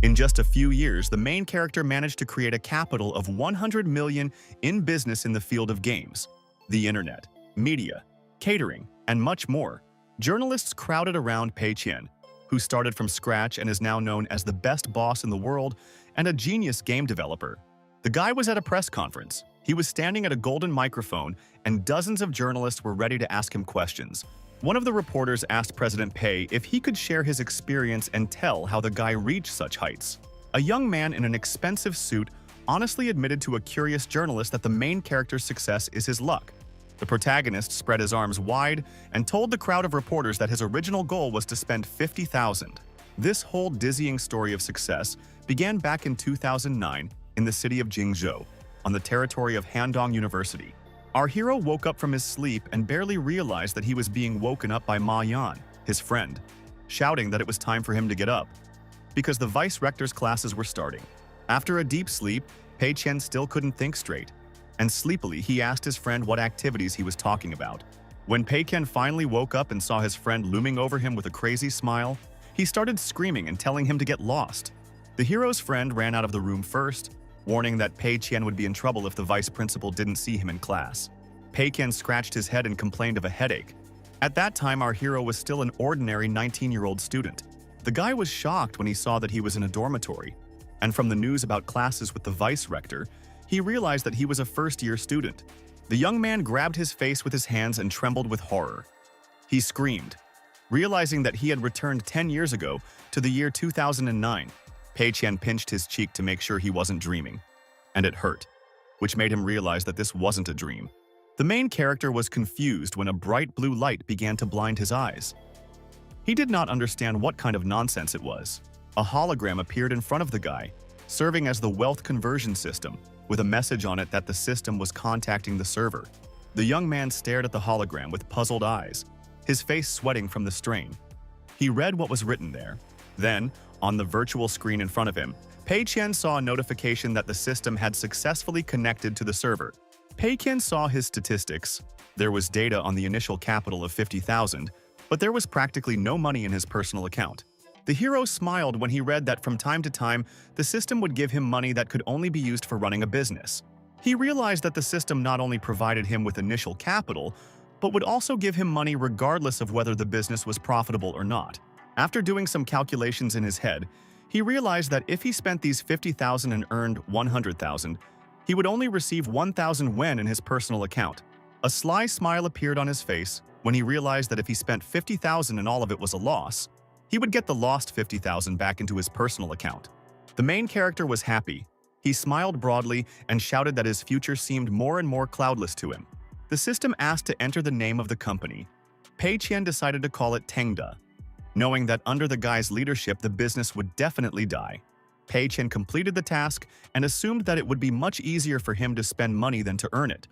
In just a few years, the main character managed to create a capital of 100 million in business in the field of games, the internet, media, catering, and much more. Journalists crowded around Pei Qian, who started from scratch and is now known as the best boss in the world and a genius game developer. The guy was at a press conference. He was standing at a golden microphone, and dozens of journalists were ready to ask him questions. One of the reporters asked President Pei if he could share his experience and tell how the guy reached such heights. A young man in an expensive suit honestly admitted to a curious journalist that the main character's success is his luck. The protagonist spread his arms wide and told the crowd of reporters that his original goal was to spend 50,000. This whole dizzying story of success began back in 2009 in the city of Jingzhou, on the territory of Handong University. Our hero woke up from his sleep and barely realized that he was being woken up by Ma Yan, his friend, shouting that it was time for him to get up, because the vice-rector's classes were starting. After a deep sleep, Pei Qian still couldn't think straight, and sleepily he asked his friend what activities he was talking about. When Pei Qian finally woke up and saw his friend looming over him with a crazy smile, he started screaming and telling him to get lost. The hero's friend ran out of the room first, warning that Pei Qian would be in trouble if the vice principal didn't see him in class. Pei Qian scratched his head and complained of a headache. At that time, our hero was still an ordinary 19-year-old student. The guy was shocked when he saw that he was in a dormitory, and from the news about classes with the vice-rector, he realized that he was a first-year student. The young man grabbed his face with his hands and trembled with horror. He screamed, realizing that he had returned 10 years ago to the year 2009. Pei Qian pinched his cheek to make sure he wasn't dreaming, and it hurt, which made him realize that this wasn't a dream. The main character was confused when a bright blue light began to blind his eyes. He did not understand what kind of nonsense it was. A hologram appeared in front of the guy, serving as the wealth conversion system, with a message on it that the system was contacting the server. The young man stared at the hologram with puzzled eyes, his face sweating from the strain. He read what was written there. Then, on the virtual screen in front of him, Pei Qian saw a notification that the system had successfully connected to the server. Pei Qian saw his statistics. There was data on the initial capital of 50,000, but there was practically no money in his personal account. The hero smiled when he read that from time to time, the system would give him money that could only be used for running a business. He realized that the system not only provided him with initial capital, but would also give him money regardless of whether the business was profitable or not. After doing some calculations in his head, he realized that if he spent these 50,000 and earned 100,000, he would only receive 1,000 yuan in his personal account. A sly smile appeared on his face when he realized that if he spent 50,000 and all of it was a loss, he would get the lost 50,000 back into his personal account. The main character was happy. He smiled broadly and shouted that his future seemed more and more cloudless to him. The system asked to enter the name of the company. Pei Qian decided to call it Tengda. Knowing that under the guy's leadership the business would definitely die, Pei Qian completed the task and assumed that it would be much easier for him to spend money than to earn it.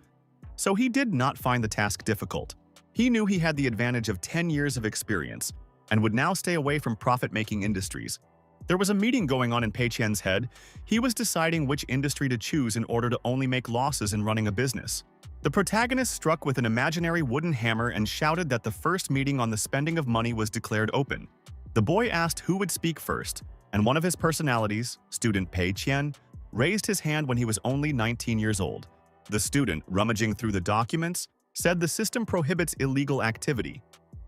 So he did not find the task difficult. He knew he had the advantage of 10 years of experience and would now stay away from profit-making industries. There was a meeting going on in Pei Qian's head. He was deciding which industry to choose in order to only make losses in running a business. The protagonist struck with an imaginary wooden hammer and shouted that the first meeting on the spending of money was declared open. The boy asked who would speak first, and one of his personalities, student Pei Qian, raised his hand when he was only 19 years old. The student, rummaging through the documents, said the system prohibits illegal activity,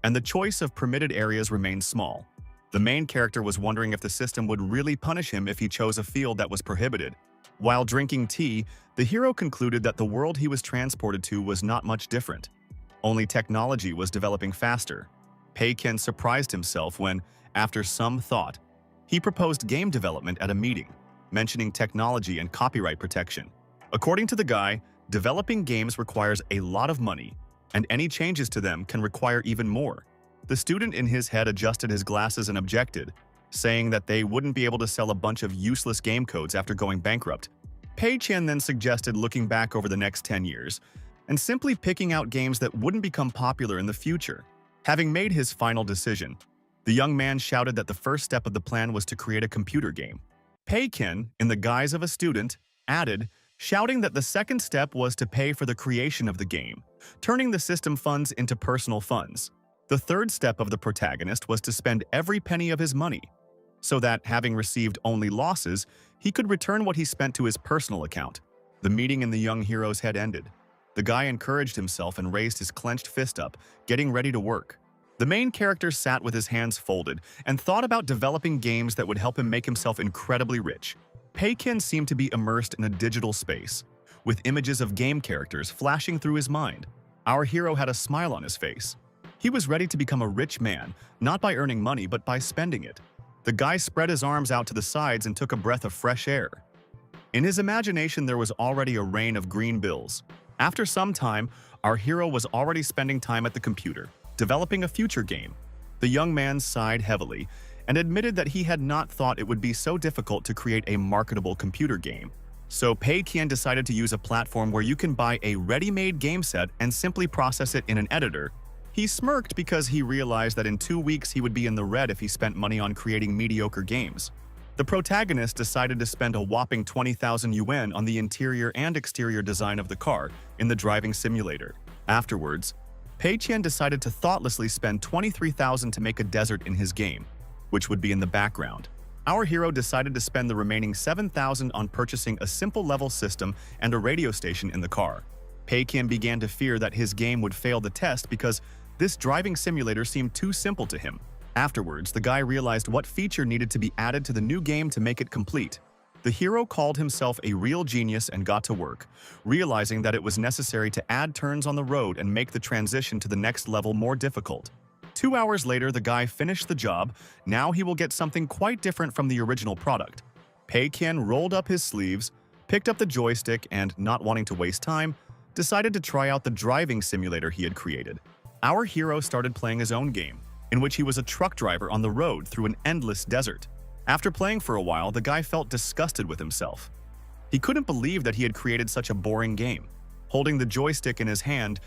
and the choice of permitted areas remains small. The main character was wondering if the system would really punish him if he chose a field that was prohibited. While drinking tea, the hero concluded that the world he was transported to was not much different. Only technology was developing faster. Pei Qian surprised himself when, after some thought, he proposed game development at a meeting, mentioning technology and copyright protection. According to the guy, developing games requires a lot of money, and any changes to them can require even more. The student in his head adjusted his glasses and objected, saying that they wouldn't be able to sell a bunch of useless game codes after going bankrupt. Pei Qian then suggested looking back over the next 10 years and simply picking out games that wouldn't become popular in the future. Having made his final decision, the young man shouted that the first step of the plan was to create a computer game. Pei Qian, in the guise of a student, added, shouting that the second step was to pay for the creation of the game, turning the system funds into personal funds. The third step of the protagonist was to spend every penny of his money. so that, having received only losses, he could return what he spent to his personal account. The meeting in the young hero's head ended. The guy encouraged himself and raised his clenched fist up, getting ready to work. The main character sat with his hands folded and thought about developing games that would help him make himself incredibly rich. Pei Qian seemed to be immersed in a digital space, with images of game characters flashing through his mind. Our hero had a smile on his face. He was ready to become a rich man, not by earning money but by spending it. The guy spread his arms out to the sides and took a breath of fresh air. In his imagination, there was already a rain of green bills. After some time, our hero was already spending time at the computer, developing a future game. The young man sighed heavily and admitted that he had not thought it would be so difficult to create a marketable computer game. So Pei Qian decided to use a platform where you can buy a ready-made game set and simply process it in an editor. He smirked because he realized that in 2 weeks he would be in the red if he spent money on creating mediocre games. The protagonist decided to spend a whopping 20,000 yuan on the interior and exterior design of the car in the driving simulator. Afterwards, Pei Qian decided to thoughtlessly spend 23,000 to make a desert in his game, which would be in the background. Our hero decided to spend the remaining 7,000 on purchasing a simple level system and a radio station in the car. Pei Qian began to fear that his game would fail the test because this driving simulator seemed too simple to him. Afterwards, the guy realized what feature needed to be added to the new game to make it complete. The hero called himself a real genius and got to work, realizing that it was necessary to add turns on the road and make the transition to the next level more difficult. 2 hours later, the guy finished the job. Now he will get something quite different from the original product. Pei Qian rolled up his sleeves, picked up the joystick, and, not wanting to waste time, decided to try out the driving simulator he had created. Our hero started playing his own game, in which he was a truck driver on the road through an endless desert. After playing for a while, the guy felt disgusted with himself. He couldn't believe that he had created such a boring game. Holding the joystick in his hand,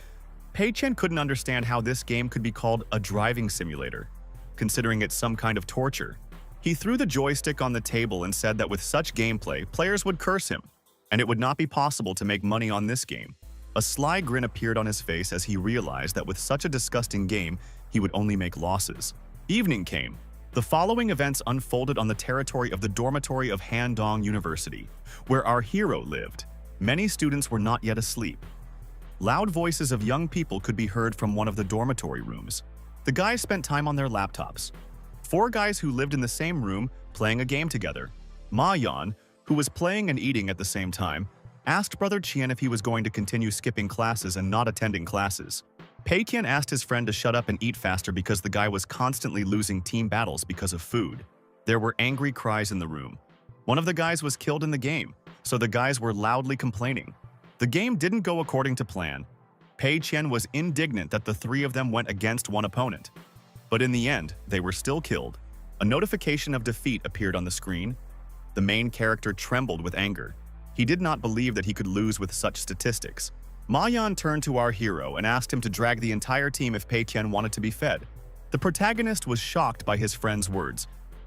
Pei Qian couldn't understand how this game could be called a driving simulator, considering it's some kind of torture. He threw the joystick on the table and said that with such gameplay, players would curse him, and it would not be possible to make money on this game. A sly grin appeared on his face as he realized that with such a disgusting game, he would only make losses. Evening came. The following events unfolded on the territory of the dormitory of Handong University, where our hero lived. Many students were not yet asleep. Loud voices of young people could be heard from one of the dormitory rooms. The guys spent time on their laptops. 4 guys who lived in the same room playing a game together. Ma Yan, who was playing and eating at the same time, asked Brother Qian if he was going to continue skipping classes and not attending classes. Pei Qian asked his friend to shut up and eat faster because the guy was constantly losing team battles because of food. There were angry cries in the room. One of the guys was killed in the game, so the guys were loudly complaining. The game didn't go according to plan. Pei Qian was indignant that the 3 of them went against one opponent. But in the end, they were still killed. A notification of defeat appeared on the screen. The main character trembled with anger. He did not believe that he could lose with such statistics. Ma Yan turned to our hero and asked him to drag the entire team if Pei Qian wanted to be fed. The protagonist was shocked by his friend's words.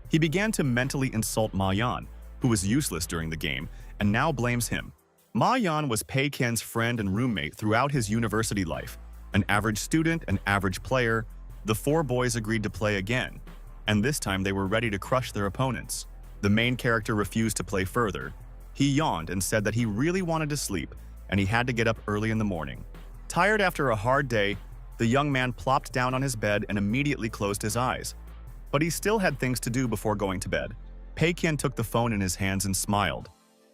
He began to mentally insult Ma Yan, who was useless during the game, and now blames him. Ma Yan was Pei Qian's friend and roommate throughout his university life. An average student, an average player, the 4 boys agreed to play again, and this time they were ready to crush their opponents. The main character refused to play further. He yawned and said that he really wanted to sleep, and he had to get up early in the morning. Tired after a hard day, the young man plopped down on his bed and immediately closed his eyes. But he still had things to do before going to bed. Pei Qian took the phone in his hands and smiled.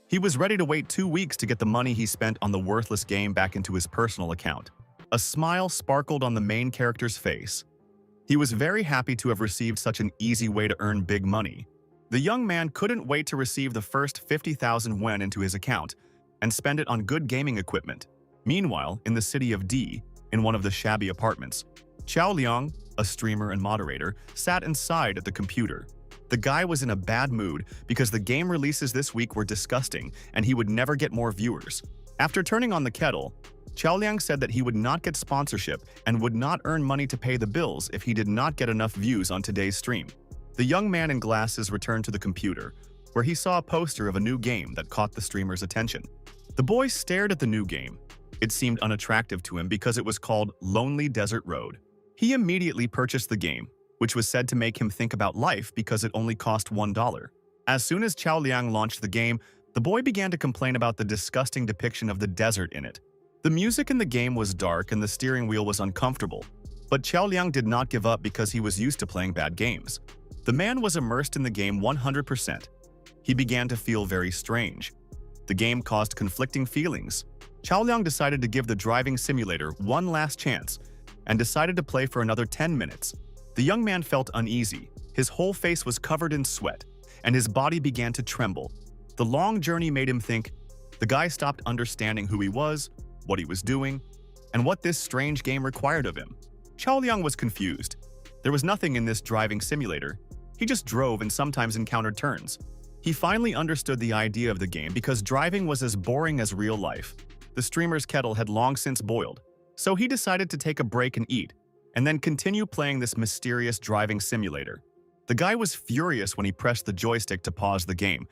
He was ready to wait 2 weeks to get the money he spent on the worthless game back into his personal account. A smile sparkled on the main character's face. He was very happy to have received such an easy way to earn big money. The young man couldn't wait to receive the first 50,000 yuan into his account and spend it on good gaming equipment. Meanwhile, in the city of D, in one of the shabby apartments, Qiao Liang, a streamer and moderator, sat inside at the computer. The guy was in a bad mood because the game releases this week were disgusting and he would never get more viewers. After turning on the kettle, Qiao Liang said that he would not get sponsorship and would not earn money to pay the bills if he did not get enough views on today's stream. The young man in glasses returned to the computer, where he saw a poster of a new game that caught the streamer's attention. The boy stared at the new game. It seemed unattractive to him because it was called Lonely Desert Road. He immediately purchased the game, which was said to make him think about life because it only cost $1. As soon as Chao Liang launched the game, the boy began to complain about the disgusting depiction of the desert in it. The music in the game was dark and the steering wheel was uncomfortable, but Chao Liang did not give up because he was used to playing bad games. The man was immersed in the game 100%. He began to feel very strange. The game caused conflicting feelings. Chao Liang decided to give the driving simulator one last chance and decided to play for another 10 minutes. The young man felt uneasy. His whole face was covered in sweat, and his body began to tremble. The long journey made him think. The guy stopped understanding who he was, what he was doing, and what this strange game required of him. Chao Liang was confused. There was nothing in this driving simulator. He just drove and sometimes encountered turns. He finally understood the idea of the game because driving was as boring as real life. The streamer's kettle had long since boiled, so he decided to take a break and eat, and then continue playing this mysterious driving simulator. The guy was furious when he pressed the joystick to pause the game,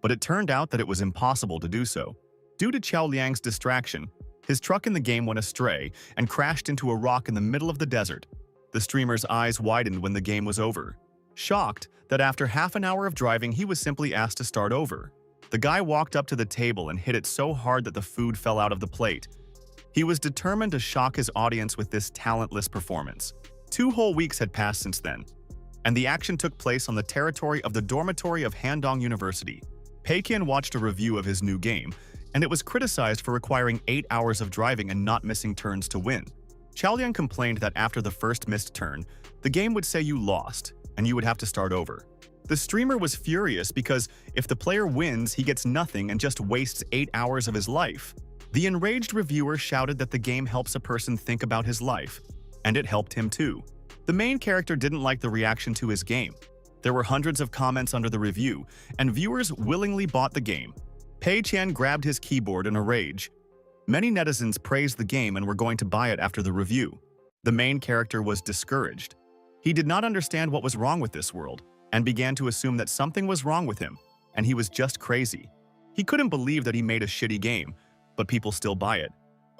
but it turned out that it was impossible to do so. Due to Chao Liang's distraction, his truck in the game went astray and crashed into a rock in the middle of the desert. The streamer's eyes widened when the game was over. Shocked that after half an hour of driving he was simply asked to start over. The guy walked up to the table and hit it so hard that the food fell out of the plate. He was determined to shock his audience with this talentless performance. 2 whole weeks had passed since then, and the action took place on the territory of the dormitory of Handong University. Pei Qian watched a review of his new game, and it was criticized for requiring 8 hours of driving and not missing turns to win. Chao Liang complained that after the first missed turn, the game would say you lost, and you would have to start over. The streamer was furious because if the player wins, he gets nothing and just wastes 8 hours of his life. The enraged reviewer shouted that the game helps a person think about his life, and it helped him too. The main character didn't like the reaction to his game. There were hundreds of comments under the review, and viewers willingly bought the game. Pei Qian grabbed his keyboard in a rage. Many netizens praised the game and were going to buy it after the review. The main character was discouraged. He did not understand what was wrong with this world, and began to assume that something was wrong with him, and he was just crazy. He couldn't believe that he made a shitty game, but people still buy it.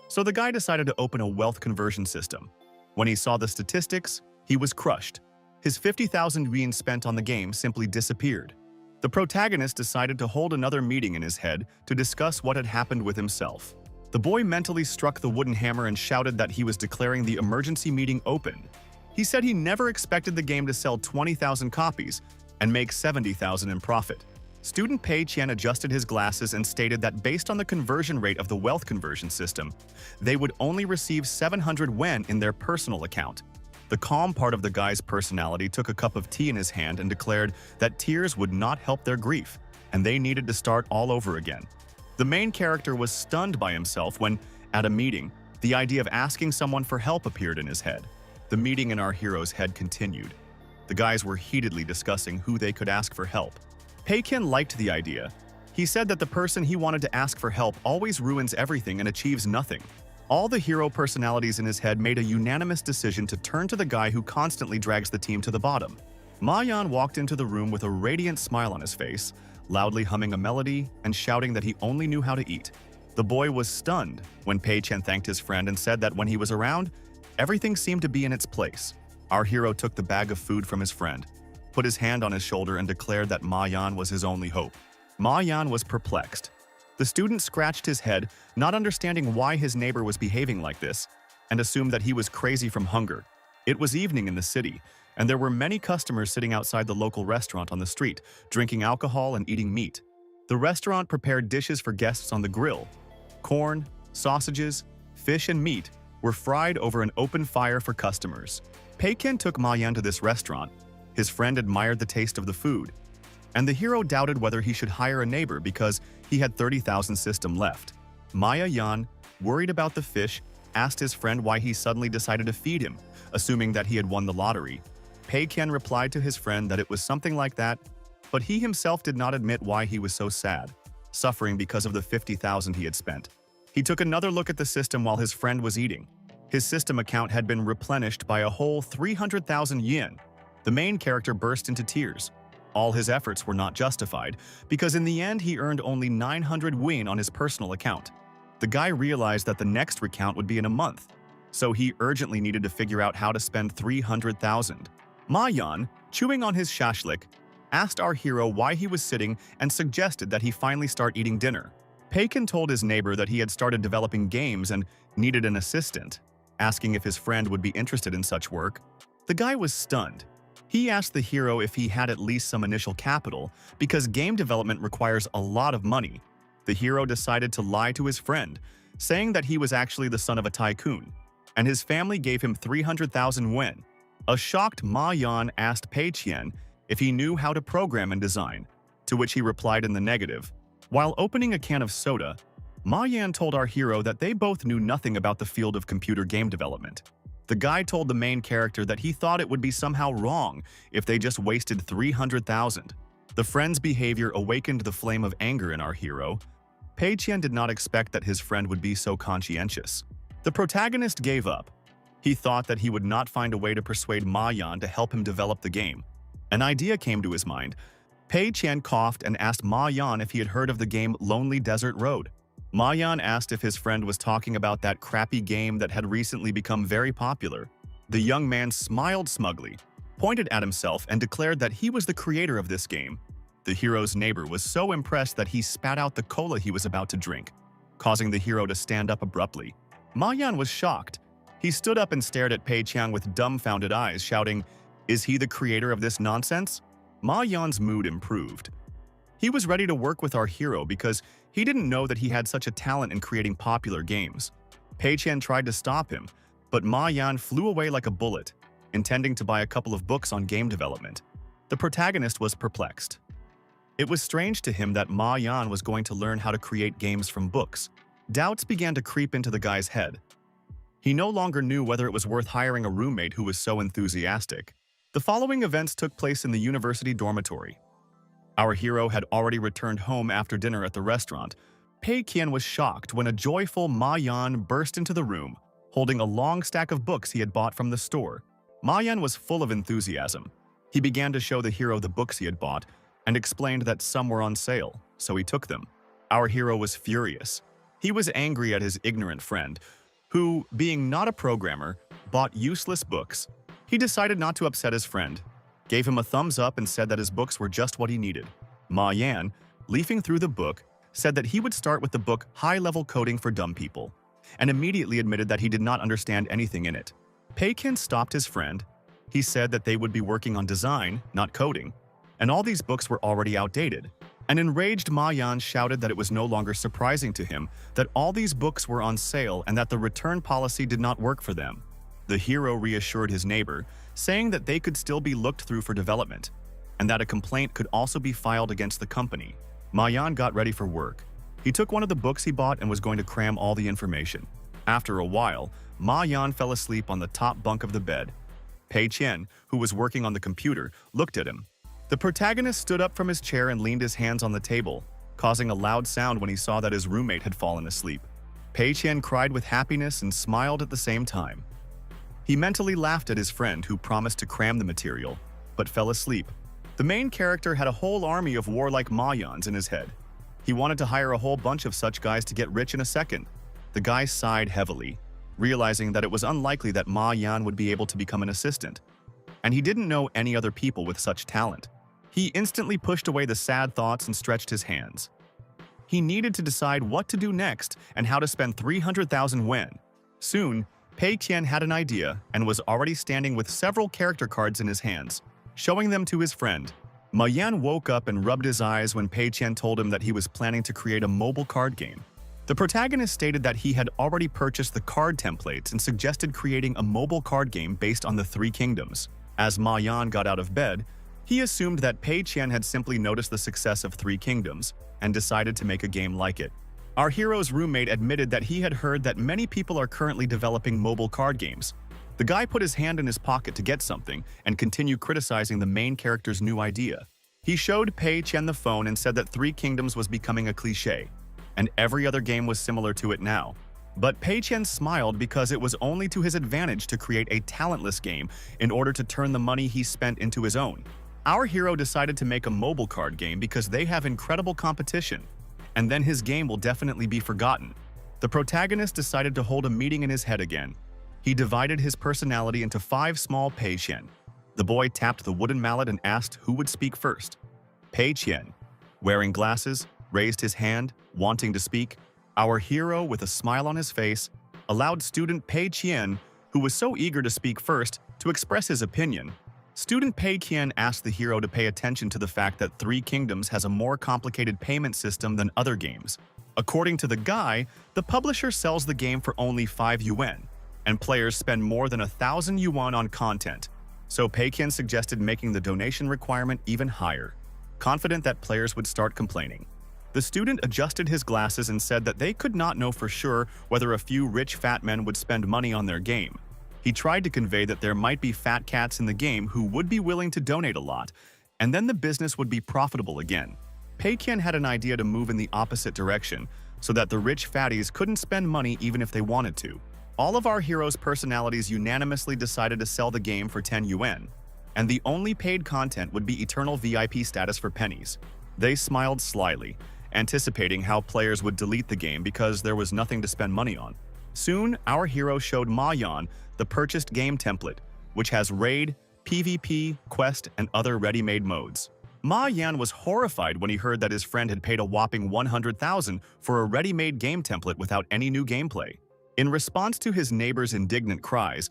So the guy decided to open a wealth conversion system. When he saw the statistics, he was crushed. His 50,000 yuan spent on the game simply disappeared. The protagonist decided to hold another meeting in his head to discuss what had happened with himself. The boy mentally struck the wooden hammer and shouted that he was declaring the emergency meeting open. He said he never expected the game to sell 20,000 copies and make 70,000 in profit. Student Pei Qian adjusted his glasses and stated that based on the conversion rate of the wealth conversion system, they would only receive 700 yuan in their personal account. The calm part of the guy's personality took a cup of tea in his hand and declared that tears would not help their grief, and they needed to start all over again. The main character was stunned by himself when, at a meeting, the idea of asking someone for help appeared in his head. The meeting in our hero's head continued. The guys were heatedly discussing who they could ask for help. Pei Qian liked the idea. He said that the person he wanted to ask for help always ruins everything and achieves nothing. All the hero personalities in his head made a unanimous decision to turn to the guy who constantly drags the team to the bottom. Ma Yan walked into the room with a radiant smile on his face, loudly humming a melody and shouting that he only knew how to eat. The boy was stunned when Pei Qian thanked his friend and said that when he was around, everything seemed to be in its place. Our hero took the bag of food from his friend, put his hand on his shoulder and declared that Ma Yan was his only hope. Ma Yan was perplexed. The student scratched his head, not understanding why his neighbor was behaving like this, and assumed that he was crazy from hunger. It was evening in the city, and there were many customers sitting outside the local restaurant on the street, drinking alcohol and eating meat. The restaurant prepared dishes for guests on the grill. Corn, sausages, fish, and meat were fried over an open fire for customers. Pei Qian took Ma Yan to this restaurant. His friend admired the taste of the food, and the hero doubted whether he should hire a neighbor because he had 30,000 system left. Maya Yan, worried about the fish, asked his friend why he suddenly decided to feed him, assuming that he had won the lottery. Pei Qian replied to his friend that it was something like that, but he himself did not admit why he was so sad, suffering because of the 50,000 he had spent. He took another look at the system while his friend was eating. His system account had been replenished by a whole 300,000 yen. The main character burst into tears. All his efforts were not justified, because in the end he earned only 900 yuan on his personal account. The guy realized that the next recount would be in a month, so he urgently needed to figure out how to spend 300,000. Ma Yan, chewing on his shashlik, asked our hero why he was sitting and suggested that he finally start eating dinner. Pei Qian told his neighbor that he had started developing games and needed an assistant, asking if his friend would be interested in such work. The guy was stunned. He asked the hero if he had at least some initial capital, because game development requires a lot of money. The hero decided to lie to his friend, saying that he was actually the son of a tycoon, and his family gave him 300,000 yuan. A shocked Ma Yan asked Pei Qian if he knew how to program and design, to which he replied in the negative. While opening a can of soda, Ma Yan told our hero that they both knew nothing about the field of computer game development. The guy told the main character that he thought it would be somehow wrong if they just wasted 300,000. The friend's behavior awakened the flame of anger in our hero. Pei Qian did not expect that his friend would be so conscientious. The protagonist gave up. He thought that he would not find a way to persuade Ma Yan to help him develop the game. An idea came to his mind. Pei Qian coughed and asked Ma Yan if he had heard of the game Lonely Desert Road. Ma Yan asked if his friend was talking about that crappy game that had recently become very popular. The young man smiled smugly, pointed at himself, and declared that he was the creator of this game. The hero's neighbor was so impressed that he spat out the cola he was about to drink, causing the hero to stand up abruptly. Ma Yan was shocked. He stood up and stared at Pei Qian with dumbfounded eyes, shouting, "Is he the creator of this nonsense?" Ma Yan's mood improved. He was ready to work with our hero because he didn't know that he had such a talent in creating popular games. Pei Qian tried to stop him, but Ma Yan flew away like a bullet, intending to buy a couple of books on game development. The protagonist was perplexed. It was strange to him that Ma Yan was going to learn how to create games from books. Doubts began to creep into the guy's head. He no longer knew whether it was worth hiring a roommate who was so enthusiastic. The following events took place in the university dormitory. Our hero had already returned home after dinner at the restaurant. Pei Qian was shocked when a joyful Ma Yan burst into the room, holding a long stack of books he had bought from the store. Ma Yan was full of enthusiasm. He began to show the hero the books he had bought and explained that some were on sale, so he took them. Our hero was furious. He was angry at his ignorant friend, who, being not a programmer, bought useless books. He decided not to upset his friend, gave him a thumbs up, and said that his books were just what he needed. Ma Yan, leafing through the book, said that he would start with the book High-Level Coding for Dumb People, and immediately admitted that he did not understand anything in it. Pei Qian stopped his friend. He said that they would be working on design, not coding, and all these books were already outdated. An enraged Ma Yan shouted that it was no longer surprising to him that all these books were on sale and that the return policy did not work for them. The hero reassured his neighbor, saying that they could still be looked through for development, and that a complaint could also be filed against the company. Ma Yan got ready for work. He took one of the books he bought and was going to cram all the information. After a while, Ma Yan fell asleep on the top bunk of the bed. Pei Qian, who was working on the computer, looked at him. The protagonist stood up from his chair and leaned his hands on the table, causing a loud sound when he saw that his roommate had fallen asleep. Pei Qian cried with happiness and smiled at the same time. He mentally laughed at his friend who promised to cram the material, but fell asleep. The main character had a whole army of warlike Ma Yans in his head. He wanted to hire a whole bunch of such guys to get rich in a second. The guy sighed heavily, realizing that it was unlikely that Ma Yan would be able to become an assistant, and he didn't know any other people with such talent. He instantly pushed away the sad thoughts and stretched his hands. He needed to decide what to do next and how to spend 300,000 yuan. Soon, Pei Qian had an idea and was already standing with several character cards in his hands, showing them to his friend. Ma Yan woke up and rubbed his eyes when Pei Qian told him that he was planning to create a mobile card game. The protagonist stated that he had already purchased the card templates and suggested creating a mobile card game based on the Three Kingdoms. As Ma Yan got out of bed, he assumed that Pei Qian had simply noticed the success of Three Kingdoms and decided to make a game like it. Our hero's roommate admitted that he had heard that many people are currently developing mobile card games. The guy put his hand in his pocket to get something and continued criticizing the main character's new idea. He showed Pei Qian the phone and said that Three Kingdoms was becoming a cliché, and every other game was similar to it now. But Pei Qian smiled because it was only to his advantage to create a talentless game in order to turn the money he spent into his own. Our hero decided to make a mobile card game because they have incredible competition, and then his game will definitely be forgotten. The protagonist decided to hold a meeting in his head again. He divided his personality into 5 small Pei Qian. The boy tapped the wooden mallet and asked who would speak first. Pei Qian, wearing glasses, raised his hand, wanting to speak. Our hero, with a smile on his face, allowed student Pei Qian, who was so eager to speak first, to express his opinion. Student Pei Qian asked the hero to pay attention to the fact that Three Kingdoms has a more complicated payment system than other games. According to the guy, the publisher sells the game for only 5 yuan, and players spend more than 1,000 yuan on content. So Pei Qian suggested making the donation requirement even higher, confident that players would start complaining. The student adjusted his glasses and said that they could not know for sure whether a few rich fat men would spend money on their game. He tried to convey that there might be fat cats in the game who would be willing to donate a lot, and then the business would be profitable again. Pei Qian had an idea to move in the opposite direction, so that the rich fatties couldn't spend money even if they wanted to. All of our heroes' personalities unanimously decided to sell the game for 10 yuan, and the only paid content would be eternal VIP status for pennies. They smiled slyly, anticipating how players would delete the game because there was nothing to spend money on. Soon, our hero showed Ma Yan the purchased game template, which has raid, PvP, quest, and other ready-made modes. Ma Yan was horrified when he heard that his friend had paid a whopping 100,000 for a ready-made game template without any new gameplay. In response to his neighbor's indignant cries,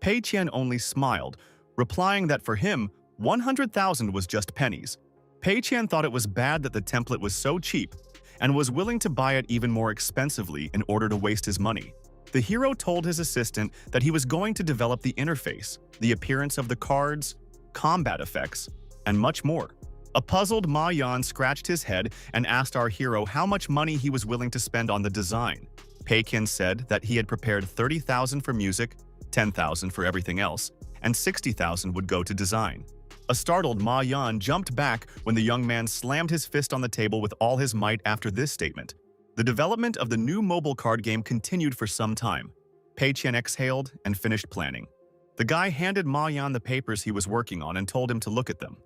Pei Qian only smiled, replying that for him, 100,000 was just pennies. Pei Qian thought it was bad that the template was so cheap and was willing to buy it even more expensively in order to waste his money. The hero told his assistant that he was going to develop the interface, the appearance of the cards, combat effects, and much more. A puzzled Ma Yan scratched his head and asked our hero how much money he was willing to spend on the design. Pei Qian said that he had prepared 30,000 for music, 10,000 for everything else, and 60,000 would go to design. A startled Ma Yan jumped back when the young man slammed his fist on the table with all his might after this statement. The development of the new mobile card game continued for some time. Pei Qian exhaled and finished planning. The guy handed Ma Yan the papers he was working on and told him to look at them.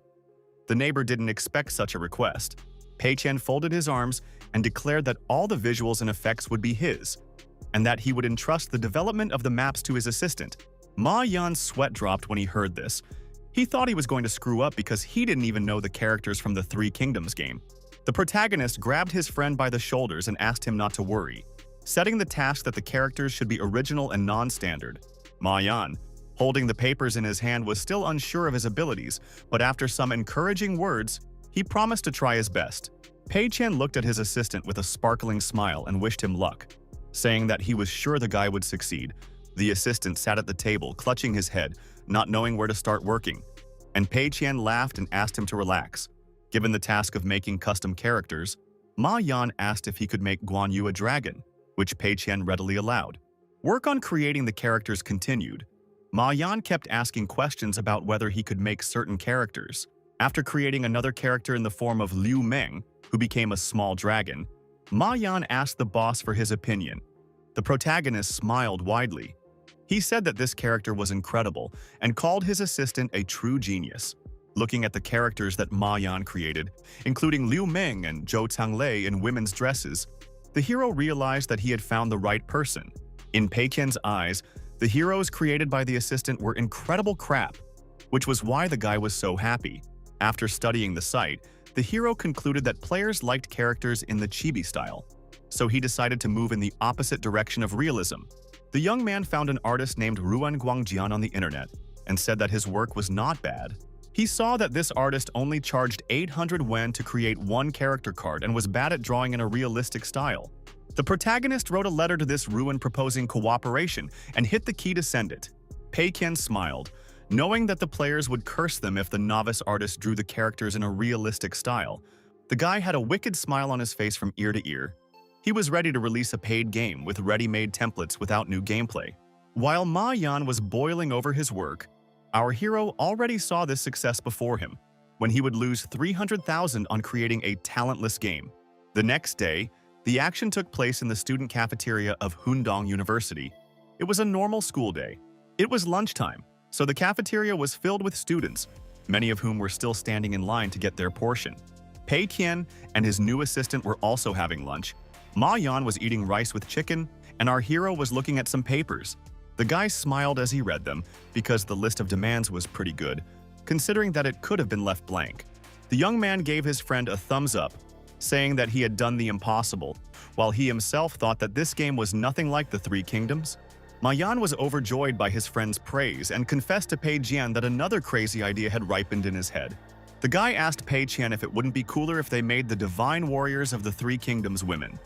The neighbor didn't expect such a request. Pei Qian folded his arms and declared that all the visuals and effects would be his, and that he would entrust the development of the maps to his assistant. Ma Yan's sweat dropped when he heard this. He thought he was going to screw up because he didn't even know the characters from the Three Kingdoms game. The protagonist grabbed his friend by the shoulders and asked him not to worry, setting the task that the characters should be original and non-standard. Ma Yan, holding the papers in his hand, was still unsure of his abilities, but after some encouraging words, he promised to try his best. Pei Qian looked at his assistant with a sparkling smile and wished him luck, saying that he was sure the guy would succeed. The assistant sat at the table, clutching his head, not knowing where to start working, and Pei Qian laughed and asked him to relax. Given the task of making custom characters, Ma Yan asked if he could make Guan Yu a dragon, which Pei Qian readily allowed. Work on creating the characters continued. Ma Yan kept asking questions about whether he could make certain characters. After creating another character in the form of Liu Meng, who became a small dragon, Ma Yan asked the boss for his opinion. The protagonist smiled widely. He said that this character was incredible and called his assistant a true genius. Looking at the characters that Ma Yan created, including Liu Meng and Zhou Changlei in women's dresses, the hero realized that he had found the right person. In Pei Qian's eyes, the heroes created by the assistant were incredible crap, which was why the guy was so happy. After studying the site, the hero concluded that players liked characters in the chibi style, so he decided to move in the opposite direction of realism. The young man found an artist named Ruan Guangjian on the internet and said that his work was not bad. He saw that this artist only charged 800 yuan to create one character card and was bad at drawing in a realistic style. The protagonist wrote a letter to this Ruan proposing cooperation and hit the key to send it. Pei Qian smiled, knowing that the players would curse them if the novice artist drew the characters in a realistic style. The guy had a wicked smile on his face from ear to ear. He was ready to release a paid game with ready-made templates without new gameplay. While Ma Yan was boiling over his work, our hero already saw this success before him, when he would lose 300,000 on creating a talentless game. The next day, the action took place in the student cafeteria of Hundong University. It was a normal school day. It was lunchtime, so the cafeteria was filled with students, many of whom were still standing in line to get their portion. Pei Qian and his new assistant were also having lunch. Ma Yan was eating rice with chicken, and our hero was looking at some papers. The guy smiled as he read them, because the list of demands was pretty good, considering that it could have been left blank. The young man gave his friend a thumbs up, saying that he had done the impossible, while he himself thought that this game was nothing like the Three Kingdoms. Ma Yan was overjoyed by his friend's praise and confessed to Pei Qian that another crazy idea had ripened in his head. The guy asked Pei Qian if it wouldn't be cooler if they made the divine warriors of the Three Kingdoms women.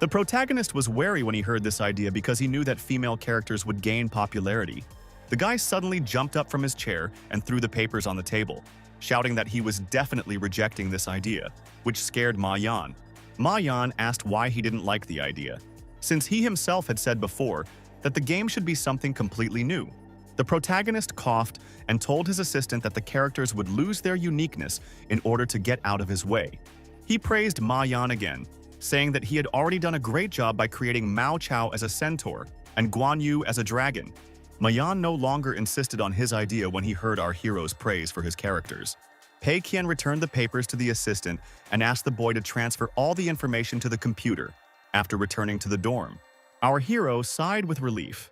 The protagonist was wary when he heard this idea because he knew that female characters would gain popularity. The guy suddenly jumped up from his chair and threw the papers on the table, shouting that he was definitely rejecting this idea, which scared Ma Yan. Ma Yan asked why he didn't like the idea, since he himself had said before that the game should be something completely new. The protagonist coughed and told his assistant that the characters would lose their uniqueness in order to get out of his way. He praised Ma Yan again, saying that he had already done a great job by creating Mao Chao as a centaur and Guan Yu as a dragon. Ma Yan no longer insisted on his idea when he heard our hero's praise for his characters. Pei Qian returned the papers to the assistant and asked the boy to transfer all the information to the computer. After returning to the dorm, our hero sighed with relief.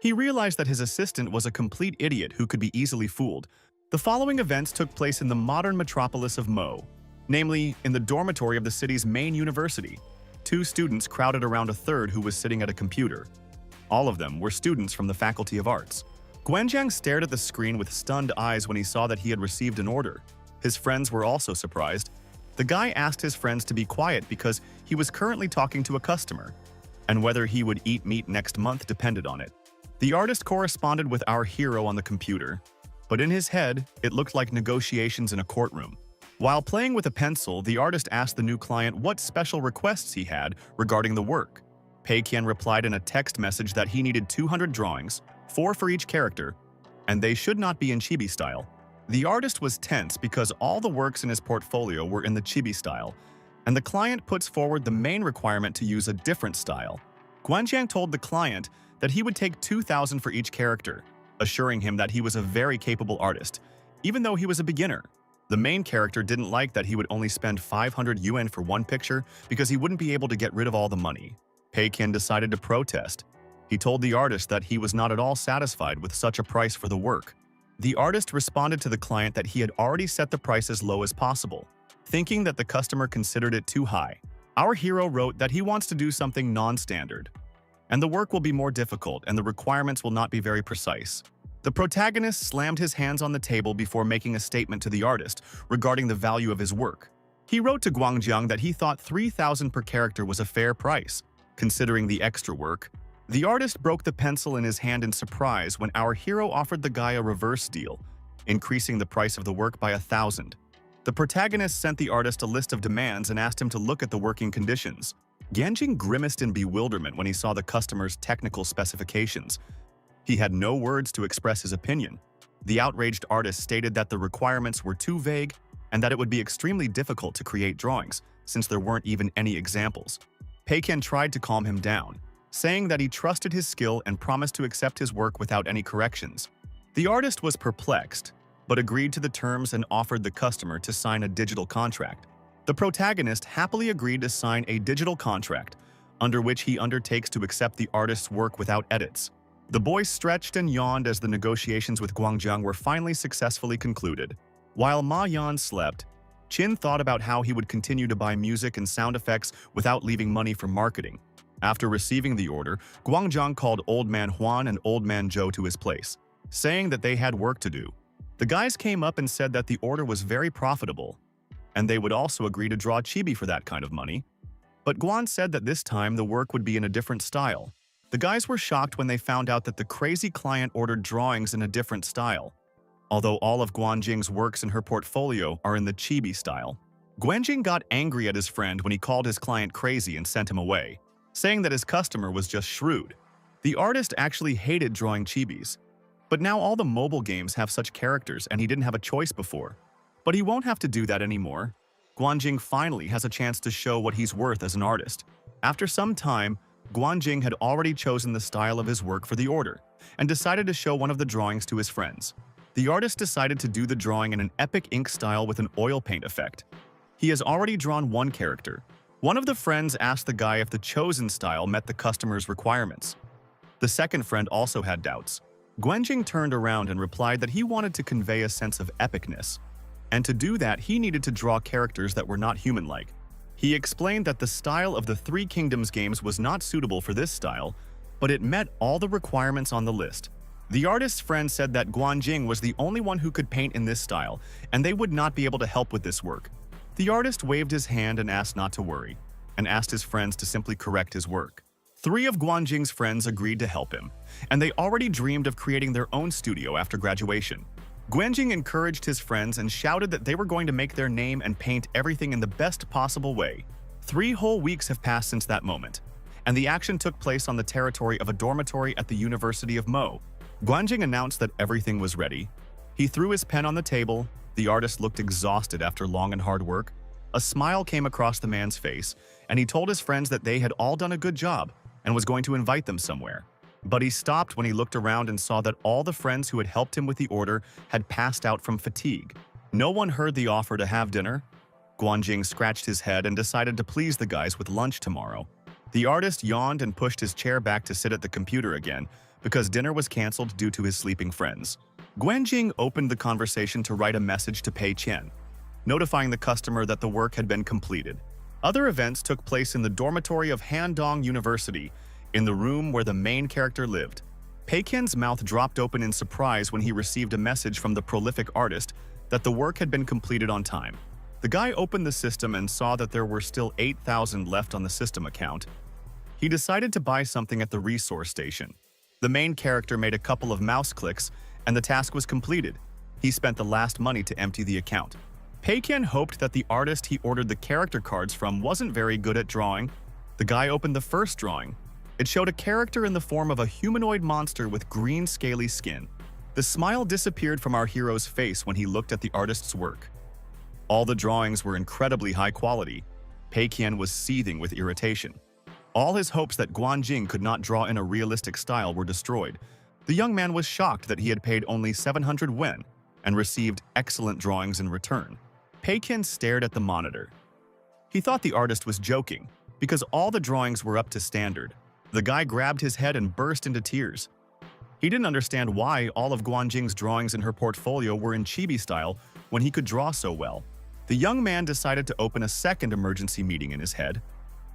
He realized that his assistant was a complete idiot who could be easily fooled. The following events took place in the modern metropolis of Mo, namely in the dormitory of the city's main university. Two students crowded around a third who was sitting at a computer. All of them were students from the Faculty of Arts. Guanjiang stared at the screen with stunned eyes when he saw that he had received an order. His friends were also surprised. The guy asked his friends to be quiet because he was currently talking to a customer, and whether he would eat meat next month depended on it. The artist corresponded with our hero on the computer, but in his head, it looked like negotiations in a courtroom. While playing with a pencil, the artist asked the new client what special requests he had regarding the work. Pei Qian replied in a text message that he needed 200 drawings, 4 for each character, and they should not be in chibi style. The artist was tense because all the works in his portfolio were in the chibi style, and the client puts forward the main requirement to use a different style. Guanjiang told the client that he would take 2,000 for each character, assuring him that he was a very capable artist, even though he was a beginner. The main character didn't like that he would only spend 500 yuan for one picture because he wouldn't be able to get rid of all the money. Pei Qian decided to protest. He told the artist that he was not at all satisfied with such a price for the work. The artist responded to the client that he had already set the price as low as possible, thinking that the customer considered it too high. Our hero wrote that he wants to do something non-standard, and the work will be more difficult and the requirements will not be very precise. The protagonist slammed his hands on the table before making a statement to the artist regarding the value of his work. He wrote to Guangjiang that he thought 3,000 per character was a fair price, considering the extra work. The artist broke the pencil in his hand in surprise when our hero offered the guy a reverse deal, increasing the price of the work by 1,000. The protagonist sent the artist a list of demands and asked him to look at the working conditions. Ganjing grimaced in bewilderment when he saw the customer's technical specifications. He had no words to express his opinion. The outraged artist stated that the requirements were too vague and that it would be extremely difficult to create drawings, since there weren't even any examples. Pei Qian tried to calm him down, saying that he trusted his skill and promised to accept his work without any corrections. The artist was perplexed, but agreed to the terms and offered the customer to sign a digital contract. The protagonist happily agreed to sign a digital contract, under which he undertakes to accept the artist's work without edits. The boy stretched and yawned as the negotiations with Guangjiang were finally successfully concluded. While Ma Yan slept, Qin thought about how he would continue to buy music and sound effects without leaving money for marketing. After receiving the order, Guangjiang called Old Man Huan and Old Man Zhou to his place, saying that they had work to do. The guys came up and said that the order was very profitable, and they would also agree to draw chibi for that kind of money. But Guan said that this time the work would be in a different style. The guys were shocked when they found out that the crazy client ordered drawings in a different style, although all of Guanjing's works in her portfolio are in the chibi style. Guanjing got angry at his friend when he called his client crazy and sent him away, saying that his customer was just shrewd. The artist actually hated drawing chibis, but now all the mobile games have such characters and he didn't have a choice before. But he won't have to do that anymore. Guanjing finally has a chance to show what he's worth as an artist. After some time, Guanjing had already chosen the style of his work for the order and decided to show one of the drawings to his friends. The artist decided to do the drawing in an epic ink style with an oil paint effect. He has already drawn one character. One of the friends asked the guy if the chosen style met the customer's requirements. The second friend also had doubts. Guanjing turned around and replied that he wanted to convey a sense of epicness, and to do that he needed to draw characters that were not human-like. He explained that the style of the Three Kingdoms games was not suitable for this style, but it met all the requirements on the list. The artist's friend said that Guanjing was the only one who could paint in this style, and they would not be able to help with this work. The artist waved his hand and asked not to worry, and asked his friends to simply correct his work. 3 of Guanjing's friends agreed to help him, and they already dreamed of creating their own studio after graduation. Guanjing encouraged his friends and shouted that they were going to make their name and paint everything in the best possible way. 3 whole weeks have passed since that moment, and the action took place on the territory of a dormitory at the University of Mo. Guanjing announced that everything was ready. He threw his pen on the table. The artist looked exhausted after long and hard work. A smile came across the man's face, and he told his friends that they had all done a good job and was going to invite them somewhere. But he stopped when he looked around and saw that all the friends who had helped him with the order had passed out from fatigue. No one heard the offer to have dinner. Guanjing scratched his head and decided to please the guys with lunch tomorrow. The artist yawned and pushed his chair back to sit at the computer again because dinner was canceled due to his sleeping friends. Guanjing opened the conversation to write a message to Pei Qian, notifying the customer that the work had been completed. Other events took place in the dormitory of Handong University, in the room where the main character lived. Pei Qian's mouth dropped open in surprise when he received a message from the prolific artist that the work had been completed on time. The guy opened the system and saw that there were still 8,000 left on the system account. He decided to buy something at the resource station. The main character made a couple of mouse clicks, and the task was completed. He spent the last money to empty the account. Pei Qian hoped that the artist he ordered the character cards from wasn't very good at drawing. The guy opened the first drawing. It showed a character in the form of a humanoid monster with green scaly skin. The smile disappeared from our hero's face when he looked at the artist's work. All the drawings were incredibly high quality. Pei Qian was seething with irritation. All his hopes that Guanjing could not draw in a realistic style were destroyed. The young man was shocked that he had paid only 700 yen and received excellent drawings in return. Pei Qian stared at the monitor. He thought the artist was joking, because all the drawings were up to standard. The guy grabbed his head and burst into tears. He didn't understand why all of Guanjing's drawings in her portfolio were in chibi style when he could draw so well. The young man decided to open a second emergency meeting in his head.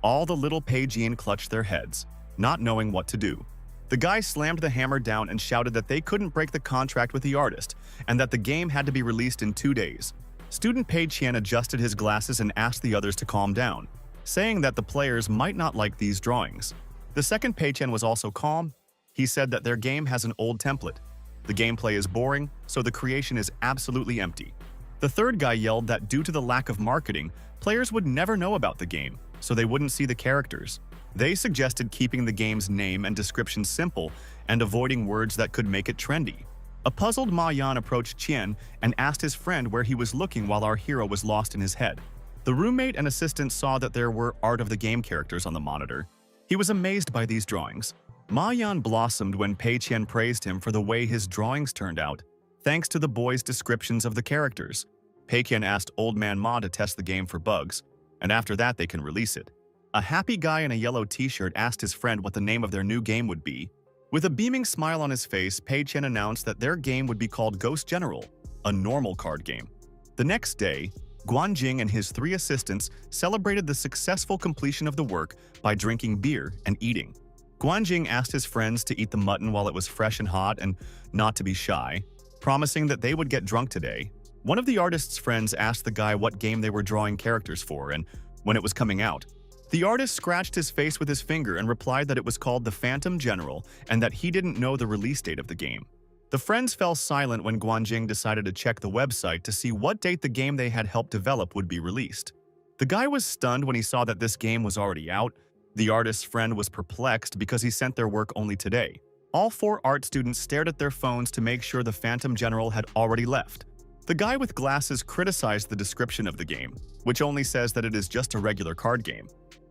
All the little Pei Qian clutched their heads, not knowing what to do. The guy slammed the hammer down and shouted that they couldn't break the contract with the artist and that the game had to be released in 2 days. Student Pei Qian adjusted his glasses and asked the others to calm down, saying that the players might not like these drawings. The second Pei Qian was also calm. He said that their game has an old template. The gameplay is boring, so the creation is absolutely empty. The third guy yelled that due to the lack of marketing, players would never know about the game, so they wouldn't see the characters. They suggested keeping the game's name and description simple and avoiding words that could make it trendy. A puzzled Ma Yan approached Qian and asked his friend where he was looking while our hero was lost in his head. The roommate and assistant saw that there were art of the game characters on the monitor. He was amazed by these drawings. Ma Yan blossomed when Pei Qian praised him for the way his drawings turned out, thanks to the boys' descriptions of the characters. Pei Qian asked Old Man Ma to test the game for bugs, and after that they can release it. A happy guy in a yellow t-shirt asked his friend what the name of their new game would be. With a beaming smile on his face, Pei Qian announced that their game would be called Ghost General, a normal card game. The next day, Guanjing and his 3 assistants celebrated the successful completion of the work by drinking beer and eating. Guanjing asked his friends to eat the mutton while it was fresh and hot and not to be shy, promising that they would get drunk today. One of the artist's friends asked the guy what game they were drawing characters for and when it was coming out. The artist scratched his face with his finger and replied that it was called the Phantom General and that he didn't know the release date of the game. The friends fell silent when Guanjing decided to check the website to see what date the game they had helped develop would be released. The guy was stunned when he saw that this game was already out. The artist's friend was perplexed because he sent their work only today. All 4 art students stared at their phones to make sure the Phantom General had already left. The guy with glasses criticized the description of the game, which only says that it is just a regular card game.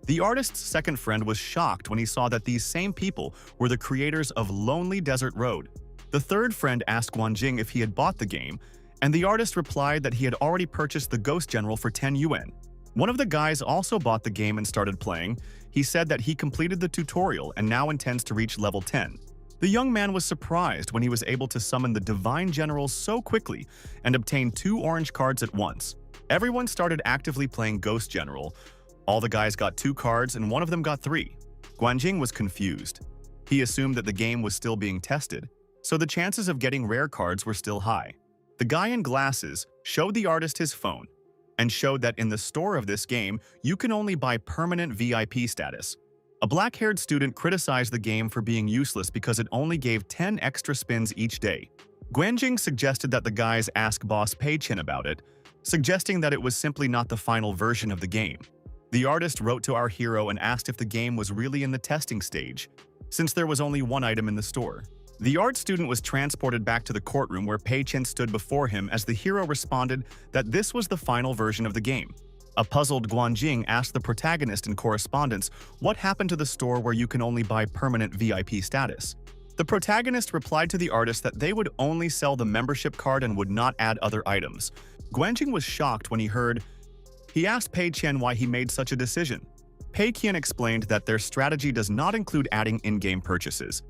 The artist's second friend was shocked when he saw that these same people were the creators of Lonely Desert Road. The third friend asked Guanjing if he had bought the game, and the artist replied that he had already purchased the Ghost General for 10 yuan. One of the guys also bought the game and started playing. He said that he completed the tutorial and now intends to reach level 10. The young man was surprised when he was able to summon the Divine General so quickly and obtain 2 orange cards at once. Everyone started actively playing Ghost General. All the guys got 2 cards and one of them got 3. Guanjing was confused. He assumed that the game was still being tested, so the chances of getting rare cards were still high. The guy in glasses showed the artist his phone and showed that in the store of this game, you can only buy permanent VIP status. A black-haired student criticized the game for being useless because it only gave 10 extra spins each day. Guanjing suggested that the guys ask boss Pei Qian about it, suggesting that it was simply not the final version of the game. The artist wrote to our hero and asked if the game was really in the testing stage, since there was only 1 item in the store. The art student was transported back to the courtroom where Pei Qian stood before him as the hero responded that this was the final version of the game. A puzzled Guanjing asked the protagonist in correspondence what happened to the store where you can only buy permanent VIP status. The protagonist replied to the artist that they would only sell the membership card and would not add other items. Guanjing was shocked when he heard. He asked Pei Qian why he made such a decision. Pei Qian explained that their strategy does not include adding in-game purchases,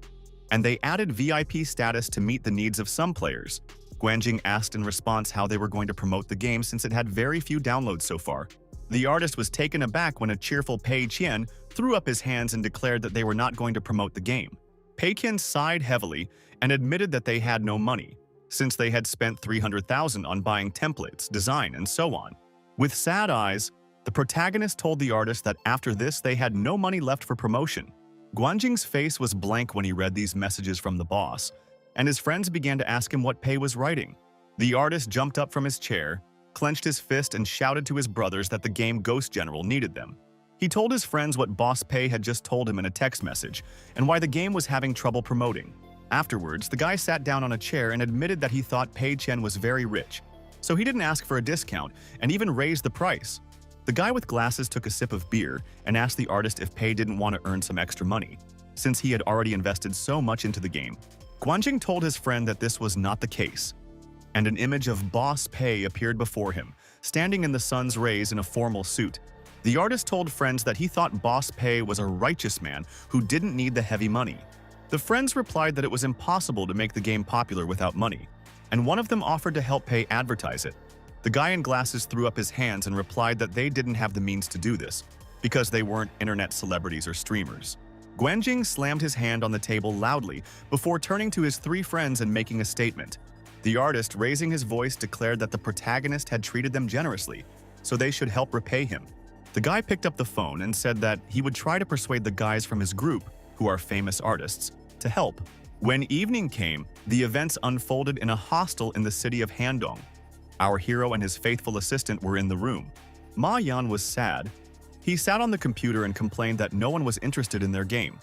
and they added VIP status to meet the needs of some players. Guanjing asked in response how they were going to promote the game since it had very few downloads so far. The artist was taken aback when a cheerful Pei Qian threw up his hands and declared that they were not going to promote the game. Pei Qian sighed heavily and admitted that they had no money, since they had spent 300,000 on buying templates, design, and so on. With sad eyes, the protagonist told the artist that after this they had no money left for promotion. Guanjing's face was blank when he read these messages from the boss, and his friends began to ask him what Pei was writing. The artist jumped up from his chair, clenched his fist, and shouted to his brothers that the game Ghost General needed them. He told his friends what Boss Pei had just told him in a text message, and why the game was having trouble promoting. Afterwards, the guy sat down on a chair and admitted that he thought Pei Qian was very rich, so he didn't ask for a discount and even raised the price. The guy with glasses took a sip of beer and asked the artist if Pei didn't want to earn some extra money, since he had already invested so much into the game. Guanjing told his friend that this was not the case, and an image of Boss Pei appeared before him, standing in the sun's rays in a formal suit. The artist told friends that he thought Boss Pei was a righteous man who didn't need the heavy money. The friends replied that it was impossible to make the game popular without money, and one of them offered to help Pei advertise it. The guy in glasses threw up his hands and replied that they didn't have the means to do this, because they weren't internet celebrities or streamers. Guanjing slammed his hand on the table loudly before turning to his 3 friends and making a statement. The artist, raising his voice, declared that the protagonist had treated them generously, so they should help repay him. The guy picked up the phone and said that he would try to persuade the guys from his group, who are famous artists, to help. When evening came, the events unfolded in a hostel in the city of Handong. Our hero and his faithful assistant were in the room. Ma Yan was sad. He sat on the computer and complained that no one was interested in their game,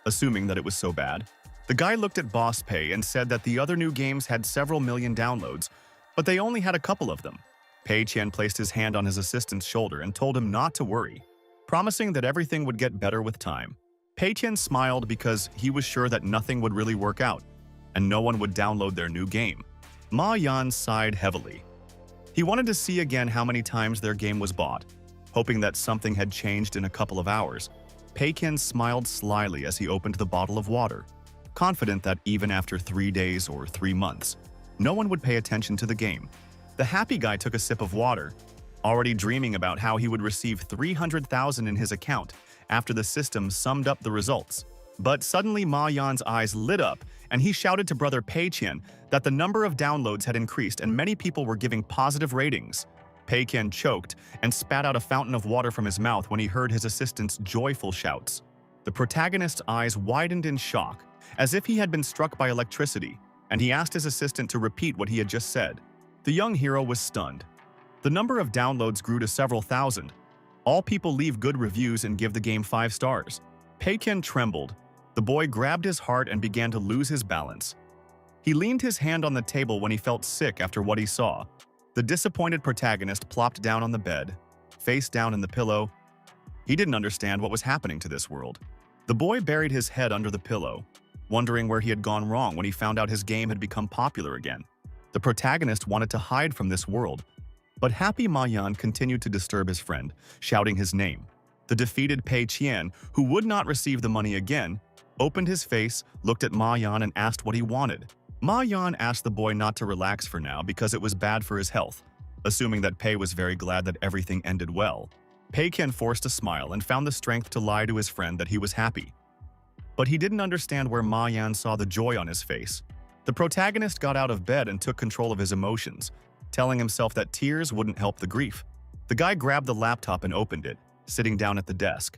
assuming that it was so bad. The guy looked at Boss Pei and said that the other new games had several million downloads, but they only had a couple of them. Pei Qian placed his hand on his assistant's shoulder and told him not to worry, promising that everything would get better with time. Pei Qian smiled because he was sure that nothing would really work out, and no one would download their new game. Ma Yan sighed heavily. He wanted to see again how many times their game was bought, hoping that something had changed in a couple of hours. Pei Qian smiled slyly as he opened the bottle of water, confident that even after 3 days or 3 months, no one would pay attention to the game. The happy guy took a sip of water, already dreaming about how he would receive 300,000 in his account after the system summed up the results. But suddenly Ma Yan's eyes lit up and he shouted to brother Pei Qian that the number of downloads had increased and many people were giving positive ratings. Pei Qian choked and spat out a fountain of water from his mouth when he heard his assistant's joyful shouts. The protagonist's eyes widened in shock, as if he had been struck by electricity, and he asked his assistant to repeat what he had just said. The young hero was stunned. The number of downloads grew to several thousand. All people leave good reviews and give the game 5 stars. Pei Qian trembled. The boy grabbed his heart and began to lose his balance. He leaned his hand on the table when he felt sick after what he saw. The disappointed protagonist plopped down on the bed, face down in the pillow. He didn't understand what was happening to this world. The boy buried his head under the pillow, wondering where he had gone wrong when he found out his game had become popular again. The protagonist wanted to hide from this world, but happy Ma Yan continued to disturb his friend, shouting his name. The defeated Pei Qian, who would not receive the money again, opened his face, looked at Ma Yan and asked what he wanted. Ma Yan asked the boy not to relax for now because it was bad for his health. Assuming that Pei was very glad that everything ended well, Pei Qian forced a smile and found the strength to lie to his friend that he was happy. But he didn't understand where Ma Yan saw the joy on his face. The protagonist got out of bed and took control of his emotions, telling himself that tears wouldn't help the grief. The guy grabbed the laptop and opened it, sitting down at the desk.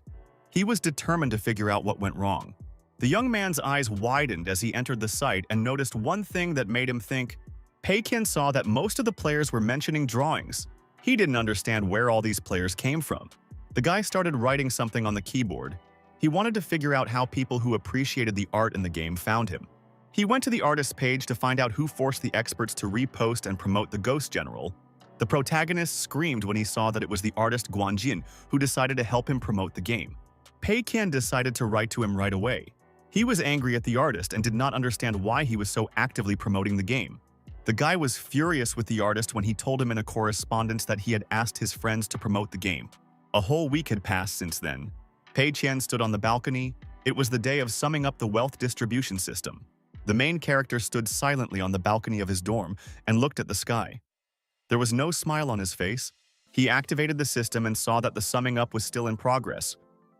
He was determined to figure out what went wrong. The young man's eyes widened as he entered the site and noticed one thing that made him think. Pei Qian saw that most of the players were mentioning drawings. He didn't understand where all these players came from. The guy started writing something on the keyboard. He wanted to figure out how people who appreciated the art in the game found him. He went to the artist's page to find out who forced the experts to repost and promote the Ghost General. The protagonist screamed when he saw that it was the artist Guanjin who decided to help him promote the game. Pei Qian decided to write to him right away. He was angry at the artist and did not understand why he was so actively promoting the game. The guy was furious with the artist when he told him in a correspondence that he had asked his friends to promote the game. A whole week had passed since then. Pei Qian stood on the balcony. It was the day of summing up the wealth distribution system. The main character stood silently on the balcony of his dorm and looked at the sky. There was no smile on his face. He activated the system and saw that the summing up was still in progress.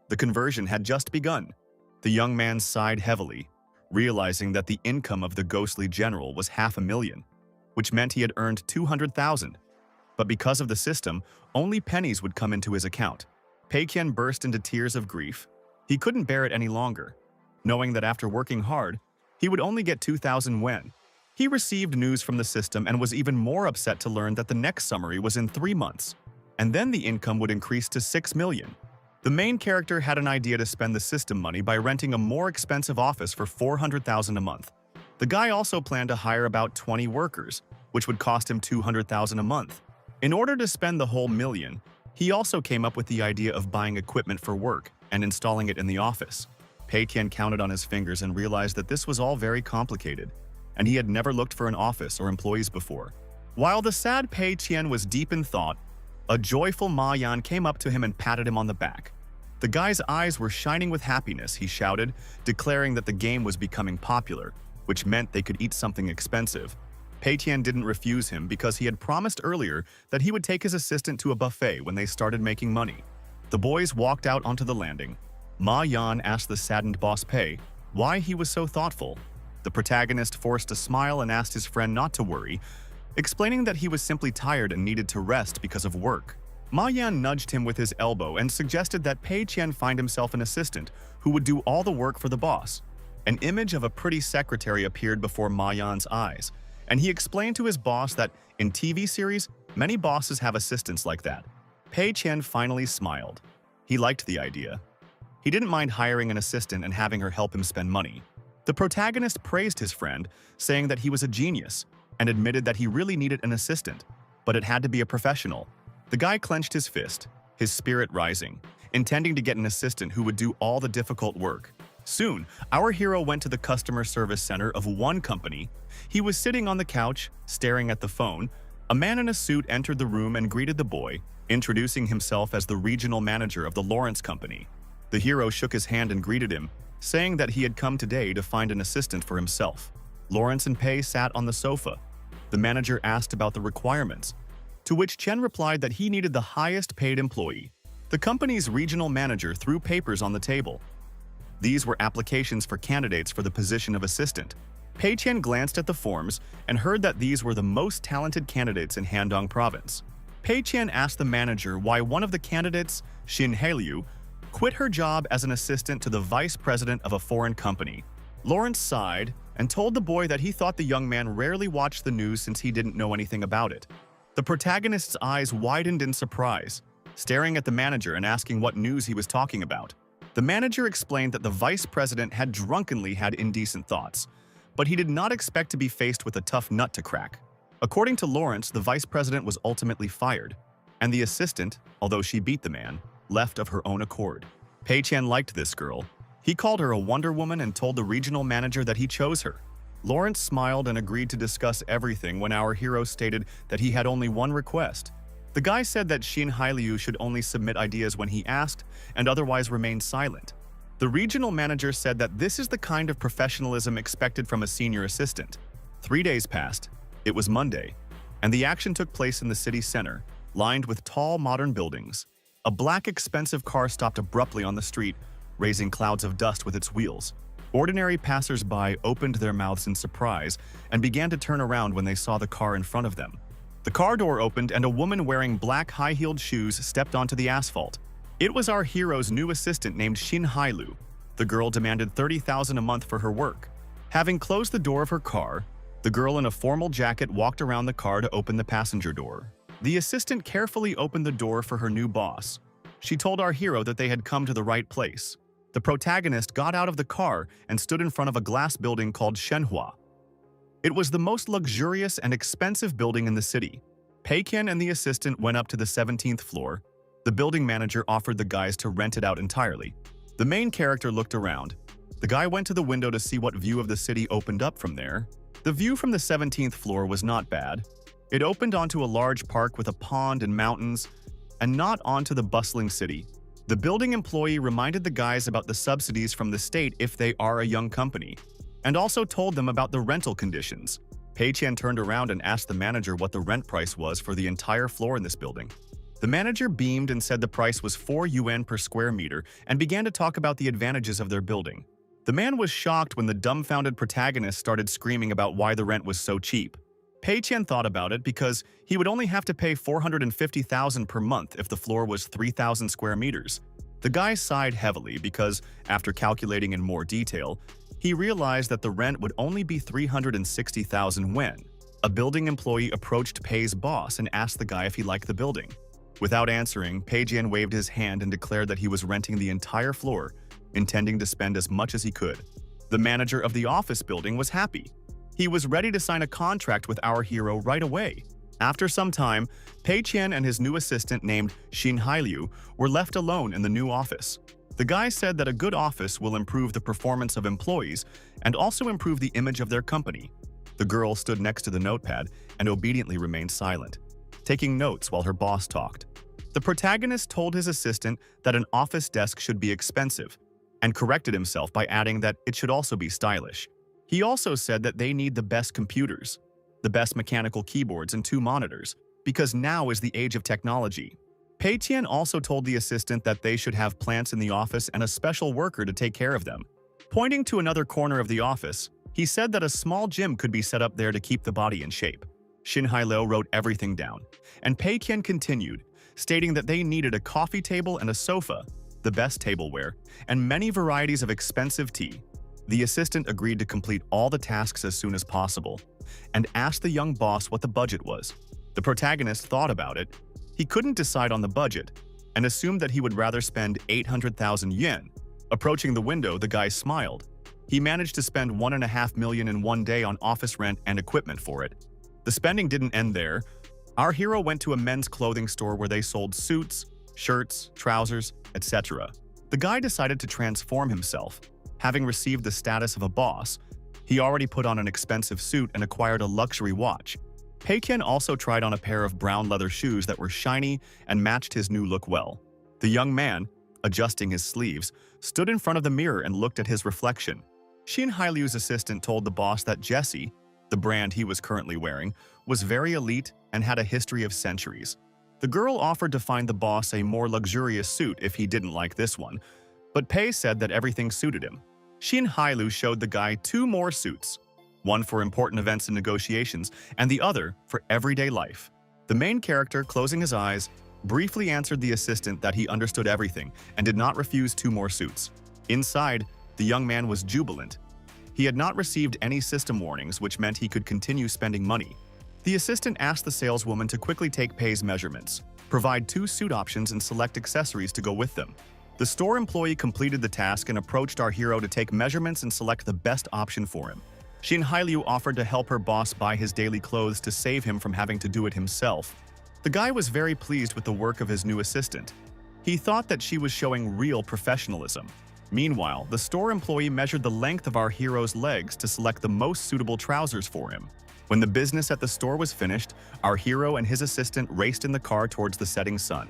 The conversion had just begun. The young man sighed heavily, realizing that the income of the ghostly general was $500,000, which meant he had earned 200,000. But because of the system, only pennies would come into his account. Pei Qian burst into tears of grief. He couldn't bear it any longer, knowing that after working hard, he would only get 2,000 yuan. He received news from the system and was even more upset to learn that the next summary was in 3 months, and then the income would increase to 6 million. The main character had an idea to spend the system money by renting a more expensive office for 400,000 a month. The guy also planned to hire about 20 workers, which would cost him 200,000 a month. In order to spend the whole million, he also came up with the idea of buying equipment for work and installing it in the office. Pei Qian counted on his fingers and realized that this was all very complicated, and he had never looked for an office or employees before. While the sad Pei Qian was deep in thought, a joyful Ma Yan came up to him and patted him on the back. The guy's eyes were shining with happiness, he shouted, declaring that the game was becoming popular, which meant they could eat something expensive. Pei Qian didn't refuse him because he had promised earlier that he would take his assistant to a buffet when they started making money. The boys walked out onto the landing. Ma Yan asked the saddened boss Pei why he was so thoughtful. The protagonist forced a smile and asked his friend not to worry, explaining that he was simply tired and needed to rest because of work. Ma Yan nudged him with his elbow and suggested that Pei Qian find himself an assistant who would do all the work for the boss. An image of a pretty secretary appeared before Ma Yan's eyes, and he explained to his boss that in TV series, many bosses have assistants like that. Pei Qian finally smiled. He liked the idea. He didn't mind hiring an assistant and having her help him spend money. The protagonist praised his friend, saying that he was a genius, and admitted that he really needed an assistant, but it had to be a professional. The guy clenched his fist, his spirit rising, intending to get an assistant who would do all the difficult work. Soon, our hero went to the customer service center of one company. He was sitting on the couch, staring at the phone. A man in a suit entered the room and greeted the boy, introducing himself as the regional manager of the Lawrence Company. The hero shook his hand and greeted him, saying that he had come today to find an assistant for himself. Lawrence and Pei sat on the sofa. The manager asked about the requirements, to which Chen replied that he needed the highest paid employee. The company's regional manager threw papers on the table. These were applications for candidates for the position of assistant. Pei Qian glanced at the forms and heard that these were the most talented candidates in Handong province. Pei Qian asked the manager why one of the candidates, Xin Heiliu, quit her job as an assistant to the vice president of a foreign company. Lawrence sighed and told the boy that he thought the young man rarely watched the news since he didn't know anything about it. The protagonist's eyes widened in surprise, staring at the manager and asking what news he was talking about. The manager explained that the vice president had drunkenly had indecent thoughts, but he did not expect to be faced with a tough nut to crack. According to Lawrence, the vice president was ultimately fired, and the assistant, although she beat the man, left of her own accord. Pei Qian liked this girl. He called her a Wonder Woman and told the regional manager that he chose her. Lawrence smiled and agreed to discuss everything when our hero stated that he had only one request. The guy said that Xin Hailiu should only submit ideas when he asked and otherwise remain silent. The regional manager said that this is the kind of professionalism expected from a senior assistant. 3 days passed. It was Monday, and the action took place in the city center, lined with tall, modern buildings. A black, expensive car stopped abruptly on the street, raising clouds of dust with its wheels. Ordinary passers-by opened their mouths in surprise and began to turn around when they saw the car in front of them. The car door opened and a woman wearing black high-heeled shoes stepped onto the asphalt. It was our hero's new assistant named Shin Hailu. The girl demanded 30,000 a month for her work. Having closed the door of her car, the girl in a formal jacket walked around the car to open the passenger door. The assistant carefully opened the door for her new boss. She told our hero that they had come to the right place. The protagonist got out of the car and stood in front of a glass building called Shenhua. It was the most luxurious and expensive building in the city. Pei Qian and the assistant went up to the 17th floor. The building manager offered the guys to rent it out entirely. The main character looked around. The guy went to the window to see what view of the city opened up from there. The view from the 17th floor was not bad. It opened onto a large park with a pond and mountains, and not onto the bustling city. The building employee reminded the guys about the subsidies from the state if they are a young company, and also told them about the rental conditions. Pei Qian turned around and asked the manager what the rent price was for the entire floor in this building. The manager beamed and said the price was 4 yuan per square meter and began to talk about the advantages of their building. The man was shocked when the dumbfounded protagonist started screaming about why the rent was so cheap. Pei Qian thought about it because he would only have to pay 450,000 per month if the floor was 3,000 square meters. The guy sighed heavily because, after calculating in more detail, he realized that the rent would only be 360,000 when. A building employee approached Pei's boss and asked the guy if he liked the building. Without answering, Pei Qian waved his hand and declared that he was renting the entire floor, intending to spend as much as he could. The manager of the office building was happy. He was ready to sign a contract with our hero right away. After some time, Pei Qian and his new assistant named Shin Hailu were left alone in the new office. The guy said that a good office will improve the performance of employees and also improve the image of their company. The girl stood next to the notepad and obediently remained silent, taking notes while her boss talked. The protagonist told his assistant that an office desk should be expensive, and corrected himself by adding that it should also be stylish. He also said that they need the best computers, the best mechanical keyboards and 2 monitors, because now is the age of technology. Pei Qian also told the assistant that they should have plants in the office and a special worker to take care of them. Pointing to another corner of the office, he said that a small gym could be set up there to keep the body in shape. Shin Hailu wrote everything down, and Pei Qian continued, stating that they needed a coffee table and a sofa, the best tableware, and many varieties of expensive tea. The assistant agreed to complete all the tasks as soon as possible, and asked the young boss what the budget was. The protagonist thought about it. He couldn't decide on the budget, and assumed that he would rather spend 800,000 yen. Approaching the window, the guy smiled. He managed to spend 1.5 million in one day on office rent and equipment for it. The spending didn't end there. Our hero went to a men's clothing store where they sold suits, shirts, trousers, etc. The guy decided to transform himself. Having received the status of a boss, he already put on an expensive suit and acquired a luxury watch. Pei Qian also tried on a pair of brown leather shoes that were shiny and matched his new look well. The young man, adjusting his sleeves, stood in front of the mirror and looked at his reflection. Shin Hailu's assistant told the boss that Jessie, the brand he was currently wearing, was very elite and had a history of centuries. The girl offered to find the boss a more luxurious suit if he didn't like this one, but Pei said that everything suited him. Shin Hailu showed the guy 2 more suits, one for important events and negotiations, and the other for everyday life. The main character, closing his eyes, briefly answered the assistant that he understood everything and did not refuse 2 more suits. Inside, the young man was jubilant. He had not received any system warnings, which meant he could continue spending money. The assistant asked the saleswoman to quickly take Pei's measurements, provide 2 suit options, and select accessories to go with them. The store employee completed the task and approached our hero to take measurements and select the best option for him. Shin Hailu offered to help her boss buy his daily clothes to save him from having to do it himself. The guy was very pleased with the work of his new assistant. He thought that she was showing real professionalism. Meanwhile, the store employee measured the length of our hero's legs to select the most suitable trousers for him. When the business at the store was finished, our hero and his assistant raced in the car towards the setting sun.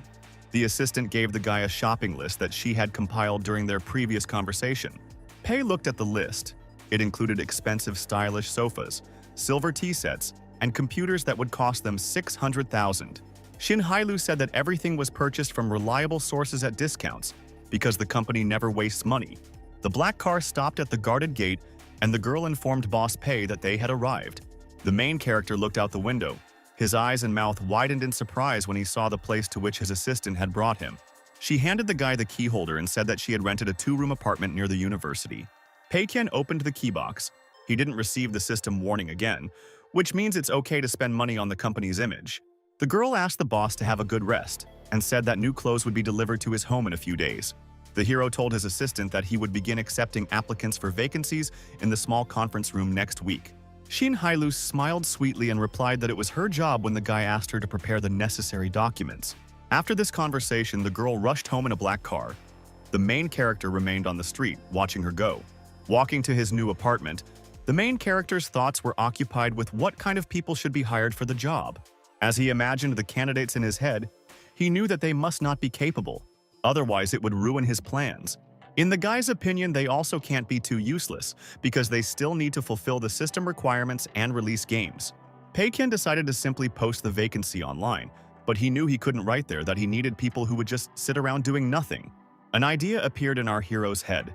The assistant gave the guy a shopping list that she had compiled during their previous conversation. Pei looked at the list. It included expensive stylish sofas, silver tea sets, and computers that would cost them 600,000. Shin Hailu said that everything was purchased from reliable sources at discounts because the company never wastes money. The black car stopped at the guarded gate, and the girl informed Boss Pei that they had arrived. The main character looked out the window. His eyes and mouth widened in surprise when he saw the place to which his assistant had brought him. She handed the guy the key holder and said that she had rented a 2-room apartment near the university. Pei Qian opened the key box. He didn't receive the system warning again, which means it's okay to spend money on the company's image. The girl asked the boss to have a good rest and said that new clothes would be delivered to his home in a few days. The hero told his assistant that he would begin accepting applicants for vacancies in the small conference room next week. Shin Hailu smiled sweetly and replied that it was her job when the guy asked her to prepare the necessary documents. After this conversation, the girl rushed home in a black car. The main character remained on the street, watching her go. Walking to his new apartment, the main character's thoughts were occupied with what kind of people should be hired for the job. As he imagined the candidates in his head, he knew that they must not be capable. Otherwise, it would ruin his plans. In the guy's opinion, they also can't be too useless because they still need to fulfill the system requirements and release games. Pei Qian decided to simply post the vacancy online, but he knew he couldn't write there that he needed people who would just sit around doing nothing. An idea appeared in our hero's head.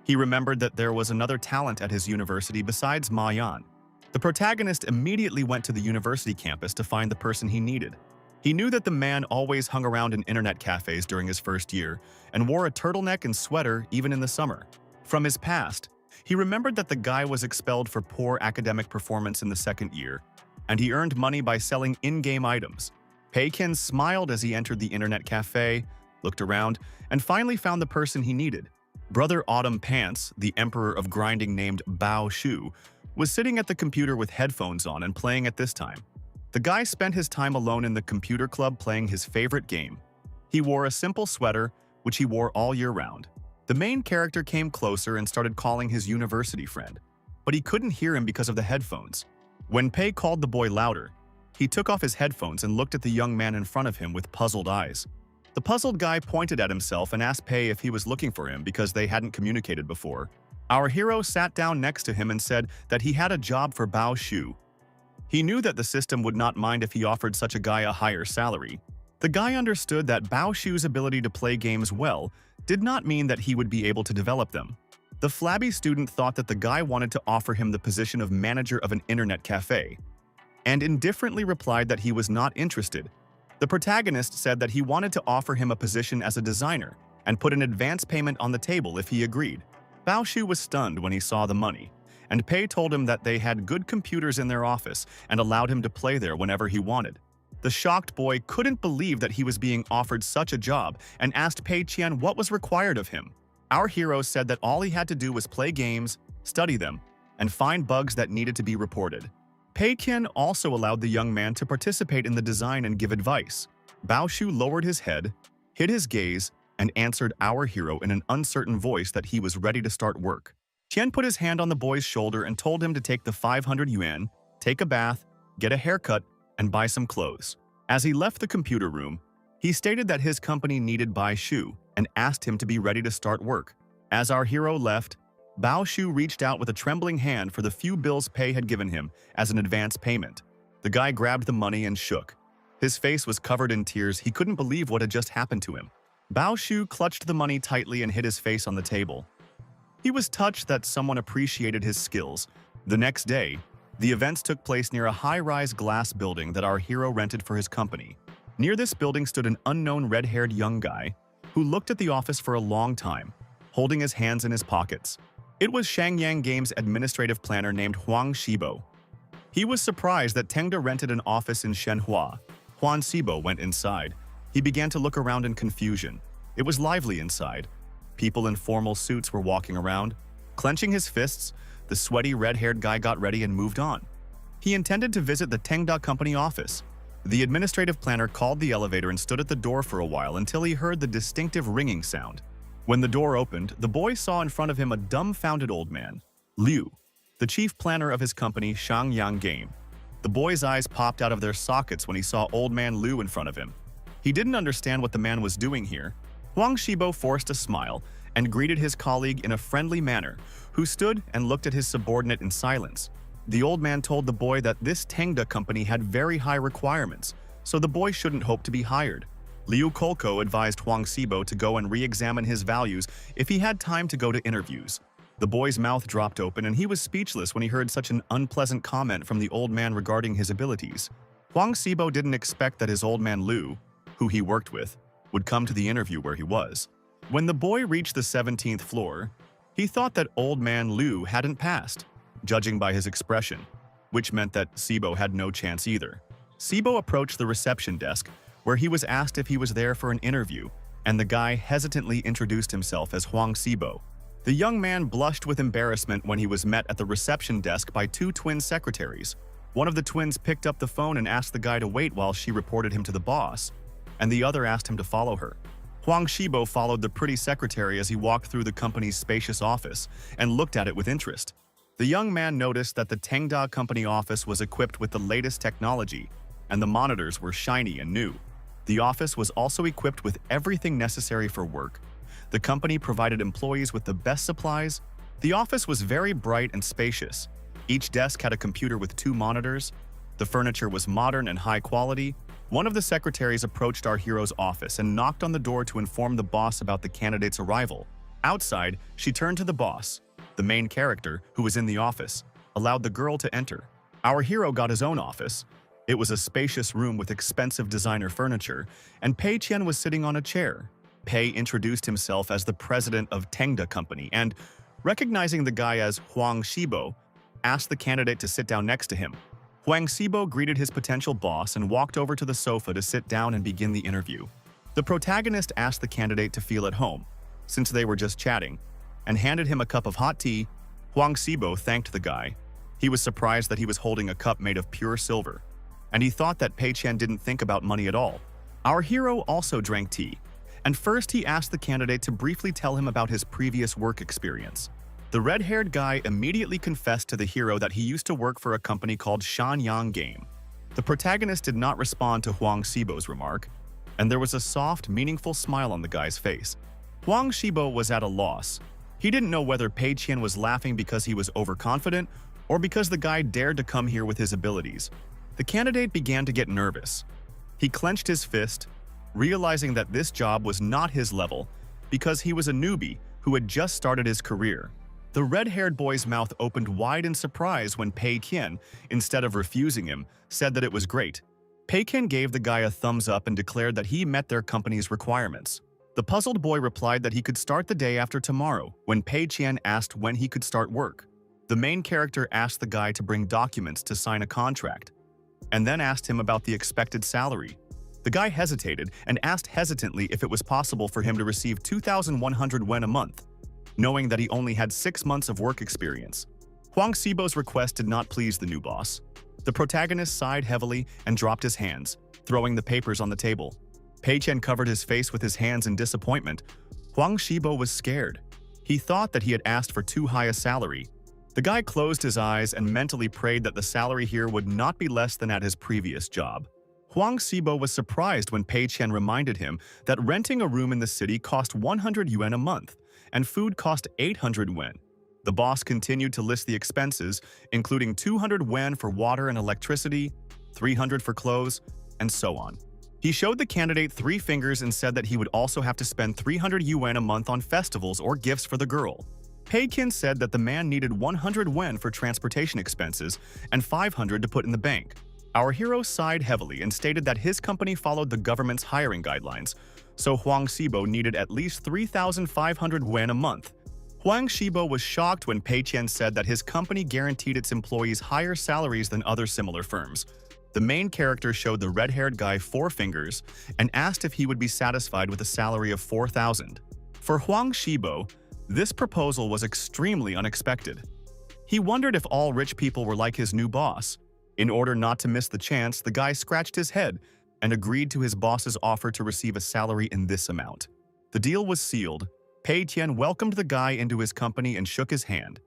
He remembered that there was another talent at his university besides Ma Yan. The protagonist immediately went to the university campus to find the person he needed. He knew that the man always hung around in internet cafes during his first year and wore a turtleneck and sweater even in the summer. From his past, he remembered that the guy was expelled for poor academic performance in the second year, and he earned money by selling in-game items. Pei Qian smiled as he entered the internet cafe, looked around, and finally found the person he needed. Brother Autumn Pants, the emperor of grinding named Bao Shu, was sitting at the computer with headphones on and playing at this time. The guy spent his time alone in the computer club playing his favorite game. He wore a simple sweater, which he wore all year round. The main character came closer and started calling his university friend, but he couldn't hear him because of the headphones. When Pei called the boy louder, he took off his headphones and looked at the young man in front of him with puzzled eyes. The puzzled guy pointed at himself and asked Pei if he was looking for him because they hadn't communicated before. Our hero sat down next to him and said that he had a job for Bao Shu. He knew that the system would not mind if he offered such a guy a higher salary. The guy understood that Bao Shu's ability to play games well did not mean that he would be able to develop them. The flabby student thought that the guy wanted to offer him the position of manager of an internet cafe, and indifferently replied that he was not interested. The protagonist said that he wanted to offer him a position as a designer and put an advance payment on the table if he agreed. Bao Shu was stunned when he saw the money, and Pei told him that they had good computers in their office and allowed him to play there whenever he wanted. The shocked boy couldn't believe that he was being offered such a job and asked Pei Qian what was required of him. Our hero said that all he had to do was play games, study them, and find bugs that needed to be reported. Pei Qian also allowed the young man to participate in the design and give advice. Bao Shu lowered his head, hid his gaze, and answered our hero in an uncertain voice that he was ready to start work. Qian put his hand on the boy's shoulder and told him to take the 500 yuan, take a bath, get a haircut, and buy some clothes. As he left the computer room, he stated that his company needed Bai Shu and asked him to be ready to start work. As our hero left, Bao Shu reached out with a trembling hand for the few bills Pei had given him as an advance payment. The guy grabbed the money and shook. His face was covered in tears. He couldn't believe what had just happened to him. Bao Shu clutched the money tightly and hid his face on the table. He was touched that someone appreciated his skills. The next day, the events took place near a high-rise glass building that our hero rented for his company. Near this building stood an unknown red-haired young guy who looked at the office for a long time, holding his hands in his pockets. It was Shangyang Games' administrative planner named Huang Shibo. He was surprised that Tengda rented an office in Shenhua. Huang Shibo went inside. He began to look around in confusion. It was lively inside. People in formal suits were walking around. Clenching his fists, the sweaty red-haired guy got ready and moved on. He intended to visit the Tengda company office. The administrative planner called the elevator and stood at the door for a while until he heard the distinctive ringing sound. When the door opened, the boy saw in front of him a dumbfounded old man, Liu, the chief planner of his company, Shangyang Game. The boy's eyes popped out of their sockets when he saw old man Liu in front of him. He didn't understand what the man was doing here. Huang Shibo forced a smile and greeted his colleague in a friendly manner, who stood and looked at his subordinate in silence. The old man told the boy that this Tengda company had very high requirements, so the boy shouldn't hope to be hired. Liu Kolko advised Huang Shibo to go and re-examine his values if he had time to go to interviews. The boy's mouth dropped open and he was speechless when he heard such an unpleasant comment from the old man regarding his abilities. Huang Shibo didn't expect that his old man Liu, who he worked with, would come to the interview where he was. When the boy reached the 17th floor, he thought that old man Liu hadn't passed, judging by his expression, which meant that Shibo had no chance either. Shibo approached the reception desk, where he was asked if he was there for an interview, and the guy hesitantly introduced himself as Huang Shibo. The young man blushed with embarrassment when he was met at the reception desk by two twin secretaries. One of the twins picked up the phone and asked the guy to wait while she reported him to the boss, and the other asked him to follow her. Huang Shibo followed the pretty secretary as he walked through the company's spacious office and looked at it with interest. The young man noticed that the Tengda company office was equipped with the latest technology, and the monitors were shiny and new. The office was also equipped with everything necessary for work. The company provided employees with the best supplies. The office was very bright and spacious. Each desk had a computer with 2 monitors. The furniture was modern and high quality. One of the secretaries approached our hero's office and knocked on the door to inform the boss about the candidate's arrival. Outside, she turned to the boss. The main character, who was in the office, allowed the girl to enter. Our hero got his own office. It was a spacious room with expensive designer furniture, and Pei Qian was sitting on a chair. Pei introduced himself as the president of Tengda Company and, recognizing the guy as Huang Shibo, asked the candidate to sit down next to him. Huang Shibo greeted his potential boss and walked over to the sofa to sit down and begin the interview. The protagonist asked the candidate to feel at home, since they were just chatting, and handed him a cup of hot tea. Huang Shibo thanked the guy. He was surprised that he was holding a cup made of pure silver, and he thought that Pei Qian didn't think about money at all. Our hero also drank tea, and first he asked the candidate to briefly tell him about his previous work experience. The red-haired guy immediately confessed to the hero that he used to work for a company called Shanyang Game. The protagonist did not respond to Huang Shibo's remark, and there was a soft, meaningful smile on the guy's face. Huang Shibo was at a loss. He didn't know whether Pei Qian was laughing because he was overconfident or because the guy dared to come here with his abilities. The candidate began to get nervous. He clenched his fist, realizing that this job was not his level because he was a newbie who had just started his career. The red-haired boy's mouth opened wide in surprise when Pei Qian, instead of refusing him, said that it was great. Pei Qian gave the guy a thumbs up and declared that he met their company's requirements. The puzzled boy replied that he could start the day after tomorrow when Pei Qian asked when he could start work. The main character asked the guy to bring documents to sign a contract, and then asked him about the expected salary. The guy hesitated and asked hesitantly if it was possible for him to receive 2,100 yuan a month, knowing that he only had 6 months of work experience. Huang Shibo's request did not please the new boss. The protagonist sighed heavily and dropped his hands, throwing the papers on the table. Pei Qian covered his face with his hands in disappointment. Huang Shibo was scared. He thought that he had asked for too high a salary. The guy closed his eyes and mentally prayed that the salary here would not be less than at his previous job. Huang Shibo was surprised when Pei Qian reminded him that renting a room in the city cost 100 yuan a month, and food cost 800 yuan. The boss continued to list the expenses, including 200 yuan for water and electricity, 300 for clothes, and so on. He showed the candidate 3 fingers and said that he would also have to spend 300 yuan a month on festivals or gifts for the girl. Pei Qian said that the man needed 100 yuan for transportation expenses and 500 to put in the bank. Our hero sighed heavily and stated that his company followed the government's hiring guidelines, so Huang Shibo needed at least 3,500 yuan a month. Huang Shibo was shocked when Pei Qian said that his company guaranteed its employees higher salaries than other similar firms. The main character showed the red-haired guy 4 fingers and asked if he would be satisfied with a salary of 4,000. For Huang Shibo, this proposal was extremely unexpected. He wondered if all rich people were like his new boss. In order not to miss the chance, the guy scratched his head and agreed to his boss's offer to receive a salary in this amount. The deal was sealed. Pei Qian welcomed the guy into his company and shook his hand.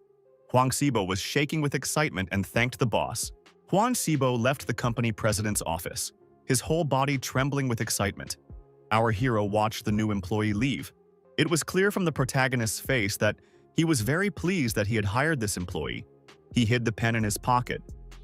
Huang Shibo was shaking with excitement and thanked the boss. Huang Shibo left the company president's office, his whole body trembling with excitement. Our hero watched the new employee leave. It was clear from the protagonist's face that he was very pleased that he had hired this employee. He hid the pen in his pocket.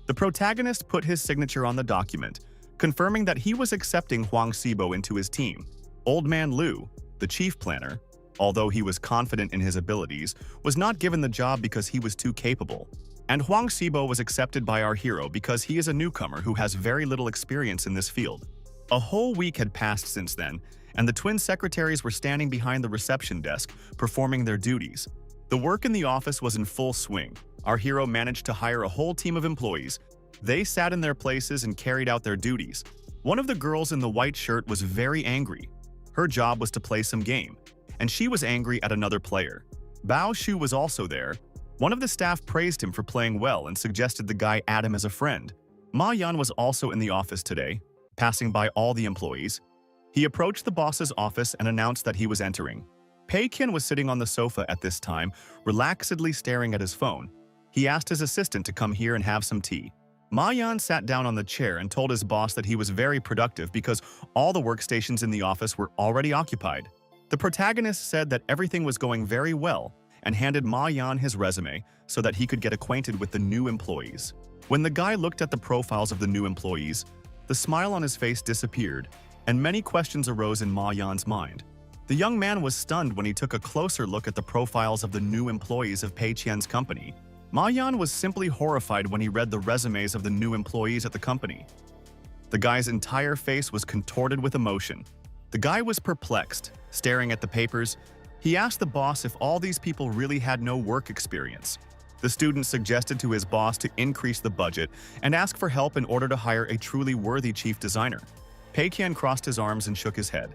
The protagonist put his signature on the document, confirming that he was accepting Huang Xibo into his team. Old Man Liu, the chief planner, although he was confident in his abilities, was not given the job because he was too capable. And Huang Xibo was accepted by our hero because he is a newcomer who has very little experience in this field. A whole week had passed since then, and the twin secretaries were standing behind the reception desk, performing their duties. The work in the office was in full swing. Our hero managed to hire a whole team of employees. They sat in their places and carried out their duties. One of the girls in the white shirt was very angry. Her job was to play some game, and she was angry at another player. Bao Shu was also there. One of the staff praised him for playing well and suggested the guy add him as a friend. Ma Yan was also in the office today, passing by all the employees. He approached the boss's office and announced that he was entering. Pei Qian was sitting on the sofa at this time, relaxedly staring at his phone. He asked his assistant to come here and have some tea. Ma Yan sat down on the chair and told his boss that he was very productive because all the workstations in the office were already occupied. The protagonist said that everything was going very well and handed Ma Yan his resume so that he could get acquainted with the new employees. When the guy looked at the profiles of the new employees, the smile on his face disappeared, and many questions arose in Ma Yan's mind. The young man was stunned when he took a closer look at the profiles of the new employees of Pei Qian's company. Ma Yan was simply horrified when he read the resumes of the new employees at the company. The guy's entire face was contorted with emotion. The guy was perplexed, staring at the papers. He asked the boss if all these people really had no work experience. The student suggested to his boss to increase the budget and ask for help in order to hire a truly worthy chief designer. Pei Qian crossed his arms and shook his head.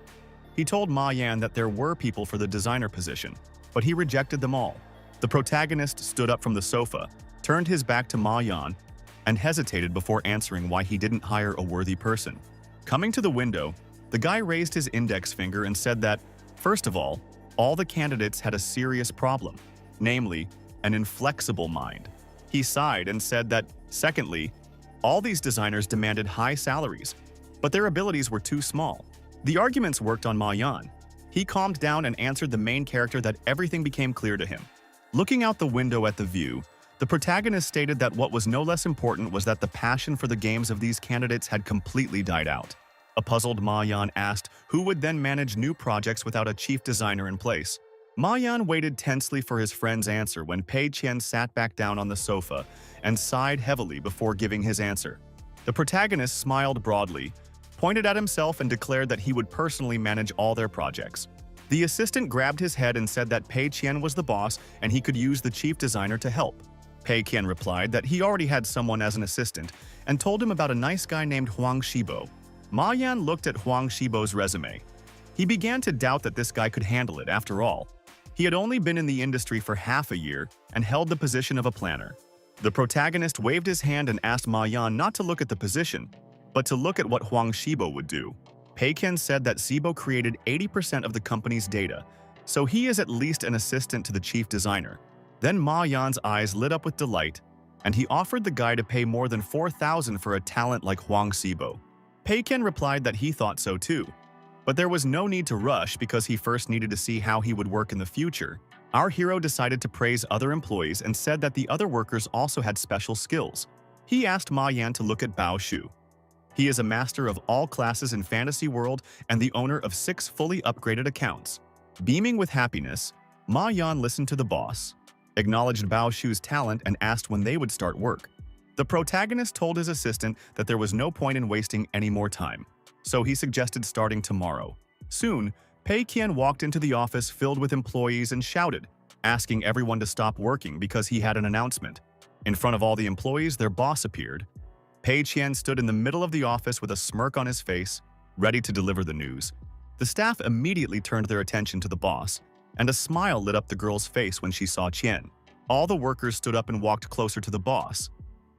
He told Ma Yan that there were people for the designer position, but he rejected them all. The protagonist stood up from the sofa, turned his back to Ma Yan, and hesitated before answering why he didn't hire a worthy person. Coming to the window, the guy raised his index finger and said that, first of all the candidates had a serious problem, namely, an inflexible mind. He sighed and said that, secondly, all these designers demanded high salaries, but their abilities were too small. The arguments worked on Ma Yan. He calmed down and answered the main character that everything became clear to him. Looking out the window at the view, the protagonist stated that what was no less important was that the passion for the games of these candidates had completely died out. A puzzled Ma Yan asked who would then manage new projects without a chief designer in place. Ma Yan waited tensely for his friend's answer when Pei Qian sat back down on the sofa and sighed heavily before giving his answer. The protagonist smiled broadly, pointed at himself and declared that he would personally manage all their projects. The assistant grabbed his head and said that Pei Qian was the boss and he could use the chief designer to help. Pei Qian replied that he already had someone as an assistant and told him about a nice guy named Huang Xibo. Ma Yan looked at Huang Xibo's resume. He began to doubt that this guy could handle it after all. He had only been in the industry for half a year and held the position of a planner. The protagonist waved his hand and asked Ma Yan not to look at the position, but to look at what Huang Xibo would do. Pei Qian said that Xibo created 80% of the company's data, so he is at least an assistant to the chief designer. Then Ma Yan's eyes lit up with delight, and he offered the guy to pay more than 4,000 for a talent like Huang Xibo. Pei Qian replied that he thought so too. But there was no need to rush because he first needed to see how he would work in the future. Our hero decided to praise other employees and said that the other workers also had special skills. He asked Ma Yan to look at Bao Shu. He is a master of all classes in Fantasy World and the owner of 6 fully upgraded accounts. Beaming with happiness, Ma Yan listened to the boss, acknowledged Bao Shu's talent and asked when they would start work. The protagonist told his assistant that there was no point in wasting any more time, so he suggested starting tomorrow. Soon, Pei Qian walked into the office filled with employees and shouted, asking everyone to stop working because he had an announcement. In front of all the employees, their boss appeared. Pei Qian stood in the middle of the office with a smirk on his face, ready to deliver the news. The staff immediately turned their attention to the boss, and a smile lit up the girl's face when she saw Qian. All the workers stood up and walked closer to the boss.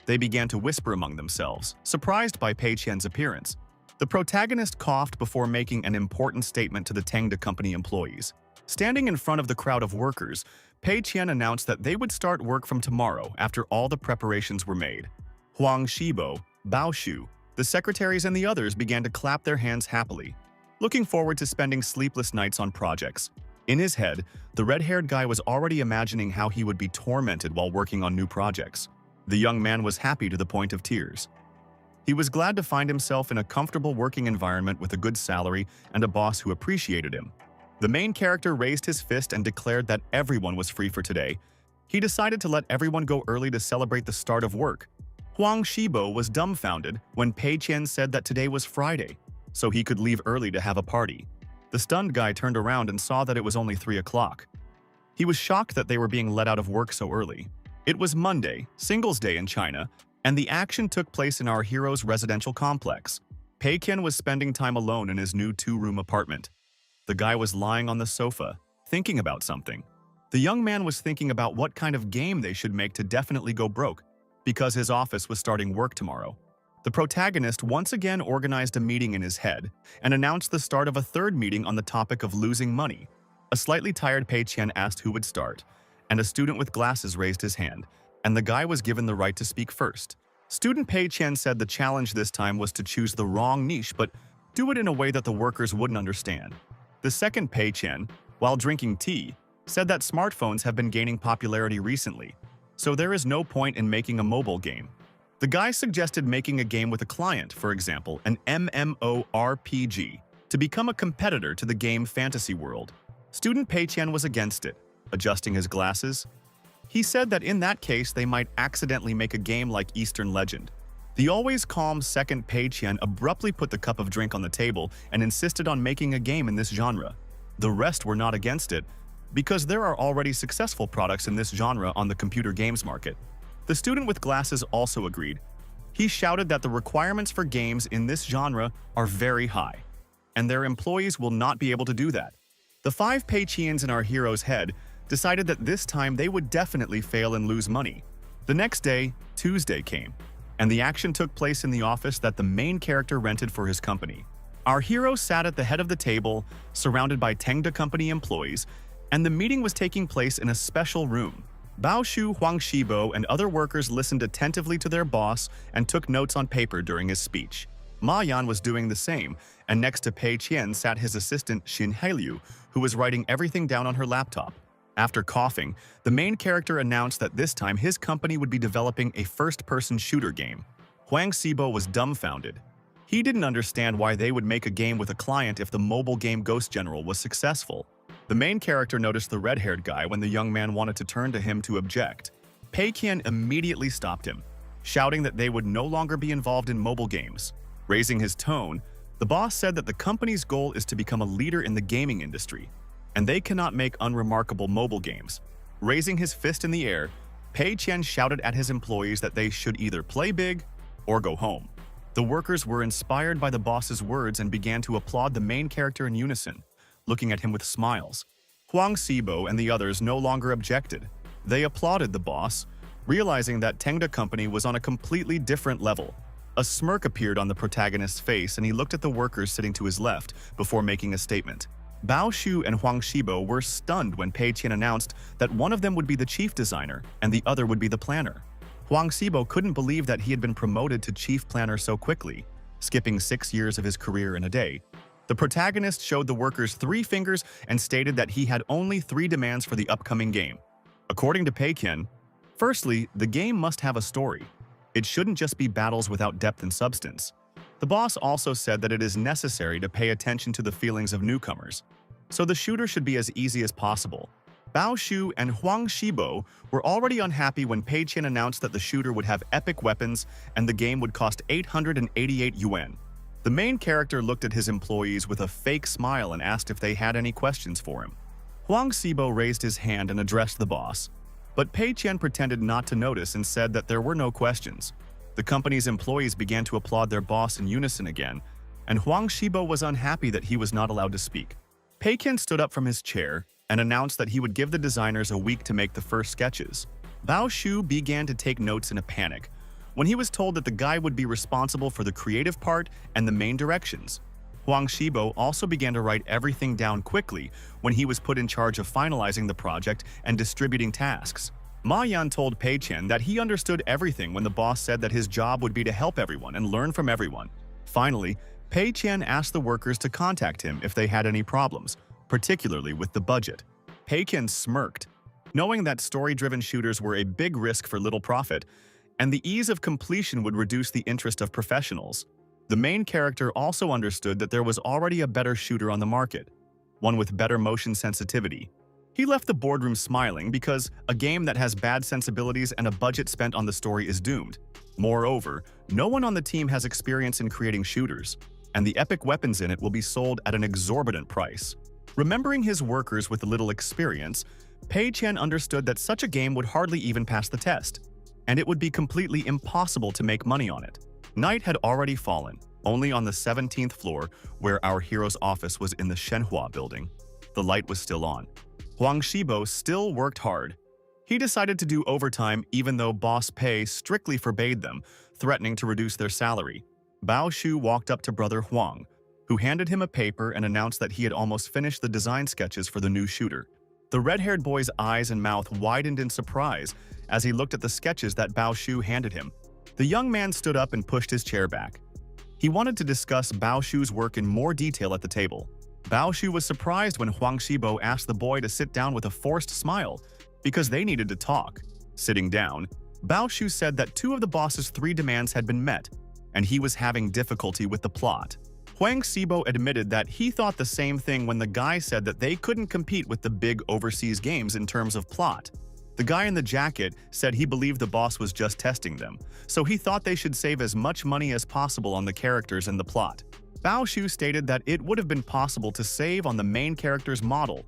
They began to whisper among themselves, surprised by Pei Qian's appearance. The protagonist coughed before making an important statement to the Tengda company employees. Standing in front of the crowd of workers, Pei Qian announced that they would start work from tomorrow after all the preparations were made. Huang Xibo, Bao Shu, the secretaries and the others began to clap their hands happily. looking forward to spending sleepless nights on projects. In his head, the red-haired guy was already imagining how he would be tormented while working on new projects. The young man was happy to the point of tears. He was glad to find himself in a comfortable working environment with a good salary and a boss who appreciated him. The main character raised his fist and declared that everyone was free for today. He decided to let everyone go early to celebrate the start of work. Huang Shibo was dumbfounded when Pei Qian said that today was Friday, so he could leave early to have a party. The stunned guy turned around and saw that it was only 3 o'clock. He was shocked that they were being let out of work so early. It was Monday, Singles Day in China, and the action took place in our hero's residential complex. Pei Qian was spending time alone in his new 2-room apartment. The guy was lying on the sofa, thinking about something. The young man was thinking about what kind of game they should make to definitely go broke, because his office was starting work tomorrow. The protagonist once again organized a meeting in his head and announced the start of a third meeting on the topic of losing money. A slightly tired Pei Qian asked who would start, and a student with glasses raised his hand, and the guy was given the right to speak first. Student Pei Qian said the challenge this time was to choose the wrong niche but do it in a way that the workers wouldn't understand. The second Pei Qian, while drinking tea, said that smartphones have been gaining popularity recently, so there is no point in making a mobile game. The guy suggested making a game with a client, for example, an MMORPG, to become a competitor to the game Fantasy World. Student Pei Qian was against it, adjusting his glasses. He said that in that case they might accidentally make a game like Eastern Legend. The always calm second Pei Qian abruptly put the cup of drink on the table and insisted on making a game in this genre. The rest were not against it, because there are already successful products in this genre on the computer games market. The student with glasses also agreed. He shouted that the requirements for games in this genre are very high, and their employees will not be able to do that. The 5 Pei Qians in our hero's head decided that this time they would definitely fail and lose money. The next day, Tuesday came, and the action took place in the office that the main character rented for his company. Our hero sat at the head of the table, surrounded by Tengda Company employees, and the meeting was taking place in a special room. Bao Shu, Huang Shibo, and other workers listened attentively to their boss and took notes on paper during his speech. Ma Yan was doing the same, and next to Pei Qian sat his assistant Xin Hailiu, who was writing everything down on her laptop. After coughing, the main character announced that this time his company would be developing a first-person shooter game. Huang Shibo was dumbfounded. He didn't understand why they would make a game with a client if the mobile game Ghost General was successful. The main character noticed the red-haired guy when the young man wanted to turn to him to object. Pei Qian immediately stopped him, shouting that they would no longer be involved in mobile games. Raising his tone, the boss said that the company's goal is to become a leader in the gaming industry, and they cannot make unremarkable mobile games. Raising his fist in the air, Pei Qian shouted at his employees that they should either play big or go home. The workers were inspired by the boss's words and began to applaud the main character in unison, looking at him with smiles. Huang Shibo and the others no longer objected. They applauded the boss, realizing that Tengda Company was on a completely different level. A smirk appeared on the protagonist's face and he looked at the workers sitting to his left before making a statement. Bao Shu and Huang Shibo were stunned when Pei Qian announced that one of them would be the chief designer and the other would be the planner. Huang Shibo couldn't believe that he had been promoted to chief planner so quickly, skipping 6 years of his career in a day. The protagonist showed the workers 3 fingers and stated that he had only 3 demands for the upcoming game. According to Pei Qian, firstly, the game must have a story. It shouldn't just be battles without depth and substance. The boss also said that it is necessary to pay attention to the feelings of newcomers, so the shooter should be as easy as possible. Bao Shu and Huang Shibo were already unhappy when Pei Qian announced that the shooter would have epic weapons and the game would cost 888 yuan. The main character looked at his employees with a fake smile and asked if they had any questions for him. Huang Shibo raised his hand and addressed the boss, but Pei Qian pretended not to notice and said that there were no questions. The company's employees began to applaud their boss in unison again, and Huang Shibo was unhappy that he was not allowed to speak. Pei Qian stood up from his chair and announced that he would give the designers a week to make the first sketches. Bao Shu began to take notes in a panic when he was told that the guy would be responsible for the creative part and the main directions. Huang Shibo also began to write everything down quickly when he was put in charge of finalizing the project and distributing tasks. Ma Yan told Pei Qian that he understood everything when the boss said that his job would be to help everyone and learn from everyone. Finally, Pei Qian asked the workers to contact him if they had any problems, particularly with the budget. Pei Qian smirked, knowing that story-driven shooters were a big risk for little profit, and the ease of completion would reduce the interest of professionals. The main character also understood that there was already a better shooter on the market, one with better motion sensitivity. He left the boardroom smiling because a game that has bad sensibilities and a budget spent on the story is doomed. Moreover, no one on the team has experience in creating shooters, and the epic weapons in it will be sold at an exorbitant price. Remembering his workers with little experience, Pei Qian understood that such a game would hardly even pass the test, and it would be completely impossible to make money on it. Night had already fallen, only on the 17th floor, where our hero's office was in the Shenhua building. The light was still on. Huang Shibo still worked hard. He decided to do overtime even though Boss Pei strictly forbade them, threatening to reduce their salary. Bao Shu walked up to Brother Huang, who handed him a paper and announced that he had almost finished the design sketches for the new shooter. The red-haired boy's eyes and mouth widened in surprise as he looked at the sketches that Bao Shu handed him. The young man stood up and pushed his chair back. He wanted to discuss Bao Shu's work in more detail at the table. Bao Shu was surprised when Huang Shibo asked the boy to sit down with a forced smile, because they needed to talk. Sitting down, Bao Shu said that 2 of the boss's 3 demands had been met, and he was having difficulty with the plot. Huang Shibo admitted that he thought the same thing when the guy said that they couldn't compete with the big overseas games in terms of plot. The guy in the jacket said he believed the boss was just testing them, so he thought they should save as much money as possible on the characters and the plot. Bao Shu stated that it would have been possible to save on the main character's model,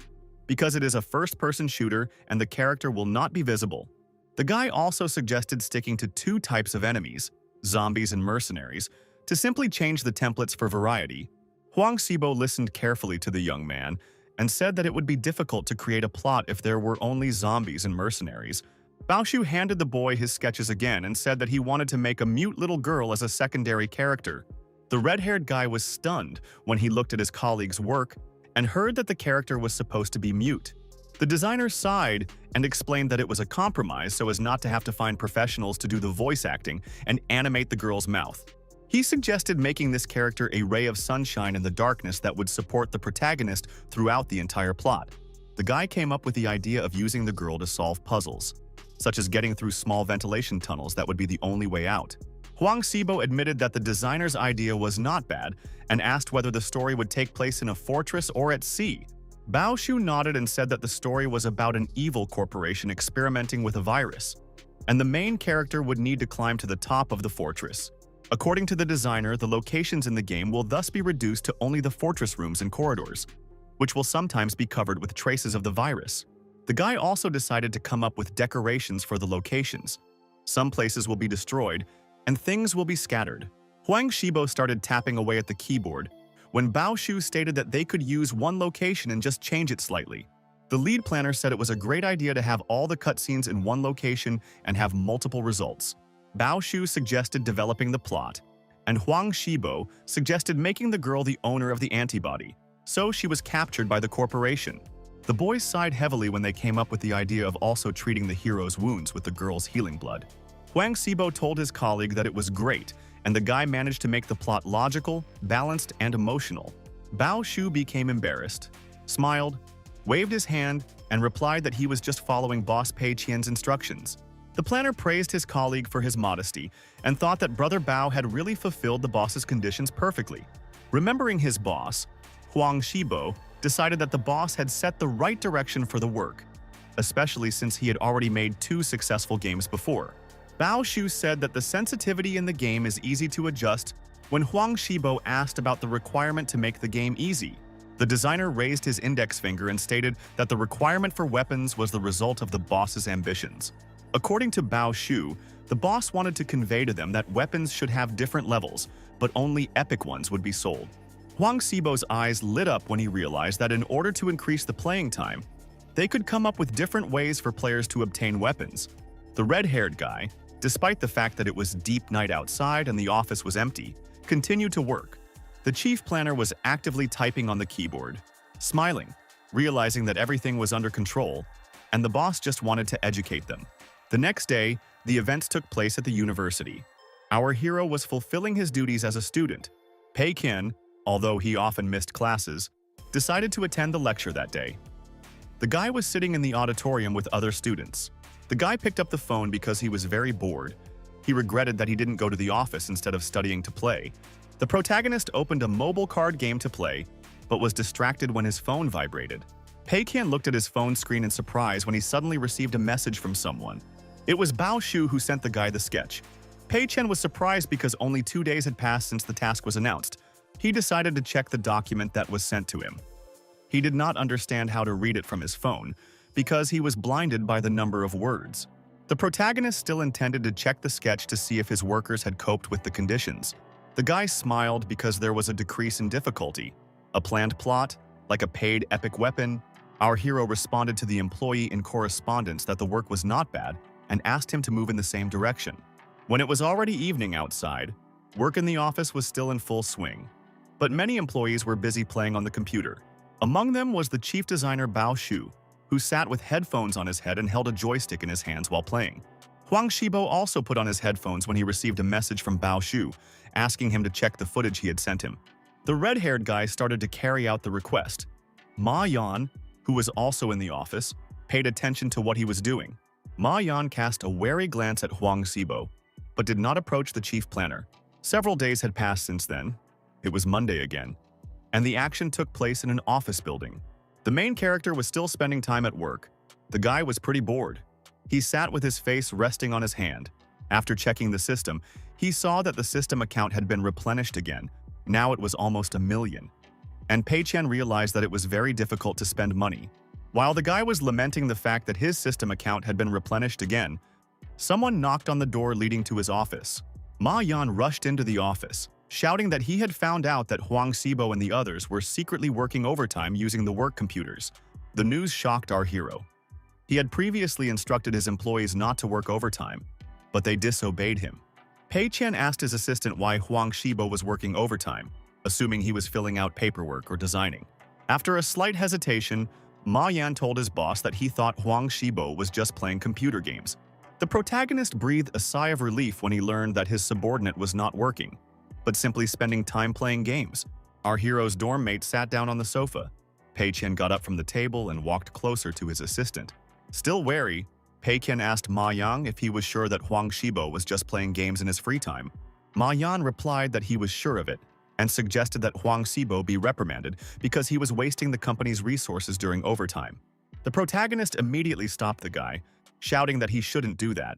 because it is a first-person shooter and the character will not be visible. The guy also suggested sticking to 2 types of enemies, zombies and mercenaries, to simply change the templates for variety. Huang Shibo listened carefully to the young man and said that it would be difficult to create a plot if there were only zombies and mercenaries. Bao Shu handed the boy his sketches again and said that he wanted to make a mute little girl as a secondary character. The red-haired guy was stunned when he looked at his colleague's work and heard that the character was supposed to be mute. The designer sighed and explained that it was a compromise so as not to have to find professionals to do the voice acting and animate the girl's mouth. He suggested making this character a ray of sunshine in the darkness that would support the protagonist throughout the entire plot. The guy came up with the idea of using the girl to solve puzzles, such as getting through small ventilation tunnels that would be the only way out. Huang Shibo admitted that the designer's idea was not bad and asked whether the story would take place in a fortress or at sea. Bao Shu nodded and said that the story was about an evil corporation experimenting with a virus, and the main character would need to climb to the top of the fortress. According to the designer, the locations in the game will thus be reduced to only the fortress rooms and corridors, which will sometimes be covered with traces of the virus. The guy also decided to come up with decorations for the locations. Some places will be destroyed, and things will be scattered. Huang Shibo started tapping away at the keyboard when Bao Shu stated that they could use one location and just change it slightly. The lead planner said it was a great idea to have all the cutscenes in one location and have multiple results. Bao Shu suggested developing the plot, and Huang Shibo suggested making the girl the owner of the antibody, so she was captured by the corporation. The boys sighed heavily when they came up with the idea of also treating the hero's wounds with the girl's healing blood. Huang Shibo told his colleague that it was great, and the guy managed to make the plot logical, balanced, and emotional. Bao Shu became embarrassed, smiled, waved his hand, and replied that he was just following Boss Pei Qian's instructions. The planner praised his colleague for his modesty and thought that Brother Bao had really fulfilled the boss's conditions perfectly. Remembering his boss, Huang Shibo decided that the boss had set the right direction for the work, especially since he had already made 2 successful games before. Bao Shu said that the sensitivity in the game is easy to adjust when Huang Shibo asked about the requirement to make the game easy. The designer raised his index finger and stated that the requirement for weapons was the result of the boss's ambitions. According to Bao Shu, the boss wanted to convey to them that weapons should have different levels, but only epic ones would be sold. Huang Shibo's eyes lit up when he realized that in order to increase the playing time, they could come up with different ways for players to obtain weapons. The red-haired guy, despite the fact that it was deep night outside and the office was empty, continued to work. The chief planner was actively typing on the keyboard, smiling, realizing that everything was under control, and the boss just wanted to educate them. The next day, the events took place at the university. Our hero was fulfilling his duties as a student, Pei Qian, although he often missed classes, decided to attend the lecture that day. The guy was sitting in the auditorium with other students. The guy picked up the phone because he was very bored. He regretted that he didn't go to the office instead of studying to play. The protagonist opened a mobile card game to play, but was distracted when his phone vibrated. Pei Qian looked at his phone screen in surprise when he suddenly received a message from someone. It was Bao Shu who sent the guy the sketch. Pei Qian was surprised because only 2 days had passed since the task was announced. He decided to check the document that was sent to him. He did not understand how to read it from his phone because he was blinded by the number of words. The protagonist still intended to check the sketch to see if his workers had coped with the conditions. The guy smiled because there was a decrease in difficulty. A planned plot, like a paid epic weapon. Our hero responded to the employee in correspondence that the work was not bad and asked him to move in the same direction. When it was already evening outside, work in the office was still in full swing. But many employees were busy playing on the computer. Among them was the chief designer Bao Shu, who sat with headphones on his head and held a joystick in his hands while playing. Huang Shibo also put on his headphones when he received a message from Bao Shu, asking him to check the footage he had sent him. The red-haired guy started to carry out the request. Ma Yan, who was also in the office, paid attention to what he was doing. Ma Yan cast a wary glance at Huang Shibo, but did not approach the chief planner. Several days had passed since then. It was Monday again, and the action took place in an office building. The main character was still spending time at work. The guy was pretty bored. He sat with his face resting on his hand. After checking the system, he saw that the system account had been replenished again. Now it was almost 1 million. And Pei Qian realized that it was very difficult to spend money. While the guy was lamenting the fact that his system account had been replenished again, someone knocked on the door leading to his office. Ma Yan rushed into the office, shouting that he had found out that Huang Shibo and the others were secretly working overtime using the work computers. The news shocked our hero. He had previously instructed his employees not to work overtime, but they disobeyed him. Pei Qian asked his assistant why Huang Shibo was working overtime, assuming he was filling out paperwork or designing. After a slight hesitation, Ma Yan told his boss that he thought Huang Shibo was just playing computer games. The protagonist breathed a sigh of relief when he learned that his subordinate was not working, but simply spending time playing games. Our hero's dorm mate sat down on the sofa. Pei Qian got up from the table and walked closer to his assistant. Still wary, Pei Qian asked Ma Yang if he was sure that Huang Shibo was just playing games in his free time. Ma Yan replied that he was sure of it, and suggested that Huang Shibo be reprimanded because he was wasting the company's resources during overtime. The protagonist immediately stopped the guy, shouting that he shouldn't do that.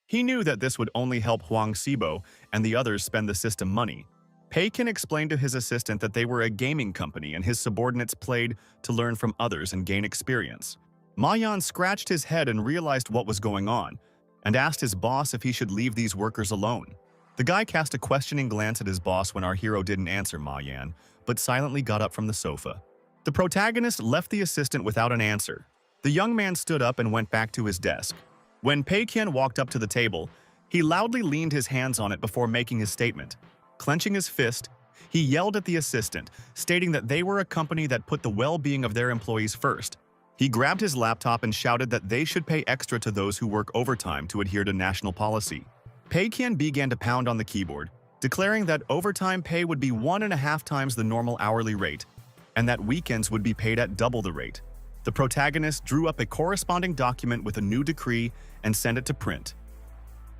He knew that this would only help Huang Shibo and the others spend the system money. Pei Qian explained to his assistant that they were a gaming company and his subordinates played to learn from others and gain experience. Ma Yan scratched his head and realized what was going on, and asked his boss if he should leave these workers alone. The guy cast a questioning glance at his boss when our hero didn't answer Ma Yan, but silently got up from the sofa. The protagonist left the assistant without an answer. The young man stood up and went back to his desk. When Pei Qian walked up to the table, he loudly leaned his hands on it before making his statement. Clenching his fist, he yelled at the assistant, stating that they were a company that put the well-being of their employees first. He grabbed his laptop and shouted that they should pay extra to those who work overtime to adhere to national policy. Pei Qian began to pound on the keyboard, declaring that overtime pay would be 1.5 times the normal hourly rate, and that weekends would be paid at double the rate. The protagonist drew up a corresponding document with a new decree and sent it to print.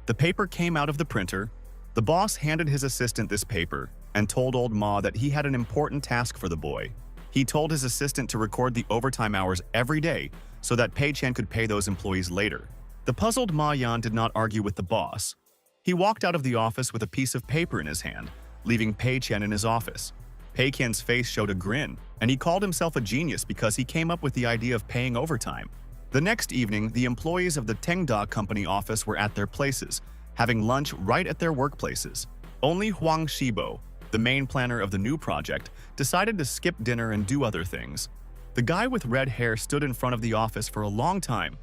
The paper came out of the printer. The boss handed his assistant this paper and told old Ma that he had an important task for the boy. He told his assistant to record the overtime hours every day so that Pei Qian could pay those employees later. The puzzled Ma Yan did not argue with the boss. He walked out of the office with a piece of paper in his hand, leaving Pei Qian in his office. Pei Qian's face showed a grin, and he called himself a genius because he came up with the idea of paying overtime. The next evening, the employees of the Tengda Company office were at their places, having lunch right at their workplaces. Only Huang Shibo, the main planner of the new project, decided to skip dinner and do other things. The guy with red hair stood in front of the office for a long time.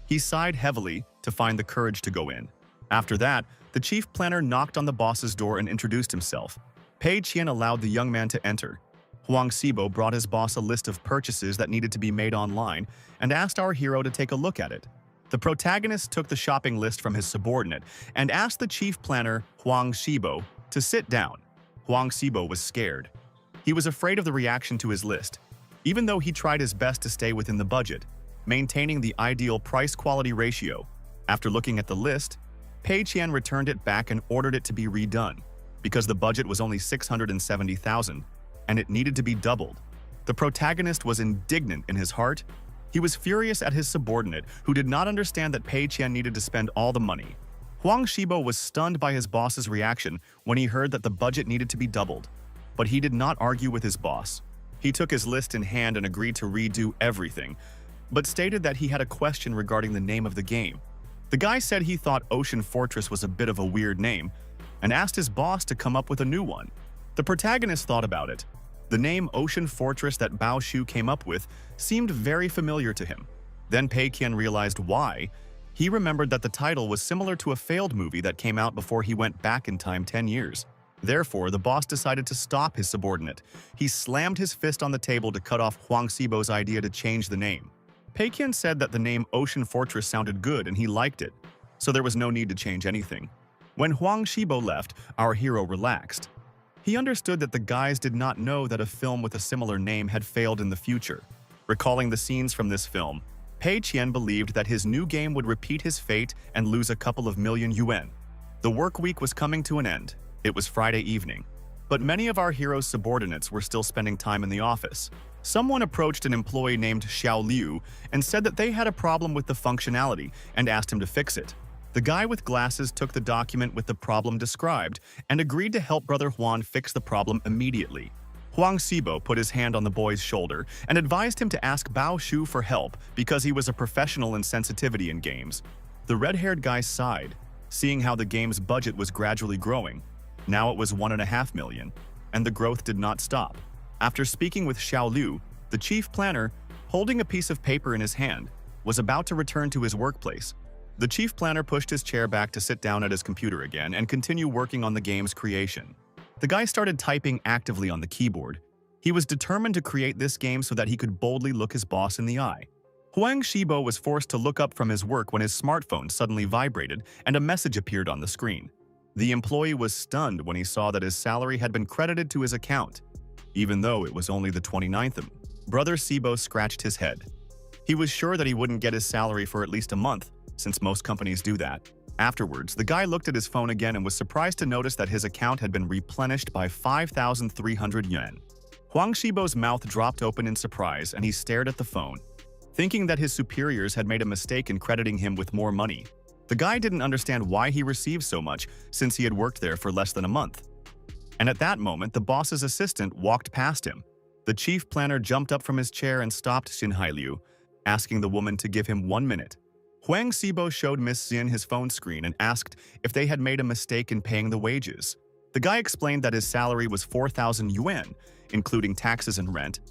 He sighed heavily to find the courage to go in. After that, the chief planner knocked on the boss's door and introduced himself. Pei Qian allowed the young man to enter. Huang Shibo brought his boss a list of purchases that needed to be made online and asked our hero to take a look at it. The protagonist took the shopping list from his subordinate and asked the chief planner, Huang Shibo, to sit down. Huang Xibo was scared. He was afraid of the reaction to his list, even though he tried his best to stay within the budget, maintaining the ideal price-quality ratio. After looking at the list, Pei Qian returned it back and ordered it to be redone, because the budget was only 670,000, and it needed to be doubled. The protagonist was indignant in his heart. He was furious at his subordinate, who did not understand that Pei Qian needed to spend all the money. Huang Xibo was stunned by his boss's reaction when he heard that the budget needed to be doubled. But he did not argue with his boss. He took his list in hand and agreed to redo everything, but stated that he had a question regarding the name of the game. The guy said he thought Ocean Fortress was a bit of a weird name, and asked his boss to come up with a new one. The protagonist thought about it. The name Ocean Fortress that Bao Shu came up with seemed very familiar to him. Then Pei Qian realized why. He remembered that the title was similar to a failed movie that came out before he went back in time 10 years. Therefore, the boss decided to stop his subordinate. He slammed his fist on the table to cut off Huang Xibo's idea to change the name. Pei Qian said that the name Ocean Fortress sounded good and he liked it, so there was no need to change anything. When Huang Xibo left, our hero relaxed. He understood that the guys did not know that a film with a similar name had failed in the future. Recalling the scenes from this film, Pei Qian believed that his new game would repeat his fate and lose a couple of million yuan. The work week was coming to an end. It was Friday evening, but many of our hero's subordinates were still spending time in the office. Someone approached an employee named Xiao Liu and said that they had a problem with the functionality and asked him to fix it. The guy with glasses took the document with the problem described and agreed to help Brother Huan fix the problem immediately. Huang Xibo put his hand on the boy's shoulder and advised him to ask Bao Shu for help because he was a professional in sensitivity in games. The red-haired guy sighed, seeing how the game's budget was gradually growing. Now it was 1.5 million, and the growth did not stop. After speaking with Xiao Liu, the chief planner, holding a piece of paper in his hand, was about to return to his workplace. The chief planner pushed his chair back to sit down at his computer again and continue working on the game's creation. The guy started typing actively on the keyboard. He was determined to create this game so that he could boldly look his boss in the eye. Huang Xibo was forced to look up from his work when his smartphone suddenly vibrated and a message appeared on the screen. The employee was stunned when he saw that his salary had been credited to his account, even though it was only the 29th. Brother Xibo scratched his head. He was sure that he wouldn't get his salary for at least a month, since most companies do that. Afterwards, the guy looked at his phone again and was surprised to notice that his account had been replenished by 5,300 yuan. Huang Xibo's mouth dropped open in surprise and he stared at the phone, thinking that his superiors had made a mistake in crediting him with more money. The guy didn't understand why he received so much since he had worked there for less than a month. And at that moment, the boss's assistant walked past him. The chief planner jumped up from his chair and stopped Xin Hailiu, asking the woman to give him 1 minute. Huang Xibo showed Miss Xin his phone screen and asked if they had made a mistake in paying the wages. The guy explained that his salary was 4,000 yuan, including taxes and rent,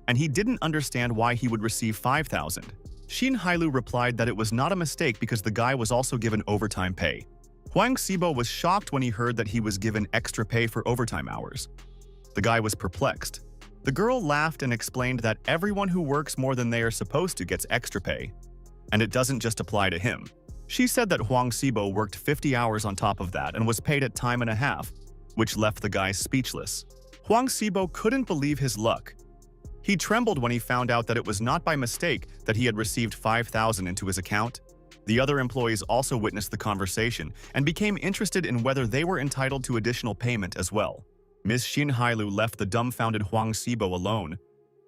and he didn't understand why he would receive 5,000. Xin Hailu replied that it was not a mistake because the guy was also given overtime pay. Huang Xibo was shocked when he heard that he was given extra pay for overtime hours. The guy was perplexed. The girl laughed and explained that everyone who works more than they are supposed to gets extra pay, and it doesn't just apply to him. She said that Huang Xibo worked 50 hours on top of that and was paid at time and a half, which left the guy speechless. Huang Xibo couldn't believe his luck. He trembled when he found out that it was not by mistake that he had received 5,000 into his account. The other employees also witnessed the conversation and became interested in whether they were entitled to additional payment as well. Ms. Xin Hailu left the dumbfounded Huang Xibo alone.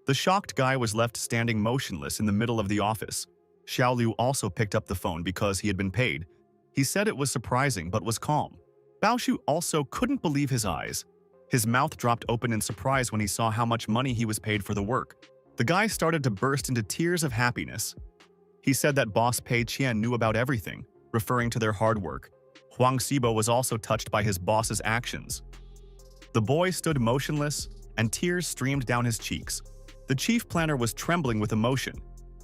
The shocked guy was left standing motionless in the middle of the office. Xiao Liu also picked up the phone because he had been paid. He said it was surprising but was calm. Bao Shu also couldn't believe his eyes. His mouth dropped open in surprise when he saw how much money he was paid for the work. The guy started to burst into tears of happiness. He said that boss Pei Qian knew about everything, referring to their hard work. Huang Xibo was also touched by his boss's actions. The boy stood motionless, and tears streamed down his cheeks. The chief planner was trembling with emotion.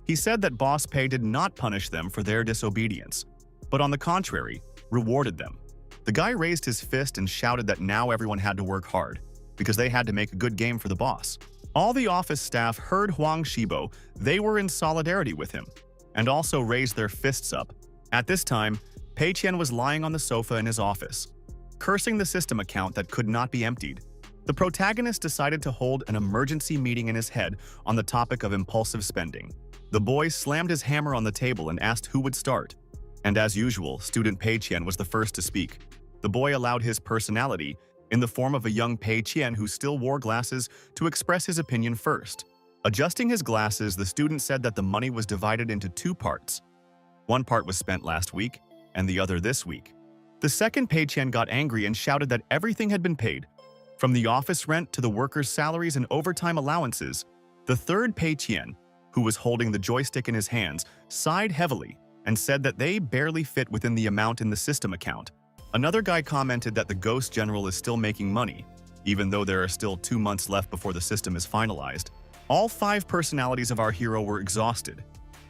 He said that boss Pei did not punish them for their disobedience, but on the contrary, rewarded them. The guy raised his fist and shouted that now everyone had to work hard, because they had to make a good game for the boss. All the office staff heard Huang Xibo. They were in solidarity with him, and also raised their fists up. At this time, Pei Qian was lying on the sofa in his office, cursing the system account that could not be emptied. The protagonist decided to hold an emergency meeting in his head on the topic of impulsive spending. The boy slammed his hammer on the table and asked who would start. And as usual, student Pei Qian was the first to speak. The boy allowed his personality, in the form of a young Pei Qian who still wore glasses, to express his opinion first. Adjusting his glasses, the student said that the money was divided into two parts. One part was spent last week, and the other this week. The second Pei Qian got angry and shouted that everything had been paid, from the office rent to the workers' salaries and overtime allowances. The third Pei Qian, who was holding the joystick in his hands, sighed heavily and said that they barely fit within the amount in the system account. Another guy commented that the Ghost General is still making money, even though there are still 2 months left before the system is finalized. All 5 personalities of our hero were exhausted.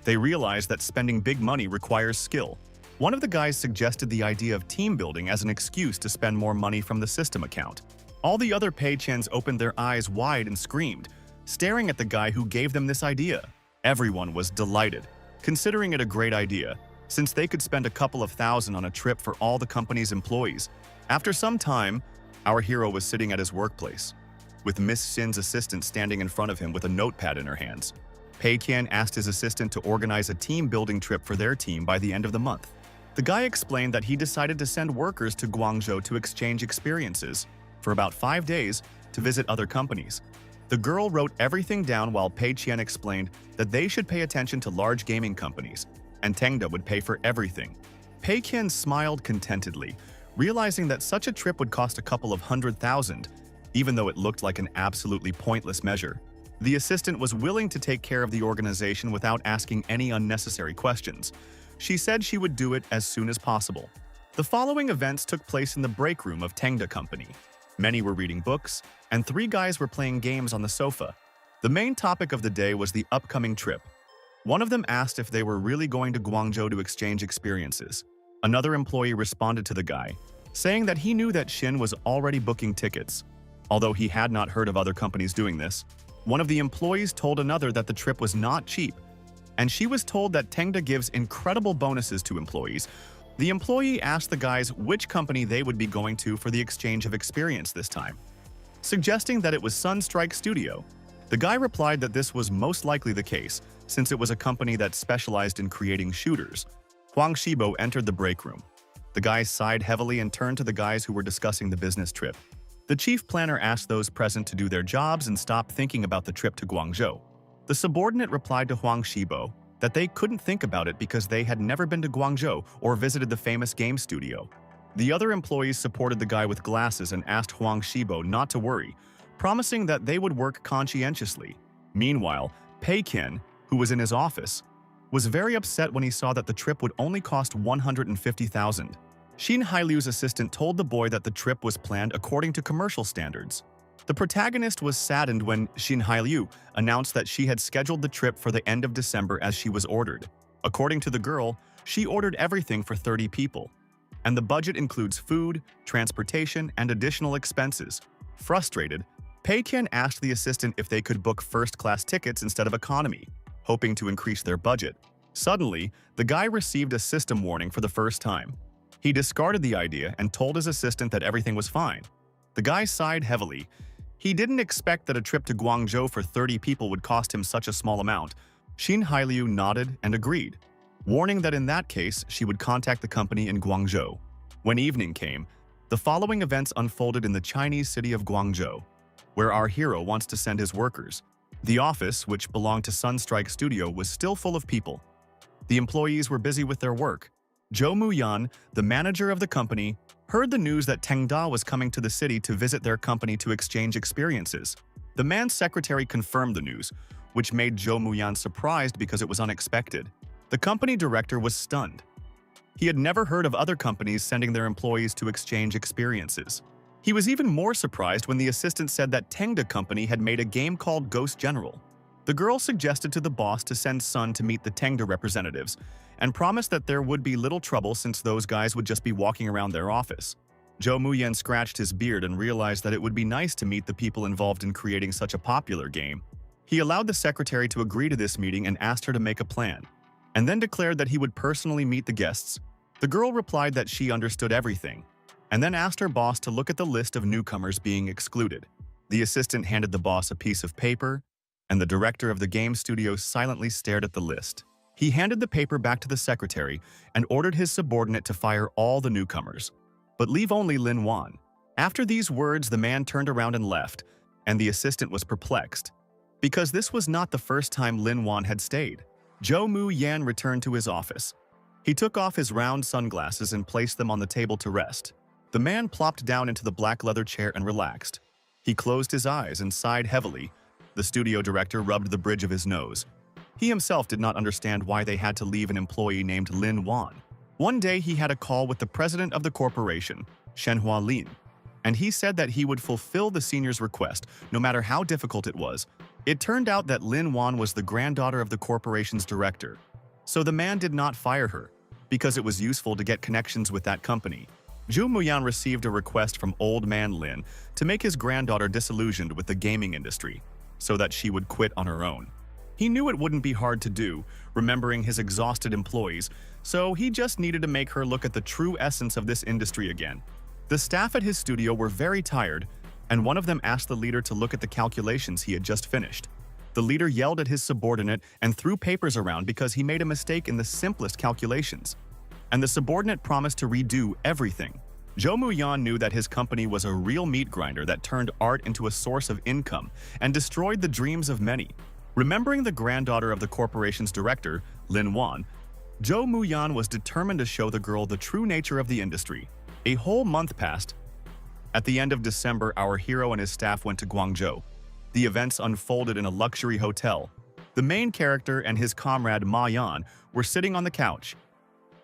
They realized that spending big money requires skill. One of the guys suggested the idea of team building as an excuse to spend more money from the system account. All the other Pei Qians opened their eyes wide and screamed, staring at the guy who gave them this idea. Everyone was delighted, considering it a great idea, since they could spend a couple of thousand on a trip for all the company's employees. After some time, our hero was sitting at his workplace, with Miss Shin's assistant standing in front of him with a notepad in her hands. Pei Qian asked his assistant to organize a team-building trip for their team by the end of the month. The guy explained that he decided to send workers to Guangzhou to exchange experiences for about 5 days to visit other companies. The girl wrote everything down while Pei Qian explained that they should pay attention to large gaming companies, and Tengda would pay for everything. Pei Qian smiled contentedly, realizing that such a trip would cost a couple of $100,000, even though it looked like an absolutely pointless measure. The assistant was willing to take care of the organization without asking any unnecessary questions. She said she would do it as soon as possible. The following events took place in the break room of Tengda Company. Many were reading books, and 3 guys were playing games on the sofa. The main topic of the day was the upcoming trip. One of them asked if they were really going to Guangzhou to exchange experiences. Another employee responded to the guy, saying that he knew that Shin was already booking tickets, although he had not heard of other companies doing this. One of the employees told another that the trip was not cheap, and she was told that Tengda gives incredible bonuses to employees. The employee asked the guys which company they would be going to for the exchange of experience this time, suggesting that it was Sunstrike Studio. The guy replied that this was most likely the case, since it was a company that specialized in creating shooters. Huang Shibo entered the break room. The guys sighed heavily and turned to the guys who were discussing the business trip. The chief planner asked those present to do their jobs and stop thinking about the trip to Guangzhou. The subordinate replied to Huang Shibo that they couldn't think about it because they had never been to Guangzhou or visited the famous game studio. The other employees supported the guy with glasses and asked Huang Shibo not to worry, promising that they would work conscientiously. Meanwhile, Pei Qian, who was in his office, was very upset when he saw that the trip would only cost 150,000. Xin Hailu's assistant told the boy that the trip was planned according to commercial standards. The protagonist was saddened when Xin Hailu announced that she had scheduled the trip for the end of December as she was ordered. According to the girl, she ordered everything for 30 people, and the budget includes food, transportation, and additional expenses. Frustrated, Pei Qian asked the assistant if they could book first-class tickets instead of economy, hoping to increase their budget. Suddenly, the guy received a system warning for the first time. He discarded the idea and told his assistant that everything was fine. The guy sighed heavily. He didn't expect that a trip to Guangzhou for 30 people would cost him such a small amount. Xin Hailu nodded and agreed, warning that in that case she would contact the company in Guangzhou. When evening came, the following events unfolded in the Chinese city of Guangzhou, where our hero wants to send his workers. The office, which belonged to Sunstrike Studio, was still full of people. The employees were busy with their work. Zhou Muyan, the manager of the company, heard the news that Tengda was coming to the city to visit their company to exchange experiences. The man's secretary confirmed the news, which made Zhou Muyan surprised because it was unexpected. The company director was stunned. He had never heard of other companies sending their employees to exchange experiences. He was even more surprised when the assistant said that Tengda Company had made a game called Ghost General. The girl suggested to the boss to send Sun to meet the Tengda representatives, and promised that there would be little trouble since those guys would just be walking around their office. Zhou Muyan scratched his beard and realized that it would be nice to meet the people involved in creating such a popular game. He allowed the secretary to agree to this meeting and asked her to make a plan, and then declared that he would personally meet the guests. The girl replied that she understood everything, and then asked her boss to look at the list of newcomers being excluded. The assistant handed the boss a piece of paper, and the director of the game studio silently stared at the list. He handed the paper back to the secretary and ordered his subordinate to fire all the newcomers, but leave only Lin Wan. After these words, the man turned around and left, and the assistant was perplexed, because this was not the first time Lin Wan had stayed. Zhou Mu Yan returned to his office. He took off his round sunglasses and placed them on the table to rest. The man plopped down into the black leather chair and relaxed. He closed his eyes and sighed heavily. The studio director rubbed the bridge of his nose. He himself did not understand why they had to leave an employee named Lin Wan. One day he had a call with the president of the corporation, Shenhua Lin, and he said that he would fulfill the senior's request, no matter how difficult it was. It turned out that Lin Wan was the granddaughter of the corporation's director, so the man did not fire her, because it was useful to get connections with that company. Zhu Muyan received a request from old man Lin to make his granddaughter disillusioned with the gaming industry, so that she would quit on her own. He knew it wouldn't be hard to do, remembering his exhausted employees, so he just needed to make her look at the true essence of this industry again. The staff at his studio were very tired, and one of them asked the leader to look at the calculations he had just finished. The leader yelled at his subordinate and threw papers around because he made a mistake in the simplest calculations. And the subordinate promised to redo everything. Zhou Muyan knew that his company was a real meat grinder that turned art into a source of income and destroyed the dreams of many. Remembering the granddaughter of the corporation's director, Lin Wan, Zhou Muyan was determined to show the girl the true nature of the industry. A whole month passed. At the end of December, our hero and his staff went to Guangzhou. The events unfolded in a luxury hotel. The main character and his comrade Ma Yan were sitting on the couch.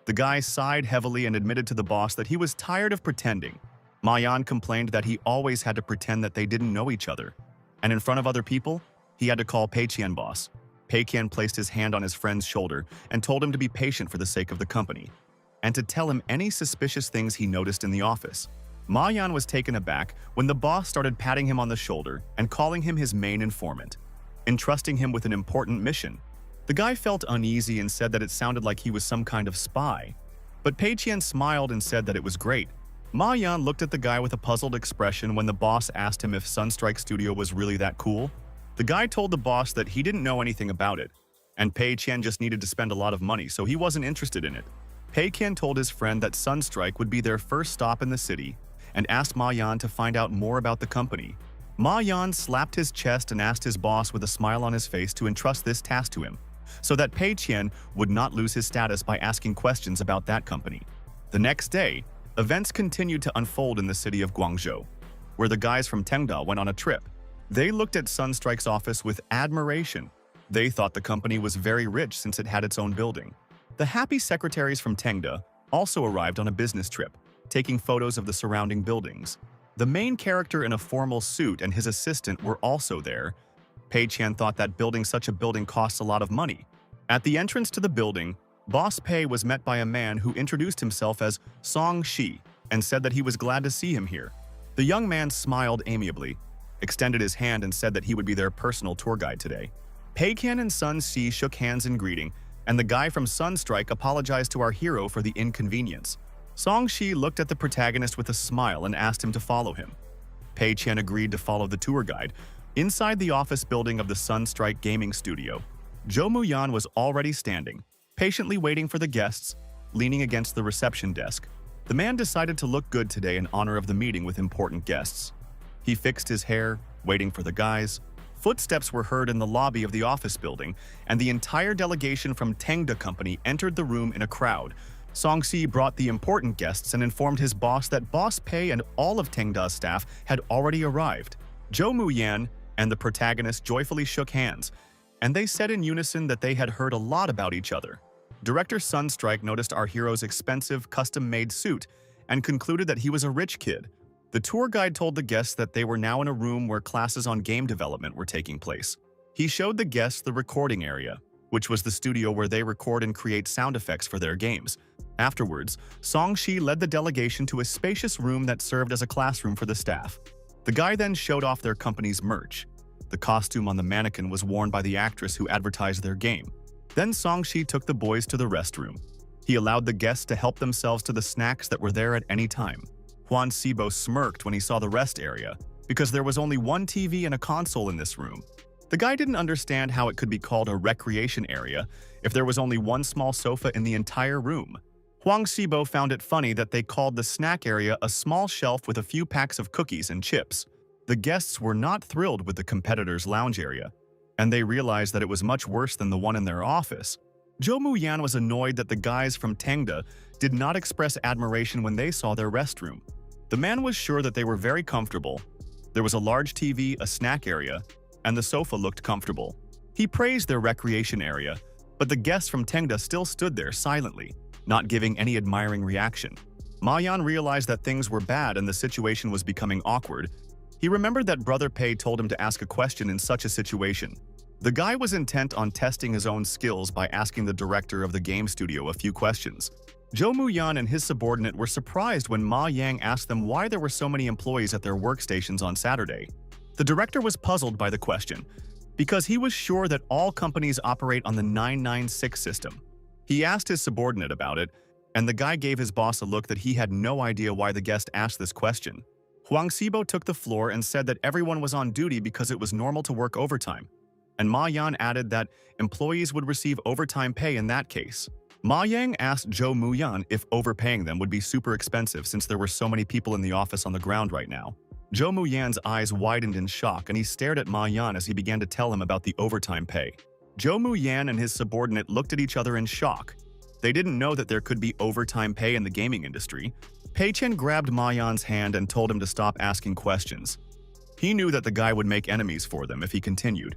The guy sighed heavily and admitted to the boss that he was tired of pretending. Ma Yan complained that he always had to pretend that they didn't know each other. And in front of other people, he had to call Pei Qian boss. Pei Qian placed his hand on his friend's shoulder and told him to be patient for the sake of the company, and to tell him any suspicious things he noticed in the office. Ma Yan was taken aback when the boss started patting him on the shoulder and calling him his main informant, entrusting him with an important mission. The guy felt uneasy and said that it sounded like he was some kind of spy. But Pei Qian smiled and said that it was great. Ma Yan looked at the guy with a puzzled expression when the boss asked him if Sunstrike Studio was really that cool. The guy told the boss that he didn't know anything about it, and Pei Qian just needed to spend a lot of money, so he wasn't interested in it. Pei Qian told his friend that Sunstrike would be their first stop in the city, and asked Ma Yan to find out more about the company. Ma Yan slapped his chest and asked his boss with a smile on his face to entrust this task to him, so that Pei Qian would not lose his status by asking questions about that company. The next day, events continued to unfold in the city of Guangzhou, where the guys from Tengda went on a trip. They looked at Sunstrike's office with admiration. They thought the company was very rich since it had its own building. The happy secretaries from Tengda also arrived on a business trip, taking photos of the surrounding buildings. The main character in a formal suit and his assistant were also there. Pei Qian thought that building such a building costs a lot of money. At the entrance to the building, Boss Pei was met by a man who introduced himself as Song Shi and said that he was glad to see him here. The young man smiled amiably, extended his hand and said that he would be their personal tour guide today. Pei Qian and Sun Si shook hands in greeting, and the guy from Sunstrike apologized to our hero for the inconvenience. Song Shi looked at the protagonist with a smile and asked him to follow him. Pei Qian agreed to follow the tour guide. Inside the office building of the Sunstrike Gaming Studio, Zhou Muyan was already standing, patiently waiting for the guests, leaning against the reception desk. The man decided to look good today in honor of the meeting with important guests. He fixed his hair, waiting for the guys. Footsteps were heard in the lobby of the office building, and the entire delegation from Tengda Company entered the room in a crowd. Song Si brought the important guests and informed his boss that Boss Pei and all of Tengda's staff had already arrived. Zhou Muyan and the protagonist joyfully shook hands, and they said in unison that they had heard a lot about each other. Director Sunstrike noticed our hero's expensive, custom-made suit and concluded that he was a rich kid. The tour guide told the guests that they were now in a room where classes on game development were taking place. He showed the guests the recording area, which was the studio where they record and create sound effects for their games. Afterwards, Song Shi led the delegation to a spacious room that served as a classroom for the staff. The guy then showed off their company's merch. The costume on the mannequin was worn by the actress who advertised their game. Then Song Shi took the boys to the restroom. He allowed the guests to help themselves to the snacks that were there at any time. Huan Sibo smirked when he saw the rest area, because there was only one TV and a console in this room. The guy didn't understand how it could be called a recreation area if there was only one small sofa in the entire room. Huang Xibo found it funny that they called the snack area a small shelf with a few packs of cookies and chips. The guests were not thrilled with the competitors' lounge area, and they realized that it was much worse than the one in their office. Zhou Muyan was annoyed that the guys from Tengda did not express admiration when they saw their restroom. The man was sure that they were very comfortable. There was a large TV, a snack area, and the sofa looked comfortable. He praised their recreation area, but the guests from Tengda still stood there silently, not giving any admiring reaction. Ma Yan realized that things were bad and the situation was becoming awkward. He remembered that Brother Pei told him to ask a question in such a situation. The guy was intent on testing his own skills by asking the director of the game studio a few questions. Zhou Muyan and his subordinate were surprised when Ma Yang asked them why there were so many employees at their workstations on Saturday. The director was puzzled by the question, because he was sure that all companies operate on the 996 system. He asked his subordinate about it, and the guy gave his boss a look that he had no idea why the guest asked this question. Huang Xibo took the floor and said that everyone was on duty because it was normal to work overtime. And Ma Yan added that employees would receive overtime pay in that case. Ma Yang asked Zhou Muyan if overpaying them would be super expensive since there were so many people in the office on the ground right now. Zhou Muyan's eyes widened in shock and he stared at Ma Yan as he began to tell him about the overtime pay. Zhou Muyan and his subordinate looked at each other in shock. They didn't know that there could be overtime pay in the gaming industry. Pei Qian grabbed Ma Yan's hand and told him to stop asking questions. He knew that the guy would make enemies for them if he continued.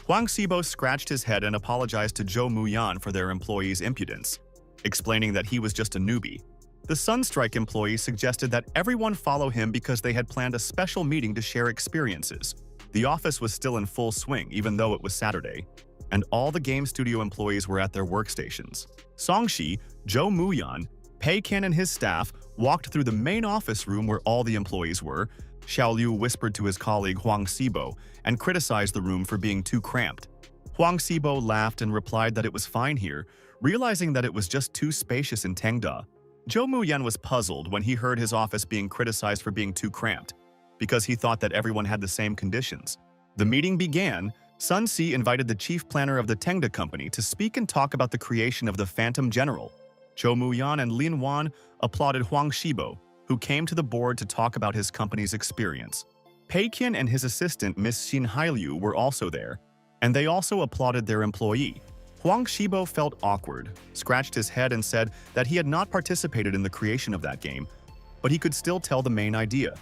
Huang Xibo scratched his head and apologized to Zhou Muyan for their employee's impudence, explaining that he was just a newbie. The Sunstrike employee suggested that everyone follow him because they had planned a special meeting to share experiences. The office was still in full swing even though it was Saturday, and all the game studio employees were at their workstations. Songshi, Zhou Muyan, Pei Qian and his staff walked through the main office room where all the employees were. Xiao Liu whispered to his colleague Huang Xibo and criticized the room for being too cramped. Huang Xibo laughed and replied that it was fine here, realizing that it was just too spacious in Tengda. Zhou Muyan was puzzled when he heard his office being criticized for being too cramped, because he thought that everyone had the same conditions. The meeting began. Sun Si invited the chief planner of the Tengda company to speak and talk about the creation of the Phantom General. Zhou Muyan and Lin Wan applauded Huang Xibo, who came to the board to talk about his company's experience. Pei Qian and his assistant Miss Xin Hailiu were also there, and they also applauded their employee. Huang Xibo felt awkward, scratched his head and said that he had not participated in the creation of that game, but he could still tell the main idea.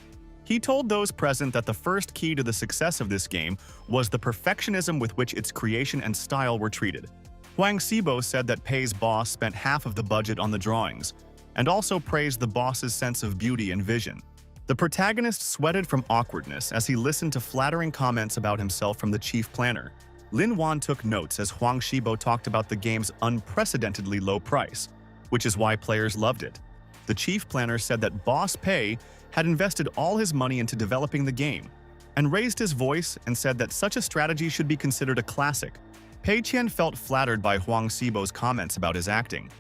He told those present that the first key to the success of this game was the perfectionism with which its creation and style were treated. Huang Xibo said that Pei's boss spent half of the budget on the drawings, and also praised the boss's sense of beauty and vision. The protagonist sweated from awkwardness as he listened to flattering comments about himself from the chief planner. Lin Wan took notes as Huang Xibo talked about the game's unprecedentedly low price, which is why players loved it. The chief planner said that Boss Pei had invested all his money into developing the game, and raised his voice and said that such a strategy should be considered a classic. Pei Qian felt flattered by Huang Xibo's comments about his acting.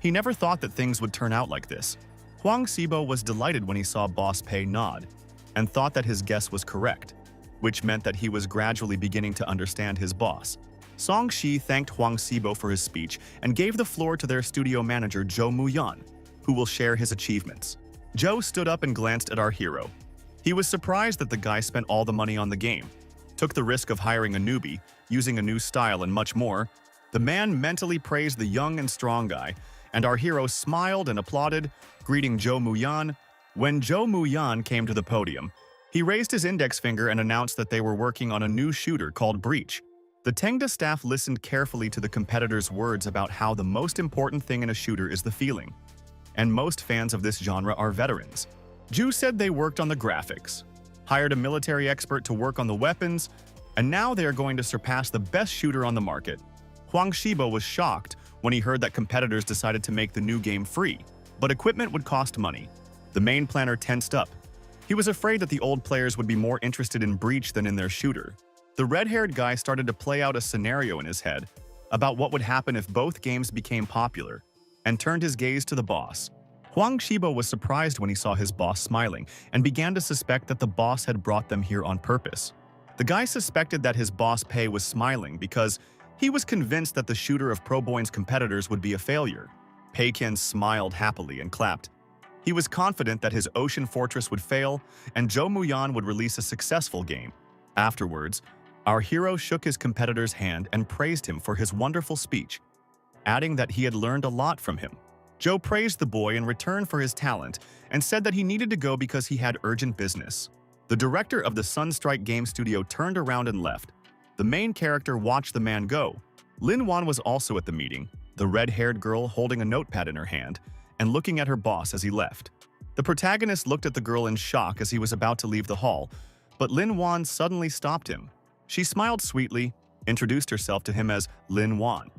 He never thought that things would turn out like this. Huang Xibo was delighted when he saw Boss Pei nod, and thought that his guess was correct, which meant that he was gradually beginning to understand his boss. Song Shi thanked Huang Xibo for his speech and gave the floor to their studio manager Zhou Muyan, who will share his achievements. Zhou stood up and glanced at our hero. He was surprised that the guy spent all the money on the game, took the risk of hiring a newbie, using a new style and much more. The man mentally praised the young and strong guy, and our hero smiled and applauded, greeting Zhou Muyan. When Zhou Muyan came to the podium, he raised his index finger and announced that they were working on a new shooter called Breach. The Tengda staff listened carefully to the competitor's words about how the most important thing in a shooter is the feeling, and most fans of this genre are veterans. Zhu said they worked on the graphics, hired a military expert to work on the weapons, and now they are going to surpass the best shooter on the market. Huang Xibo was shocked when he heard that competitors decided to make the new game free, but equipment would cost money. The main planner tensed up. He was afraid that the old players would be more interested in Breach than in their shooter. The red-haired guy started to play out a scenario in his head about what would happen if both games became popular, and turned his gaze to the boss. Huang Shibo was surprised when he saw his boss smiling and began to suspect that the boss had brought them here on purpose. The guy suspected that his boss Pei was smiling because he was convinced that the shooter of Pro Boy's competitors would be a failure. Pei Qian smiled happily and clapped. He was confident that his ocean fortress would fail and Zhou Muyan would release a successful game. Afterwards, our hero shook his competitor's hand and praised him for his wonderful speech, adding that he had learned a lot from him. Zhou praised the boy in return for his talent and said that he needed to go because he had urgent business. The director of the Sunstrike game studio turned around and left. The main character watched the man go. Lin Wan was also at the meeting, the red-haired girl holding a notepad in her hand and looking at her boss as he left. The protagonist looked at the girl in shock as he was about to leave the hall, but Lin Wan suddenly stopped him. She smiled sweetly, introduced herself to him as Lin Wan,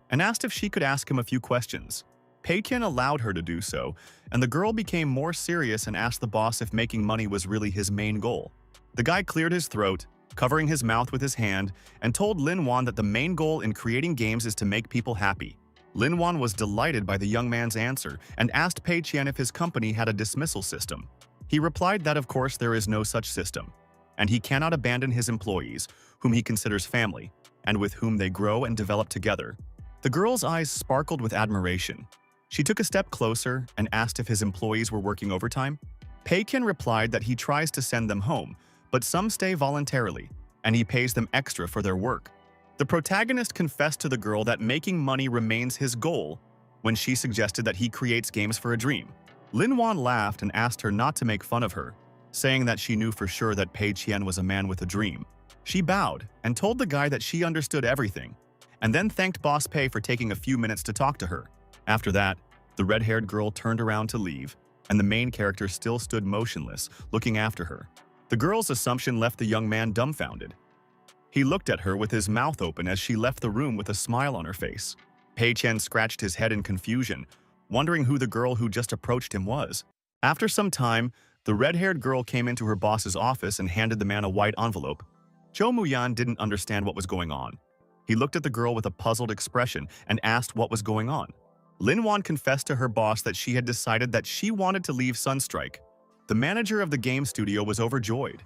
and asked if she could ask him a few questions. Pei Qian allowed her to do so, and the girl became more serious and asked the boss if making money was really his main goal. The guy cleared his throat, covering his mouth with his hand, and told Lin Wan that the main goal in creating games is to make people happy. Lin Wan was delighted by the young man's answer and asked Pei Qian if his company had a dismissal system. He replied that of course there is no such system, and he cannot abandon his employees, whom he considers family, and with whom they grow and develop together. The girl's eyes sparkled with admiration. She took a step closer and asked if his employees were working overtime. Pei Qian replied that he tries to send them home, but some stay voluntarily, and he pays them extra for their work. The protagonist confessed to the girl that making money remains his goal when she suggested that he creates games for a dream. Lin Wan laughed and asked her not to make fun of her, saying that she knew for sure that Pei Qian was a man with a dream. She bowed and told the guy that she understood everything, and then thanked Boss Pei for taking a few minutes to talk to her. After that, the red-haired girl turned around to leave, and the main character still stood motionless, looking after her. The girl's assumption left the young man dumbfounded. He looked at her with his mouth open as she left the room with a smile on her face. Pei Qian scratched his head in confusion, wondering who the girl who just approached him was. After some time, the red-haired girl came into her boss's office and handed the man a white envelope. Zhou Muyan didn't understand what was going on. He looked at the girl with a puzzled expression and asked what was going on. Lin Wan confessed to her boss that she had decided that she wanted to leave Sunstrike. The manager of the game studio was overjoyed.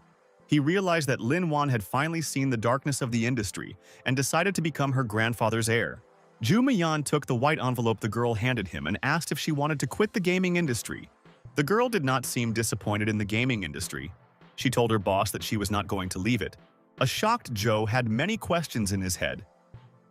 He realized that Lin Wan had finally seen the darkness of the industry and decided to become her grandfather's heir. Zhou Muyan took the white envelope the girl handed him and asked if she wanted to quit the gaming industry. The girl did not seem disappointed in the gaming industry. She told her boss that she was not going to leave it. A shocked Zhou had many questions in his head.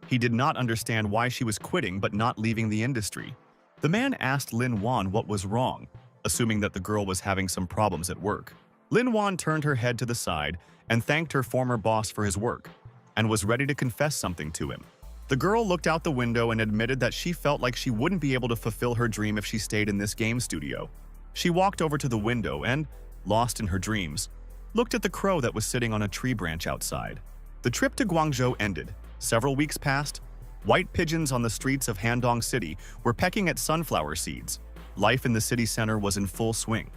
He did not understand why she was quitting but not leaving the industry. The man asked Lin Wan what was wrong, assuming that the girl was having some problems at work. Lin Wan turned her head to the side and thanked her former boss for his work, and was ready to confess something to him. The girl looked out the window and admitted that she felt like she wouldn't be able to fulfill her dream if she stayed in this game studio. She walked over to the window and, lost in her dreams, looked at the crow that was sitting on a tree branch outside. The trip to Guangzhou ended. Several weeks passed. White pigeons on the streets of Handong City were pecking at sunflower seeds. Life in the city center was in full swing.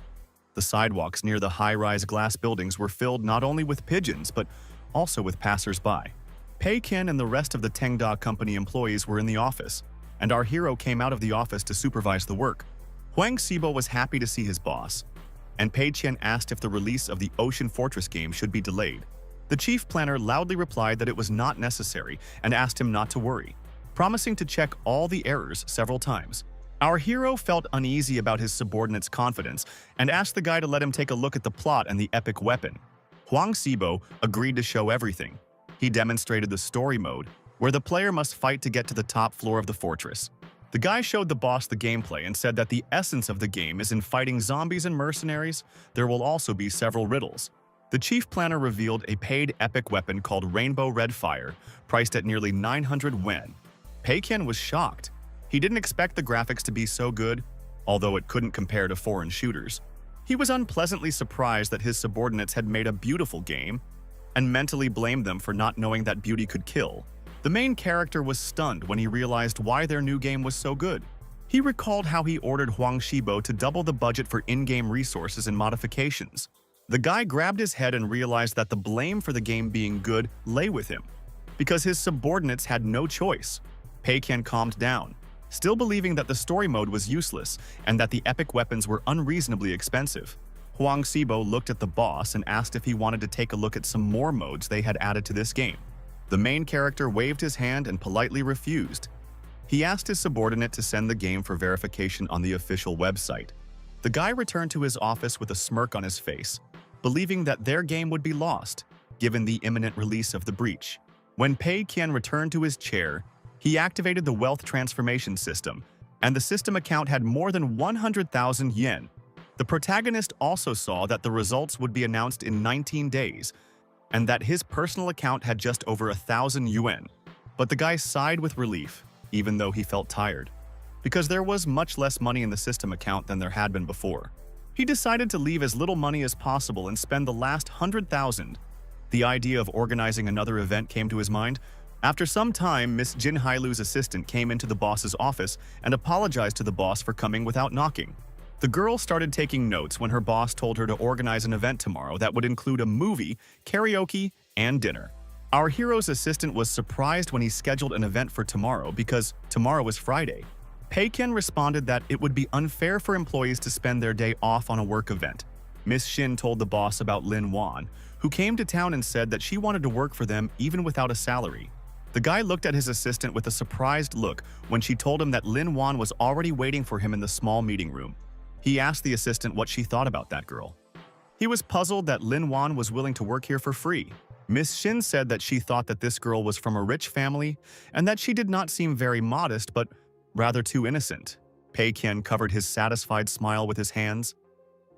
The sidewalks near the high-rise glass buildings were filled not only with pigeons, but also with passers-by. Pei Qian and the rest of the Tengda Company employees were in the office, and our hero came out of the office to supervise the work. Huang Xibo was happy to see his boss, and Pei Qian asked if the release of the Ocean Fortress game should be delayed. The chief planner loudly replied that it was not necessary and asked him not to worry, promising to check all the errors several times. Our hero felt uneasy about his subordinate's confidence and asked the guy to let him take a look at the plot and the epic weapon. Huang Xibo agreed to show everything. He demonstrated the story mode, where the player must fight to get to the top floor of the fortress. The guy showed the boss the gameplay and said that the essence of the game is in fighting zombies and mercenaries. There will also be several riddles. The chief planner revealed a paid epic weapon called Rainbow Red Fire, priced at nearly 900 yuan. Pei Qian was shocked. He didn't expect the graphics to be so good, although it couldn't compare to foreign shooters. He was unpleasantly surprised that his subordinates had made a beautiful game, and mentally blamed them for not knowing that beauty could kill. The main character was stunned when he realized why their new game was so good. He recalled how he ordered Huang Xibo to double the budget for in-game resources and modifications. The guy grabbed his head and realized that the blame for the game being good lay with him, because his subordinates had no choice. Pei Qian calmed down. still believing that the story mode was useless and that the epic weapons were unreasonably expensive. Huang Xibo looked at the boss and asked if he wanted to take a look at some more modes they had added to this game. The main character waved his hand and politely refused. He asked his subordinate to send the game for verification on the official website. The guy returned to his office with a smirk on his face, believing that their game would be lost, given the imminent release of the breach. When Pei Qian returned to his chair, he activated the wealth transformation system, and the system account had more than 100,000 yen. The protagonist also saw that the results would be announced in 19 days, and that his personal account had just over 1,000 yuan. But the guy sighed with relief, even though he felt tired, because there was much less money in the system account than there had been before. He decided to leave as little money as possible and spend the last 100,000. The idea of organizing another event came to his mind. After some time, Miss Jin Hailu's assistant came into the boss's office and apologized to the boss for coming without knocking. The girl started taking notes when her boss told her to organize an event tomorrow that would include a movie, karaoke, and dinner. Our hero's assistant was surprised when he scheduled an event for tomorrow because tomorrow was Friday. Pei Qian responded that it would be unfair for employees to spend their day off on a work event. Miss Shin told the boss about Lin Wan, who came to town and said that she wanted to work for them even without a salary. The guy looked at his assistant with a surprised look when she told him that Lin Wan was already waiting for him in the small meeting room. He asked the assistant what she thought about that girl. He was puzzled that Lin Wan was willing to work here for free. Miss Shin said that she thought that this girl was from a rich family and that she did not seem very modest but rather too innocent. Pei Qian covered his satisfied smile with his hands.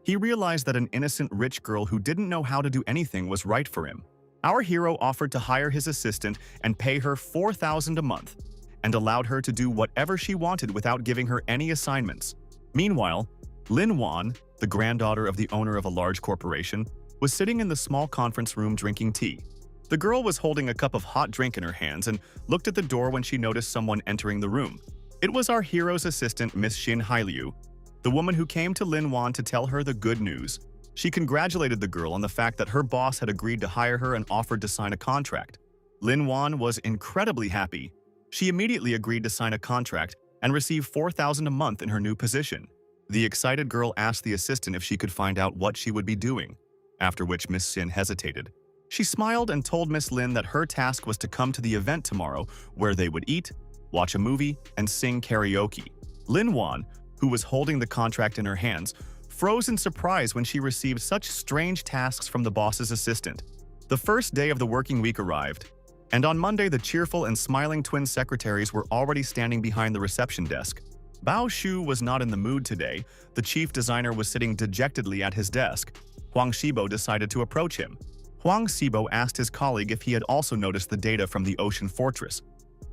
He realized that an innocent rich girl who didn't know how to do anything was right for him. Our hero offered to hire his assistant and pay her 4,000 a month, and allowed her to do whatever she wanted without giving her any assignments. Meanwhile, Lin Wan, the granddaughter of the owner of a large corporation, was sitting in the small conference room drinking tea. The girl was holding a cup of hot drink in her hands and looked at the door when she noticed someone entering the room. It was our hero's assistant, Miss Shin Hailu, the woman who came to Lin Wan to tell her the good news. She congratulated the girl on the fact that her boss had agreed to hire her and offered to sign a contract. Lin Wan was incredibly happy. She immediately agreed to sign a contract and receive 4,000 a month in her new position. The excited girl asked the assistant if she could find out what she would be doing, after which Miss Shin hesitated. She smiled and told Miss Lin that her task was to come to the event tomorrow, where they would eat, watch a movie, and sing karaoke. Lin Wan, who was holding the contract in her hands, froze in surprise when she received such strange tasks from the boss's assistant. The first day of the working week arrived, and on Monday the cheerful and smiling twin secretaries were already standing behind the reception desk. Bao Shu was not in the mood today. The chief designer was sitting dejectedly at his desk. Huang Xibo decided to approach him. Huang Xibo asked his colleague if he had also noticed the data from the ocean fortress,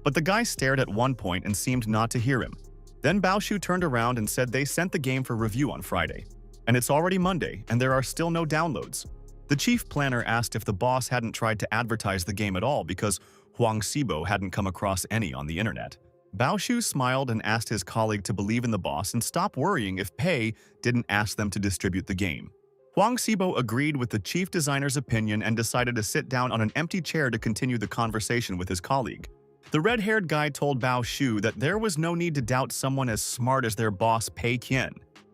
but the guy stared at one point and seemed not to hear him. Then Bao Shu turned around and said they sent the game for review on Friday, and it's already Monday and there are still no downloads. The chief planner asked if the boss hadn't tried to advertise the game at all because Huang Xibo hadn't come across any on the internet. Bao Shu smiled and asked his colleague to believe in the boss and stop worrying if Pei didn't ask them to distribute the game. Huang Xibo agreed with the chief designer's opinion and decided to sit down on an empty chair to continue the conversation with his colleague. The red-haired guy told Bao Shu that there was no need to doubt someone as smart as their boss Pei Qian.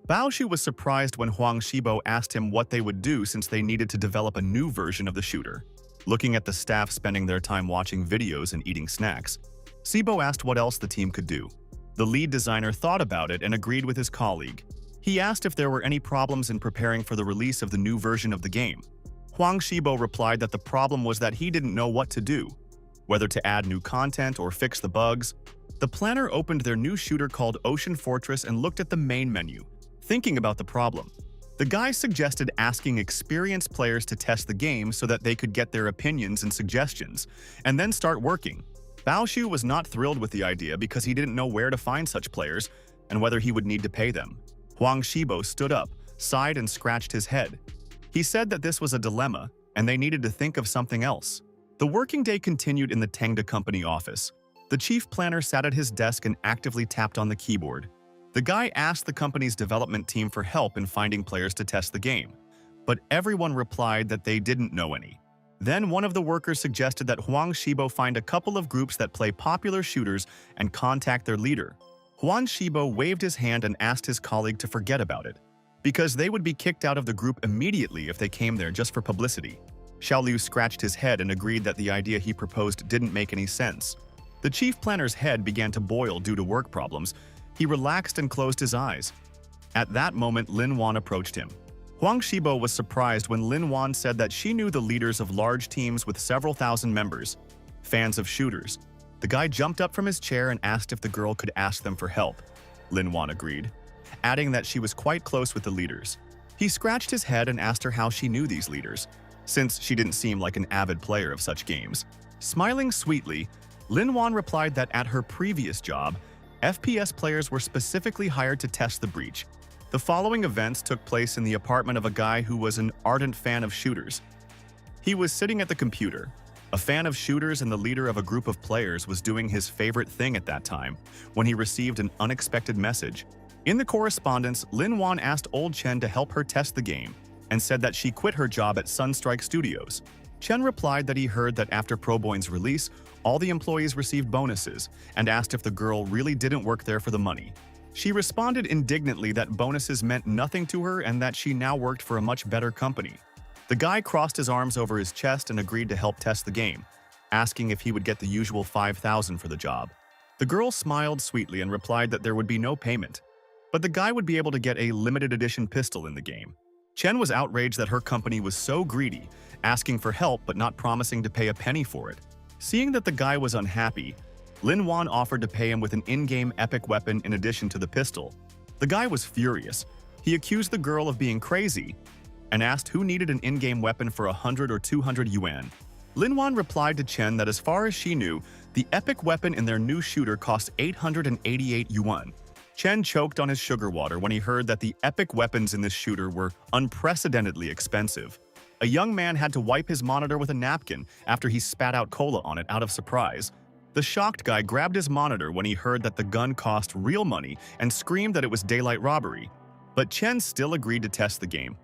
Bao Shu was surprised when Huang Xibo asked him what they would do since they needed to develop a new version of the shooter. Looking at the staff spending their time watching videos and eating snacks, Xibo asked what else the team could do. The lead designer thought about it and agreed with his colleague. He asked if there were any problems in preparing for the release of the new version of the game. Huang Xibo replied that the problem was that he didn't know what to do, whether to add new content or fix the bugs. The planner opened their new shooter called Ocean Fortress and looked at the main menu, thinking about the problem. The guy suggested asking experienced players to test the game so that they could get their opinions and suggestions, and then start working. Bao Shu was not thrilled with the idea because he didn't know where to find such players and whether he would need to pay them. Huang Xibo stood up, sighed and scratched his head. He said that this was a dilemma and they needed to think of something else. The working day continued in the Tengda company office. The chief planner sat at his desk and actively tapped on the keyboard. The guy asked the company's development team for help in finding players to test the game, but everyone replied that they didn't know any. Then one of the workers suggested that Huang Xibo find a couple of groups that play popular shooters and contact their leader. Huan Shibo waved his hand and asked his colleague to forget about it, because they would be kicked out of the group immediately if they came there just for publicity. Xiao Liu scratched his head and agreed that the idea he proposed didn't make any sense. The chief planner's head began to boil due to work problems. He relaxed and closed his eyes. At that moment, Lin Wan approached him. Huang Shibo was surprised when Lin Wan said that she knew the leaders of large teams with several thousand members, fans of shooters. The guy jumped up from his chair and asked if the girl could ask them for help. Lin Wan agreed, adding that she was quite close with the leaders. He scratched his head and asked her how she knew these leaders, since she didn't seem like an avid player of such games. Smiling sweetly, Lin Wan replied that at her previous job, FPS players were specifically hired to test the breach. The following events took place in the apartment of a guy who was an ardent fan of shooters. He was sitting at the computer. A fan of shooters and the leader of a group of players was doing his favorite thing at that time when he received an unexpected message. In the correspondence, Lin Wan asked old Chen to help her test the game and said that she quit her job at Sunstrike Studios. Chen replied that he heard that after Proboin's release, all the employees received bonuses and asked if the girl really didn't work there for the money. She responded indignantly that bonuses meant nothing to her and that she now worked for a much better company. The guy crossed his arms over his chest and agreed to help test the game, asking if he would get the usual 5,000 for the job. The girl smiled sweetly and replied that there would be no payment, but the guy would be able to get a limited edition pistol in the game. Chen was outraged that her company was so greedy, asking for help but not promising to pay a penny for it. Seeing that the guy was unhappy, Lin Wan offered to pay him with an in-game epic weapon in addition to the pistol. The guy was furious. He accused the girl of being crazy and asked who needed an in-game weapon for 100 or 200 yuan. Lin Wan replied to Chen that as far as she knew, the epic weapon in their new shooter cost 888 yuan. Chen choked on his sugar water when he heard that the epic weapons in this shooter were unprecedentedly expensive. A young man had to wipe his monitor with a napkin after he spat out cola on it out of surprise. The shocked guy grabbed his monitor when he heard that the gun cost real money and screamed that it was daylight robbery. But Chen still agreed to test the game.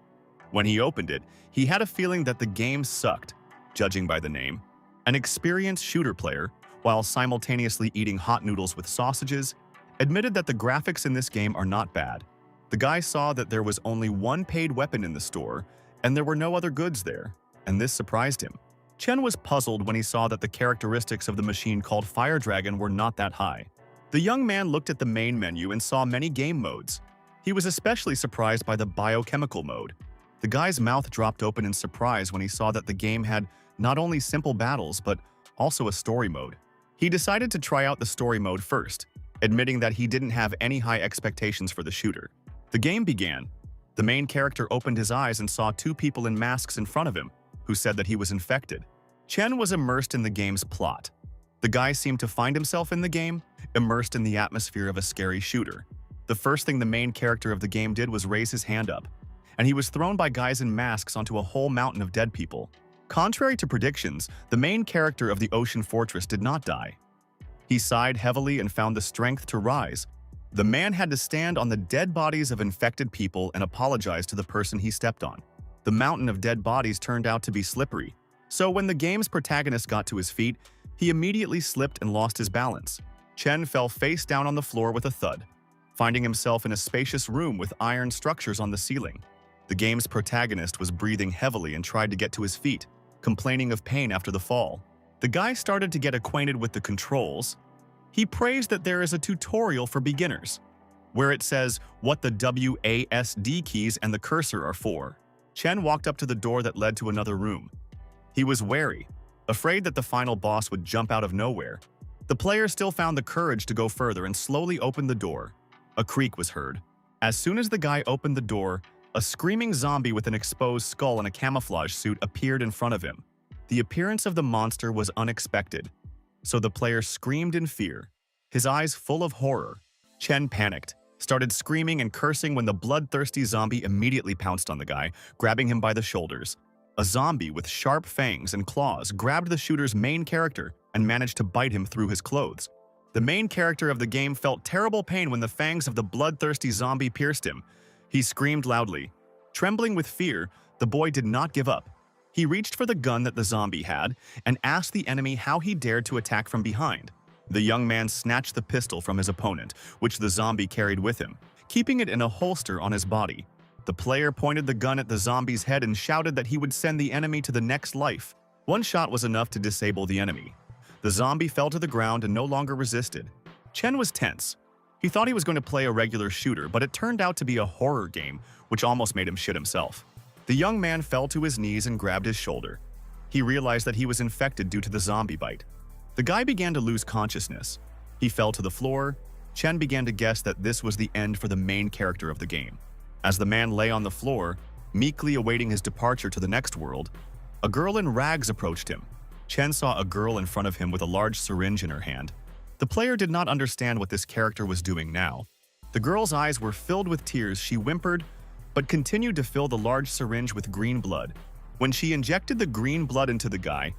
When he opened it, he had a feeling that the game sucked, judging by the name. An experienced shooter player, while simultaneously eating hot noodles with sausages, admitted that the graphics in this game are not bad. The guy saw that there was only one paid weapon in the store, and there were no other goods there, and this surprised him. Chen was puzzled when he saw that the characteristics of the machine called Fire Dragon were not that high. The young man looked at the main menu and saw many game modes. He was especially surprised by the biochemical mode. The guy's mouth dropped open in surprise when he saw that the game had not only simple battles but also a story mode. He decided to try out the story mode first, admitting that he didn't have any high expectations for the shooter. The game began. The main character opened his eyes and saw two people in masks in front of him, who said that he was infected. Chen was immersed in the game's plot. The guy seemed to find himself in the game, immersed in the atmosphere of a scary shooter. The first thing the main character of the game did was raise his hand up, and he was thrown by guys in masks onto a whole mountain of dead people. Contrary to predictions, the main character of the Ocean Fortress did not die. He sighed heavily and found the strength to rise. The man had to stand on the dead bodies of infected people and apologize to the person he stepped on. The mountain of dead bodies turned out to be slippery, so when the game's protagonist got to his feet, he immediately slipped and lost his balance. Chen fell face down on the floor with a thud, finding himself in a spacious room with iron structures on the ceiling. The game's protagonist was breathing heavily and tried to get to his feet, complaining of pain after the fall. The guy started to get acquainted with the controls. He praised that there is a tutorial for beginners, where it says what the WASD keys and the cursor are for. Chen walked up to the door that led to another room. He was wary, afraid that the final boss would jump out of nowhere. The player still found the courage to go further and slowly opened the door. A creak was heard. As soon as the guy opened the door, a screaming zombie with an exposed skull and a camouflage suit appeared in front of him. The appearance of the monster was unexpected, so the player screamed in fear, his eyes full of horror. Chen panicked, started screaming and cursing when the bloodthirsty zombie immediately pounced on the guy, grabbing him by the shoulders. A zombie with sharp fangs and claws grabbed the shooter's main character and managed to bite him through his clothes. The main character of the game felt terrible pain when the fangs of the bloodthirsty zombie pierced him. He screamed loudly. Trembling with fear, the boy did not give up. He reached for the gun that the zombie had and asked the enemy how he dared to attack from behind. The young man snatched the pistol from his opponent, which the zombie carried with him, keeping it in a holster on his body. The player pointed the gun at the zombie's head and shouted that he would send the enemy to the next life. One shot was enough to disable the enemy. The zombie fell to the ground and no longer resisted. Chen was tense. He thought he was going to play a regular shooter, but it turned out to be a horror game, which almost made him shit himself. The young man fell to his knees and grabbed his shoulder. He realized that he was infected due to the zombie bite. The guy began to lose consciousness. He fell to the floor. Chen began to guess that this was the end for the main character of the game. As the man lay on the floor, meekly awaiting his departure to the next world, a girl in rags approached him. Chen saw a girl in front of him with a large syringe in her hand. The player did not understand what this character was doing now. The girl's eyes were filled with tears. She whimpered, but continued to fill the large syringe with green blood. When she injected the green blood into the guy,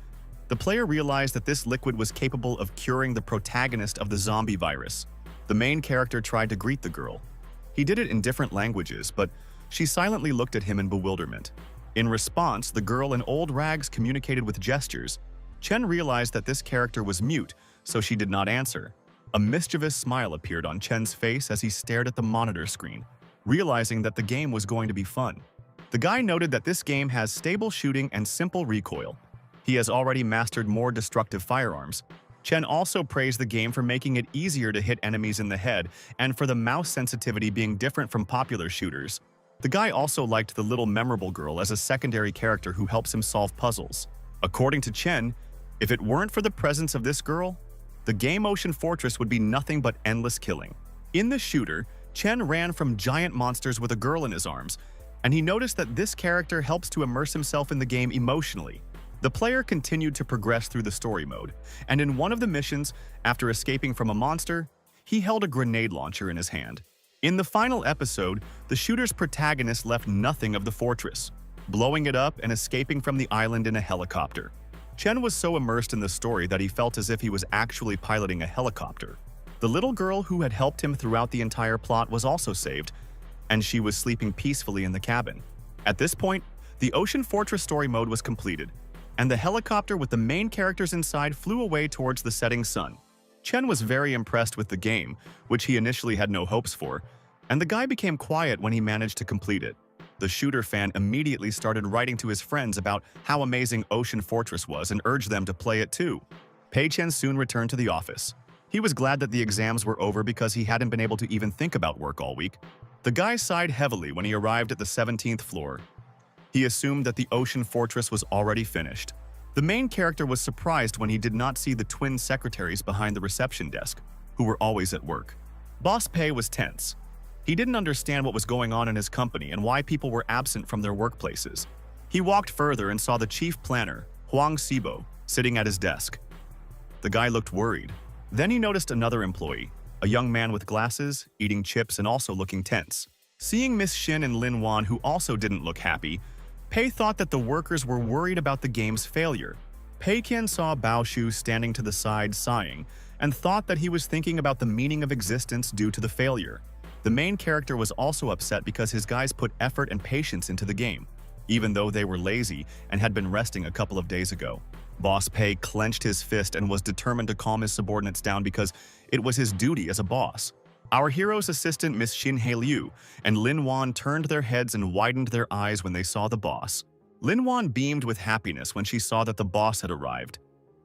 the player realized that this liquid was capable of curing the protagonist of the zombie virus. The main character tried to greet the girl. He did it in different languages, but she silently looked at him in bewilderment. In response, the girl in old rags communicated with gestures. Chen realized that this character was mute, so she did not answer. A mischievous smile appeared on Chen's face as he stared at the monitor screen, realizing that the game was going to be fun. The guy noted that this game has stable shooting and simple recoil. He has already mastered more destructive firearms. Chen also praised the game for making it easier to hit enemies in the head and for the mouse sensitivity being different from popular shooters. The guy also liked the little memorable girl as a secondary character who helps him solve puzzles. According to Chen, if it weren't for the presence of this girl, the game Ocean Fortress would be nothing but endless killing. In the shooter, Chen ran from giant monsters with a girl in his arms, and he noticed that this character helps to immerse himself in the game emotionally. The player continued to progress through the story mode, and in one of the missions, after escaping from a monster, he held a grenade launcher in his hand. In the final episode, the shooter's protagonist left nothing of the fortress, blowing it up and escaping from the island in a helicopter. Chen was so immersed in the story that he felt as if he was actually piloting a helicopter. The little girl who had helped him throughout the entire plot was also saved, and she was sleeping peacefully in the cabin. At this point, the Ocean Fortress story mode was completed, and the helicopter with the main characters inside flew away towards the setting sun. Chen was very impressed with the game, which he initially had no hopes for, and the guy became quiet when he managed to complete it. The shooter fan immediately started writing to his friends about how amazing Ocean Fortress was and urged them to play it too. Pei Qian soon returned to the office. He was glad that the exams were over because he hadn't been able to even think about work all week. The guy sighed heavily when he arrived at the 17th floor. He assumed that the Ocean Fortress was already finished. The main character was surprised when he did not see the twin secretaries behind the reception desk, who were always at work. Boss Pei was tense. He didn't understand what was going on in his company and why people were absent from their workplaces. He walked further and saw the chief planner, Huang Xibo, sitting at his desk. The guy looked worried. Then he noticed another employee, a young man with glasses, eating chips and also looking tense. Seeing Miss Xin and Lin Wan, who also didn't look happy, Pei thought that the workers were worried about the game's failure. Pei Qian saw Bao Shu standing to the side sighing and thought that he was thinking about the meaning of existence due to the failure. The main character was also upset because his guys put effort and patience into the game, even though they were lazy and had been resting a couple of days ago. Boss Pei clenched his fist and was determined to calm his subordinates down because it was his duty as a boss. Our hero's assistant, Miss Xin Liu, and Lin Wan turned their heads and widened their eyes when they saw the boss. Lin Wan beamed with happiness when she saw that the boss had arrived.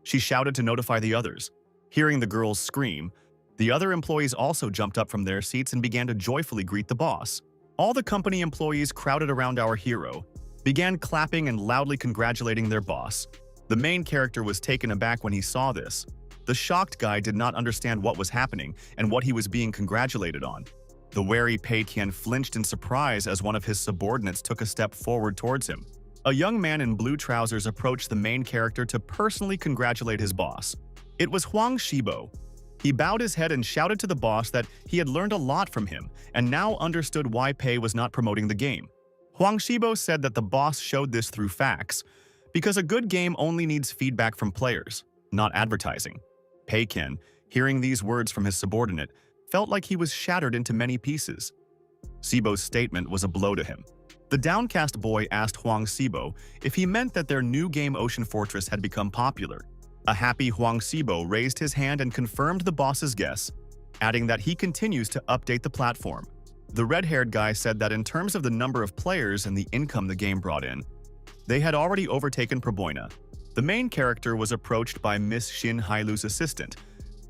She shouted to notify the others. Hearing the girls scream, the other employees also jumped up from their seats and began to joyfully greet the boss. All the company employees crowded around our hero, began clapping and loudly congratulating their boss. The main character was taken aback when he saw this. The shocked guy did not understand what was happening and what he was being congratulated on. The wary Pei Qian flinched in surprise as one of his subordinates took a step forward towards him. A young man in blue trousers approached the main character to personally congratulate his boss. It was Huang Xibo. He bowed his head and shouted to the boss that he had learned a lot from him and now understood why Pei was not promoting the game. Huang Xibo said that the boss showed this through facts, because a good game only needs feedback from players, not advertising. Pei Qian, hearing these words from his subordinate, felt like he was shattered into many pieces. Xibo's statement was a blow to him. The downcast boy asked Huang Xibo if he meant that their new game Ocean Fortress had become popular. A happy Huang Xibo raised his hand and confirmed the boss's guess, adding that he continues to update the platform. The red-haired guy said that in terms of the number of players and the income the game brought in, they had already overtaken Proboina. The main character was approached by Miss Xin Hailu's assistant,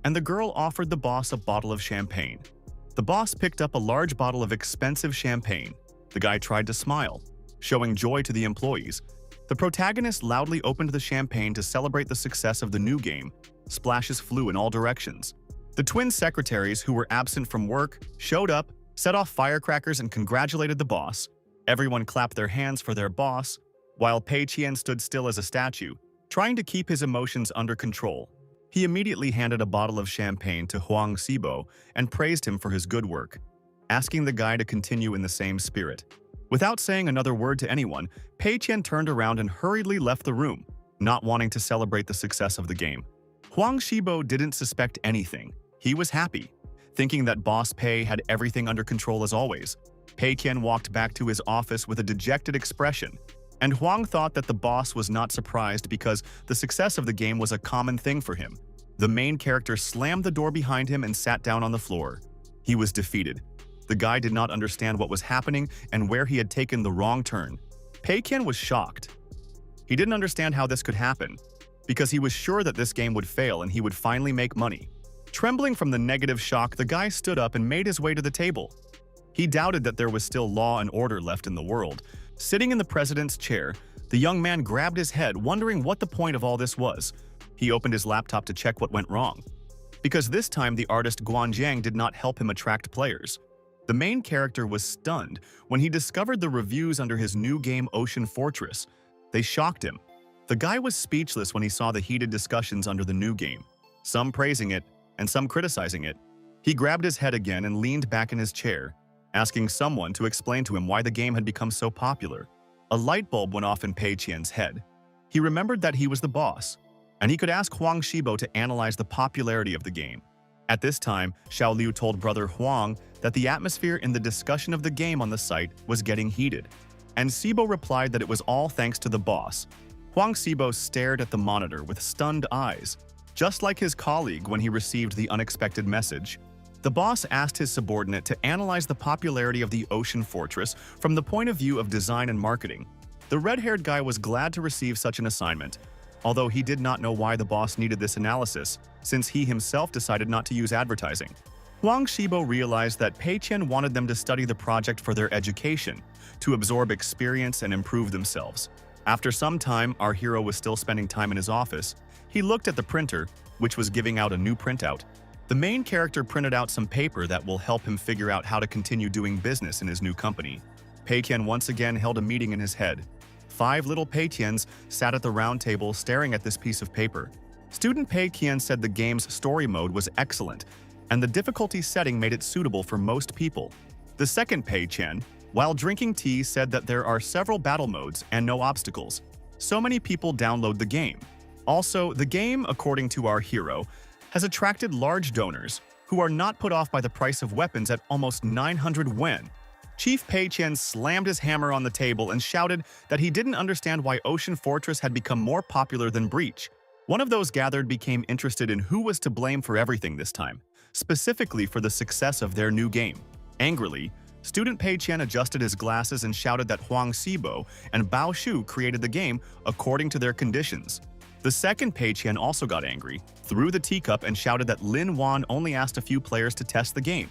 and the girl offered the boss a bottle of champagne. The boss picked up a large bottle of expensive champagne. The guy tried to smile, showing joy to the employees. The protagonist loudly opened the champagne to celebrate the success of the new game. Splashes flew in all directions. The twin secretaries, who were absent from work, showed up, set off firecrackers and congratulated the boss. Everyone clapped their hands for their boss, while Pei Qian stood still as a statue, trying to keep his emotions under control. He immediately handed a bottle of champagne to Huang Xibo and praised him for his good work, asking the guy to continue in the same spirit. Without saying another word to anyone, Pei Qian turned around and hurriedly left the room, not wanting to celebrate the success of the game. Huang Xibo didn't suspect anything. He was happy, thinking that Boss Pei had everything under control as always. Pei Qian walked back to his office with a dejected expression, and Huang thought that the boss was not surprised because the success of the game was a common thing for him. The main character slammed the door behind him and sat down on the floor. He was defeated. The guy did not understand what was happening and where he had taken the wrong turn. Pei Qian was shocked. He didn't understand how this could happen, because he was sure that this game would fail and he would finally make money. Trembling from the negative shock, the guy stood up and made his way to the table. He doubted that there was still law and order left in the world. Sitting in the president's chair, the young man grabbed his head, wondering what the point of all this was. He opened his laptop to check what went wrong, because this time the artist Guanjiang did not help him attract players. The main character was stunned when he discovered the reviews under his new game Ocean Fortress. They shocked him. The guy was speechless when he saw the heated discussions under the new game, some praising it and some criticizing it. He grabbed his head again and leaned back in his chair, asking someone to explain to him why the game had become so popular. A light bulb went off in Pei Qian's head. He remembered that he was the boss, and he could ask Huang Xibo to analyze the popularity of the game. At this time, Xiao Liu told brother Huang that the atmosphere in the discussion of the game on the site was getting heated, and Xibo replied that it was all thanks to the boss. Huang Xibo stared at the monitor with stunned eyes, just like his colleague when he received the unexpected message. The boss asked his subordinate to analyze the popularity of the Ocean Fortress from the point of view of design and marketing. The red-haired guy was glad to receive such an assignment, although he did not know why the boss needed this analysis, since he himself decided not to use advertising. Huang Xibo realized that Pei Qian wanted them to study the project for their education, to absorb experience and improve themselves. After some time, our hero was still spending time in his office. He looked at the printer, which was giving out a new printout. The main character printed out some paper that will help him figure out how to continue doing business in his new company. Pei Qian once again held a meeting in his head. 5 little Pei Qians sat at the round table staring at this piece of paper. Student Pei Qian said the game's story mode was excellent, and the difficulty setting made it suitable for most people. The second Pei Qian, while drinking tea, said that there are several battle modes and no obstacles. So many people download the game. Also, the game, according to our hero, has attracted large donors who are not put off by the price of weapons at almost 900 yuan. Chief Pei Qian slammed his hammer on the table and shouted that he didn't understand why Ocean Fortress had become more popular than Breach. One of those gathered became interested in who was to blame for everything this time, specifically for the success of their new game. Angrily, student Pei Qian adjusted his glasses and shouted that Huang Xibo and Bao Shu created the game according to their conditions. The second Pei Qian also got angry, threw the teacup and shouted that Lin Wan only asked a few players to test the game.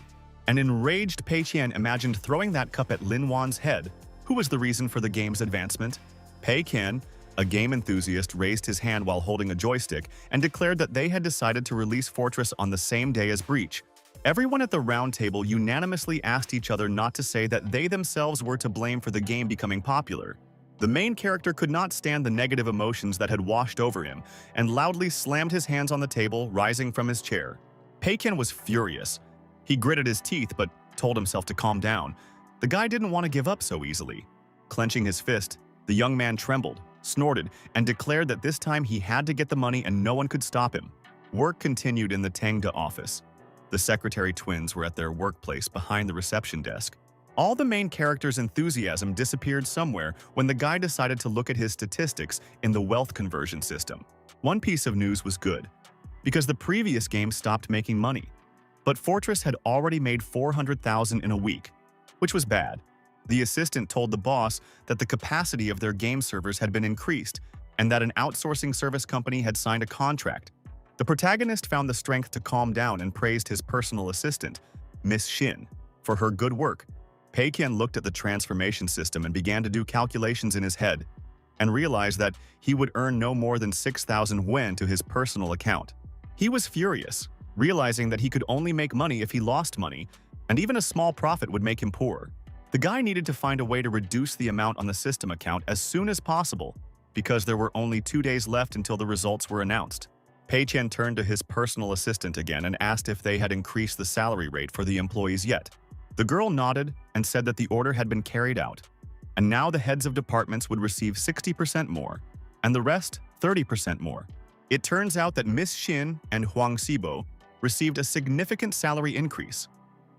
An enraged Pei Qian imagined throwing that cup at Lin Wan's head, who was the reason for the game's advancement. Pei Qian, a game enthusiast, raised his hand while holding a joystick and declared that they had decided to release Fortress on the same day as Breach. Everyone at the round table unanimously asked each other not to say that they themselves were to blame for the game becoming popular. The main character could not stand the negative emotions that had washed over him and loudly slammed his hands on the table, rising from his chair. Pei Qian was furious. He gritted his teeth but told himself to calm down. The guy didn't want to give up so easily. Clenching his fist, the young man trembled, snorted, and declared that this time he had to get the money and no one could stop him. Work continued in the Tengda office. The secretary twins were at their workplace behind the reception desk. All the main character's enthusiasm disappeared somewhere when the guy decided to look at his statistics in the wealth conversion system. One piece of news was good, because the previous game stopped making money. But Fortress had already made 400,000 in a week, which was bad. The assistant told the boss that the capacity of their game servers had been increased and that an outsourcing service company had signed a contract. The protagonist found the strength to calm down and praised his personal assistant, Miss Shin, for her good work. Pei Qian looked at the transformation system and began to do calculations in his head and realized that he would earn no more than 6,000 yuan to his personal account. He was furious, realizing that he could only make money if he lost money, and even a small profit would make him poor. The guy needed to find a way to reduce the amount on the system account as soon as possible, because there were only 2 days left until the results were announced. Pei Qian turned to his personal assistant again and asked if they had increased the salary rate for the employees yet. The girl nodded and said that the order had been carried out, and now the heads of departments would receive 60% more, and the rest 30% more. It turns out that Miss Shin and Huang Xibo received a significant salary increase,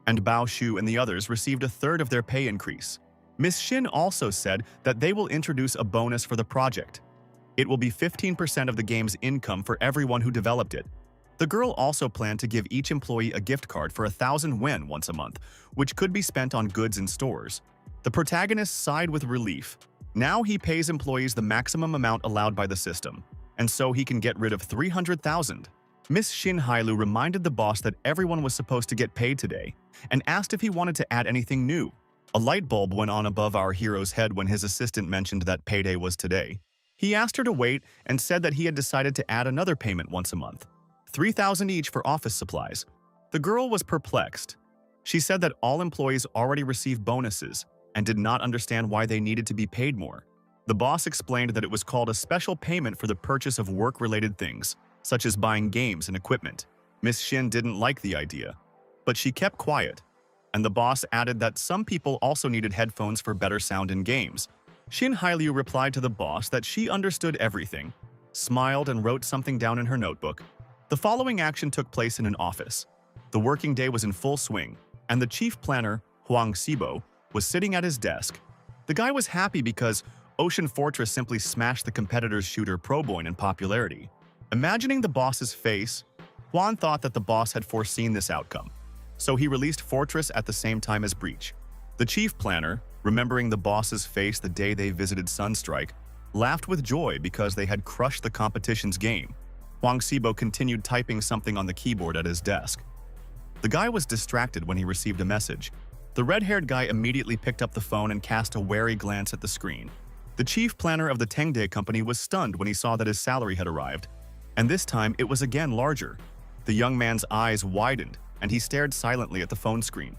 and Bao Shu and the others received a third of their pay increase. Miss Shin also said that they will introduce a bonus for the project. It will be 15% of the game's income for everyone who developed it. The girl also planned to give each employee a gift card for 1,000 yuan once a month, which could be spent on goods in stores. The protagonist sighed with relief. Now he pays employees the maximum amount allowed by the system, and so he can get rid of 300,000. Miss Shin Hailu reminded the boss that everyone was supposed to get paid today, and asked if he wanted to add anything new. A light bulb went on above our hero's head when his assistant mentioned that payday was today. He asked her to wait and said that he had decided to add another payment once a month, 3,000 each for office supplies. The girl was perplexed. She said that all employees already receive bonuses and did not understand why they needed to be paid more. The boss explained that it was called a special payment for the purchase of work-related things, such as buying games and equipment. Miss Shin didn't like the idea, but she kept quiet, and the boss added that some people also needed headphones for better sound in games. Shin Hailu replied to the boss that she understood everything, smiled and wrote something down in her notebook. The following action took place in an office. The working day was in full swing, and the chief planner, Huang Xibo, was sitting at his desk. The guy was happy because Ocean Fortress simply smashed the competitor's shooter Proboin in popularity. Imagining the boss's face, Huan thought that the boss had foreseen this outcome, so he released Fortress at the same time as Breach. The chief planner, remembering the boss's face the day they visited Sunstrike, laughed with joy because they had crushed the competition's game. Huang Xibo continued typing something on the keyboard at his desk. The guy was distracted when he received a message. The red-haired guy immediately picked up the phone and cast a wary glance at the screen. The chief planner of the Tengda company was stunned when he saw that his salary had arrived, and this time it was again larger. The young man's eyes widened, and he stared silently at the phone screen.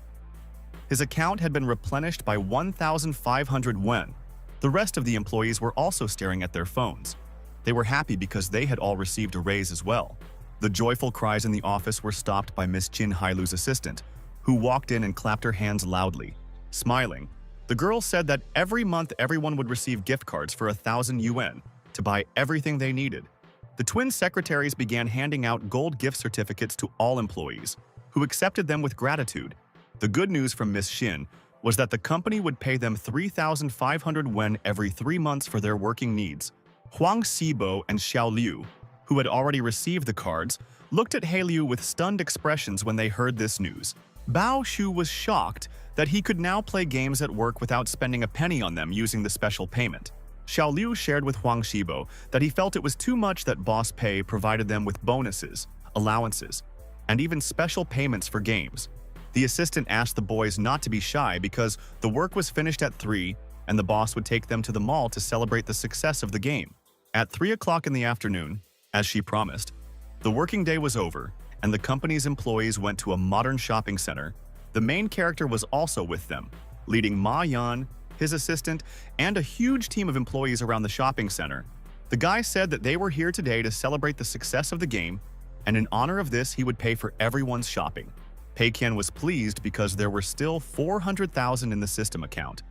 His account had been replenished by 1,500 yuan. The rest of the employees were also staring at their phones. They were happy because they had all received a raise as well. The joyful cries in the office were stopped by Miss Shin Hailu's assistant, who walked in and clapped her hands loudly. Smiling, the girl said that every month everyone would receive gift cards for 1,000 yuan to buy everything they needed. The twin secretaries began handing out gold gift certificates to all employees, who accepted them with gratitude. The good news from Miss Shin was that the company would pay them 3,500 yuan every 3 months for their working needs. Huang Xibo and Xiao Liu, who had already received the cards, looked at He Liu with stunned expressions when they heard this news. Bao Shu was shocked that he could now play games at work without spending a penny on them using the special payment. Xiao Liu shared with Huang Xibo that he felt it was too much that Boss Pei provided them with bonuses, allowances, and even special payments for games. The assistant asked the boys not to be shy because the work was finished at 3 and the boss would take them to the mall to celebrate the success of the game. At 3 o'clock in the afternoon, as she promised, the working day was over and the company's employees went to a modern shopping center. The main character was also with them, leading Ma Yan, his assistant, and a huge team of employees around the shopping center. The guy said that they were here today to celebrate the success of the game, and in honor of this, he would pay for everyone's shopping. Pei Qian was pleased because there were still 400,000 in the system account,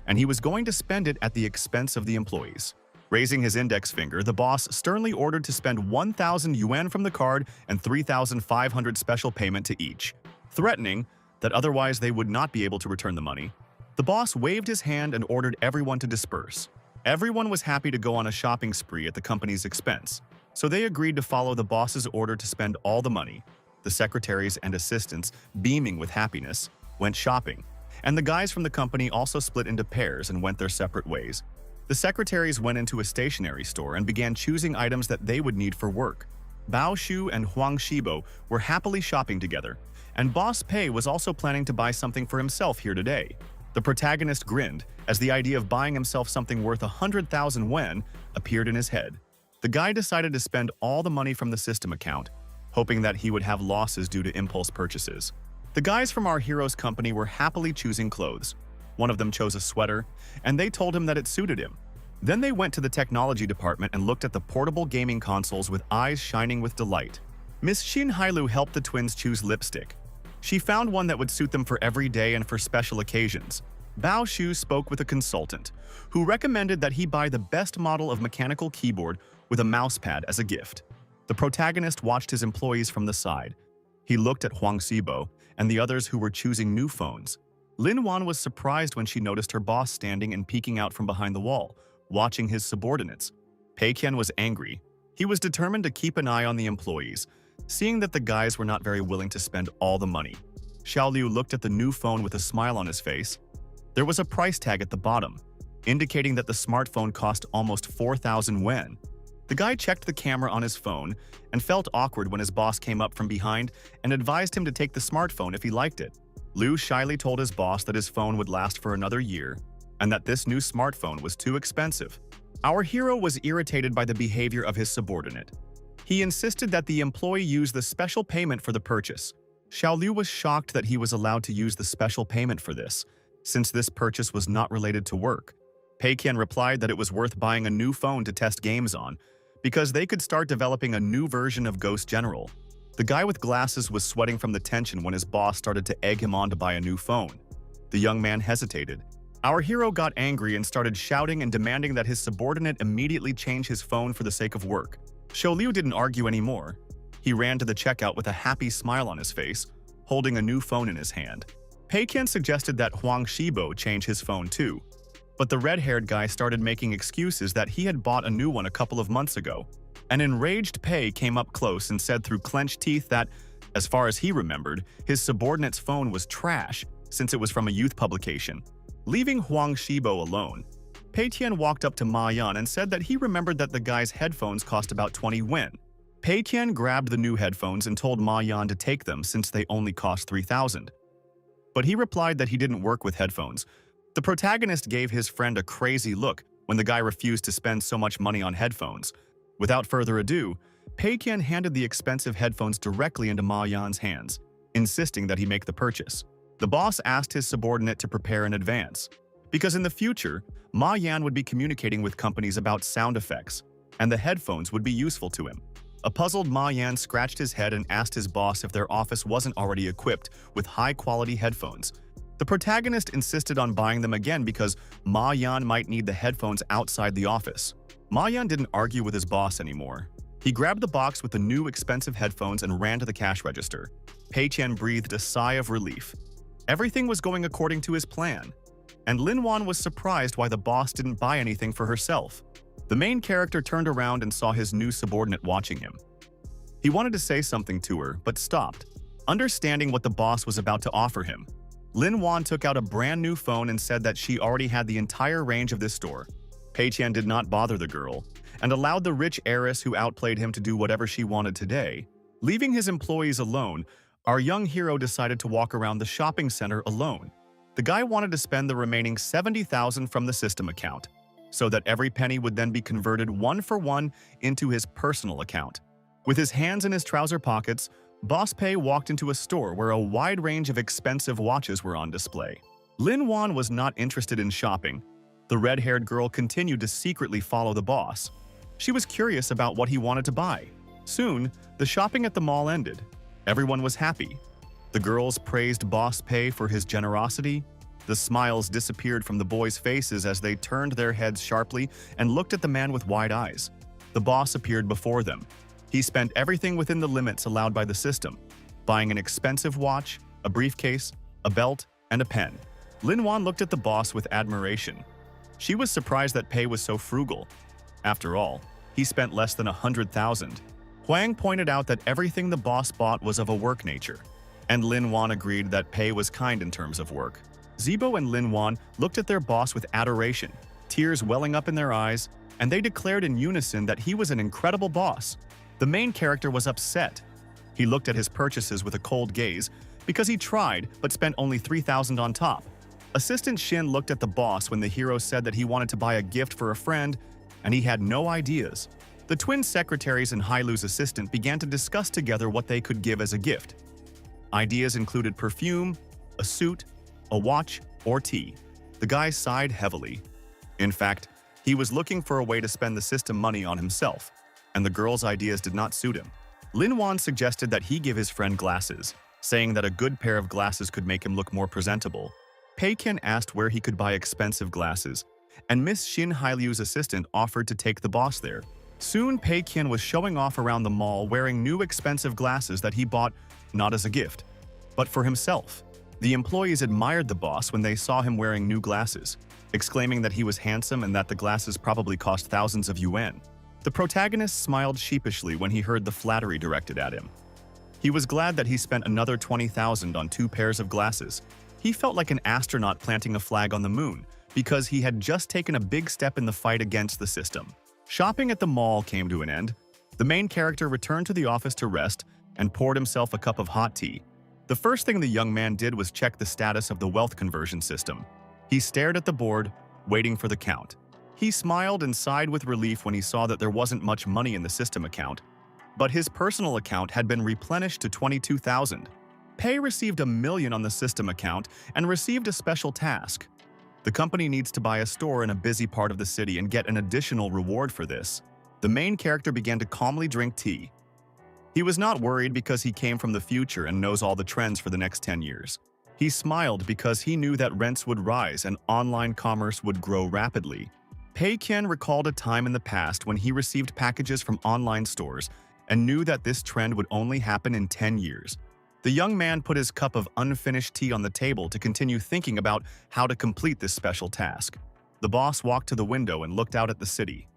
and he was going to spend it at the expense of the employees. Raising his index finger, the boss sternly ordered to spend 1,000 yuan from the card and 3,500 special payment to each, threatening that otherwise they would not be able to return the money. The boss waved his hand and ordered everyone to disperse. Everyone was happy to go on a shopping spree at the company's expense, so they agreed to follow the boss's order to spend all the money. The secretaries and assistants, beaming with happiness, went shopping, and the guys from the company also split into pairs and went their separate ways. The secretaries went into a stationery store and began choosing items that they would need for work. Bao Shu and Huang Shibo were happily shopping together, and Boss Pei was also planning to buy something for himself here today. The protagonist grinned as the idea of buying himself something worth 100,000 yuan appeared in his head. The guy decided to spend all the money from the system account, hoping that he would have losses due to impulse purchases. The guys from our hero's company were happily choosing clothes. One of them chose a sweater, and they told him that it suited him. Then they went to the technology department and looked at the portable gaming consoles with eyes shining with delight. Miss Xin Hailu helped the twins choose lipstick. She found one that would suit them for every day and for special occasions. Bao Shu spoke with a consultant, who recommended that he buy the best model of mechanical keyboard with a mousepad as a gift. The protagonist watched his employees from the side. He looked at Huang Xibo and the others who were choosing new phones. Lin Wan was surprised when she noticed her boss standing and peeking out from behind the wall, watching his subordinates. Pei Qian was angry. He was determined to keep an eye on the employees, seeing that the guys were not very willing to spend all the money. Xiao Liu looked at the new phone with a smile on his face. There was a price tag at the bottom, indicating that the smartphone cost almost 4,000 yuan. The guy checked the camera on his phone and felt awkward when his boss came up from behind and advised him to take the smartphone if he liked it. Liu shyly told his boss that his phone would last for another year and that this new smartphone was too expensive. Our hero was irritated by the behavior of his subordinate. He insisted that the employee use the special payment for the purchase. Xiao Liu was shocked that he was allowed to use the special payment for this, since this purchase was not related to work. Pei Qian replied that it was worth buying a new phone to test games on, because they could start developing a new version of Ghost General. The guy with glasses was sweating from the tension when his boss started to egg him on to buy a new phone. The young man hesitated. Our hero got angry and started shouting and demanding that his subordinate immediately change his phone for the sake of work. Xiao Liu didn't argue anymore. He ran to the checkout with a happy smile on his face, holding a new phone in his hand. Pei Qian suggested that Huang Shibo change his phone too, but the red-haired guy started making excuses that he had bought a new one a couple of months ago. An enraged Pei came up close and said through clenched teeth that, as far as he remembered, his subordinate's phone was trash since it was from a youth publication. Leaving Huang Shibo alone, Pei Qian walked up to Ma Yan and said that he remembered that the guy's headphones cost about 20 yuan. Pei Qian grabbed the new headphones and told Ma Yan to take them since they only cost 3,000. But he replied that he didn't work with headphones. The protagonist gave his friend a crazy look when the guy refused to spend so much money on headphones. Without further ado, Pei Qian handed the expensive headphones directly into Ma Yan's hands, insisting that he make the purchase. The boss asked his subordinate to prepare in advance, because in the future, Ma Yan would be communicating with companies about sound effects, and the headphones would be useful to him. A puzzled Ma Yan scratched his head and asked his boss if their office wasn't already equipped with high-quality headphones. The protagonist insisted on buying them again because Ma Yan might need the headphones outside the office. Ma Yan didn't argue with his boss anymore. He grabbed the box with the new expensive headphones and ran to the cash register. Pei Qian breathed a sigh of relief. Everything was going according to his plan, and Lin Wan was surprised why the boss didn't buy anything for herself. The main character turned around and saw his new subordinate watching him. He wanted to say something to her, but stopped, understanding what the boss was about to offer him. Lin Wan took out a brand new phone and said that she already had the entire range of this store. Pei Qian did not bother the girl, and allowed the rich heiress who outplayed him to do whatever she wanted today. Leaving his employees alone, our young hero decided to walk around the shopping center alone. The guy wanted to spend the remaining 70,000 from the system account, so that every penny would then be converted one for one into his personal account. With his hands in his trouser pockets, Boss Pei walked into a store where a wide range of expensive watches were on display. Lin Wan was not interested in shopping. The red-haired girl continued to secretly follow the boss. She was curious about what he wanted to buy. Soon, the shopping at the mall ended. Everyone was happy. The girls praised Boss Pei for his generosity. The smiles disappeared from the boys' faces as they turned their heads sharply and looked at the man with wide eyes. The boss appeared before them. He spent everything within the limits allowed by the system, buying an expensive watch, a briefcase, a belt, and a pen. Lin Wan looked at the boss with admiration. She was surprised that Pei was so frugal. After all, he spent less than 100,000. Huang pointed out that everything the boss bought was of a work nature, and Lin Wan agreed that Pei was kind in terms of work. Zibo and Lin Wan looked at their boss with adoration, tears welling up in their eyes, and they declared in unison that he was an incredible boss. The main character was upset. He looked at his purchases with a cold gaze because he tried but spent only 3,000 on top. Assistant Shin looked at the boss when the hero said that he wanted to buy a gift for a friend, and he had no ideas. The twin secretaries and Hailu's assistant began to discuss together what they could give as a gift. Ideas included perfume, a suit, a watch, or tea. The guy sighed heavily. In fact, he was looking for a way to spend the system money on himself, and the girl's ideas did not suit him. Lin Wan suggested that he give his friend glasses, saying that a good pair of glasses could make him look more presentable. Pei Qian asked where he could buy expensive glasses, and Miss Shin Hailu's assistant offered to take the boss there. Soon, Pei Qian was showing off around the mall wearing new expensive glasses that he bought not as a gift, but for himself. The employees admired the boss when they saw him wearing new glasses, exclaiming that he was handsome and that the glasses probably cost thousands of yuan. The protagonist smiled sheepishly when he heard the flattery directed at him. He was glad that he spent another 20,000 on 2 pairs of glasses. He felt like an astronaut planting a flag on the moon because he had just taken a big step in the fight against the system. Shopping at the mall came to an end. The main character returned to the office to rest and poured himself a cup of hot tea. The first thing the young man did was check the status of the wealth conversion system. He stared at the board, waiting for the count. He smiled and sighed with relief when he saw that there wasn't much money in the system account, but his personal account had been replenished to 22,000. Pei received 1 million on the system account and received a special task. The company needs to buy a store in a busy part of the city and get an additional reward for this. The main character began to calmly drink tea. He was not worried because he came from the future and knows all the trends for the next 10 years. He smiled because he knew that rents would rise and online commerce would grow rapidly. Pei Qian recalled a time in the past when he received packages from online stores and knew that this trend would only happen in 10 years. The young man put his cup of unfinished tea on the table to continue thinking about how to complete this special task. The boss walked to the window and looked out at the city.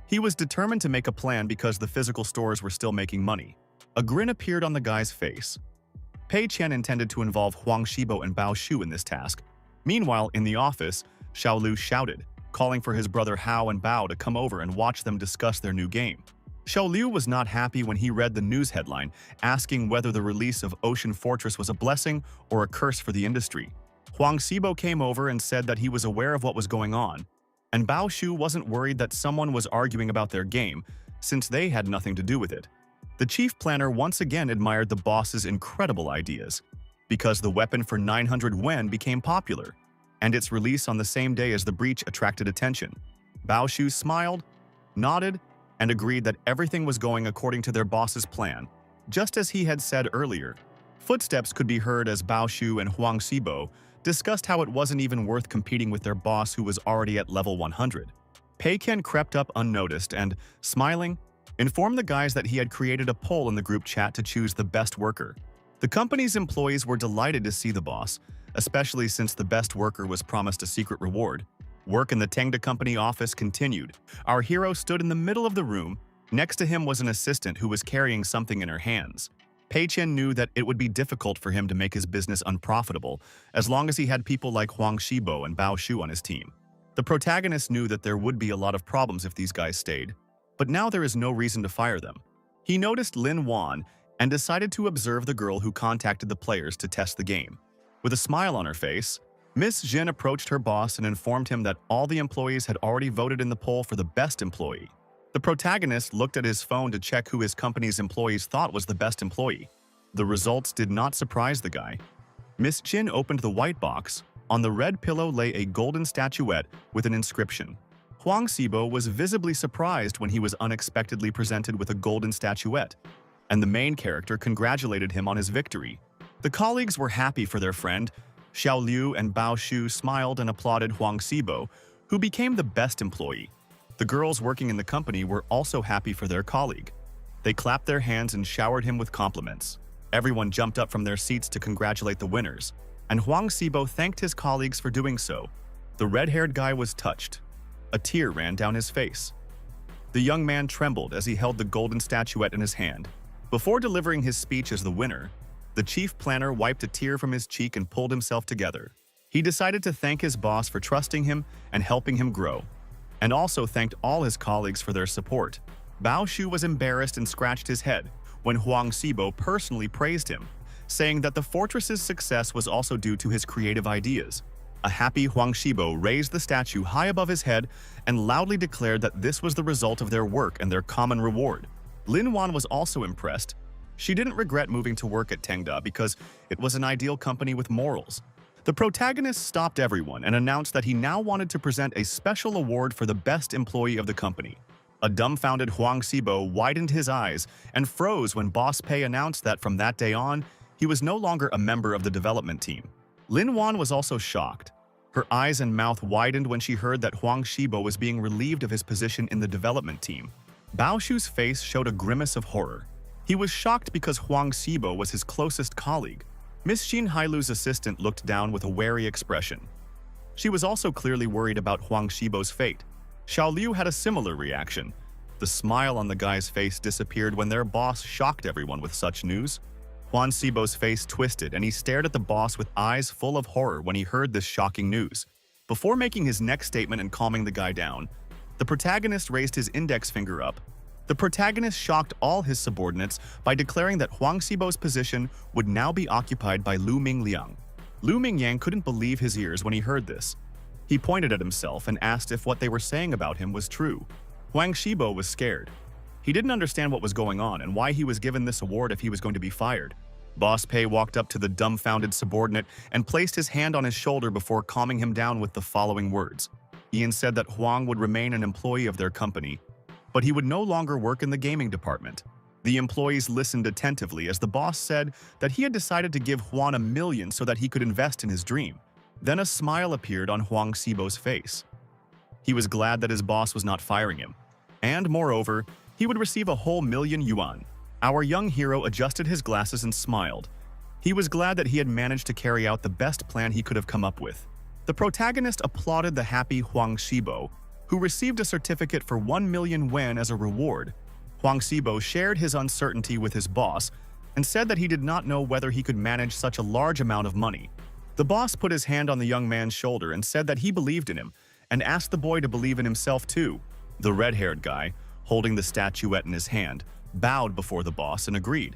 He was determined to make a plan because the physical stores were still making money. A grin appeared on the guy's face. Pei Qian intended to involve Huang Shibo and Bao Shu in this task. Meanwhile, in the office, Xiao Lu shouted, calling for his brother Hao and Bao to come over and watch them discuss their new game. Xiao Liu was not happy when he read the news headline asking whether the release of Ocean Fortress was a blessing or a curse for the industry. Huang Xibo came over and said that he was aware of what was going on, and Bao Shu wasn't worried that someone was arguing about their game, since they had nothing to do with it. The chief planner once again admired the boss's incredible ideas, because the weapon for 900 Wen became popular, and its release on the same day as the breach attracted attention. Bao Shu smiled, nodded, and agreed that everything was going according to their boss's plan. Just as he had said earlier, footsteps could be heard as Bao Shu and Huang Xibo discussed how it wasn't even worth competing with their boss who was already at level 100. Pei Qian crept up unnoticed and, smiling, informed the guys that he had created a poll in the group chat to choose the best worker. The company's employees were delighted to see the boss, especially since the best worker was promised a secret reward. Work in the Tengda company office continued. Our hero stood in the middle of the room. Next to him was an assistant who was carrying something in her hands. Pei Qian knew that it would be difficult for him to make his business unprofitable as long as he had people like Huang Shibo and Bao Shu on his team. The protagonist knew that there would be a lot of problems if these guys stayed, but now there is no reason to fire them. He noticed Lin Wan and decided to observe the girl who contacted the players to test the game. With a smile on her face, Miss Jin approached her boss and informed him that all the employees had already voted in the poll for the best employee. The protagonist looked at his phone to check who his company's employees thought was the best employee. The results did not surprise the guy. Miss Jin opened the white box. On the red pillow lay a golden statuette with an inscription. Huang Xibo was visibly surprised when he was unexpectedly presented with a golden statuette, and the main character congratulated him on his victory. The colleagues were happy for their friend. Xiao Liu and Bao Shu smiled and applauded Huang Xibo, who became the best employee. The girls working in the company were also happy for their colleague. They clapped their hands and showered him with compliments. Everyone jumped up from their seats to congratulate the winners. and Huang Xibo thanked his colleagues for doing so. The red-haired guy was touched. A tear ran down his face. The young man trembled as he held the golden statuette in his hand. Before delivering his speech as the winner, the chief planner wiped a tear from his cheek and pulled himself together. He decided to thank his boss for trusting him and helping him grow, and also thanked all his colleagues for their support. Bao Shu was embarrassed and scratched his head when Huang Xibo personally praised him, saying that the fortress's success was also due to his creative ideas. A happy Huang Xibo raised the statue high above his head and loudly declared that this was the result of their work and their common reward. Lin Wan was also impressed. She didn't regret moving to work at Tengda because it was an ideal company with morals. The protagonist stopped everyone and announced that he now wanted to present a special award for the best employee of the company. A dumbfounded Huang Xibo widened his eyes and froze when Boss Pei announced that from that day on, he was no longer a member of the development team. Lin Wan was also shocked. Her eyes and mouth widened when she heard that Huang Xibo was being relieved of his position in the development team. Bao Shu's face showed a grimace of horror. He was shocked because Huang Xibo was his closest colleague. Miss Xin Hailu's assistant looked down with a wary expression. She was also clearly worried about Huang Xibo's fate. Xiao Liu had a similar reaction. The smile on the guy's face disappeared when their boss shocked everyone with such news. Huang Xibo's face twisted and he stared at the boss with eyes full of horror when he heard this shocking news. Before making his next statement and calming the guy down, the protagonist raised his index finger up. The protagonist shocked all his subordinates by declaring that Huang Xibo's position would now be occupied by Lu Mingliang. Lu Mingyang couldn't believe his ears when he heard this. He pointed at himself and asked if what they were saying about him was true. Huang Xibo was scared. He didn't understand what was going on and why he was given this award if he was going to be fired. Boss Pei walked up to the dumbfounded subordinate and placed his hand on his shoulder before calming him down with the following words. Ian said that Huang would remain an employee of their company, but he would no longer work in the gaming department. The employees listened attentively as the boss said that he had decided to give Huang $1 million so that he could invest in his dream. Then a smile appeared on Huang Xibo's face. He was glad that his boss was not firing him. And moreover, he would receive a whole $1,000,000. Our young hero adjusted his glasses and smiled. He was glad that he had managed to carry out the best plan he could have come up with. The protagonist applauded the happy Huang Xibo, who received a certificate for 1,000,000 yuan as a reward. Huang Xibo shared his uncertainty with his boss and said that he did not know whether he could manage such a large amount of money. The boss put his hand on the young man's shoulder and said that he believed in him and asked the boy to believe in himself too. The red-haired guy, holding the statuette in his hand, bowed before the boss and agreed.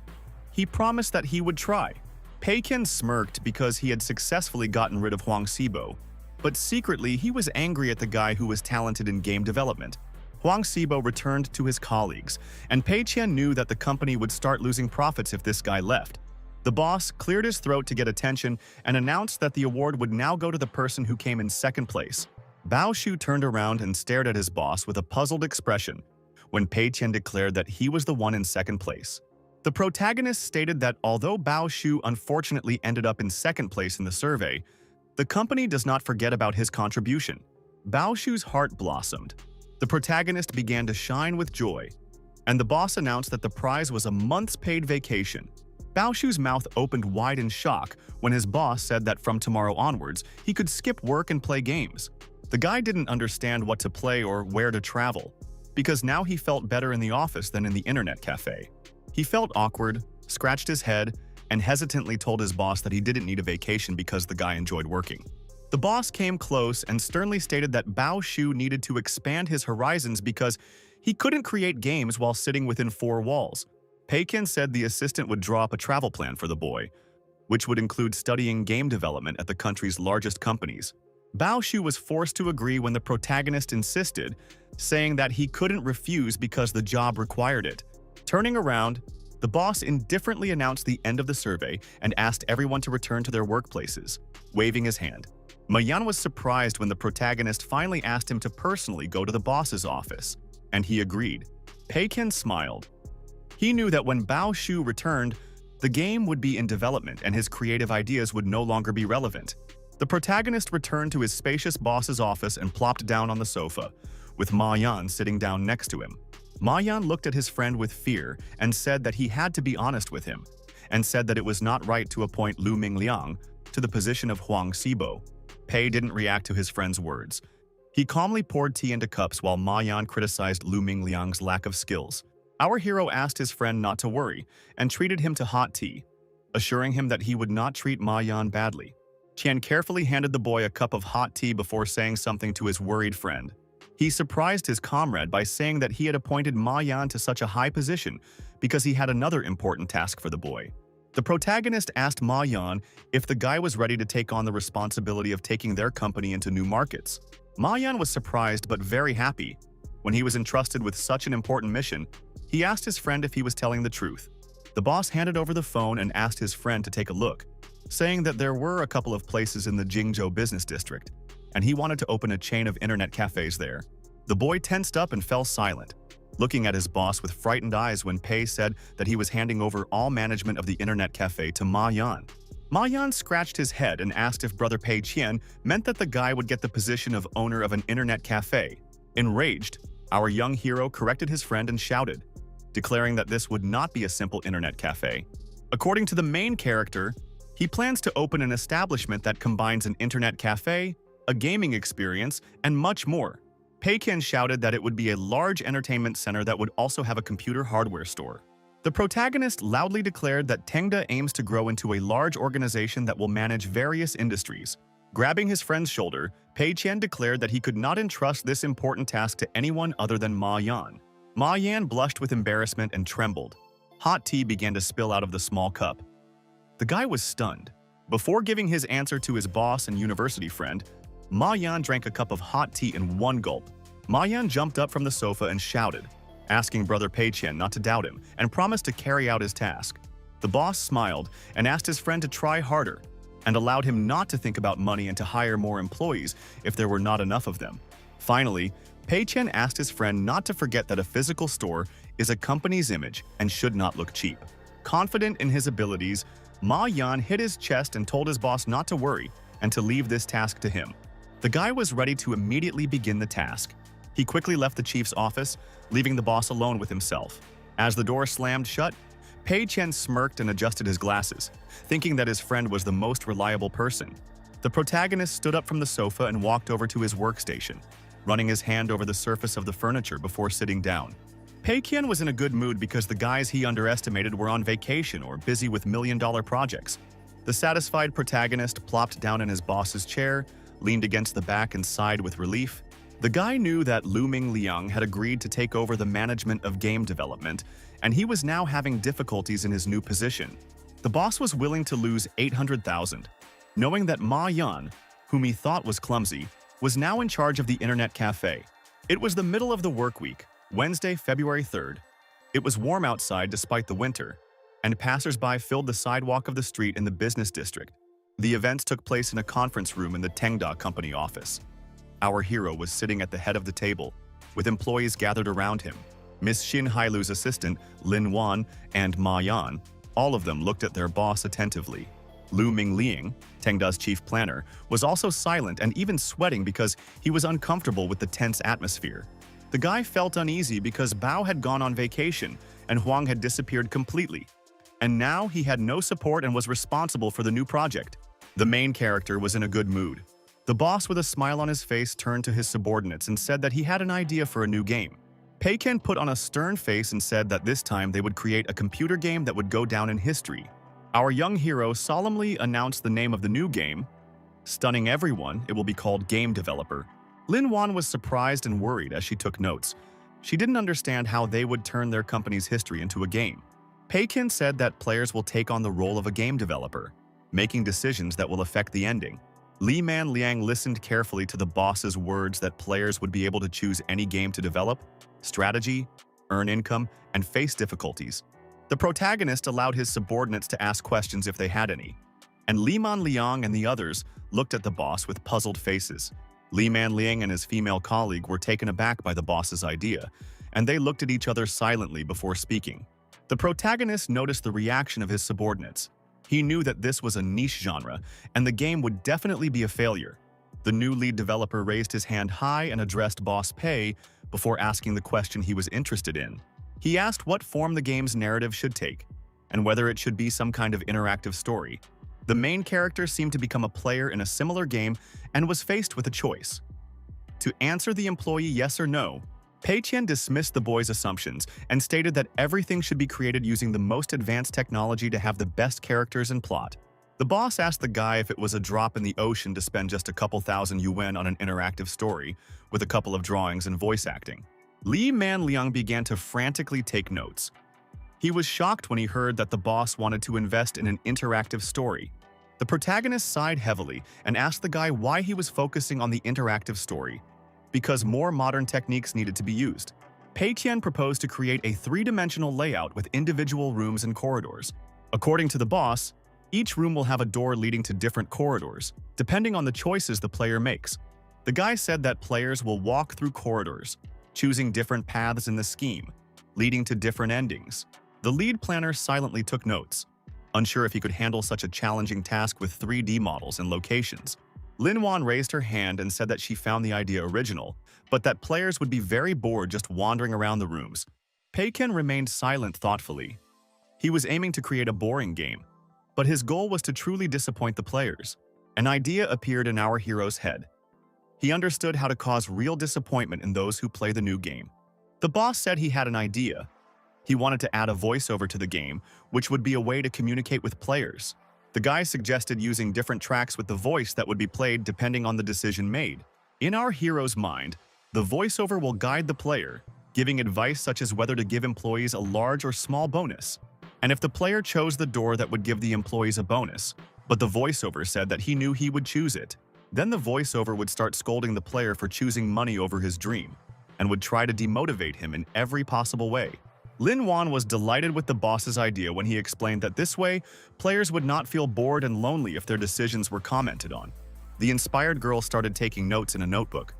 He promised that he would try. Pei Qian smirked because he had successfully gotten rid of Huang Xibo, but secretly he was angry at the guy who was talented in game development. Huang Xibo returned to his colleagues, and Pei Qian knew that the company would start losing profits if this guy left. The boss cleared his throat to get attention and announced that the award would now go to the person who came in second place. Bao Shu turned around and stared at his boss with a puzzled expression when Pei Qian declared that he was the one in second place. The protagonist stated that although Bao Shu unfortunately ended up in second place in the survey, the company does not forget about his contribution. Bao Shu's heart blossomed. The protagonist began to shine with joy, and the boss announced that the prize was a month's paid vacation. Bao Shu's mouth opened wide in shock when his boss said that from tomorrow onwards, he could skip work and play games. The guy didn't understand what to play or where to travel, because now he felt better in the office than in the internet cafe. He felt awkward, scratched his head, and hesitantly told his boss that he didn't need a vacation because the guy enjoyed working. The boss came close and sternly stated that Bao Shu needed to expand his horizons because he couldn't create games while sitting within four walls. Pei Qian said the assistant would draw up a travel plan for the boy, which would include studying game development at the country's largest companies. Bao Shu was forced to agree when the protagonist insisted, saying that he couldn't refuse because the job required it. Turning around, the boss indifferently announced the end of the survey and asked everyone to return to their workplaces, waving his hand. Mayan was surprised when the protagonist finally asked him to personally go to the boss's office, and he agreed. Pei Qian smiled. He knew that when Bao Shu returned, the game would be in development and his creative ideas would no longer be relevant. The protagonist returned to his spacious boss's office and plopped down on the sofa, with Ma Yan sitting down next to him. Ma Yan looked at his friend with fear and said that he had to be honest with him, and said that it was not right to appoint Lu Mingliang, to the position of Huang Xibo. Pei didn't react to his friend's words. He calmly poured tea into cups while Ma Yan criticized Lu Mingliang's lack of skills. Our hero asked his friend not to worry and treated him to hot tea, assuring him that he would not treat Ma Yan badly. Qian carefully handed the boy a cup of hot tea before saying something to his worried friend. He surprised his comrade by saying that he had appointed Ma Yan to such a high position because he had another important task for the boy. The protagonist asked Ma Yan if the guy was ready to take on the responsibility of taking their company into new markets. Ma Yan was surprised but very happy. When he was entrusted with such an important mission, he asked his friend if he was telling the truth. The boss handed over the phone and asked his friend to take a look, saying that there were a couple of places in the Jingzhou business district, and he wanted to open a chain of internet cafes there. The boy tensed up and fell silent, looking at his boss with frightened eyes when Pei said that he was handing over all management of the internet cafe to Ma Yan. Ma Yan scratched his head and asked if brother Pei Qian meant that the guy would get the position of owner of an internet cafe. Enraged, our young hero corrected his friend and shouted, declaring that this would not be a simple internet cafe. According to the main character, he plans to open an establishment that combines an internet cafe, a gaming experience, and much more. Pei Qian shouted that it would be a large entertainment center that would also have a computer hardware store. The protagonist loudly declared that Tengda aims to grow into a large organization that will manage various industries. Grabbing his friend's shoulder, Pei Qian declared that he could not entrust this important task to anyone other than Ma Yan. Ma Yan blushed with embarrassment and trembled. Hot tea began to spill out of the small cup. The guy was stunned. Before giving his answer to his boss and university friend, Ma Yan drank a cup of hot tea in one gulp. Ma Yan jumped up from the sofa and shouted, asking brother Pei Qian not to doubt him and promised to carry out his task. The boss smiled and asked his friend to try harder and allowed him not to think about money and to hire more employees if there were not enough of them. Finally, Pei Qian asked his friend not to forget that a physical store is a company's image and should not look cheap. Confident in his abilities, Ma Yan hit his chest and told his boss not to worry and to leave this task to him. The guy was ready to immediately begin the task. He quickly left the chief's office, leaving the boss alone with himself. As the door slammed shut, Pei Qian smirked and adjusted his glasses, thinking that his friend was the most reliable person. The protagonist stood up from the sofa and walked over to his workstation, running his hand over the surface of the furniture before sitting down. Pei Qian was in a good mood because the guys he underestimated were on vacation or busy with million-dollar projects. The satisfied protagonist plopped down in his boss's chair, leaned against the back and sighed with relief. The guy knew that Lu Mingliang had agreed to take over the management of game development, and he was now having difficulties in his new position. The boss was willing to lose 800,000, knowing that Ma Yan, whom he thought was clumsy, was now in charge of the internet cafe. It was the middle of the work week, Wednesday, February 3rd. It was warm outside despite the winter, and passers-by filled the sidewalk of the street in the business district. The events took place in a conference room in the Tengda Company office. Our hero was sitting at the head of the table, with employees gathered around him. Miss Xin Hailu's assistant, Lin Wan, and Ma Yan, all of them looked at their boss attentively. Lu Mingliang, Tengda's chief planner, was also silent and even sweating because he was uncomfortable with the tense atmosphere. The guy felt uneasy because Bao had gone on vacation and Huang had disappeared completely. And now he had no support and was responsible for the new project. The main character was in a good mood. The boss, with a smile on his face, turned to his subordinates and said that he had an idea for a new game. Pei Qian put on a stern face and said that this time they would create a computer game that would go down in history. Our young hero solemnly announced the name of the new game. Stunning everyone, it will be called Game Developer. Lin Wan was surprised and worried as she took notes. She didn't understand how they would turn their company's history into a game. Pei Qian said that players will take on the role of a game developer, making decisions that will affect the ending. Li Man Liang listened carefully to the boss's words that players would be able to choose any game to develop, strategy, earn income, and face difficulties. The protagonist allowed his subordinates to ask questions if they had any, and Li Man Liang and the others looked at the boss with puzzled faces. Li Man Liang and his female colleague were taken aback by the boss's idea, and they looked at each other silently before speaking. The protagonist noticed the reaction of his subordinates. He knew that this was a niche genre, and the game would definitely be a failure. The new lead developer raised his hand high and addressed Boss Pei before asking the question he was interested in. He asked what form the game's narrative should take, and whether it should be some kind of interactive story. The main character seemed to become a player in a similar game and was faced with a choice. To answer the employee yes or no, Pei Qian dismissed the boy's assumptions and stated that everything should be created using the most advanced technology to have the best characters and plot. The boss asked the guy if it was a drop in the ocean to spend just a couple thousand yuan on an interactive story with a couple of drawings and voice acting. Li Manliang began to frantically take notes. He was shocked when he heard that the boss wanted to invest in an interactive story. The protagonist sighed heavily and asked the guy why he was focusing on the interactive story. Because more modern techniques needed to be used. Pei Qian proposed to create a three-dimensional layout with individual rooms and corridors. According to the boss, each room will have a door leading to different corridors, depending on the choices the player makes. The guy said that players will walk through corridors, choosing different paths in the scheme, leading to different endings. The lead planner silently took notes, unsure if he could handle such a challenging task with 3D models and locations. Lin Wan raised her hand and said that she found the idea original, but that players would be very bored just wandering around the rooms. Pei Qian remained silent thoughtfully. He was aiming to create a boring game, but his goal was to truly disappoint the players. An idea appeared in our hero's head. He understood how to cause real disappointment in those who play the new game. The boss said he had an idea. He wanted to add a voiceover to the game, which would be a way to communicate with players. The guy suggested using different tracks with the voice that would be played depending on the decision made. In our hero's mind, the voiceover will guide the player, giving advice such as whether to give employees a large or small bonus. And if the player chose the door that would give the employees a bonus, but the voiceover said that he knew he would choose it, then the voiceover would start scolding the player for choosing money over his dream, and would try to demotivate him in every possible way. Lin Wan was delighted with the boss's idea when he explained that this way, players would not feel bored and lonely if their decisions were commented on. The inspired girl started taking notes in a notebook.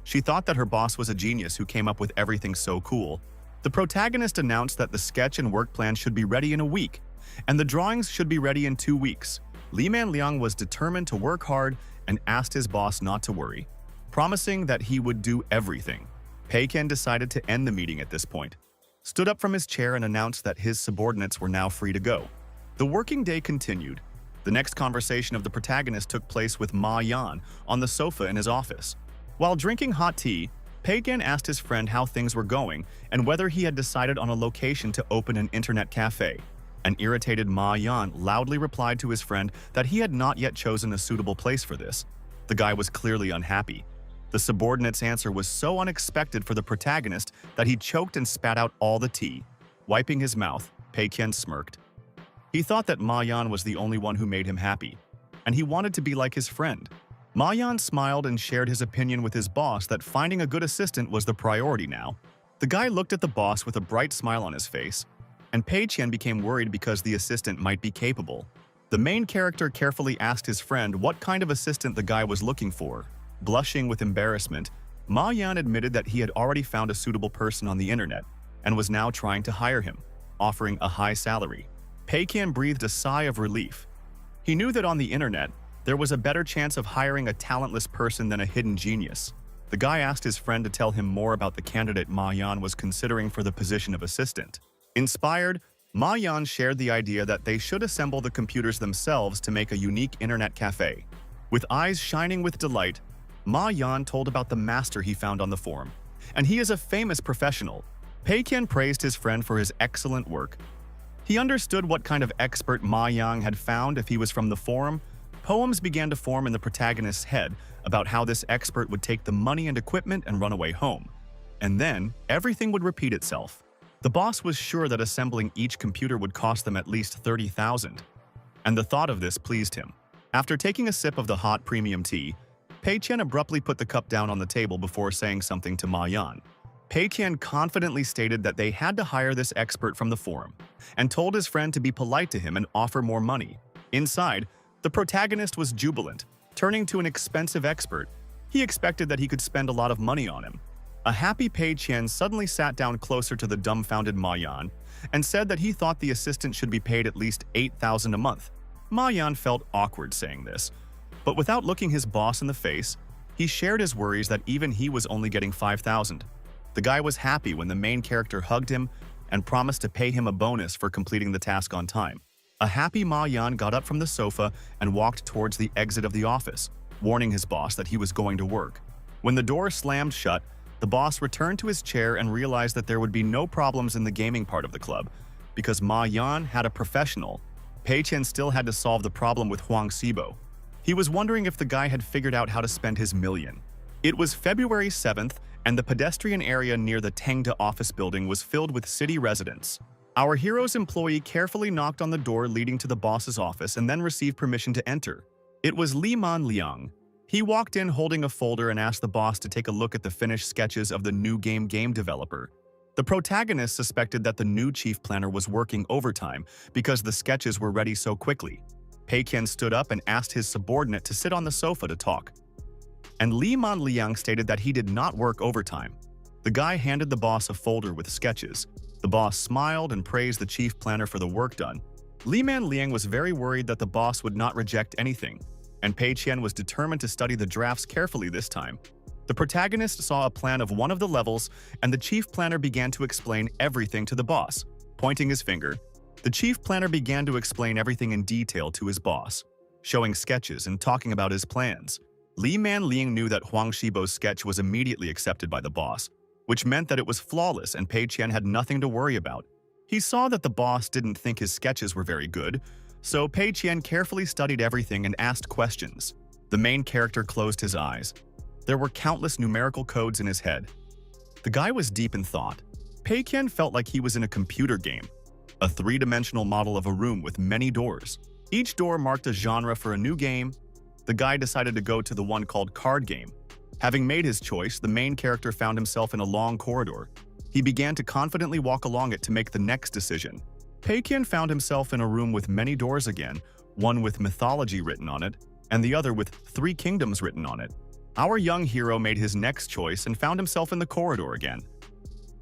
She thought that her boss was a genius who came up with everything so cool. The protagonist announced that the sketch and work plan should be ready in a week, and the drawings should be ready in 2 weeks. Li Manliang was determined to work hard and asked his boss not to worry, promising that he would do everything. Pei Qian decided to end the meeting at this point, stood up from his chair and announced that his subordinates were now free to go. The working day continued. The next conversation of the protagonist took place with Ma Yan on the sofa in his office. While drinking hot tea, Pei Qian asked his friend how things were going and whether he had decided on a location to open an internet cafe. An irritated Ma Yan loudly replied to his friend that he had not yet chosen a suitable place for this. The guy was clearly unhappy. The subordinate's answer was so unexpected for the protagonist that he choked and spat out all the tea. Wiping his mouth, Pei Qian smirked. He thought that Ma Yan was the only one who made him happy, and he wanted to be like his friend. Ma Yan smiled and shared his opinion with his boss that finding a good assistant was the priority now. The guy looked at the boss with a bright smile on his face, and Pei Qian became worried because the assistant might be capable. The main character carefully asked his friend what kind of assistant the guy was looking for. Blushing with embarrassment, Ma Yan admitted that he had already found a suitable person on the internet and was now trying to hire him, offering a high salary. Pei Qian breathed a sigh of relief. He knew that on the internet, there was a better chance of hiring a talentless person than a hidden genius. The guy asked his friend to tell him more about the candidate Ma Yan was considering for the position of assistant. Inspired, Ma Yan shared the idea that they should assemble the computers themselves to make a unique internet cafe. With eyes shining with delight, Ma Yan told about the master he found on the forum, and he is a famous professional. Pei Qian praised his friend for his excellent work. He understood what kind of expert Ma Yan had found if he was from the forum. Poems began to form in the protagonist's head about how this expert would take the money and equipment and run away home. And then, everything would repeat itself. The boss was sure that assembling each computer would cost them at least 30,000, and the thought of this pleased him. After taking a sip of the hot premium tea, Pei Qian abruptly put the cup down on the table before saying something to Ma Yan. Pei Qian confidently stated that they had to hire this expert from the forum, and told his friend to be polite to him and offer more money. Inside, the protagonist was jubilant, turning to an expensive expert. He expected that he could spend a lot of money on him. A happy Pei Qian suddenly sat down closer to the dumbfounded Ma Yan and said that he thought the assistant should be paid at least 8,000 a month. Ma Yan felt awkward saying this, but without looking his boss in the face, he shared his worries that even he was only getting 5,000. The guy was happy when the main character hugged him and promised to pay him a bonus for completing the task on time. A happy Ma Yan got up from the sofa and walked towards the exit of the office, warning his boss that he was going to work. When the door slammed shut, the boss returned to his chair and realized that there would be no problems in the gaming part of the club, because Ma Yan had a professional. Pei Qian still had to solve the problem with Huang Xibo. He was wondering if the guy had figured out how to spend his million. It was February 7th, and the pedestrian area near the Tengda office building was filled with city residents. Our hero's employee carefully knocked on the door leading to the boss's office and then received permission to enter. It was Li Man Liang. He walked in holding a folder and asked the boss to take a look at the finished sketches of the new game developer. The protagonist suspected that the new chief planner was working overtime because the sketches were ready so quickly. Pei Qian stood up and asked his subordinate to sit on the sofa to talk. And Li Man Liang stated that he did not work overtime. The guy handed the boss a folder with sketches. The boss smiled and praised the chief planner for the work done. Li Man Liang was very worried that the boss would not reject anything, and Pei Qian was determined to study the drafts carefully this time. The protagonist saw a plan of one of the levels, and the chief planner began to explain everything to the boss. Pointing his finger, the chief planner began to explain everything in detail to his boss, showing sketches and talking about his plans. Li Man Liang knew that Huang Xibo's sketch was immediately accepted by the boss, which meant that it was flawless and Pei Qian had nothing to worry about. He saw that the boss didn't think his sketches were very good, so Pei Qian carefully studied everything and asked questions. The main character closed his eyes. There were countless numerical codes in his head. The guy was deep in thought. Pei Qian felt like he was in a computer game, a three-dimensional model of a room with many doors. Each door marked a genre for a new game. The guy decided to go to the one called card game. Having made his choice, the main character found himself in a long corridor. He began to confidently walk along it to make the next decision. Pei Qian found himself in a room with many doors again, one with mythology written on it, and the other with 3 kingdoms written on it. Our young hero made his next choice and found himself in the corridor again.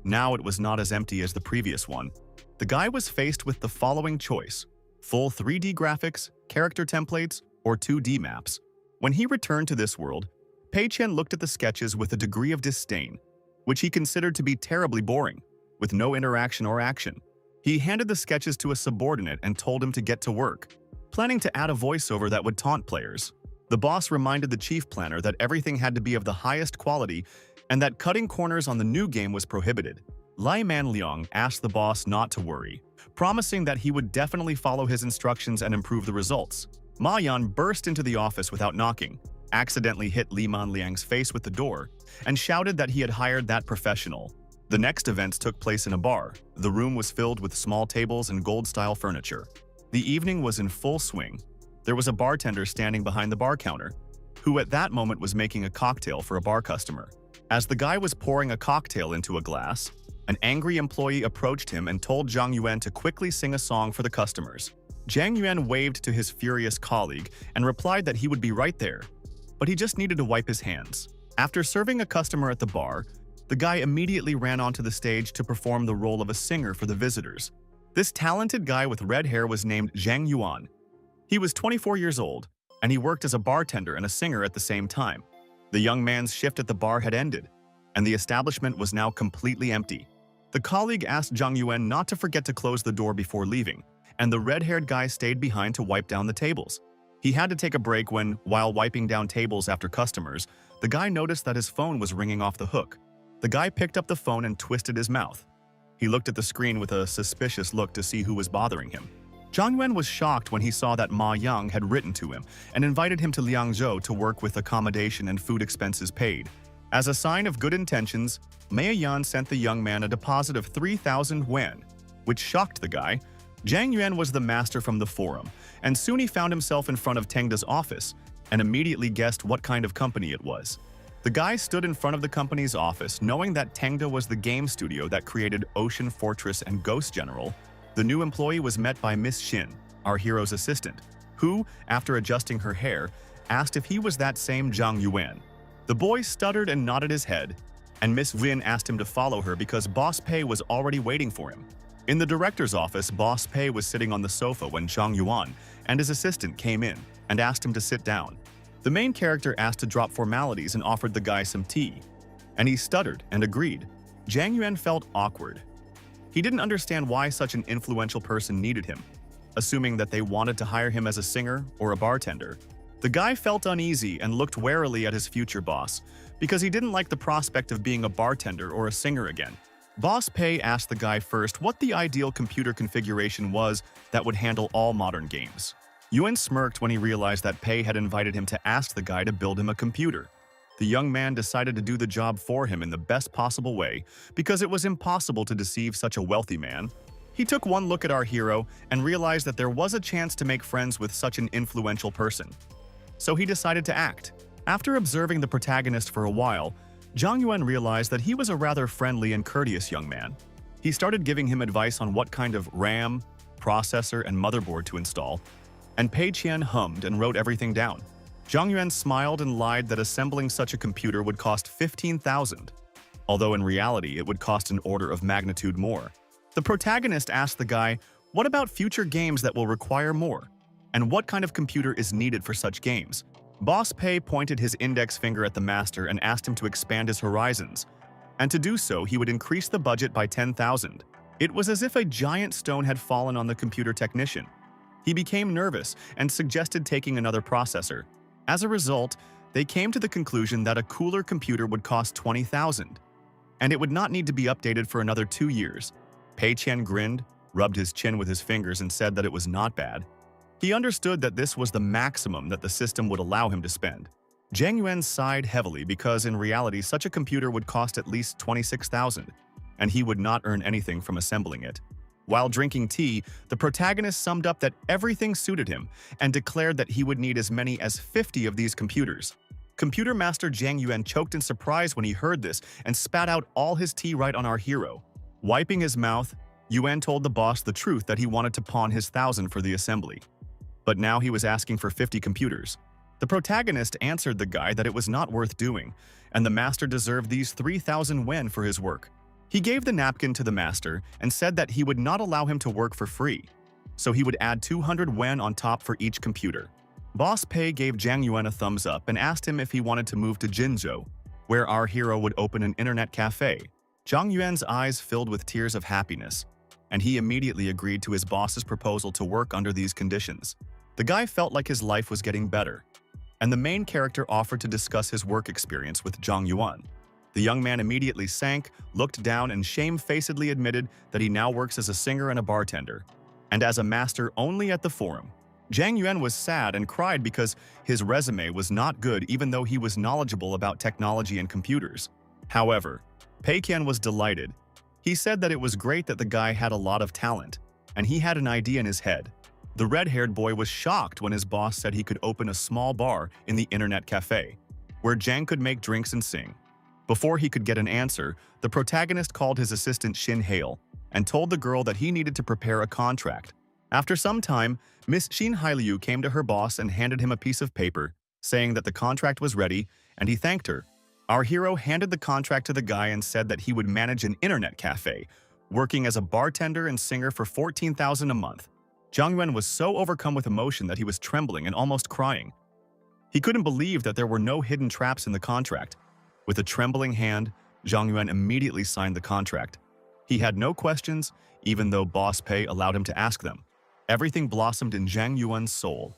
Now it was not as empty as the previous one. The guy was faced with the following choice: full 3D graphics, character templates, or 2D maps. When he returned to this world, Pei Qian looked at the sketches with a degree of disdain, which he considered to be terribly boring, with no interaction or action. He handed the sketches to a subordinate and told him to get to work, planning to add a voiceover that would taunt players. The boss reminded the chief planner that everything had to be of the highest quality and that cutting corners on the new game was prohibited. Li Man Liang asked the boss not to worry, promising that he would definitely follow his instructions and improve the results. Ma Yan burst into the office without knocking, accidentally hit Li Man Liang's face with the door, and shouted that he had hired that professional. The next events took place in a bar. The room was filled with small tables and gold-style furniture. The evening was in full swing. There was a bartender standing behind the bar counter, who at that moment was making a cocktail for a bar customer. As the guy was pouring a cocktail into a glass, an angry employee approached him and told Zhang Yuan to quickly sing a song for the customers. Zhang Yuan waved to his furious colleague and replied that he would be right there, but he just needed to wipe his hands. After serving a customer at the bar, the guy immediately ran onto the stage to perform the role of a singer for the visitors. This talented guy with red hair was named Zhang Yuan. He was 24 years old, and he worked as a bartender and a singer at the same time. The young man's shift at the bar had ended, and the establishment was now completely empty. The colleague asked Zhang Yuan not to forget to close the door before leaving, and the red-haired guy stayed behind to wipe down the tables. He had to take a break when, while wiping down tables after customers, the guy noticed that his phone was ringing off the hook. The guy picked up the phone and twisted his mouth. He looked at the screen with a suspicious look to see who was bothering him. Zhang Yuan was shocked when he saw that Ma Yang had written to him and invited him to Liangzhou to work with accommodation and food expenses paid. As a sign of good intentions, Ma Yan sent the young man a deposit of 3,000 yuan, which shocked the guy. Zhang Yuan was the master from the forum, and soon he found himself in front of Tengda's office and immediately guessed what kind of company it was. The guy stood in front of the company's office knowing that Tengda was the game studio that created Ocean Fortress and Ghost General. The new employee was met by Miss Xin, our hero's assistant, who, after adjusting her hair, asked if he was that same Zhang Yuan. The boy stuttered and nodded his head, and Miss Vin asked him to follow her because Boss Pei was already waiting for him. In the director's office, Boss Pei was sitting on the sofa when Zhang Yuan and his assistant came in and asked him to sit down. The main character asked to drop formalities and offered the guy some tea, and he stuttered and agreed. Zhang Yuan felt awkward. He didn't understand why such an influential person needed him. assuming that they wanted to hire him as a singer or a bartender. The guy felt uneasy and looked warily at his future boss, because he didn't like the prospect of being a bartender or a singer again. Boss Pei asked the guy first what the ideal computer configuration was that would handle all modern games. Yuan smirked when he realized that Pei had invited him to ask the guy to build him a computer. The young man decided to do the job for him in the best possible way, because it was impossible to deceive such a wealthy man. He took one look at our hero and realized that there was a chance to make friends with such an influential person. So he decided to act. After observing the protagonist for a while, Zhang Yuan realized that he was a rather friendly and courteous young man. He started giving him advice on what kind of RAM, processor, and motherboard to install, and Pei Qian hummed and wrote everything down. Zhang Yuan smiled and lied that assembling such a computer would cost 15,000, although in reality it would cost an order of magnitude more. The protagonist asked the guy, "What about future games that will require more? And what kind of computer is needed for such games?" Boss Pei pointed his index finger at the master and asked him to expand his horizons, and to do so he would increase the budget by 10,000. It was as if a giant stone had fallen on the computer technician. He became nervous and suggested taking another processor. As a result, they came to the conclusion that a cooler computer would cost 20,000, and it would not need to be updated for another 2 years. Pei Qian grinned, rubbed his chin with his fingers, and said that it was not bad. He understood that this was the maximum that the system would allow him to spend. Zhang Yuan sighed heavily because in reality such a computer would cost at least 26,000, and he would not earn anything from assembling it. While drinking tea, the protagonist summed up that everything suited him and declared that he would need as many as 50 of these computers. Computer Master Zhang Yuan choked in surprise when he heard this and spat out all his tea right on our hero. Wiping his mouth, Yuan told the boss the truth that he wanted to pawn his 1,000 for the assembly. But now he was asking for 50 computers. The protagonist answered the guy that it was not worth doing, and the master deserved these 3,000 wen for his work. He gave the napkin to the master and said that he would not allow him to work for free, so he would add 200 wen on top for each computer. Boss Pei gave Zhang Yuan a thumbs up and asked him if he wanted to move to Jinzhou, where our hero would open an internet cafe. Zhang Yuan's eyes filled with tears of happiness, and he immediately agreed to his boss's proposal to work under these conditions. The guy felt like his life was getting better, and the main character offered to discuss his work experience with Zhang Yuan. The young man immediately sank, looked down, and shamefacedly admitted that he now works as a singer and a bartender, and as a master only at the forum. Zhang Yuan was sad and cried because his resume was not good even though he was knowledgeable about technology and computers. However, Pei Qian was delighted. He said that it was great that the guy had a lot of talent, and he had an idea in his head. The red-haired boy was shocked when his boss said he could open a small bar in the internet cafe, where Zhang could make drinks and sing. Before he could get an answer, the protagonist called his assistant Xin Hale and told the girl that he needed to prepare a contract. After some time, Miss Xin Hailiu came to her boss and handed him a piece of paper, saying that the contract was ready, and he thanked her. Our hero handed the contract to the guy and said that he would manage an internet cafe, working as a bartender and singer for 14,000 a month. Zhang Yuan was so overcome with emotion that he was trembling and almost crying. He couldn't believe that there were no hidden traps in the contract. With a trembling hand, Zhang Yuan immediately signed the contract. He had no questions, even though Boss Pei allowed him to ask them. Everything blossomed in Zhang Yuan's soul.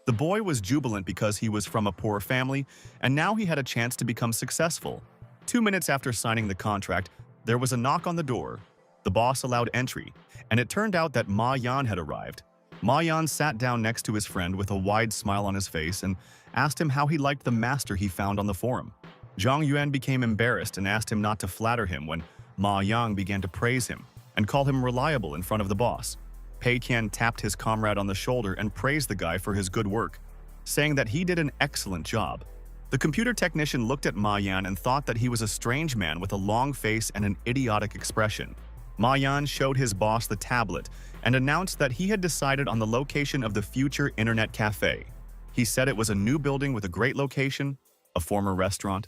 The boy was jubilant because he was from a poor family, and now he had a chance to become successful. 2 minutes after signing the contract, there was a knock on the door. The boss allowed entry, and it turned out that Ma Yan had arrived. Ma Yan sat down next to his friend with a wide smile on his face and asked him how he liked the master he found on the forum. Zhang Yuan became embarrassed and asked him not to flatter him when Ma Yang began to praise him and call him reliable in front of the boss. Pei Qian tapped his comrade on the shoulder and praised the guy for his good work, saying that he did an excellent job. The computer technician looked at Ma Yan and thought that he was a strange man with a long face and an idiotic expression. Ma Yan showed his boss the tablet and announced that he had decided on the location of the future internet cafe. He said it was a new building with a great location, a former restaurant,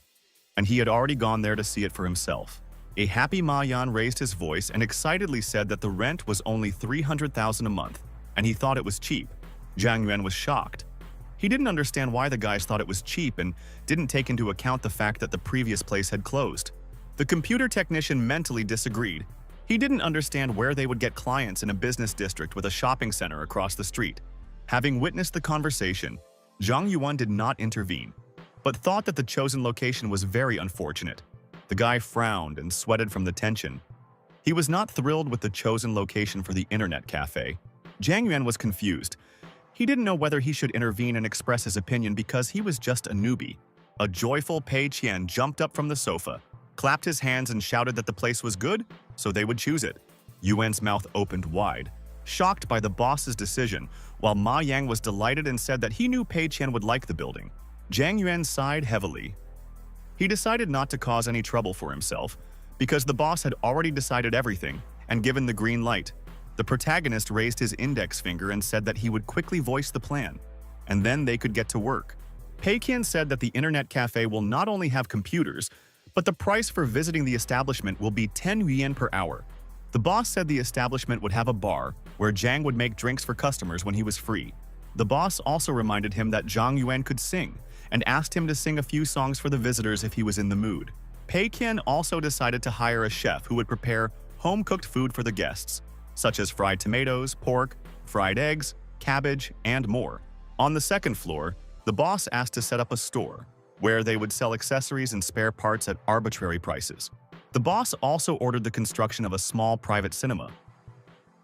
and he had already gone there to see it for himself. A happy Ma Yan raised his voice and excitedly said that the rent was only 300,000 a month, and he thought it was cheap. Zhang Yuan was shocked. He didn't understand why the guys thought it was cheap and didn't take into account the fact that the previous place had closed. The computer technician mentally disagreed. He didn't understand where they would get clients in a business district with a shopping center across the street. Having witnessed the conversation, Zhang Yuan did not intervene, but thought that the chosen location was very unfortunate. The guy frowned and sweated from the tension. He was not thrilled with the chosen location for the internet cafe. Zhang Yuan was confused. He didn't know whether he should intervene and express his opinion because he was just a newbie. A joyful Pei Qian jumped up from the sofa, clapped his hands and shouted that the place was good, so they would choose it. Yuan's mouth opened wide, shocked by the boss's decision, while Ma Yang was delighted and said that he knew Pei Qian would like the building. Zhang Yuan sighed heavily. He decided not to cause any trouble for himself, because the boss had already decided everything and given the green light. The protagonist raised his index finger and said that he would quickly voice the plan, and then they could get to work. Pei Qian said that the internet cafe will not only have computers, but the price for visiting the establishment will be 10 yuan per hour. The boss said the establishment would have a bar where Zhang would make drinks for customers when he was free. The boss also reminded him that Zhang Yuan could sing and asked him to sing a few songs for the visitors if he was in the mood. Pei Qian also decided to hire a chef who would prepare home-cooked food for the guests, such as fried tomatoes, pork, fried eggs, cabbage, and more. On the second floor, the boss asked to set up a store where they would sell accessories and spare parts at arbitrary prices. The boss also ordered the construction of a small private cinema.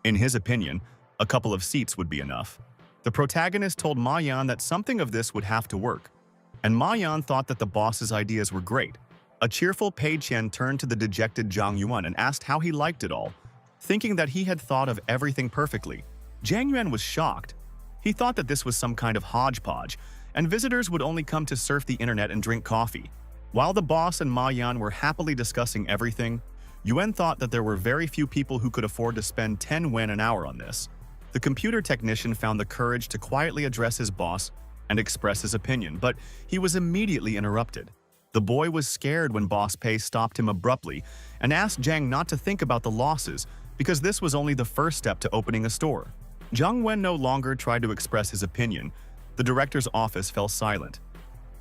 In his opinion, a couple of seats would be enough. The protagonist told Ma Yan that something of this would have to work, and Ma Yan thought that the boss's ideas were great. A cheerful Pei Qian turned to the dejected Zhang Yuan and asked how he liked it all, thinking that he had thought of everything perfectly. Zhang Yuan was shocked. He thought that this was some kind of hodgepodge, and visitors would only come to surf the internet and drink coffee. While the boss and Ma Yan were happily discussing everything, Yuan thought that there were very few people who could afford to spend 10 yuan an hour on this. The computer technician found the courage to quietly address his boss and express his opinion, but he was immediately interrupted. The boy was scared when Boss Pei stopped him abruptly and asked Zhang not to think about the losses because this was only the first step to opening a store. Zhang Wen no longer tried to express his opinion. The director's office fell silent,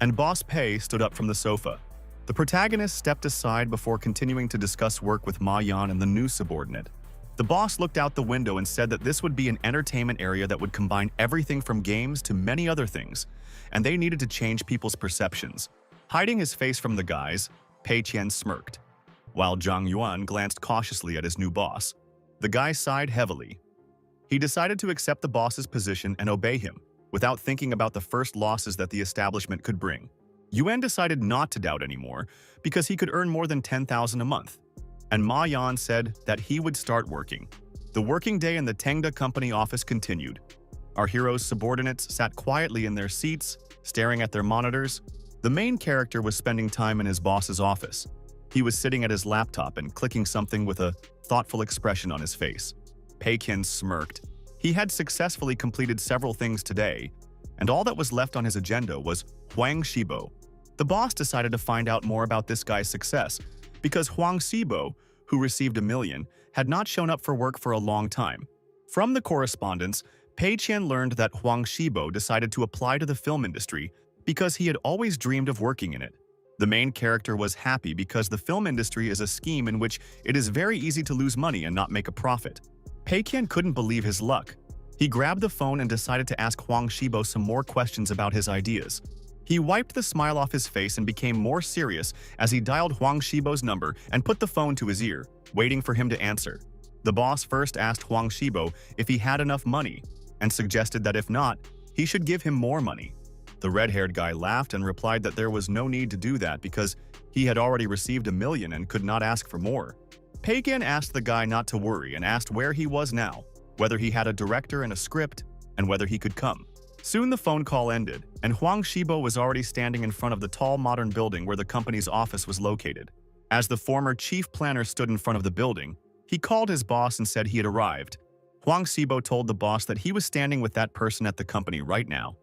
and Boss Pei stood up from the sofa. The protagonist stepped aside before continuing to discuss work with Ma Yan and the new subordinate. The boss looked out the window and said that this would be an entertainment area that would combine everything from games to many other things, and they needed to change people's perceptions. Hiding his face from the guys, Pei Qian smirked, while Zhang Yuan glanced cautiously at his new boss. The guy sighed heavily. He decided to accept the boss's position and obey him, without thinking about the first losses that the establishment could bring. Yuan decided not to doubt anymore because he could earn more than 10,000 a month, and Ma Yan said that he would start working. The working day in the Tengda company office continued. Our hero's subordinates sat quietly in their seats, staring at their monitors. The main character was spending time in his boss's office. He was sitting at his laptop and clicking something with a thoughtful expression on his face. Pei Qian smirked. He had successfully completed several things today, and all that was left on his agenda was Huang Shibo. The boss decided to find out more about this guy's success because Huang Shibo, who received $1 million, had not shown up for work for a long time. From the correspondence, Pei Qian learned that Huang Shibo decided to apply to the film industry because he had always dreamed of working in it. The main character was happy because the film industry is a scheme in which it is very easy to lose money and not make a profit. Pei Qian couldn't believe his luck. He grabbed the phone and decided to ask Huang Shibo some more questions about his ideas. He wiped the smile off his face and became more serious as he dialed Huang Shibo's number and put the phone to his ear, waiting for him to answer. The boss first asked Huang Shibo if he had enough money and suggested that if not, he should give him more money. The red-haired guy laughed and replied that there was no need to do that because he had already received $1 million and could not ask for more. Pei Qian asked the guy not to worry and asked where he was now, whether he had a director and a script, and whether he could come. Soon the phone call ended, and Huang Shibo was already standing in front of the tall modern building where the company's office was located. As the former chief planner stood in front of the building, he called his boss and said he had arrived. Huang Shibo told the boss that he was standing with that person at the company right now.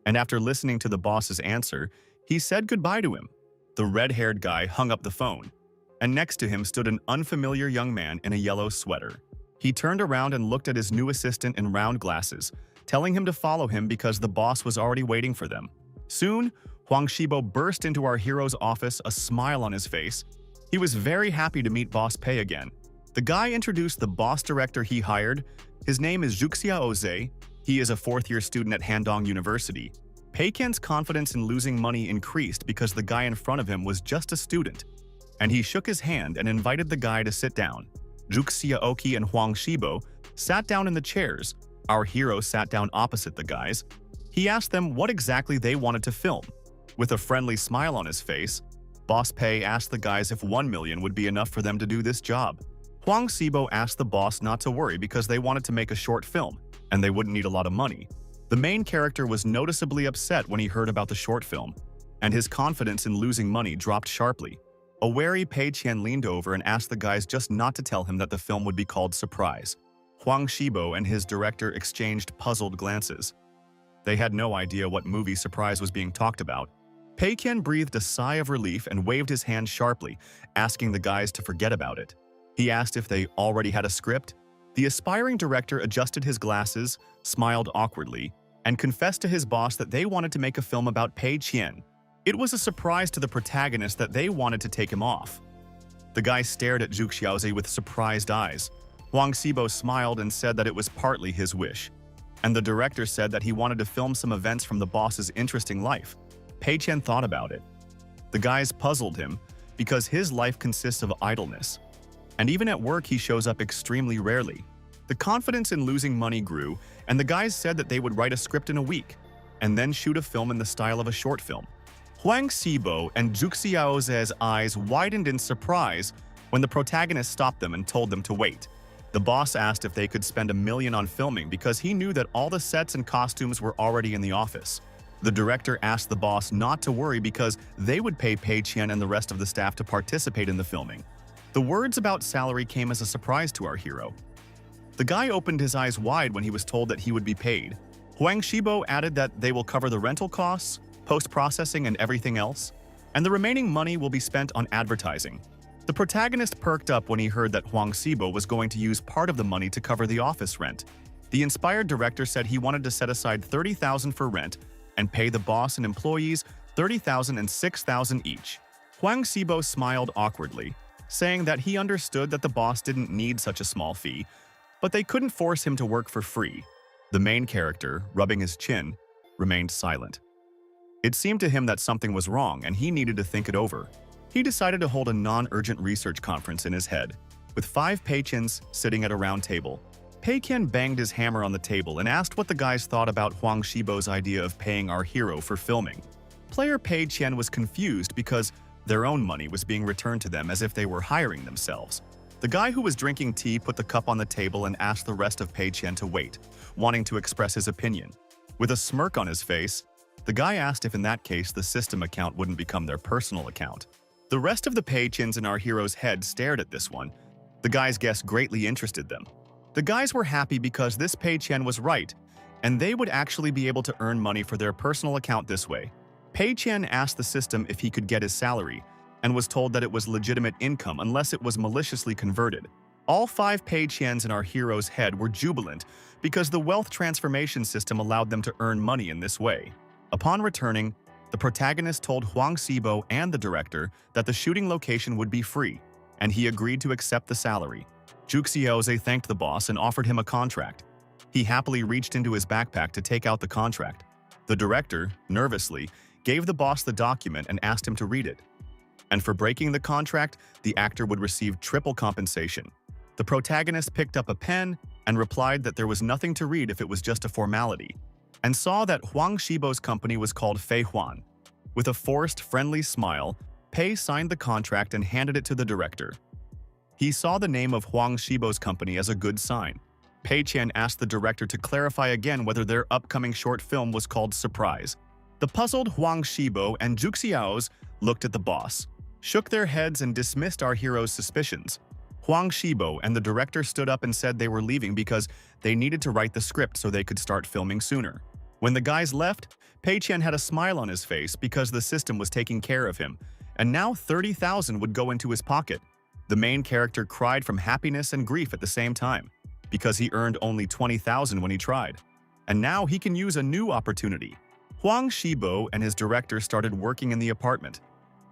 And after listening to the boss's answer, he said goodbye to him. The red-haired guy hung up the phone, and next to him stood an unfamiliar young man in a yellow sweater. He turned around and looked at his new assistant in round glasses, telling him to follow him because the boss was already waiting for them. Soon, Huang Shibo burst into our hero's office, a smile on his face. He was very happy to meet Boss Pei again. The guy introduced the boss director he hired. His name is Juxia Oze. He is a fourth-year student at Handong University. Pei Qian's confidence in losing money increased because the guy in front of him was just a student, and he shook his hand and invited the guy to sit down. Juxia Oki and Huang Shibo sat down in the chairs. Our hero sat down opposite the guys. He asked them what exactly they wanted to film. With a friendly smile on his face, Boss Pei asked the guys if 1 million would be enough for them to do this job. Huang Shibo asked the boss not to worry because they wanted to make a short film, and they wouldn't need a lot of money. The main character was noticeably upset when he heard about the short film, and his confidence in losing money dropped sharply. A wary Pei Qian leaned over and asked the guys just not to tell him that the film would be called Surprise. Huang Shibo and his director exchanged puzzled glances. They had no idea what movie Surprise was being talked about. Pei Qian breathed a sigh of relief and waved his hand sharply, asking the guys to forget about it. He asked if they already had a script. The aspiring director adjusted his glasses, smiled awkwardly, and confessed to his boss that they wanted to make a film about Pei Qian. It was a surprise to the protagonist that they wanted to take him off. The guy stared at Zhu Xiaozi with surprised eyes. Huang Shibo smiled and said that it was partly his wish. And the director said that he wanted to film some events from the boss's interesting life. Pei Qian thought about it. The guys puzzled him because his life consists of idleness. And even at work, he shows up extremely rarely. The confidence in losing money grew, and the guys said that they would write a script in a week, and then shoot a film in the style of a short film. Huang Shibo and Zhu Xiaozi's eyes widened in surprise when the protagonist stopped them and told them to wait. The boss asked if they could spend $1 million on filming because he knew that all the sets and costumes were already in the office. The director asked the boss not to worry because they would pay Pei Qian and the rest of the staff to participate in the filming. The words about salary came as a surprise to our hero. The guy opened his eyes wide when he was told that he would be paid. Huang Shibo added that they will cover the rental costs, post-processing, and everything else, and the remaining money will be spent on advertising. The protagonist perked up when he heard that Huang Shibo was going to use part of the money to cover the office rent. The inspired director said he wanted to set aside $30,000 for rent and pay the boss and employees $30,000 and $6,000 each. Huang Shibo smiled awkwardly, saying that he understood that the boss didn't need such a small fee, but they couldn't force him to work for free. The main character, rubbing his chin, remained silent. It seemed to him that something was wrong and he needed to think it over. He decided to hold a non-urgent research conference in his head, with 5 Pei Qians sitting at a round table. Pei Qian banged his hammer on the table and asked what the guys thought about Huang Shibo's idea of paying our hero for filming. Player Pei Qian was confused because their own money was being returned to them as if they were hiring themselves. The guy who was drinking tea put the cup on the table and asked the rest of Pei Qian to wait, wanting to express his opinion. With a smirk on his face, the guy asked if in that case the system account wouldn't become their personal account. The rest of the Pei Qians in our hero's head stared at this one. The guy's guess greatly interested them. The guys were happy because this Pei Qian was right, and they would actually be able to earn money for their personal account this way. Pei Qian asked the system if he could get his salary, and was told that it was legitimate income unless it was maliciously converted. All 5 Pei Qians in our hero's head were jubilant because the wealth transformation system allowed them to earn money in this way. Upon returning, the protagonist told Huang Shibo and the director that the shooting location would be free, and he agreed to accept the salary. Zhu Xiaozi thanked the boss and offered him a contract. He happily reached into his backpack to take out the contract. The director, nervously, gave the boss the document and asked him to read it. And for breaking the contract, the actor would receive triple compensation. The protagonist picked up a pen and replied that there was nothing to read if it was just a formality, and saw that Huang Shibo's company was called Fei Huan. With a forced, friendly smile, Pei signed the contract and handed it to the director. He saw the name of Huang Shibo's company as a good sign. Pei Qian asked the director to clarify again whether their upcoming short film was called Surprise. The puzzled Huang Shibo and Zhu Xiaozi looked at the boss, shook their heads and dismissed our hero's suspicions. Huang Shibo and the director stood up and said they were leaving because they needed to write the script so they could start filming sooner. When the guys left, Pei Qian had a smile on his face because the system was taking care of him, and now 30,000 would go into his pocket. The main character cried from happiness and grief at the same time, because he earned only 20,000 when he tried. And now he can use a new opportunity. Huang Shibo and his director started working in the apartment.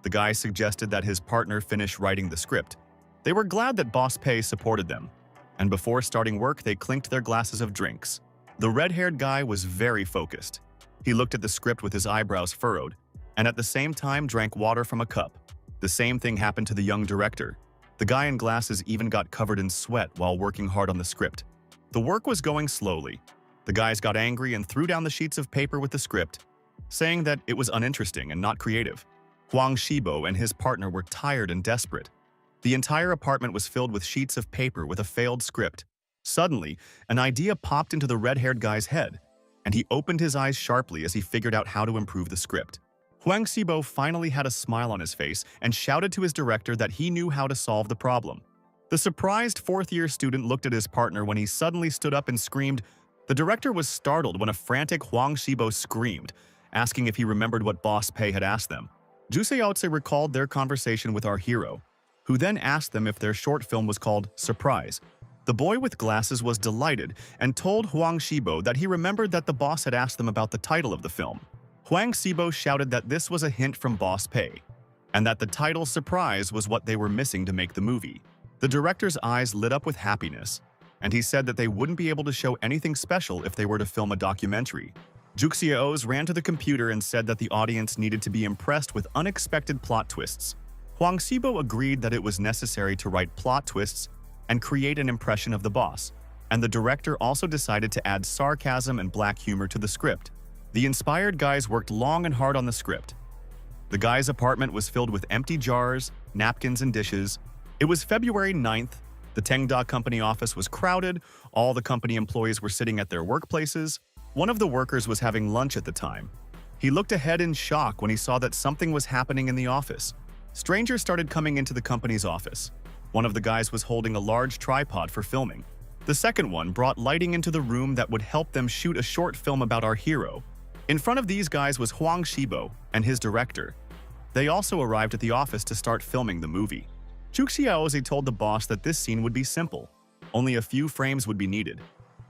The guy suggested that his partner finish writing the script. They were glad that Boss Pei supported them, and before starting work, they clinked their glasses of drinks. The red-haired guy was very focused. He looked at the script with his eyebrows furrowed, and at the same time drank water from a cup. The same thing happened to the young director. The guy in glasses even got covered in sweat while working hard on the script. The work was going slowly. The guys got angry and threw down the sheets of paper with the script, saying that it was uninteresting and not creative. Huang Shibo and his partner were tired and desperate. The entire apartment was filled with sheets of paper with a failed script. Suddenly, an idea popped into the red-haired guy's head, and he opened his eyes sharply as he figured out how to improve the script. Huang Shibo finally had a smile on his face and shouted to his director that he knew how to solve the problem. The surprised fourth-year student looked at his partner when he suddenly stood up and screamed. The director was startled when a frantic Huang Shibo screamed, asking if he remembered what Boss Pei had asked them. Zhu Xiaozi recalled their conversation with our hero, who then asked them if their short film was called Surprise. The boy with glasses was delighted and told Huang Shibo that he remembered that the boss had asked them about the title of the film. Huang Shibo shouted that this was a hint from Boss Pei, and that the title Surprise was what they were missing to make the movie. The director's eyes lit up with happiness, and he said that they wouldn't be able to show anything special if they were to film a documentary. Zhuxiaos ran to the computer and said that the audience needed to be impressed with unexpected plot twists. Huang Shibo agreed that it was necessary to write plot twists and create an impression of the boss, and the director also decided to add sarcasm and black humor to the script. The inspired guys worked long and hard on the script. The guy's apartment was filled with empty jars, napkins, and dishes. It was February 9th. The Tengda company office was crowded. All the company employees were sitting at their workplaces. One of the workers was having lunch at the time. He looked ahead in shock when he saw that something was happening in the office. Strangers started coming into the company's office. One of the guys was holding a large tripod for filming. The second one brought lighting into the room that would help them shoot a short film about our hero. In front of these guys was Huang Shibo and his director. They also arrived at the office to start filming the movie. Zhu Xiaozi told the boss that this scene would be simple. Only a few frames would be needed,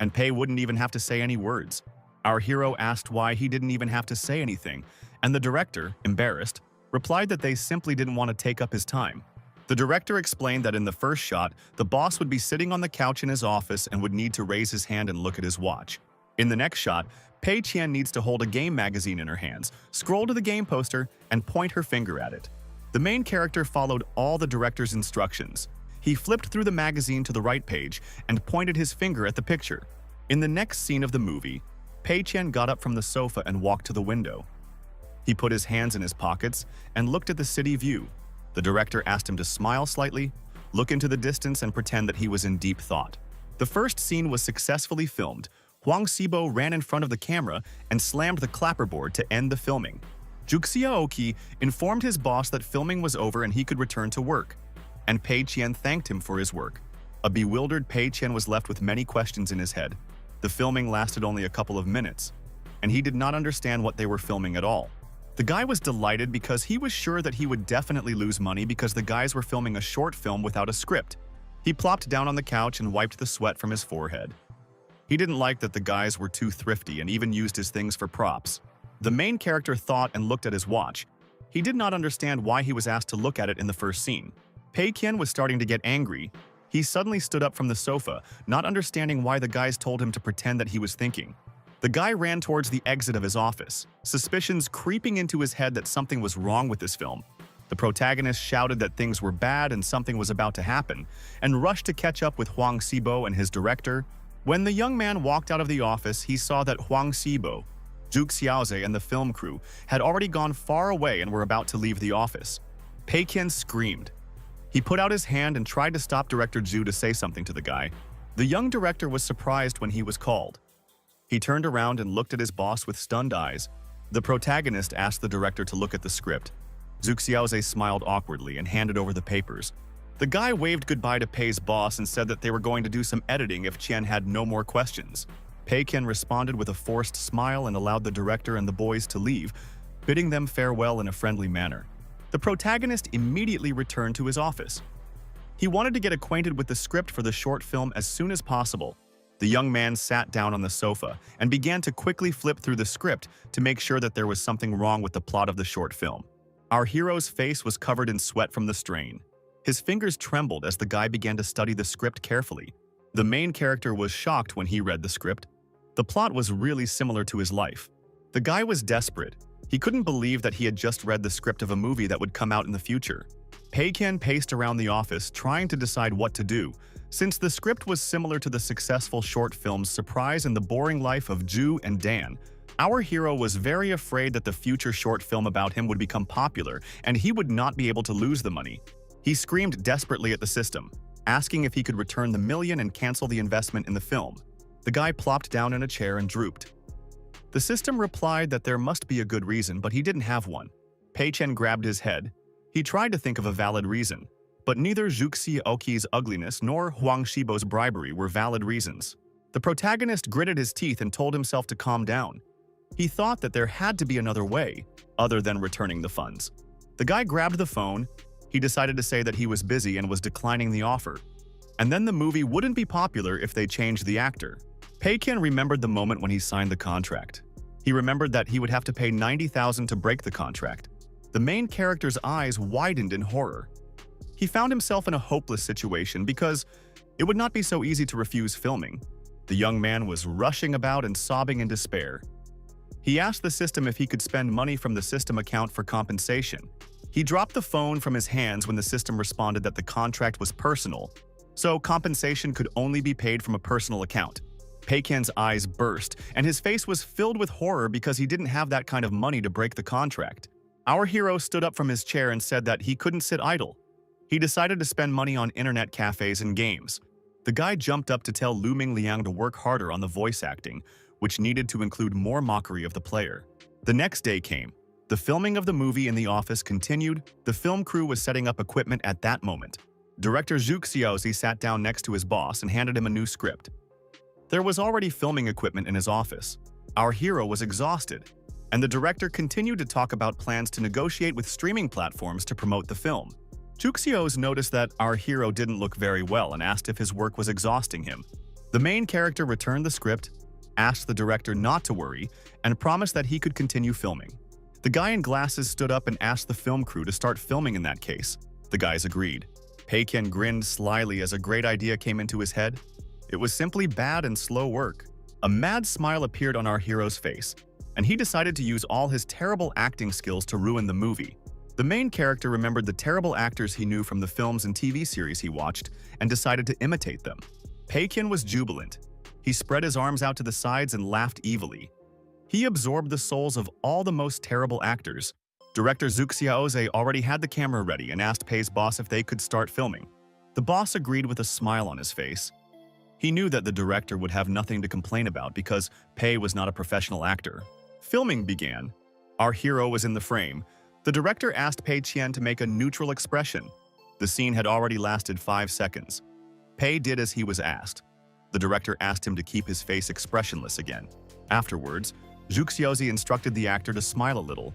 and Pei wouldn't even have to say any words. Our hero asked why he didn't even have to say anything, and the director, embarrassed, replied that they simply didn't want to take up his time. The director explained that in the first shot, the boss would be sitting on the couch in his office and would need to raise his hand and look at his watch. In the next shot, Pei Qian needs to hold a game magazine in her hands, scroll to the game poster, and point her finger at it. The main character followed all the director's instructions. He flipped through the magazine to the right page and pointed his finger at the picture. In the next scene of the movie, Pei Qian got up from the sofa and walked to the window. He put his hands in his pockets and looked at the city view. The director asked him to smile slightly, look into the distance, and pretend that he was in deep thought. The first scene was successfully filmed. Huang Shibo ran in front of the camera and slammed the clapperboard to end the filming. Zhuxiaoki informed his boss that filming was over and he could return to work, and Pei Qian thanked him for his work. A bewildered Pei Qian was left with many questions in his head. The filming lasted only a couple of minutes, and he did not understand what they were filming at all. The guy was delighted because he was sure that he would definitely lose money because the guys were filming a short film without a script. He plopped down on the couch and wiped the sweat from his forehead. He didn't like that the guys were too thrifty and even used his things for props. The main character thought and looked at his watch. He did not understand why he was asked to look at it in the first scene. Pei Qian was starting to get angry. He suddenly stood up from the sofa, not understanding why the guys told him to pretend that he was thinking. The guy ran towards the exit of his office, suspicions creeping into his head that something was wrong with this film. The protagonist shouted that things were bad and something was about to happen, and rushed to catch up with Huang Shibo and his director. When the young man walked out of the office, he saw that Huang Shibo, Zhu Xiaozi, and the film crew had already gone far away and were about to leave the office. Pei Qian screamed. He put out his hand and tried to stop Director Zhu to say something to the guy. The young director was surprised when he was called. He turned around and looked at his boss with stunned eyes. The protagonist asked the director to look at the script. Zhu Xiaozi smiled awkwardly and handed over the papers. The guy waved goodbye to Pei's boss and said that they were going to do some editing if Qian had no more questions. Pei Qian responded with a forced smile and allowed the director and the boys to leave, bidding them farewell in a friendly manner. The protagonist immediately returned to his office. He wanted to get acquainted with the script for the short film as soon as possible. The young man sat down on the sofa and began to quickly flip through the script to make sure that there was something wrong with the plot of the short film. Our hero's face was covered in sweat from the strain. His fingers trembled as the guy began to study the script carefully. The main character was shocked when he read the script. The plot was really similar to his life. The guy was desperate. He couldn't believe that he had just read the script of a movie that would come out in the future. Pei Qian paced around the office trying to decide what to do, since the script was similar to the successful short films Surprise and the Boring Life of Ju and Dan. Our hero was very afraid that the future short film about him would become popular and he would not be able to lose the money. He screamed desperately at the system, asking if he could return the million and cancel the investment in the film. The guy plopped down in a chair and drooped. The system replied that there must be a good reason, but he didn't have one. Pei Qian grabbed his head. He tried to think of a valid reason, but neither Zhu Xiaoqi's ugliness nor Huang Shibo's bribery were valid reasons. The protagonist gritted his teeth and told himself to calm down. He thought that there had to be another way, other than returning the funds. The guy grabbed the phone. He decided to say that he was busy and was declining the offer. And then the movie wouldn't be popular if they changed the actor. Pei Qian remembered the moment when he signed the contract. He remembered that he would have to pay 90,000 to break the contract. The main character's eyes widened in horror. He found himself in a hopeless situation because it would not be so easy to refuse filming. The young man was rushing about and sobbing in despair. He asked the system if he could spend money from the system account for compensation. He dropped the phone from his hands when the system responded that the contract was personal, so compensation could only be paid from a personal account. Pei Qian's eyes burst, and his face was filled with horror because he didn't have that kind of money to break the contract. Our hero stood up from his chair and said that he couldn't sit idle. He decided to spend money on internet cafes and games. The guy jumped up to tell Lu Mingliang to work harder on the voice acting, which needed to include more mockery of the player. The next day came. The filming of the movie in the office continued. The film crew was setting up equipment at that moment. Director Zhu Xiaozi sat down next to his boss and handed him a new script. There was already filming equipment in his office. Our hero was exhausted, and the director continued to talk about plans to negotiate with streaming platforms to promote the film. Zhu Xiaozi noticed that our hero didn't look very well and asked if his work was exhausting him. The main character returned the script, asked the director not to worry, and promised that he could continue filming. The guy in glasses stood up and asked the film crew to start filming in that case. The guys agreed. Pei Qian grinned slyly as a great idea came into his head. It was simply bad and slow work. A mad smile appeared on our hero's face, and he decided to use all his terrible acting skills to ruin the movie. The main character remembered the terrible actors he knew from the films and TV series he watched and decided to imitate them. Pei Qian was jubilant. He spread his arms out to the sides and laughed evilly. He absorbed the souls of all the most terrible actors. Director Zhu Xiaozi already had the camera ready and asked Pei's boss if they could start filming. The boss agreed with a smile on his face. He knew that the director would have nothing to complain about because Pei was not a professional actor. Filming began. Our hero was in the frame. The director asked Pei Qian to make a neutral expression. The scene had already lasted 5 seconds. Pei did as he was asked. The director asked him to keep his face expressionless again. Afterwards, Zhu Xiaozi instructed the actor to smile a little,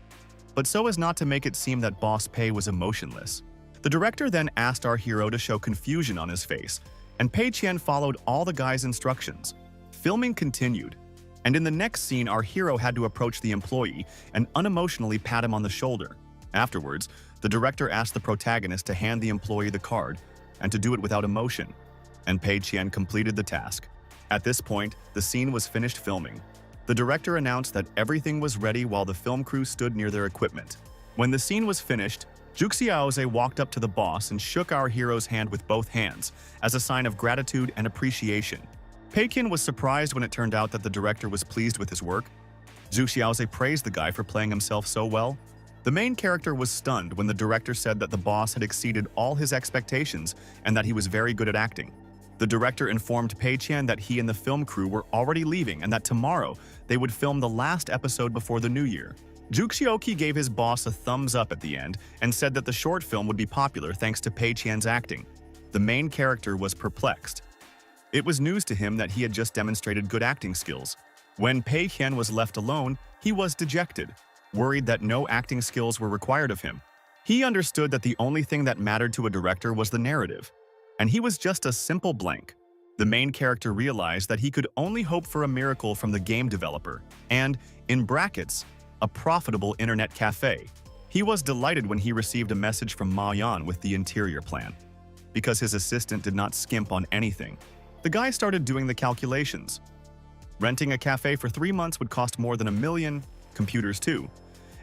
but so as not to make it seem that Boss Pei was emotionless. The director then asked our hero to show confusion on his face, and Pei Qian followed all the guy's instructions. Filming continued, and in the next scene our hero had to approach the employee and unemotionally pat him on the shoulder. Afterwards, the director asked the protagonist to hand the employee the card and to do it without emotion, and Pei Qian completed the task. At this point, the scene was finished filming. The director announced that everything was ready while the film crew stood near their equipment. When the scene was finished, Zhu Xiaozi walked up to the boss and shook our hero's hand with both hands as a sign of gratitude and appreciation. Pei Qian was surprised when it turned out that the director was pleased with his work. Zhu Xiaozi praised the guy for playing himself so well. The main character was stunned when the director said that the boss had exceeded all his expectations and that he was very good at acting. The director informed Pei Qian that he and the film crew were already leaving and that tomorrow they would film the last episode before the new year. Zhu Xiaoqi gave his boss a thumbs up at the end and said that the short film would be popular thanks to Pei Qian's acting. The main character was perplexed. It was news to him that he had just demonstrated good acting skills. When Pei Qian was left alone, he was dejected, worried that no acting skills were required of him. He understood that the only thing that mattered to a director was the narrative, and he was just a simple blank. The main character realized that he could only hope for a miracle from the game developer and, in brackets, a profitable internet cafe. He was delighted when he received a message from Ma Yan with the interior plan. Because his assistant did not skimp on anything, the guy started doing the calculations. Renting a cafe for 3 months would cost more than $1 million, computers too,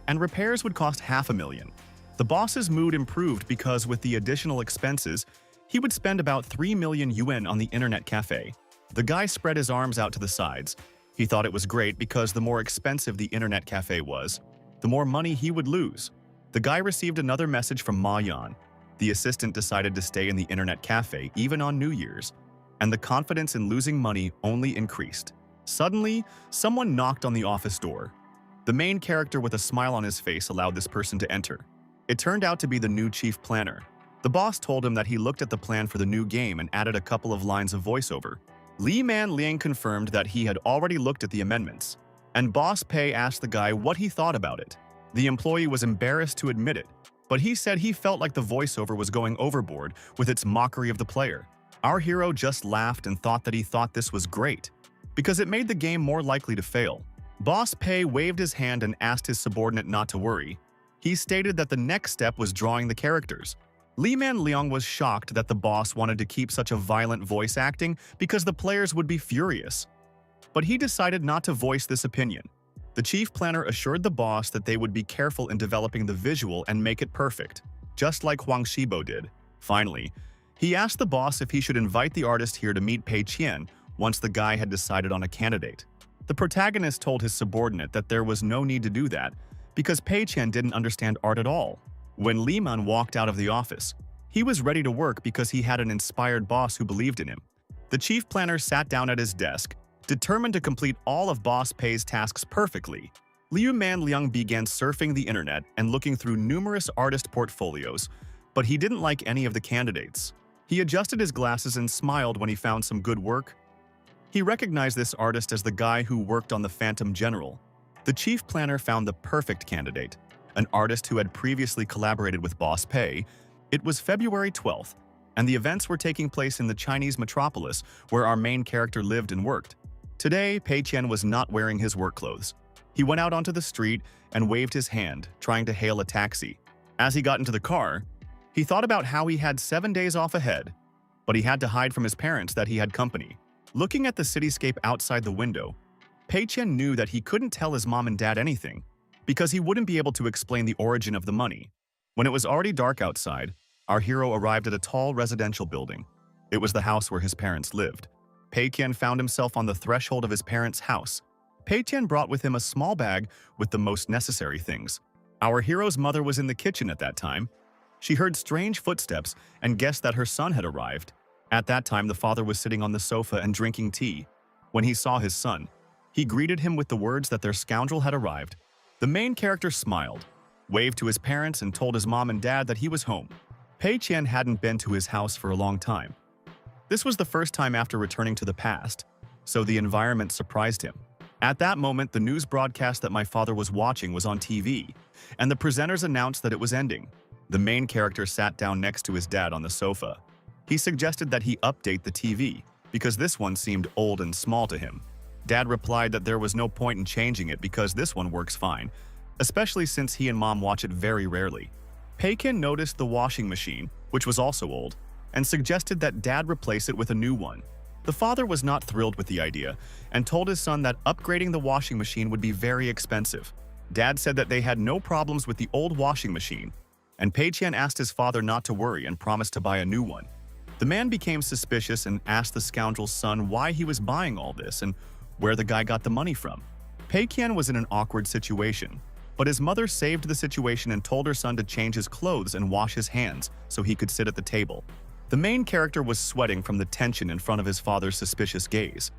and repairs would cost $500,000. The boss's mood improved because with the additional expenses, he would spend about 3 million yuan on the internet cafe. The guy spread his arms out to the sides. He thought it was great because the more expensive the internet cafe was, the more money he would lose. The guy received another message from Ma Yan. The assistant decided to stay in the internet cafe even on New Year's, and the confidence in losing money only increased. Suddenly, someone knocked on the office door. The main character with a smile on his face allowed this person to enter. It turned out to be the new chief planner. The boss told him that he looked at the plan for the new game and added a couple of lines of voiceover. Li Man Liang confirmed that he had already looked at the amendments, and Boss Pei asked the guy what he thought about it. The employee was embarrassed to admit it, but he said he felt like the voiceover was going overboard with its mockery of the player. Our hero just laughed and thought that he thought this was great, because it made the game more likely to fail. Boss Pei waved his hand and asked his subordinate not to worry. He stated that the next step was drawing the characters. Li Man Liang was shocked that the boss wanted to keep such a violent voice acting because the players would be furious. But he decided not to voice this opinion. The chief planner assured the boss that they would be careful in developing the visual and make it perfect, just like Huang Shibo did. Finally, he asked the boss if he should invite the artist here to meet Pei Qian once the guy had decided on a candidate. The protagonist told his subordinate that there was no need to do that because Pei Qian didn't understand art at all. When Li Man walked out of the office, he was ready to work because he had an inspired boss who believed in him. The chief planner sat down at his desk, determined to complete all of Boss Pei's tasks perfectly. Li Man Liang began surfing the internet and looking through numerous artist portfolios, but he didn't like any of the candidates. He adjusted his glasses and smiled when he found some good work. He recognized this artist as the guy who worked on the Phantom General. The chief planner found the perfect candidate, an artist who had previously collaborated with Boss Pei. It was February 12th, and the events were taking place in the Chinese metropolis where our main character lived and worked. Today, Pei Qian was not wearing his work clothes. He went out onto the street and waved his hand, trying to hail a taxi. As he got into the car, he thought about how he had 7 days off ahead, but he had to hide from his parents that he had company. Looking at the cityscape outside the window, Pei Qian knew that he couldn't tell his mom and dad anything, because he wouldn't be able to explain the origin of the money. When it was already dark outside, our hero arrived at a tall residential building. It was the house where his parents lived. Pei Qian found himself on the threshold of his parents' house. Pei Qian brought with him a small bag with the most necessary things. Our hero's mother was in the kitchen at that time. She heard strange footsteps and guessed that her son had arrived. At that time, the father was sitting on the sofa and drinking tea. When he saw his son, he greeted him with the words that their scoundrel had arrived. The main character smiled, waved to his parents, and told his mom and dad that he was home. Pei Qian hadn't been to his house for a long time. This was the first time after returning to the past, so the environment surprised him. At that moment, the news broadcast that my father was watching was on TV, and the presenters announced that it was ending. The main character sat down next to his dad on the sofa. He suggested that he update the TV, because this one seemed old and small to him. Dad replied that there was no point in changing it because this one works fine, especially since he and mom watch it very rarely. Pei Qian noticed the washing machine, which was also old, and suggested that dad replace it with a new one. The father was not thrilled with the idea and told his son that upgrading the washing machine would be very expensive. Dad said that they had no problems with the old washing machine, and Pei Qian asked his father not to worry and promised to buy a new one. The man became suspicious and asked the scoundrel's son why he was buying all this and where the guy got the money from. Pei Qian was in an awkward situation, but his mother saved the situation and told her son to change his clothes and wash his hands so he could sit at the table. The main character was sweating from the tension in front of his father's suspicious gaze.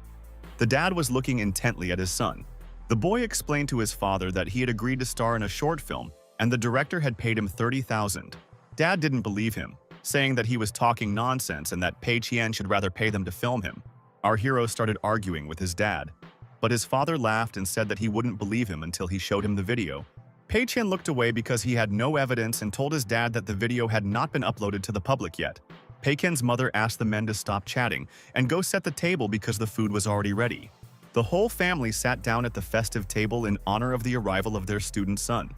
The dad was looking intently at his son. The boy explained to his father that he had agreed to star in a short film and the director had paid him 30,000. Dad didn't believe him, saying that he was talking nonsense and that Pei Qian should rather pay them to film him. Our hero started arguing with his dad, but his father laughed and said that he wouldn't believe him until he showed him the video. Pei Qian looked away because he had no evidence and told his dad that the video had not been uploaded to the public yet. Pei Qian's mother asked the men to stop chatting and go set the table because the food was already ready. The whole family sat down at the festive table in honor of the arrival of their student son.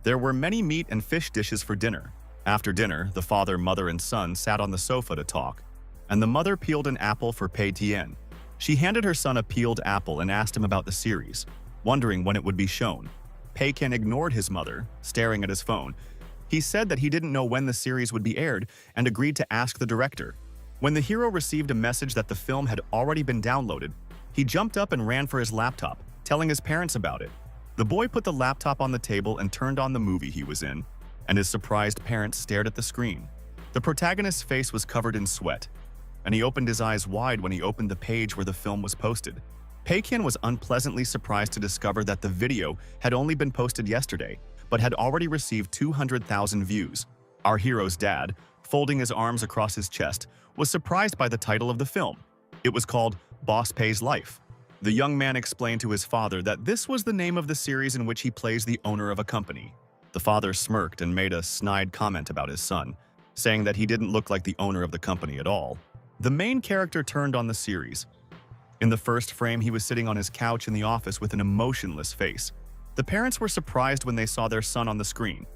There were many meat and fish dishes for dinner. After dinner, the father, mother, and son sat on the sofa to talk, and the mother peeled an apple for Pei Qian. She handed her son a peeled apple and asked him about the series, wondering when it would be shown. Pei Qian ignored his mother, staring at his phone. He said that he didn't know when the series would be aired and agreed to ask the director. When the hero received a message that the film had already been downloaded, he jumped up and ran for his laptop, telling his parents about it. The boy put the laptop on the table and turned on the movie he was in, and his surprised parents stared at the screen. The protagonist's face was covered in sweat, and he opened his eyes wide when he opened the page where the film was posted. Pei Qian was unpleasantly surprised to discover that the video had only been posted yesterday, but had already received 200,000 views. Our hero's dad, folding his arms across his chest, was surprised by the title of the film. It was called Boss Pei's Life. The young man explained to his father that this was the name of the series in which he plays the owner of a company. The father smirked and made a snide comment about his son, saying that he didn't look like the owner of the company at all. The main character turned on the series. In the first frame, he was sitting on his couch in the office with an emotionless face. The parents were surprised when they saw their son on the screen,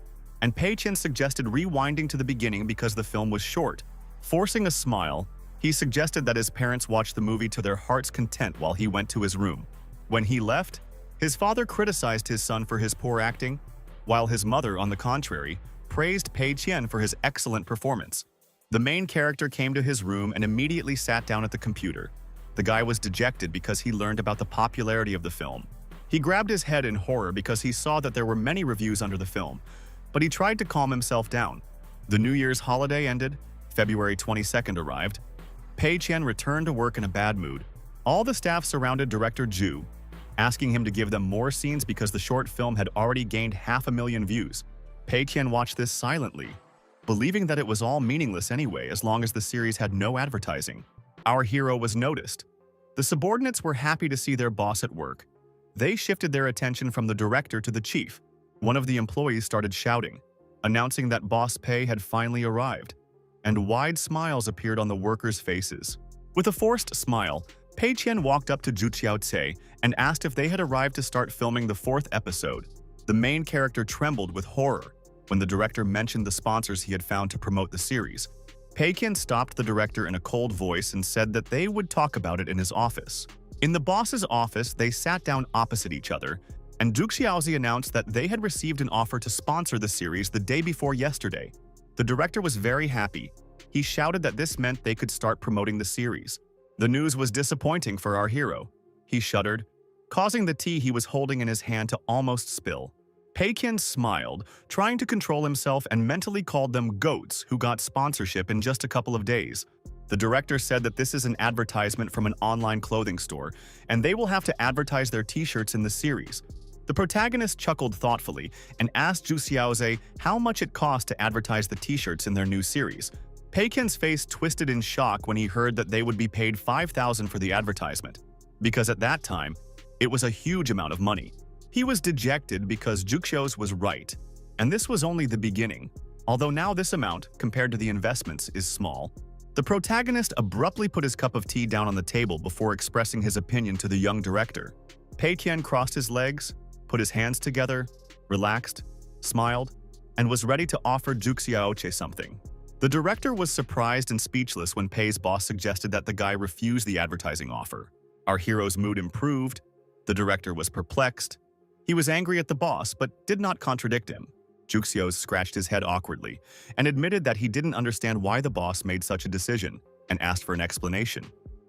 and Pei Qian suggested rewinding to the beginning because the film was short. Forcing a smile, he suggested that his parents watch the movie to their heart's content while he went to his room. When he left, his father criticized his son for his poor acting, while his mother, on the contrary, praised Pei Qian for his excellent performance. The main character came to his room and immediately sat down at the computer. The guy was dejected because he learned about the popularity of the film. He grabbed his head in horror because he saw that there were many reviews under the film, but he tried to calm himself down. The New Year's holiday ended. February 22nd arrived. Pei Qian returned to work in a bad mood. All the staff surrounded director Zhu, asking him to give them more scenes because the short film had already gained 500,000 views. Pei Qian watched this silently, believing that it was all meaningless anyway as long as the series had no advertising. Our hero was noticed. The subordinates were happy to see their boss at work. They shifted their attention from the director to the chief. One of the employees started shouting, announcing that Boss Pei had finally arrived, and wide smiles appeared on the workers' faces. With a forced smile, Pei Qian walked up to Zhu Qiaoce and asked if they had arrived to start filming the 4th episode. The main character trembled with horror when the director mentioned the sponsors he had found to promote the series. Pei Qian stopped the director in a cold voice and said that they would talk about it in his office. In the boss's office, they sat down opposite each other, and Zhu Qiaozi announced that they had received an offer to sponsor the series the day before yesterday. The director was very happy. He shouted that this meant they could start promoting the series. The news was disappointing for our hero. He shuddered, causing the tea he was holding in his hand to almost spill. Pei Qian smiled, trying to control himself, and mentally called them goats who got sponsorship in just a couple of days. The director said that this is an advertisement from an online clothing store, and they will have to advertise their t-shirts in the series. The protagonist chuckled thoughtfully and asked Zhu Xiaoze how much it cost to advertise the t-shirts in their new series. Pei Qian's face twisted in shock when he heard that they would be paid 5,000 for the advertisement, because at that time, it was a huge amount of money. He was dejected because Zhu Xiaoze was right, and this was only the beginning, although now this amount, compared to the investments, is small. The protagonist abruptly put his cup of tea down on the table before expressing his opinion to the young director. Pei Qian crossed his legs, put his hands together, relaxed, smiled, and was ready to offer Zhu Xiaoche something. The director was surprised and speechless when Pei's boss suggested that the guy refuse the advertising offer. Our hero's mood improved. The director was perplexed. He was angry at the boss, but did not contradict him. Zhu Xiaoze scratched his head awkwardly and admitted that he didn't understand why the boss made such a decision and asked for an explanation.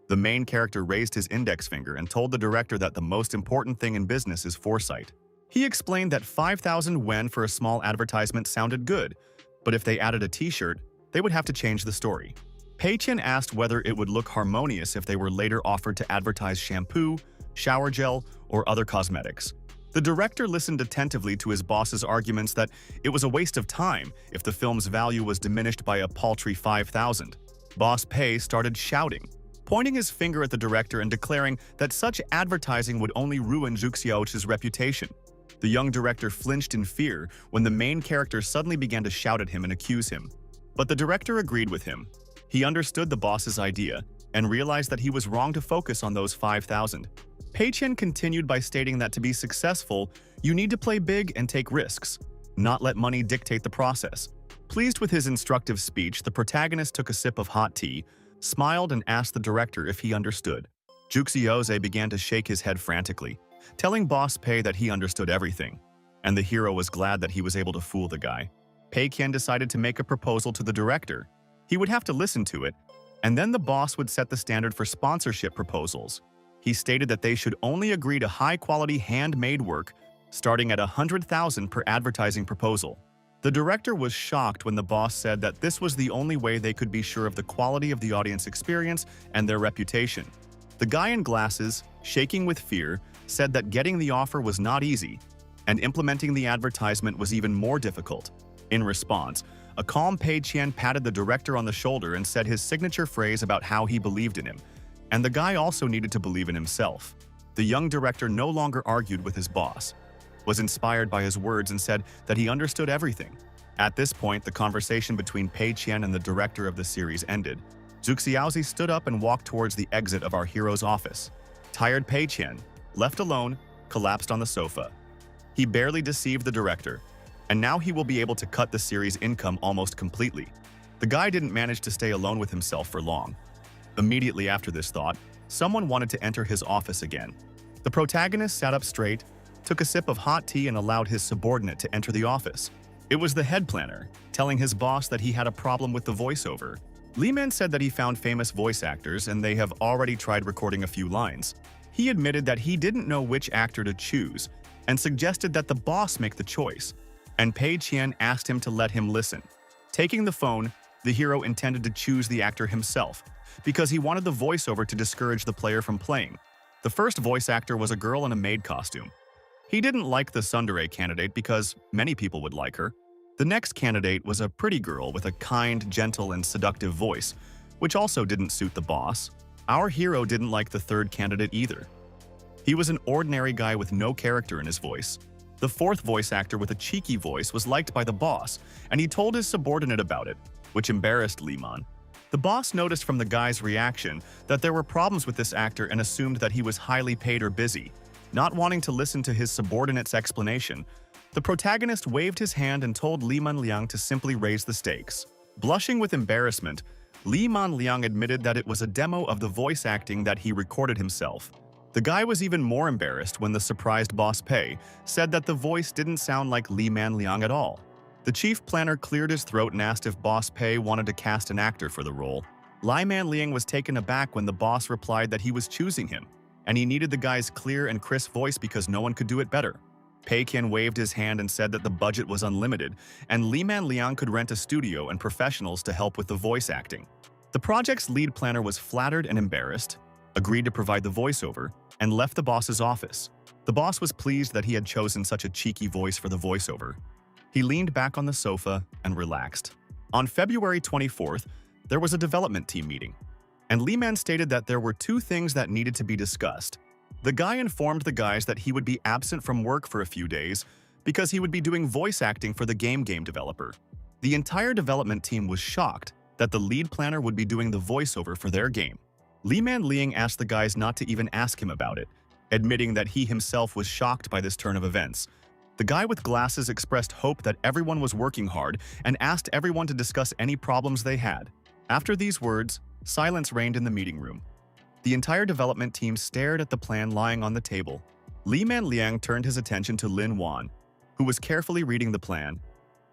The main character raised his index finger and told the director that the most important thing in business is foresight. He explained that 5,000 yuan for a small advertisement sounded good, but if they added a t-shirt, they would have to change the story. Pei Qian asked whether it would look harmonious if they were later offered to advertise shampoo, shower gel, or other cosmetics. The director listened attentively to his boss's arguments that it was a waste of time if the film's value was diminished by a paltry 5,000. Boss Pei started shouting, pointing his finger at the director and declaring that such advertising would only ruin Zhu Xiaoche's reputation. The young director flinched in fear when the main character suddenly began to shout at him and accuse him. But the director agreed with him. He understood the boss's idea and realized that he was wrong to focus on those 5,000. Pei Qian continued by stating that to be successful, you need to play big and take risks. not let money dictate the process. Pleased with his instructive speech, the protagonist took a sip of hot tea, smiled, and asked the director if he understood. Juxioze began to shake his head frantically, telling Boss Pei that he understood everything, and the hero was glad that he was able to fool the guy. Pei Qian decided to make a proposal to the director. He would have to listen to it, and then the boss would set the standard for sponsorship proposals. He stated that they should only agree to high-quality handmade work, starting at 100,000 per advertising proposal. The director was shocked when the boss said that this was the only way they could be sure of the quality of the audience experience and their reputation. The guy in glasses, shaking with fear, said that getting the offer was not easy, and implementing the advertisement was even more difficult. In response, a calm Pei Qian patted the director on the shoulder and said his signature phrase about how he believed in him, and the guy also needed to believe in himself. The young director no longer argued with his boss, was inspired by his words, and said that he understood everything. At this point, the conversation between Pei Qian and the director of the series ended. Zuxiaozi stood up and walked towards the exit of our hero's office. Tired Pei Qian, left alone, collapsed on the sofa. He barely deceived the director, and now he will be able to cut the series' income almost completely. The guy didn't manage to stay alone with himself for long. Immediately after this thought, someone wanted to enter his office again. The protagonist sat up straight, took a sip of hot tea, and allowed his subordinate to enter the office. It was the head planner, telling his boss that he had a problem with the voiceover. Li Man said that he found famous voice actors and they have already tried recording a few lines. He admitted that he didn't know which actor to choose and suggested that the boss make the choice, and Pei Qian asked him to let him listen. Taking the phone, the hero intended to choose the actor himself because he wanted the voiceover to discourage the player from playing. The first voice actor was a girl in a maid costume. He didn't like the tsundere candidate because many people would like her. The next candidate was a pretty girl with a kind, gentle, and seductive voice, which also didn't suit the boss. Our hero didn't like the third candidate either. He was an ordinary guy with no character in his voice. The fourth voice actor with a cheeky voice was liked by the boss, and he told his subordinate about it, which embarrassed Li Man. The boss noticed from the guy's reaction that there were problems with this actor and assumed that he was highly paid or busy. Not wanting to listen to his subordinate's explanation, the protagonist waved his hand and told Li Man Liang to simply raise the stakes. Blushing with embarrassment, Li Man Liang admitted that it was a demo of the voice acting that he recorded himself. The guy was even more embarrassed when the surprised boss Pei said that the voice didn't sound like Li Man Liang at all. The chief planner cleared his throat and asked if boss Pei wanted to cast an actor for the role. Li Man Liang was taken aback when the boss replied that he was choosing him, and he needed the guy's clear and crisp voice because no one could do it better. Pei Qian waved his hand and said that the budget was unlimited, and Li Man Liang could rent a studio and professionals to help with the voice acting. The project's lead planner was flattered and embarrassed, agreed to provide the voiceover, and left the boss's office. The boss was pleased that he had chosen such a cheeky voice for the voiceover. He leaned back on the sofa and relaxed. On February 24th, there was a development team meeting, and Li Man stated that there were two things that needed to be discussed. The guy informed the guys that he would be absent from work for a few days because he would be doing voice acting for the game developer. The entire development team was shocked that the lead planner would be doing the voiceover for their game. Li Man Liang asked the guys not to even ask him about it, admitting that he himself was shocked by this turn of events. The guy with glasses expressed hope that everyone was working hard and asked everyone to discuss any problems they had. After these words, silence reigned in the meeting room. The entire development team stared at the plan lying on the table. Li Man Liang turned his attention to Lin Wan, who was carefully reading the plan,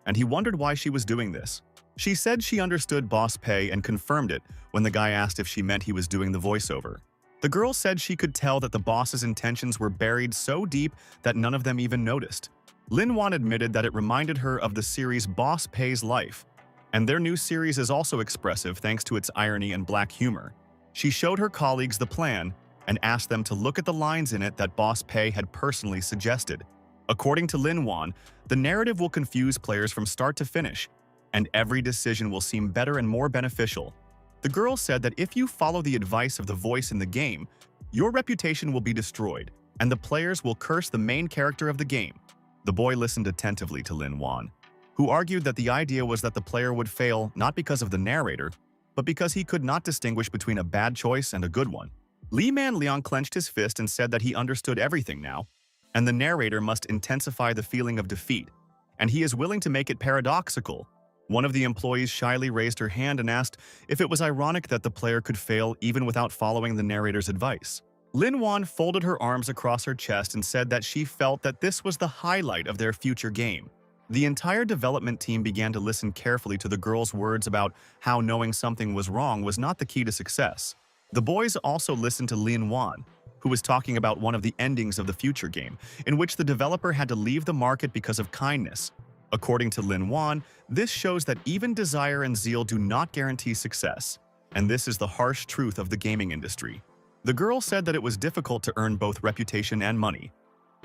and he wondered why she was doing this. She said she understood Boss Pei and confirmed it when the guy asked if she meant he was doing the voiceover. The girl said she could tell that the boss's intentions were buried so deep that none of them even noticed. Lin Wan admitted that it reminded her of the series Boss Pei's Life, and their new series is also expressive thanks to its irony and black humor. She showed her colleagues the plan and asked them to look at the lines in it that Boss Pei had personally suggested. According to Lin Wan, the narrative will confuse players from start to finish, and every decision will seem better and more beneficial. The girl said that if you follow the advice of the voice in the game, your reputation will be destroyed, and the players will curse the main character of the game. The boy listened attentively to Lin Wan, who argued that the idea was that the player would fail not because of the narrator, but because he could not distinguish between a bad choice and a good one. Li Man Liang clenched his fist and said that he understood everything now, and the narrator must intensify the feeling of defeat. and he is willing to make it paradoxical. One of the employees shyly raised her hand and asked if it was ironic that the player could fail even without following the narrator's advice. Lin Wan folded her arms across her chest and said that she felt that this was the highlight of their future game. The entire development team began to listen carefully to the girl's words about how knowing something was wrong was not the key to success. The boys also listened to Lin Wan, who was talking about one of the endings of the future game, in which the developer had to leave the market because of kindness. According to Lin Wan, this shows that even desire and zeal do not guarantee success, and this is the harsh truth of the gaming industry. The girl said that it was difficult to earn both reputation and money,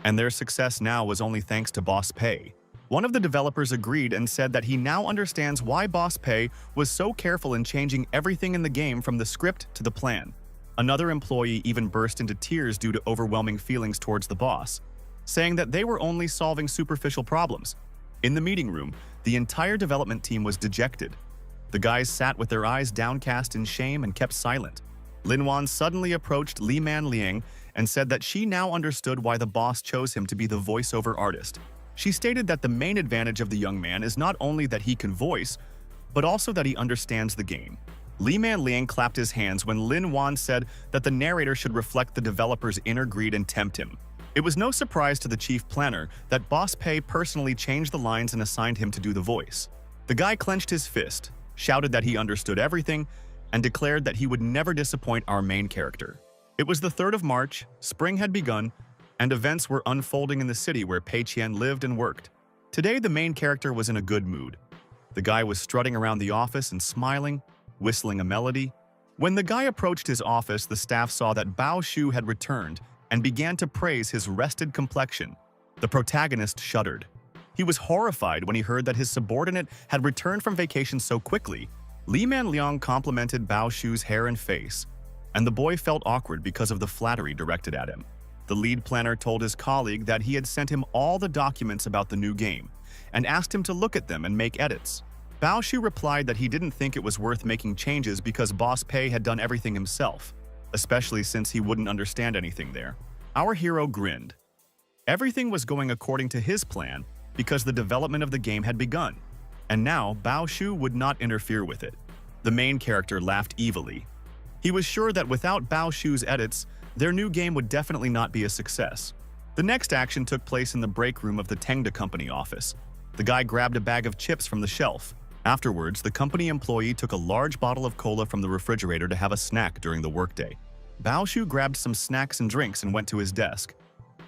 and their success now was only thanks to Boss Pei. One of the developers agreed and said that he now understands why Boss Pei was so careful in changing everything in the game from the script to the plan. Another employee even burst into tears due to overwhelming feelings towards the boss, saying that they were only solving superficial problems. In the meeting room, the entire development team was dejected. The guys sat with their eyes downcast in shame and kept silent. Lin Wan suddenly approached Li Man Liang and said that she now understood why the boss chose him to be the voiceover artist. She stated that the main advantage of the young man is not only that he can voice, but also that he understands the game. Li Man Liang clapped his hands when Lin Wan said that the narrator should reflect the developer's inner greed and tempt him. It was no surprise to the chief planner that Boss Pei personally changed the lines and assigned him to do the voice. The guy clenched his fist, shouted that he understood everything, and declared that he would never disappoint our main character. It was the 3rd of March, spring had begun, and events were unfolding in the city where Pei Qian lived and worked. Today, the main character was in a good mood. The guy was strutting around the office and smiling, whistling a melody. When the guy approached his office, the staff saw that Bao Shu had returned and began to praise his rested complexion. The protagonist shuddered. He was horrified when he heard that his subordinate had returned from vacation so quickly. Li Man Liang complimented Bao Shu's hair and face, and the boy felt awkward because of the flattery directed at him. The lead planner told his colleague that he had sent him all the documents about the new game and asked him to look at them and make edits. Bao Shu replied that he didn't think it was worth making changes because Boss Pei had done everything himself, especially since he wouldn't understand anything there. Our hero grinned. Everything was going according to his plan because the development of the game had begun, and now Bao Shu would not interfere with it. The main character laughed evilly. He was sure that without Bao Shu's edits, their new game would definitely not be a success. The next action took place in the break room of the Tengda Company office. The guy grabbed a bag of chips from the shelf. Afterwards, the company employee took a large bottle of cola from the refrigerator to have a snack during the workday. Bao Shu grabbed some snacks and drinks and went to his desk.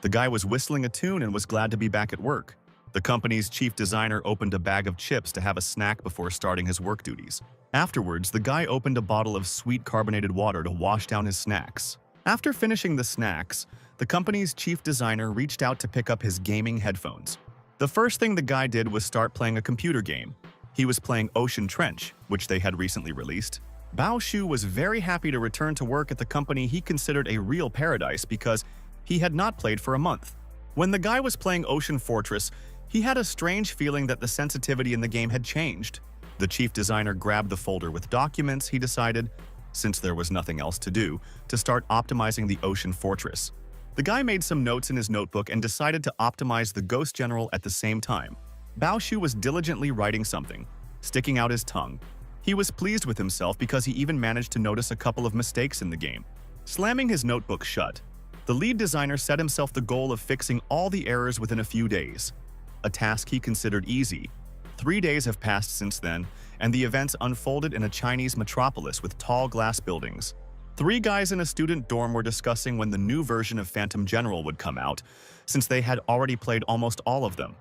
The guy was whistling a tune and was glad to be back at work. The company's chief designer opened a bag of chips to have a snack before starting his work duties. Afterwards, the guy opened a bottle of sweet carbonated water to wash down his snacks. After finishing the snacks, the company's chief designer reached out to pick up his gaming headphones. The first thing the guy did was start playing a computer game. He was playing Ocean Trench, which they had recently released. Bao Shu was very happy to return to work at the company he considered a real paradise because he had not played for a month. When the guy was playing Ocean Fortress, he had a strange feeling that the sensitivity in the game had changed. The chief designer grabbed the folder with documents. He decided, since there was nothing else to do, to start optimizing the Ocean Fortress. The guy made some notes in his notebook and decided to optimize the Ghost General at the same time. Bao Shu was diligently writing something, sticking out his tongue. He was pleased with himself because he even managed to notice a couple of mistakes in the game. Slamming his notebook shut, the lead designer set himself the goal of fixing all the errors within a few days, a task he considered easy. 3 days have passed since then, and the events unfolded in a Chinese metropolis with tall glass buildings. 3 guys in a student dorm were discussing when the new version of Phantom General would come out, since they had already played almost all of them.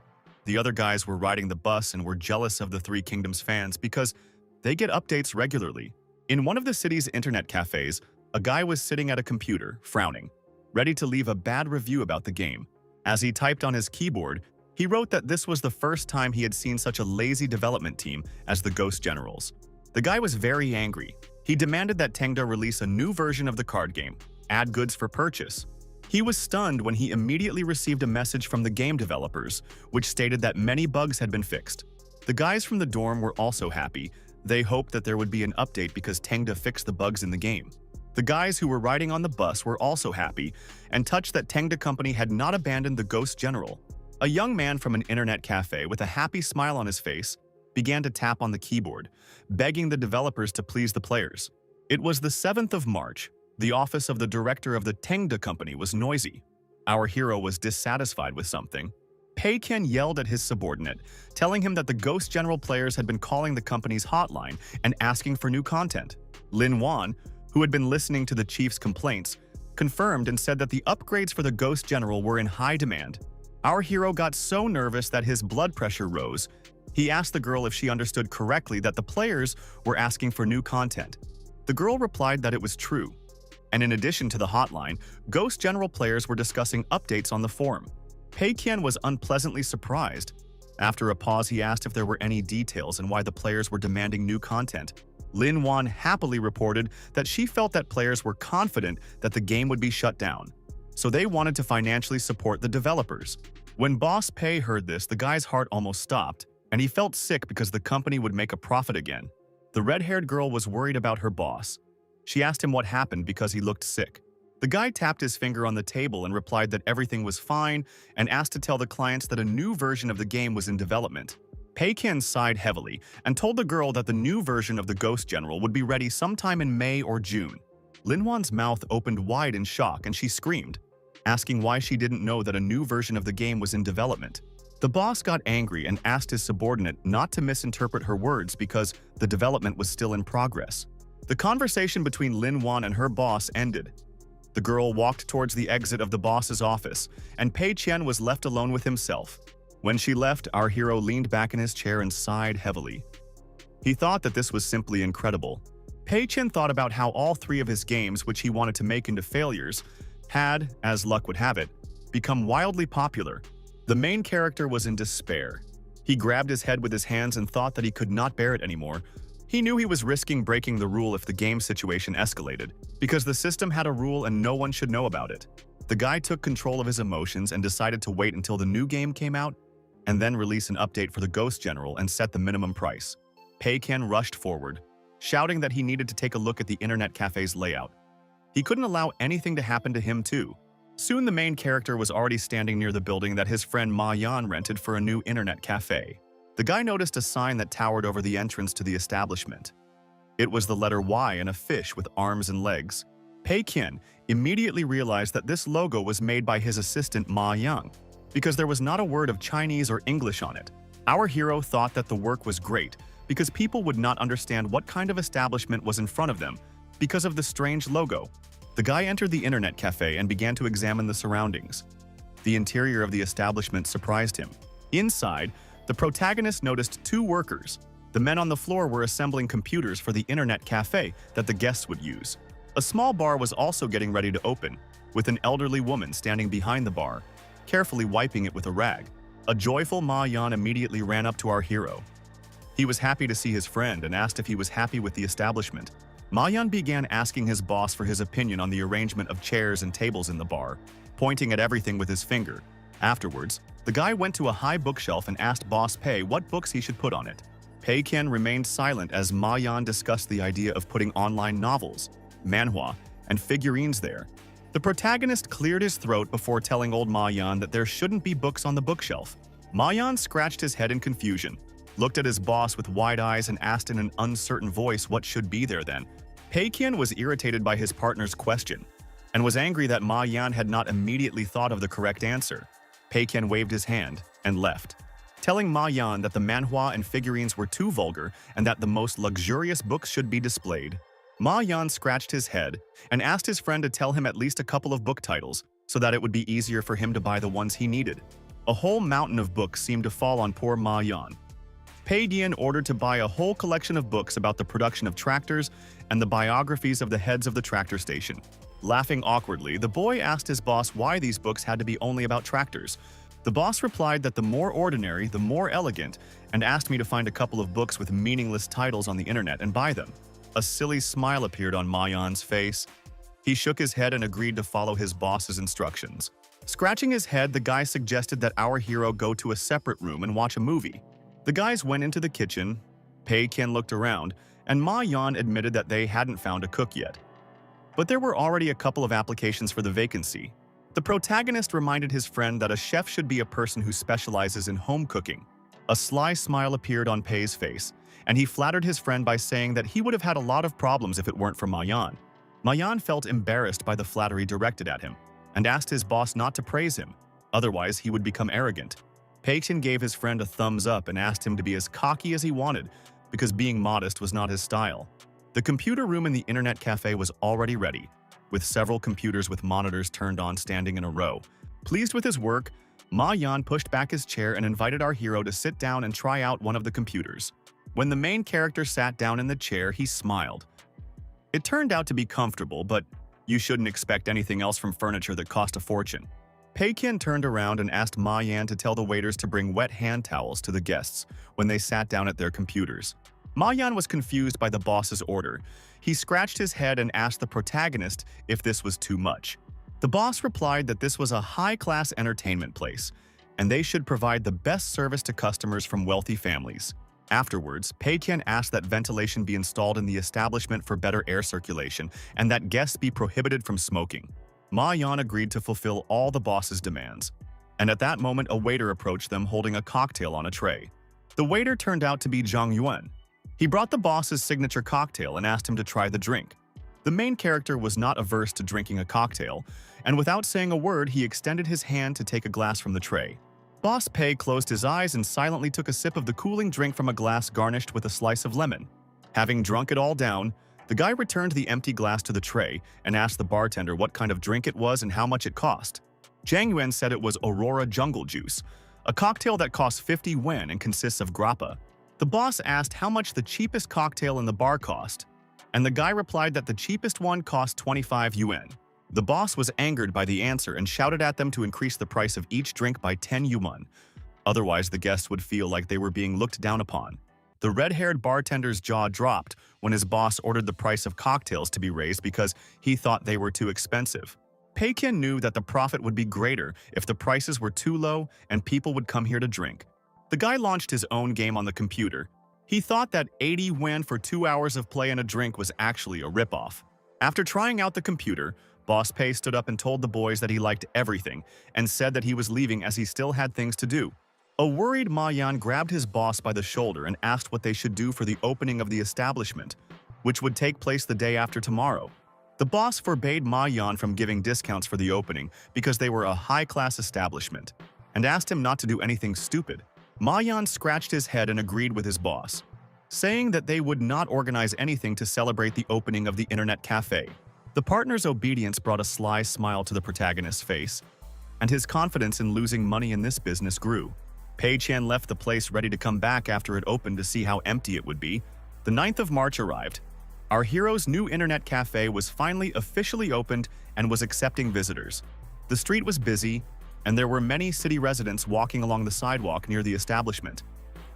The other guys were riding the bus and were jealous of the Three Kingdoms fans because they get updates regularly. In one of the city's internet cafes, a guy was sitting at a computer, frowning, ready to leave a bad review about the game. As he typed on his keyboard, he wrote that this was the first time he had seen such a lazy development team as the Ghost Generals. The guy was very angry. He demanded that Tengda release a new version of the card game, add goods for purchase. He was stunned when he immediately received a message from the game developers, which stated that many bugs had been fixed. The guys from the dorm were also happy. They hoped that there would be an update because Tengda fixed the bugs in the game. The guys who were riding on the bus were also happy and touched that Tengda Company had not abandoned the Ghost General. A young man from an internet cafe with a happy smile on his face began to tap on the keyboard, begging the developers to please the players. It was the 7th of March. The office of the director of the Tengda company was noisy. Our hero was dissatisfied with something. Pei Qian yelled at his subordinate, telling him that the Ghost General players had been calling the company's hotline and asking for new content. Lin Wan, who had been listening to the chief's complaints, confirmed and said that the upgrades for the Ghost General were in high demand. Our hero got so nervous that his blood pressure rose. He asked the girl if she understood correctly that the players were asking for new content. The girl replied that it was true. And in addition to the hotline, Ghost General players were discussing updates on the forum. Pei Qian was unpleasantly surprised. After a pause, he asked if there were any details and why the players were demanding new content. Lin Wan happily reported that she felt that players were confident that the game would be shut down, so they wanted to financially support the developers. When Boss Pei heard this, the guy's heart almost stopped, and he felt sick because the company would make a profit again. The red-haired girl was worried about her boss. She asked him what happened because he looked sick. The guy tapped his finger on the table and replied that everything was fine and asked to tell the clients that a new version of the game was in development. Pei Qian sighed heavily and told the girl that the new version of the Ghost General would be ready sometime in May or June. Lin Wan's mouth opened wide in shock and she screamed, asking why she didn't know that a new version of the game was in development. The boss got angry and asked his subordinate not to misinterpret her words because the development was still in progress. The conversation between Lin Wan and her boss ended. The girl walked towards the exit of the boss's office, and Pei Qian was left alone with himself. When she left, our hero leaned back in his chair and sighed heavily. He thought that this was simply incredible. Pei Qian thought about how all 3 of his games, which he wanted to make into failures, had, as luck would have it, become wildly popular. The main character was in despair. He grabbed his head with his hands and thought that he could not bear it anymore. He knew he was risking breaking the rule if the game situation escalated, because the system had a rule and no one should know about it. The guy took control of his emotions and decided to wait until the new game came out and then release an update for the Ghost General and set the minimum price. Pei Qian rushed forward, shouting that he needed to take a look at the internet cafe's layout. He couldn't allow anything to happen to him too. Soon the main character was already standing near the building that his friend Ma Yan rented for a new internet cafe. The guy noticed a sign that towered over the entrance to the establishment. It was the letter Y and a fish with arms and legs. Pei Qian immediately realized that this logo was made by his assistant Ma Yang, because there was not a word of Chinese or English on it. Our hero thought that the work was great because people would not understand what kind of establishment was in front of them because of the strange logo. The guy entered the internet cafe and began to examine the surroundings. The interior of the establishment surprised him. Inside, the protagonist noticed 2 workers. The men on the floor were assembling computers for the internet cafe that the guests would use. A small bar was also getting ready to open, with an elderly woman standing behind the bar, carefully wiping it with a rag. A joyful Ma Yan immediately ran up to our hero. He was happy to see his friend and asked if he was happy with the establishment. Ma Yan began asking his boss for his opinion on the arrangement of chairs and tables in the bar, pointing at everything with his finger. Afterwards, the guy went to a high bookshelf and asked Boss Pei what books he should put on it. Pei Qian remained silent as Ma Yan discussed the idea of putting online novels, manhwa, and figurines there. The protagonist cleared his throat before telling old Ma Yan that there shouldn't be books on the bookshelf. Ma Yan scratched his head in confusion, looked at his boss with wide eyes and asked in an uncertain voice what should be there then. Pei Qian was irritated by his partner's question and was angry that Ma Yan had not immediately thought of the correct answer. Pei Qian waved his hand and left, telling Ma Yan that the manhwa and figurines were too vulgar and that the most luxurious books should be displayed. Ma Yan scratched his head and asked his friend to tell him at least a couple of book titles so that it would be easier for him to buy the ones he needed. A whole mountain of books seemed to fall on poor Ma Yan. Pei Qian ordered to buy a whole collection of books about the production of tractors and the biographies of the heads of the tractor station. Laughing awkwardly, the boy asked his boss why these books had to be only about tractors. The boss replied that the more ordinary, the more elegant, and asked me to find a couple of books with meaningless titles on the internet and buy them. A silly smile appeared on Ma Yan's face. He shook his head and agreed to follow his boss's instructions. Scratching his head, the guy suggested that our hero go to a separate room and watch a movie. The guys went into the kitchen. Pei Qian looked around, and Ma Yan admitted that they hadn't found a cook yet. But there were already a couple of applications for the vacancy. The protagonist reminded his friend that a chef should be a person who specializes in home cooking. A sly smile appeared on Pei's face, and he flattered his friend by saying that he would have had a lot of problems if it weren't for Ma Yan. Ma Yan felt embarrassed by the flattery directed at him, and asked his boss not to praise him, otherwise he would become arrogant. Pei Qian gave his friend a thumbs up and asked him to be as cocky as he wanted, because being modest was not his style. The computer room in the internet cafe was already ready, with several computers with monitors turned on standing in a row. Pleased with his work, Ma Yan pushed back his chair and invited our hero to sit down and try out one of the computers. When the main character sat down in the chair, he smiled. It turned out to be comfortable, but you shouldn't expect anything else from furniture that cost a fortune. Pei Qian turned around and asked Ma Yan to tell the waiters to bring wet hand towels to the guests when they sat down at their computers. Ma Yan was confused by the boss's order. He scratched his head and asked the protagonist if this was too much. The boss replied that this was a high-class entertainment place, and they should provide the best service to customers from wealthy families. Afterwards, Pei Qian asked that ventilation be installed in the establishment for better air circulation and that guests be prohibited from smoking. Ma Yan agreed to fulfill all the boss's demands. And at that moment, a waiter approached them holding a cocktail on a tray. The waiter turned out to be Zhang Yuan. He brought the boss's signature cocktail and asked him to try the drink. The main character was not averse to drinking a cocktail, and without saying a word, he extended his hand to take a glass from the tray. Boss Pei closed his eyes and silently took a sip of the cooling drink from a glass garnished with a slice of lemon. Having drunk it all down, the guy returned the empty glass to the tray and asked the bartender what kind of drink it was and how much it cost. Zhang Yuan said it was Aurora Jungle Juice, a cocktail that costs 50 yuan and consists of grappa. The boss asked how much the cheapest cocktail in the bar cost, and the guy replied that the cheapest one cost 25 yuan. The boss was angered by the answer and shouted at them to increase the price of each drink by 10 yuan. Otherwise, the guests would feel like they were being looked down upon. The red-haired bartender's jaw dropped when his boss ordered the price of cocktails to be raised because he thought they were too expensive. Pei Qian knew that the profit would be greater if the prices were too low and people would come here to drink. The guy launched his own game on the computer. He thought that 80 yuan for 2 hours of play and a drink was actually a ripoff. After trying out the computer, Boss Pei stood up and told the boys that he liked everything and said that he was leaving as he still had things to do. A worried Ma Yan grabbed his boss by the shoulder and asked what they should do for the opening of the establishment, which would take place the day after tomorrow. The boss forbade Ma Yan from giving discounts for the opening because they were a high-class establishment, and asked him not to do anything stupid. Ma Yan scratched his head and agreed with his boss, saying that they would not organize anything to celebrate the opening of the internet cafe. The partner's obedience brought a sly smile to the protagonist's face, and his confidence in losing money in this business grew. Pei Qian left the place ready to come back after it opened to see how empty it would be. The 9th of March arrived. Our hero's new internet cafe was finally officially opened and was accepting visitors. The street was busy, and there were many city residents walking along the sidewalk near the establishment.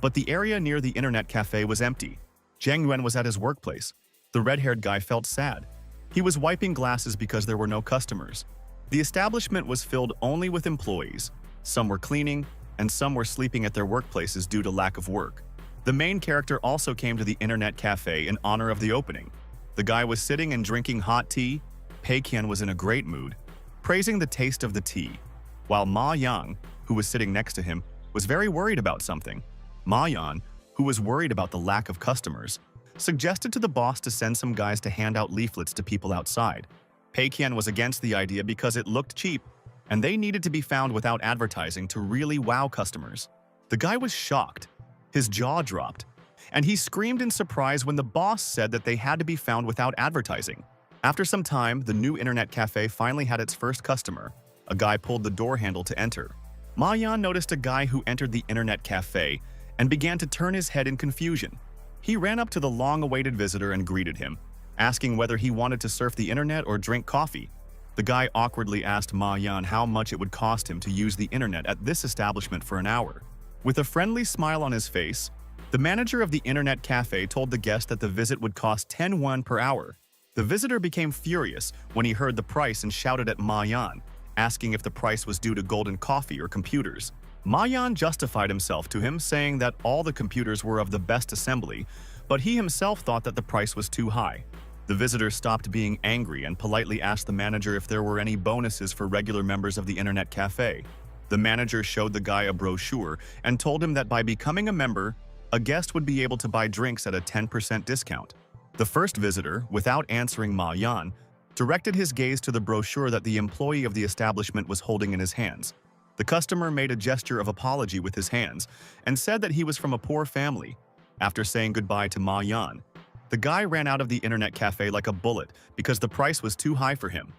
But the area near the internet cafe was empty. Zhang Yuan was at his workplace. The red-haired guy felt sad. He was wiping glasses because there were no customers. The establishment was filled only with employees. Some were cleaning, and some were sleeping at their workplaces due to lack of work. The main character also came to the internet cafe in honor of the opening. The guy was sitting and drinking hot tea. Pei Qian was in a great mood, praising the taste of the tea, while Ma Yang, who was sitting next to him, was very worried about something. Ma Yan, who was worried about the lack of customers, suggested to the boss to send some guys to hand out leaflets to people outside. Pei Qian was against the idea because it looked cheap, and they needed to be found without advertising to really wow customers. The guy was shocked. His jaw dropped, and he screamed in surprise when the boss said that they had to be found without advertising. After some time, the new internet cafe finally had its first customer. A guy pulled the door handle to enter. Ma Yan noticed a guy who entered the internet cafe and began to turn his head in confusion. He ran up to the long-awaited visitor and greeted him, asking whether he wanted to surf the internet or drink coffee. The guy awkwardly asked Ma Yan how much it would cost him to use the internet at this establishment for an hour. With a friendly smile on his face, the manager of the internet cafe told the guest that the visit would cost 10 yuan per hour. The visitor became furious when he heard the price and shouted at Ma Yan, asking if the price was due to golden coffee or computers. Ma Yan justified himself to him, saying that all the computers were of the best assembly, but he himself thought that the price was too high. The visitor stopped being angry and politely asked the manager if there were any bonuses for regular members of the internet cafe. The manager showed the guy a brochure and told him that by becoming a member, a guest would be able to buy drinks at a 10% discount. The first visitor, without answering Ma Yan, directed his gaze to the brochure that the employee of the establishment was holding in his hands. The customer made a gesture of apology with his hands and said that he was from a poor family. After saying goodbye to Ma Yan, the guy ran out of the internet cafe like a bullet because the price was too high for him,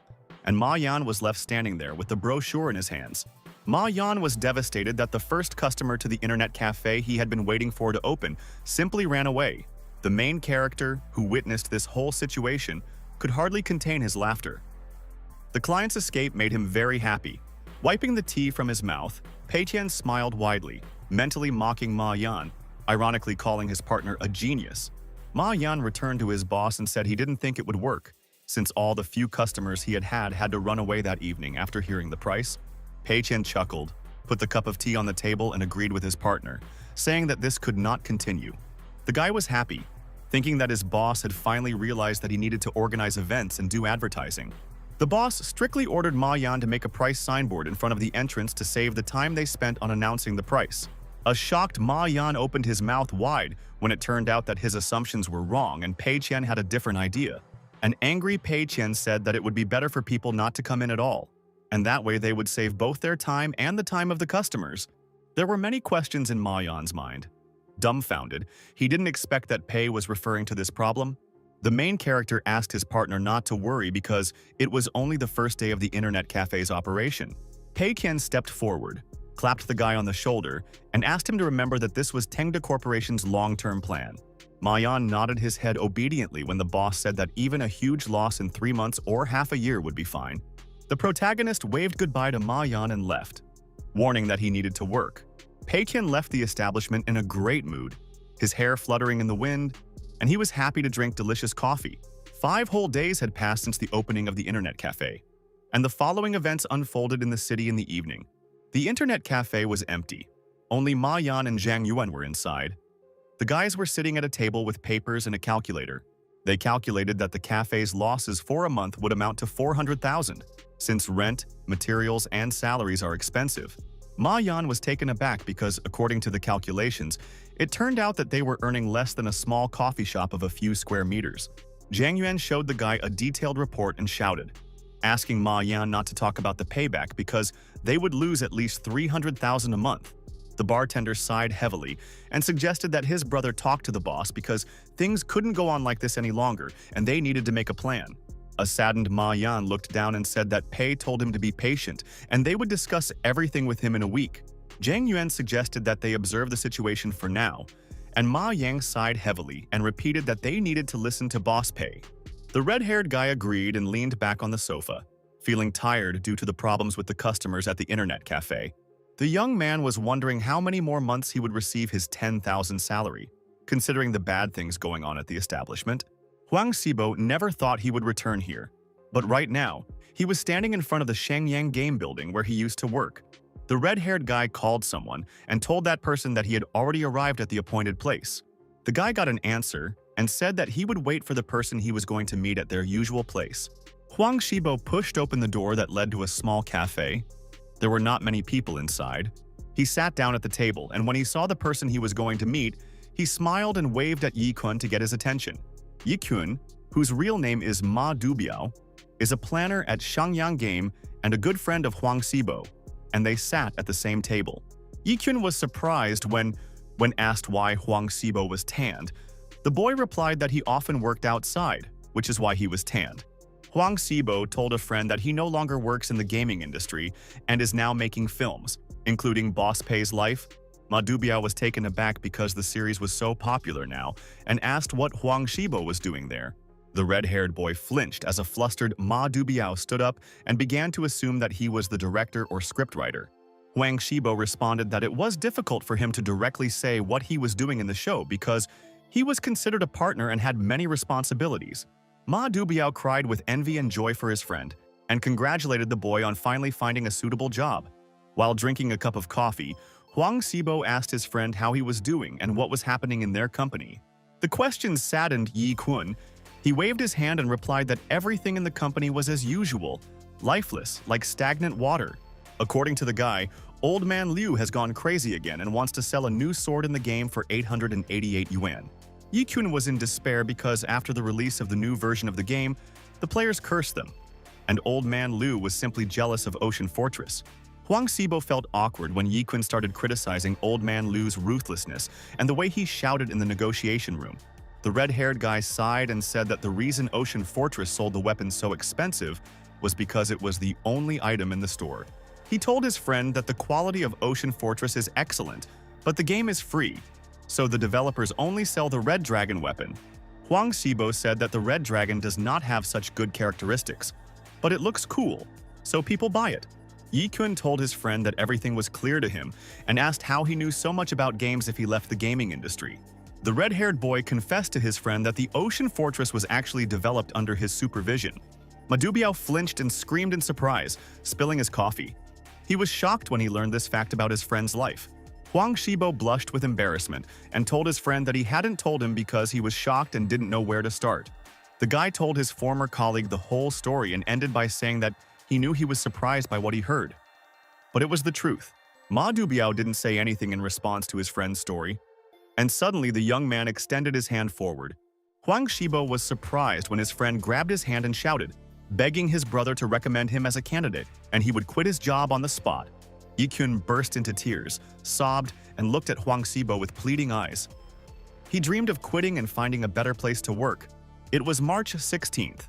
and Ma Yan was left standing there with the brochure in his hands. Ma Yan was devastated that the first customer to the internet cafe he had been waiting for to open simply ran away. The main character, who witnessed this whole situation, could hardly contain his laughter. The client's escape made him very happy. Wiping the tea from his mouth, Pei Qian smiled widely, mentally mocking Ma Yan, ironically calling his partner a genius. Ma Yan returned to his boss and said he didn't think it would work, since all the few customers he had to run away that evening after hearing the price. Pei Qian chuckled, put the cup of tea on the table and agreed with his partner, saying that this could not continue. The guy was happy, thinking that his boss had finally realized that he needed to organize events and do advertising. The boss strictly ordered Ma Yan to make a price signboard in front of the entrance to save the time they spent on announcing the price. A shocked Ma Yan opened his mouth wide when it turned out that his assumptions were wrong and Pei Qian had a different idea. An angry Pei Qian said that it would be better for people not to come in at all, and that way they would save both their time and the time of the customers. There were many questions in Ma Yan's mind. Dumbfounded, he didn't expect that Pei was referring to this problem. The main character asked his partner not to worry because it was only the first day of the internet cafe's operation. Pei Qian stepped forward, clapped the guy on the shoulder, and asked him to remember that this was Tengda Corporation's long-term plan. Ma Yan nodded his head obediently when the boss said that even a huge loss in 3 months or half a year would be fine. The protagonist waved goodbye to Ma Yan and left, warning that he needed to work. Pei Qian left the establishment in a great mood, his hair fluttering in the wind, and he was happy to drink delicious coffee. 5 whole days had passed since the opening of the internet cafe, and the following events unfolded in the city in the evening. The internet cafe was empty. Only Ma Yan and Zhang Yuan were inside. The guys were sitting at a table with papers and a calculator. They calculated that the cafe's losses for a month would amount to 400,000, since rent, materials, and salaries are expensive. Ma Yan was taken aback because, according to the calculations, it turned out that they were earning less than a small coffee shop of a few square meters. Zhang Yuan showed the guy a detailed report and shouted, asking Ma Yan not to talk about the payback because they would lose at least 300,000 a month. The bartender sighed heavily and suggested that his brother talk to the boss because things couldn't go on like this any longer and they needed to make a plan. A saddened Ma Yan looked down and said that Pei told him to be patient and they would discuss everything with him in a week. Zhang Yuan suggested that they observe the situation for now, and Ma Yang sighed heavily and repeated that they needed to listen to Boss Pei. The red-haired guy agreed and leaned back on the sofa, feeling tired due to the problems with the customers at the internet cafe. The young man was wondering how many more months he would receive his 10,000 salary, considering the bad things going on at the establishment. Huang Xibo never thought he would return here, but right now, he was standing in front of the Shengyang game building where he used to work. The red-haired guy called someone and told that person that he had already arrived at the appointed place. The guy got an answer and said that he would wait for the person he was going to meet at their usual place. Huang Xibo pushed open the door that led to a small cafe. There were not many people inside. He sat down at the table, and when he saw the person he was going to meet, he smiled and waved at Yi Kun to get his attention. Yi Kun, whose real name is Ma Dubiao, is a planner at Shangyang Game and a good friend of Huang Xibo, and they sat at the same table. Yi Kun was surprised when asked why Huang Xibo was tanned. The boy replied that he often worked outside, which is why he was tanned. Huang Xibo told a friend that he no longer works in the gaming industry and is now making films, including Boss Pei's Life. Ma Dubiao was taken aback because the series was so popular now and asked what Huang Xibo was doing there. The red-haired boy flinched as a flustered Ma Dubiao stood up and began to assume that he was the director or scriptwriter. Huang Xibo responded that it was difficult for him to directly say what he was doing in the show because he was considered a partner and had many responsibilities. Ma Dubiao cried with envy and joy for his friend and congratulated the boy on finally finding a suitable job. While drinking a cup of coffee, Huang Xibo asked his friend how he was doing and what was happening in their company. The question saddened Yi Kun. He waved his hand and replied that everything in the company was as usual, lifeless, like stagnant water. According to the guy, Old Man Liu has gone crazy again and wants to sell a new sword in the game for 888 yuan. Tycoon was in despair because after the release of the new version of the game, the players cursed them, and Old Man Liu was simply jealous of Ocean Fortress. Huang Xibo felt awkward when Tycoon started criticizing Old Man Liu's ruthlessness and the way he shouted in the negotiation room. The red-haired guy sighed and said that the reason Ocean Fortress sold the weapon so expensive was because it was the only item in the store. He told his friend that the quality of Ocean Fortress is excellent, but the game is free, so the developers only sell the Red Dragon weapon. Huang Xibo said that the Red Dragon does not have such good characteristics, but it looks cool, so people buy it. Tycoon told his friend that everything was clear to him and asked how he knew so much about games if he left the gaming industry. The red-haired boy confessed to his friend that the Ocean Fortress was actually developed under his supervision. Ma Dubiao flinched and screamed in surprise, spilling his coffee. He was shocked when he learned this fact about his friend's life. Huang Xibo blushed with embarrassment and told his friend that he hadn't told him because he was shocked and didn't know where to start. The guy told his former colleague the whole story and ended by saying that he knew he was surprised by what he heard. But it was the truth. Ma Dubiao didn't say anything in response to his friend's story. And suddenly the young man extended his hand forward. Huang Xibo was surprised when his friend grabbed his hand and shouted, begging his brother to recommend him as a candidate, and he would quit his job on the spot. Tycoon burst into tears, sobbed, and looked at Huang Xibo with pleading eyes. He dreamed of quitting and finding a better place to work. It was March 16th.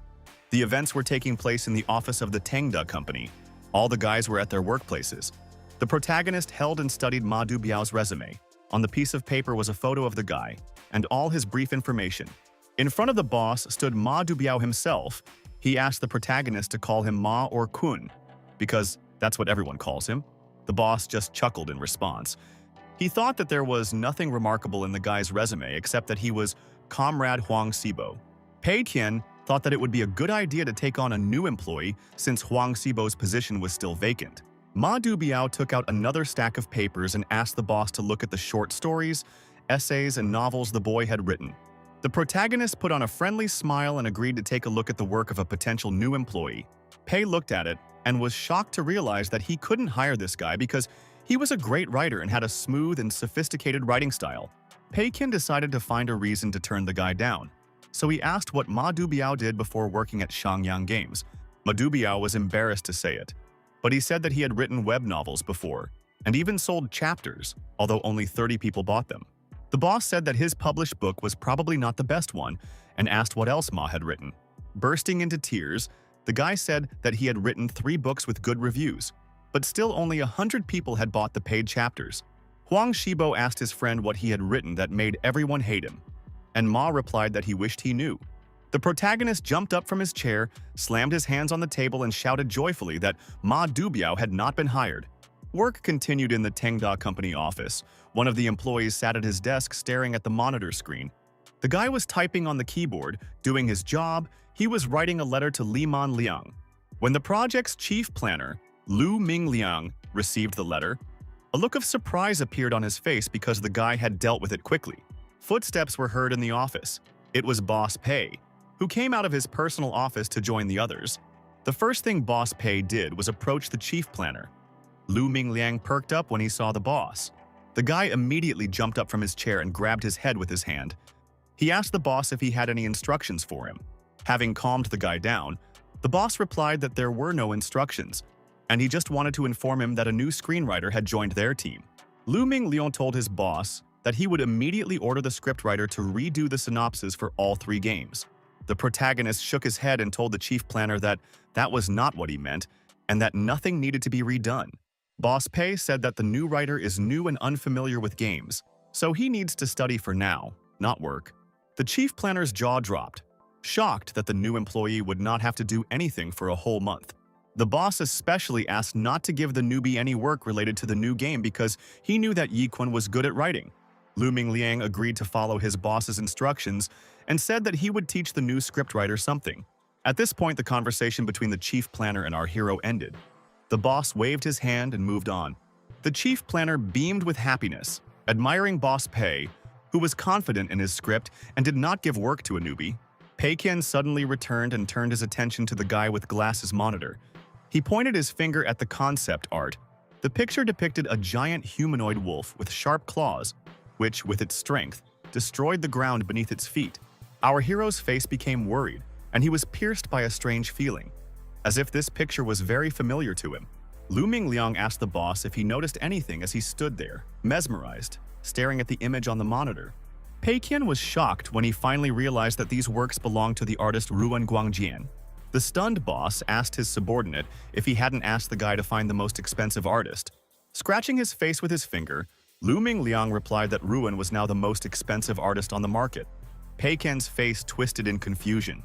The events were taking place in the office of the Tengda Company. All the guys were at their workplaces. The protagonist held and studied Ma Dubiao's resume. On the piece of paper was a photo of the guy, and all his brief information. In front of the boss stood Ma Dubiao himself. He asked the protagonist to call him Ma or Kun, because that's what everyone calls him. The boss just chuckled in response. He thought that there was nothing remarkable in the guy's resume except that he was Comrade Huang Xibo. Pei Qian thought that it would be a good idea to take on a new employee since Huang Xibo's position was still vacant. Ma Dubiao took out another stack of papers and asked the boss to look at the short stories, essays, and novels the boy had written. The protagonist put on a friendly smile and agreed to take a look at the work of a potential new employee. Pei looked at it and was shocked to realize that he couldn't hire this guy because he was a great writer and had a smooth and sophisticated writing style. Pei Qian decided to find a reason to turn the guy down, so he asked what Ma Dubiao did before working at Shangyang Games. Ma Dubiao was embarrassed to say it, but he said that he had written web novels before and even sold chapters, although only 30 people bought them. The boss said that his published book was probably not the best one and asked what else Ma had written. Bursting into tears, the guy said that he had written 3 books with good reviews, but still only 100 people had bought the paid chapters. Huang Xibo asked his friend what he had written that made everyone hate him, and Ma replied that he wished he knew. The protagonist jumped up from his chair, slammed his hands on the table, and shouted joyfully that Ma Dubiao had not been hired. Work continued in the Tengda Company office. One of the employees sat at his desk staring at the monitor screen. The guy was typing on the keyboard, doing his job. He was writing a letter to Li Man Liang. When the project's chief planner, Lu Ming Liang, received the letter, a look of surprise appeared on his face because the guy had dealt with it quickly. Footsteps were heard in the office. It was Boss Pei, who came out of his personal office to join the others. The first thing Boss Pei did was approach the chief planner. Lu Ming Liang perked up when he saw the boss. The guy immediately jumped up from his chair and grabbed his head with his hand. He asked the boss if he had any instructions for him. Having calmed the guy down, the boss replied that there were no instructions, and he just wanted to inform him that a new screenwriter had joined their team. Lu Ming Liang told his boss that he would immediately order the scriptwriter to redo the synopsis for all 3 games. The protagonist shook his head and told the chief planner that that was not what he meant and that nothing needed to be redone. Boss Pei said that the new writer is new and unfamiliar with games, so he needs to study for now, not work. The chief planner's jaw dropped, shocked that the new employee would not have to do anything for a whole month. The boss especially asked not to give the newbie any work related to the new game because he knew that Tycoon was good at writing. Lu Ming Liang agreed to follow his boss's instructions and said that he would teach the new scriptwriter something. At this point, the conversation between the chief planner and our hero ended. The boss waved his hand and moved on. The chief planner beamed with happiness, admiring Boss Pei, who was confident in his script and did not give work to a newbie. Pei Qian suddenly returned and turned his attention to the guy with glasses monitor. He pointed his finger at the concept art. The picture depicted a giant humanoid wolf with sharp claws, which, with its strength, destroyed the ground beneath its feet. Our hero's face became worried, and he was pierced by a strange feeling, as if this picture was very familiar to him. Lu Mingliang asked the boss if he noticed anything as he stood there, mesmerized, staring at the image on the monitor. Pei Qian was shocked when he finally realized that these works belonged to the artist Ruan Guangjian. The stunned boss asked his subordinate if he hadn't asked the guy to find the most expensive artist. Scratching his face with his finger, Lu Mingliang replied that Ruan was now the most expensive artist on the market. Pei Qian's face twisted in confusion.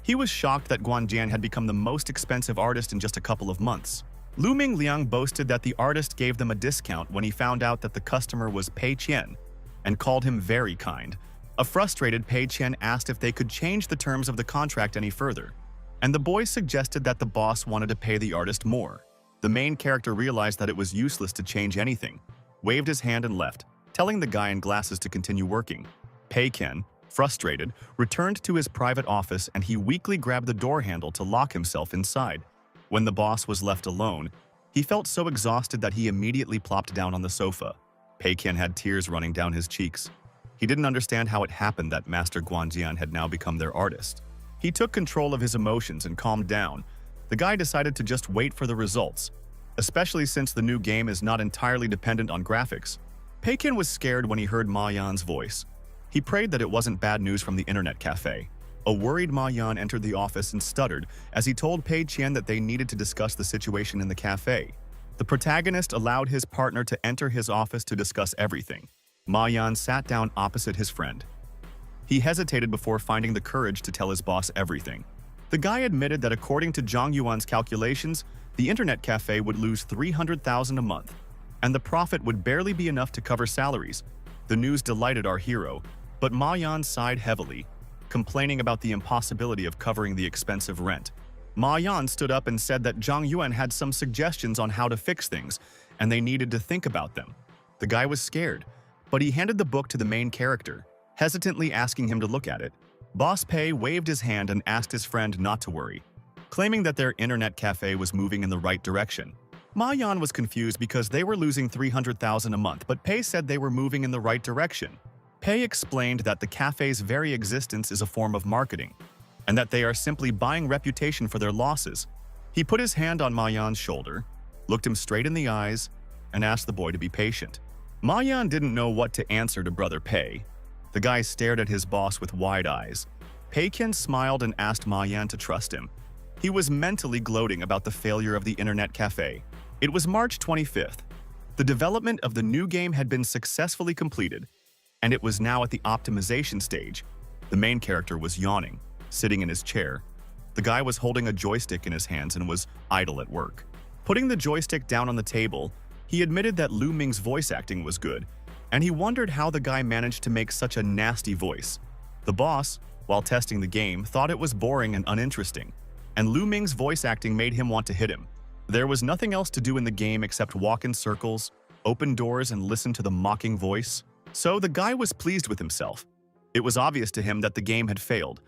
He was shocked that Guangjian had become the most expensive artist in just a couple of months. Lu Mingliang boasted that the artist gave them a discount when he found out that the customer was Pei Qian, and called him very kind. A frustrated Pei Qian asked if they could change the terms of the contract any further, and the boy suggested that the boss wanted to pay the artist more. The main character realized that it was useless to change anything, waved his hand and left, telling the guy in glasses to continue working. Pei Qian, frustrated, returned to his private office and he weakly grabbed the door handle to lock himself inside. When the boss was left alone, he felt so exhausted that he immediately plopped down on the sofa. Pei Qian had tears running down his cheeks. He didn't understand how it happened that Master Guangjian had now become their artist. He took control of his emotions and calmed down. The guy decided to just wait for the results, especially since the new game is not entirely dependent on graphics. Pei Qian was scared when he heard Ma Yan's voice. He prayed that it wasn't bad news from the internet cafe. A worried Ma Yan entered the office and stuttered as he told Pei Qian that they needed to discuss the situation in the cafe. The protagonist allowed his partner to enter his office to discuss everything. Ma Yan sat down opposite his friend. He hesitated before finding the courage to tell his boss everything. The guy admitted that according to Zhang Yuan's calculations, the internet cafe would lose 300,000 a month, and the profit would barely be enough to cover salaries. The news delighted our hero, but Ma Yan sighed heavily, complaining about the impossibility of covering the expensive rent. Ma Yan stood up and said that Zhang Yuan had some suggestions on how to fix things, and they needed to think about them. The guy was scared, but he handed the book to the main character, hesitantly asking him to look at it. Boss Pei waved his hand and asked his friend not to worry, claiming that their internet cafe was moving in the right direction. Ma Yan was confused because they were losing 300,000 a month, but Pei said they were moving in the right direction. Pei explained that the cafe's very existence is a form of marketing, and that they are simply buying reputation for their losses. He put his hand on Ma Yan's shoulder, looked him straight in the eyes, and asked the boy to be patient. Ma Yan didn't know what to answer to Brother Pei. The guy stared at his boss with wide eyes. Pei Qian smiled and asked Ma Yan to trust him. He was mentally gloating about the failure of the internet cafe. It was March 25th. The development of the new game had been successfully completed, and it was now at the optimization stage. The main character was yawning, sitting in his chair. The guy was holding a joystick in his hands and was idle at work. Putting the joystick down on the table, he admitted that Lu Ming's voice acting was good, and he wondered how the guy managed to make such a nasty voice. The boss, while testing the game, thought it was boring and uninteresting, and Lu Ming's voice acting made him want to hit him. There was nothing else to do in the game except walk in circles, open doors, and listen to the mocking voice. So the guy was pleased with himself. It was obvious to him that the game had failed,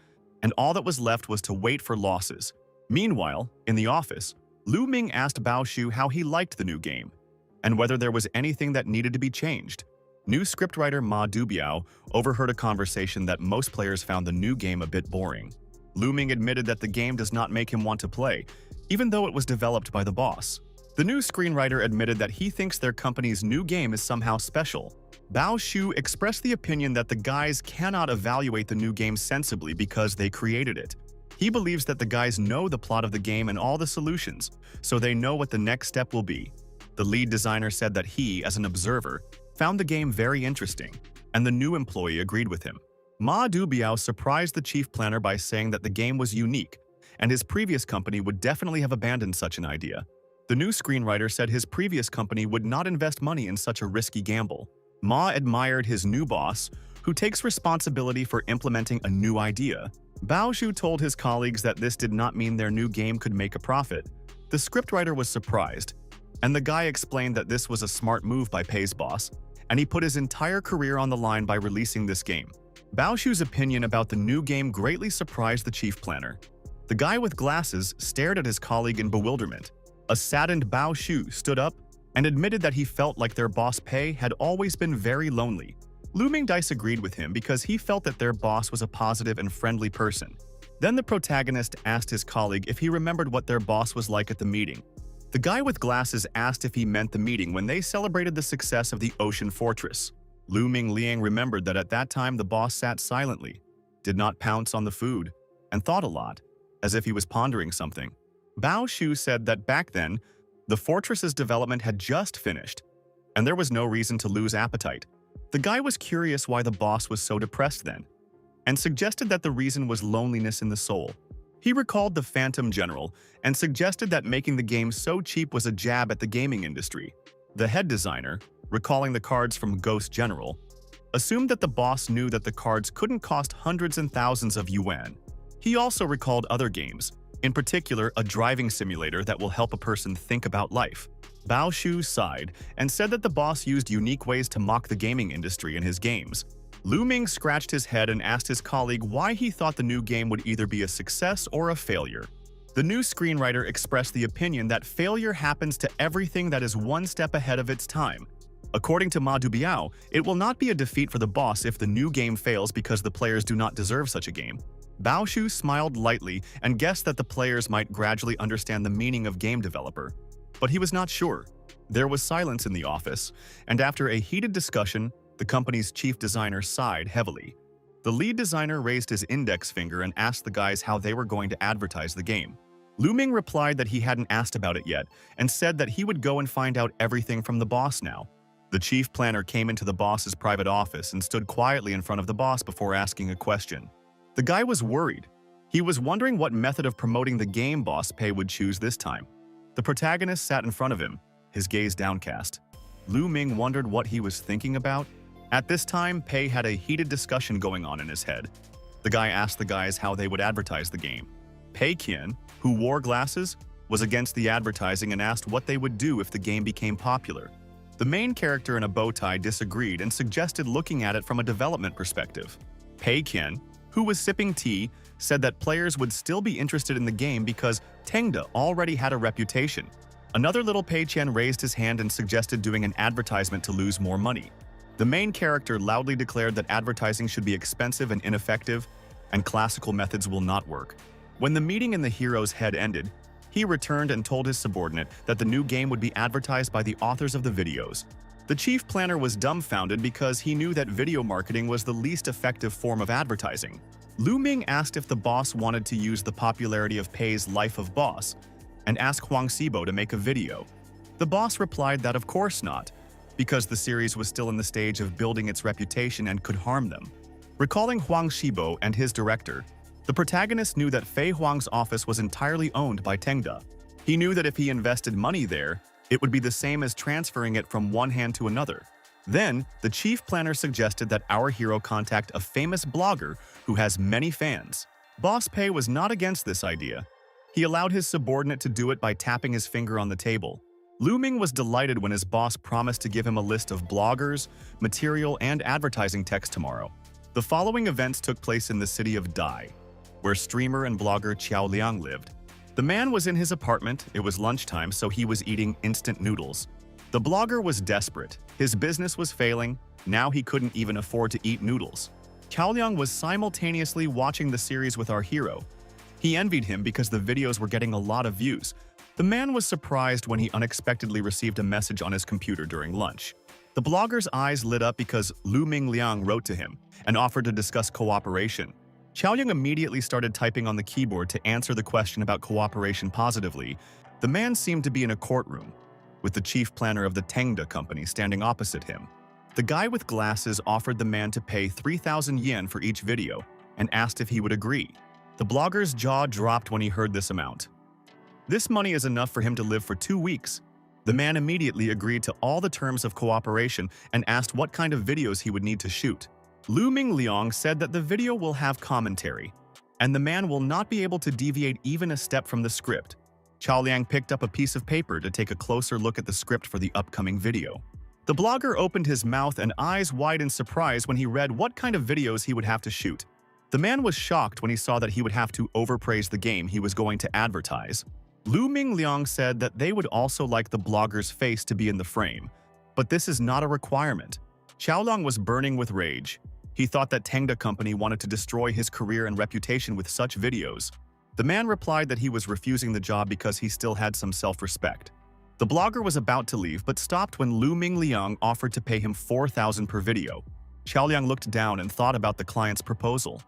and all that was left was to wait for losses. Meanwhile, in the office, Lu Ming asked Bao Shu how he liked the new game, and whether there was anything that needed to be changed. New scriptwriter Ma Dubiao overheard a conversation that most players found the new game a bit boring. Lu Ming admitted that the game does not make him want to play, even though it was developed by the boss. The new screenwriter admitted that he thinks their company's new game is somehow special. Bao Shu expressed the opinion that the guys cannot evaluate the new game sensibly because they created it. He believes that the guys know the plot of the game and all the solutions, so they know what the next step will be. The lead designer said that he, as an observer, found the game very interesting, and the new employee agreed with him. Ma Dubiao surprised the chief planner by saying that the game was unique, and his previous company would definitely have abandoned such an idea. The new screenwriter said his previous company would not invest money in such a risky gamble. Ma admired his new boss, who takes responsibility for implementing a new idea. Bao Shu told his colleagues that this did not mean their new game could make a profit. The scriptwriter was surprised, and the guy explained that this was a smart move by Pei's boss, and he put his entire career on the line by releasing this game. Bao Shu's opinion about the new game greatly surprised the chief planner. The guy with glasses stared at his colleague in bewilderment. A saddened Bao Shu stood up and admitted that he felt like their boss Pei had always been very lonely. Lu Ming disagreed with him because he felt that their boss was a positive and friendly person. Then the protagonist asked his colleague if he remembered what their boss was like at the meeting. The guy with glasses asked if he meant the meeting when they celebrated the success of the Ocean Fortress. Lu Ming Liang remembered that at that time the boss sat silently, did not pounce on the food, and thought a lot, as if he was pondering something. Bao Shu said that back then, the fortress's development had just finished, and there was no reason to lose appetite. The guy was curious why the boss was so depressed then, and suggested that the reason was loneliness in the soul. He recalled the Phantom General and suggested that making the game so cheap was a jab at the gaming industry. The head designer, recalling the cards from Ghost General, assumed that the boss knew that the cards couldn't cost hundreds and thousands of yuan. He also recalled other games, in particular a driving simulator that will help a person think about life. Bao Shu sighed and said that the boss used unique ways to mock the gaming industry in his games. Lu Ming scratched his head and asked his colleague why he thought the new game would either be a success or a failure. The new screenwriter expressed the opinion that failure happens to everything that is one step ahead of its time. According to Ma Dubiao, it will not be a defeat for the boss if the new game fails because the players do not deserve such a game. Bao Shu smiled lightly and guessed that the players might gradually understand the meaning of game developer. But he was not sure. There was silence in the office, and after a heated discussion, the company's chief designer sighed heavily. The lead designer raised his index finger and asked the guys how they were going to advertise the game. Lu Ming replied that he hadn't asked about it yet and said that he would go and find out everything from the boss now. The chief planner came into the boss's private office and stood quietly in front of the boss before asking a question. The guy was worried. He was wondering what method of promoting the game boss Pei would choose this time. The protagonist sat in front of him, his gaze downcast. Lu Ming wondered what he was thinking about. At this time, Pei had a heated discussion going on in his head. The guy asked the guys how they would advertise the game. Pei Qian, who wore glasses, was against the advertising and asked what they would do if the game became popular. The main character in a bow tie disagreed and suggested looking at it from a development perspective. Pei Qian, who was sipping tea, said that players would still be interested in the game because Tengda already had a reputation. Another little Pei Qian raised his hand and suggested doing an advertisement to lose more money. The main character loudly declared that advertising should be expensive and ineffective, and classical methods will not work. When the meeting in the hero's head ended, he returned and told his subordinate that the new game would be advertised by the authors of the videos. The chief planner was dumbfounded because he knew that video marketing was the least effective form of advertising. Lu Ming asked if the boss wanted to use the popularity of Pei's Life of Boss, and asked Huang Xibo to make a video. The boss replied that of course not, because the series was still in the stage of building its reputation and could harm them. Recalling Huang Xibo and his director, the protagonist knew that Fei Huang's office was entirely owned by Tengda. He knew that if he invested money there, it would be the same as transferring it from one hand to another. Then, the chief planner suggested that our hero contact a famous blogger who has many fans. Boss Pei was not against this idea. He allowed his subordinate to do it by tapping his finger on the table. Lu Ming was delighted when his boss promised to give him a list of bloggers, material, and advertising text tomorrow. The following events took place in the city of Dai, where streamer and blogger Qiao Liang lived. The man was in his apartment, it was lunchtime, so he was eating instant noodles. The blogger was desperate. His business was failing, now he couldn't even afford to eat noodles. Qiao Liang was simultaneously watching the series with our hero. He envied him because the videos were getting a lot of views. The man was surprised when he unexpectedly received a message on his computer during lunch. The blogger's eyes lit up because Lu Ming Liang wrote to him and offered to discuss cooperation. Qiao Liang immediately started typing on the keyboard to answer the question about cooperation positively. The man seemed to be in a courtroom, with the chief planner of the Tengda company standing opposite him. The guy with glasses offered the man to pay 3,000 yen for each video and asked if he would agree. The blogger's jaw dropped when he heard this amount. This money is enough for him to live for 2 weeks. The man immediately agreed to all the terms of cooperation and asked what kind of videos he would need to shoot. Lu Ming Liang said that the video will have commentary, and the man will not be able to deviate even a step from the script. Qiao Liang picked up a piece of paper to take a closer look at the script for the upcoming video. The blogger opened his mouth and eyes wide in surprise when he read what kind of videos he would have to shoot. The man was shocked when he saw that he would have to overpraise the game he was going to advertise. Lu Mingliang said that they would also like the blogger's face to be in the frame, but this is not a requirement. Xiaoliang was burning with rage. He thought that Tengda Company wanted to destroy his career and reputation with such videos. The man replied that he was refusing the job because he still had some self-respect. The blogger was about to leave but stopped when Lu Mingliang offered to pay him 4,000 per video. Xiaoliang looked down and thought about the client's proposal.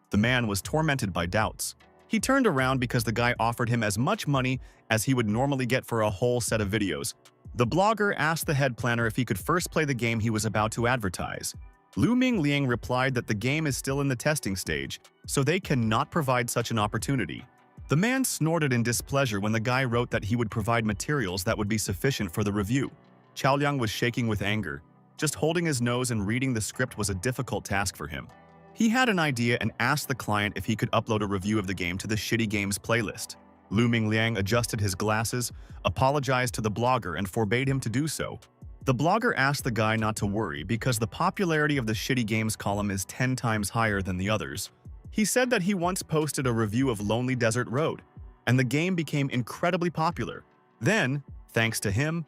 The man was tormented by doubts. He turned around because the guy offered him as much money as he would normally get for a whole set of videos. The blogger asked the head planner if he could first play the game he was about to advertise. Lu Mingliang replied that the game is still in the testing stage, so they cannot provide such an opportunity. The man snorted in displeasure when the guy wrote that he would provide materials that would be sufficient for the review. Xiaoliang was shaking with anger. Just holding his nose and reading the script was a difficult task for him. He had an idea and asked the client if he could upload a review of the game to the Shitty Games playlist. Lu Mingliang adjusted his glasses, apologized to the blogger, and forbade him to do so. The blogger asked the guy not to worry because the popularity of the Shitty Games column is 10 times higher than the others. He said that he once posted a review of Lonely Desert Road, and the game became incredibly popular. Then, thanks to him,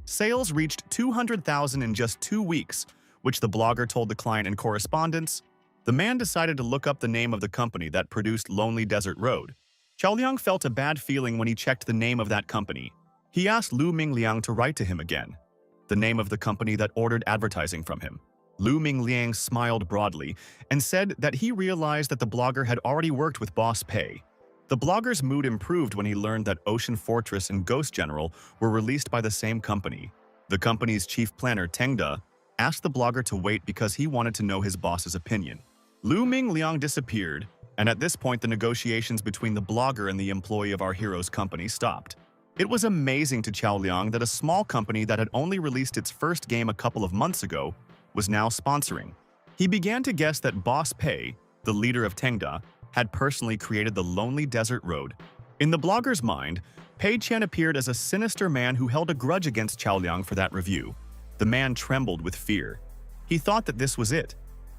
sales reached 200,000 in just 2 weeks, which the blogger told the client in correspondence. The man decided to look up the name of the company that produced Lonely Desert Road. Xiaoliang felt a bad feeling when he checked the name of that company. He asked Lu Mingliang to write to him again, the name of the company that ordered advertising from him. Lu Mingliang smiled broadly and said that he realized that the blogger had already worked with Boss Pei. The blogger's mood improved when he learned that Ocean Fortress and Ghost General were released by the same company. The company's chief planner, Tengda, asked the blogger to wait because he wanted to know his boss's opinion. Lu Mingliang disappeared, and at this point the negotiations between the blogger and the employee of our hero's company stopped. It was amazing to Xiaoliang that a small company that had only released its first game a couple of months ago was now sponsoring. He began to guess that Boss Pei, the leader of Tengda, had personally created the Lonely Desert Road. In the blogger's mind, Pei Qian appeared as a sinister man who held a grudge against Xiaoliang for that review. The man trembled with fear. He thought that this was it,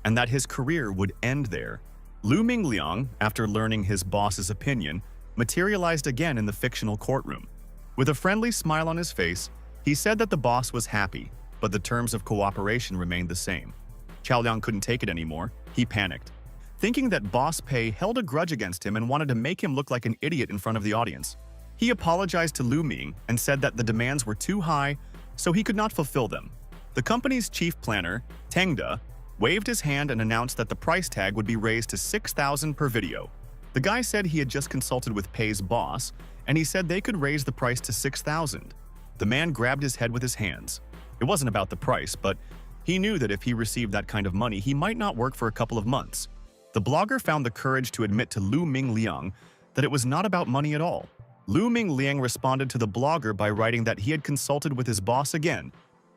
and that his career would end there. Lu Mingliang, after learning his boss's opinion, materialized again in the fictional courtroom. With a friendly smile on his face, he said that the boss was happy, but the terms of cooperation remained the same. Xiaoliang couldn't take it anymore. He panicked, thinking that Boss Pei held a grudge against him and wanted to make him look like an idiot in front of the audience. He apologized to Lu Ming and said that the demands were too high, so he could not fulfill them. The company's chief planner, Tengda, waved his hand and announced that the price tag would be raised to 6,000 per video. The guy said he had just consulted with Pei's boss, and he said they could raise the price to 6,000. The man grabbed his head with his hands. It wasn't about the price, but he knew that if he received that kind of money, he might not work for a couple of months. The blogger found the courage to admit to Lu Mingliang that it was not about money at all. Lu Mingliang responded to the blogger by writing that he had consulted with his boss again,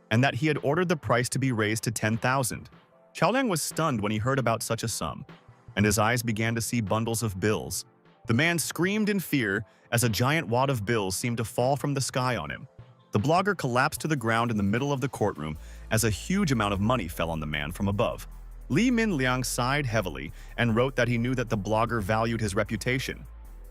and that he had ordered the price to be raised to 10,000. Xiaoliang was stunned when he heard about such a sum, and his eyes began to see bundles of bills. The man screamed in fear as a giant wad of bills seemed to fall from the sky on him. The blogger collapsed to the ground in the middle of the courtroom as a huge amount of money fell on the man from above. Lu Mingliang sighed heavily and wrote that he knew that the blogger valued his reputation,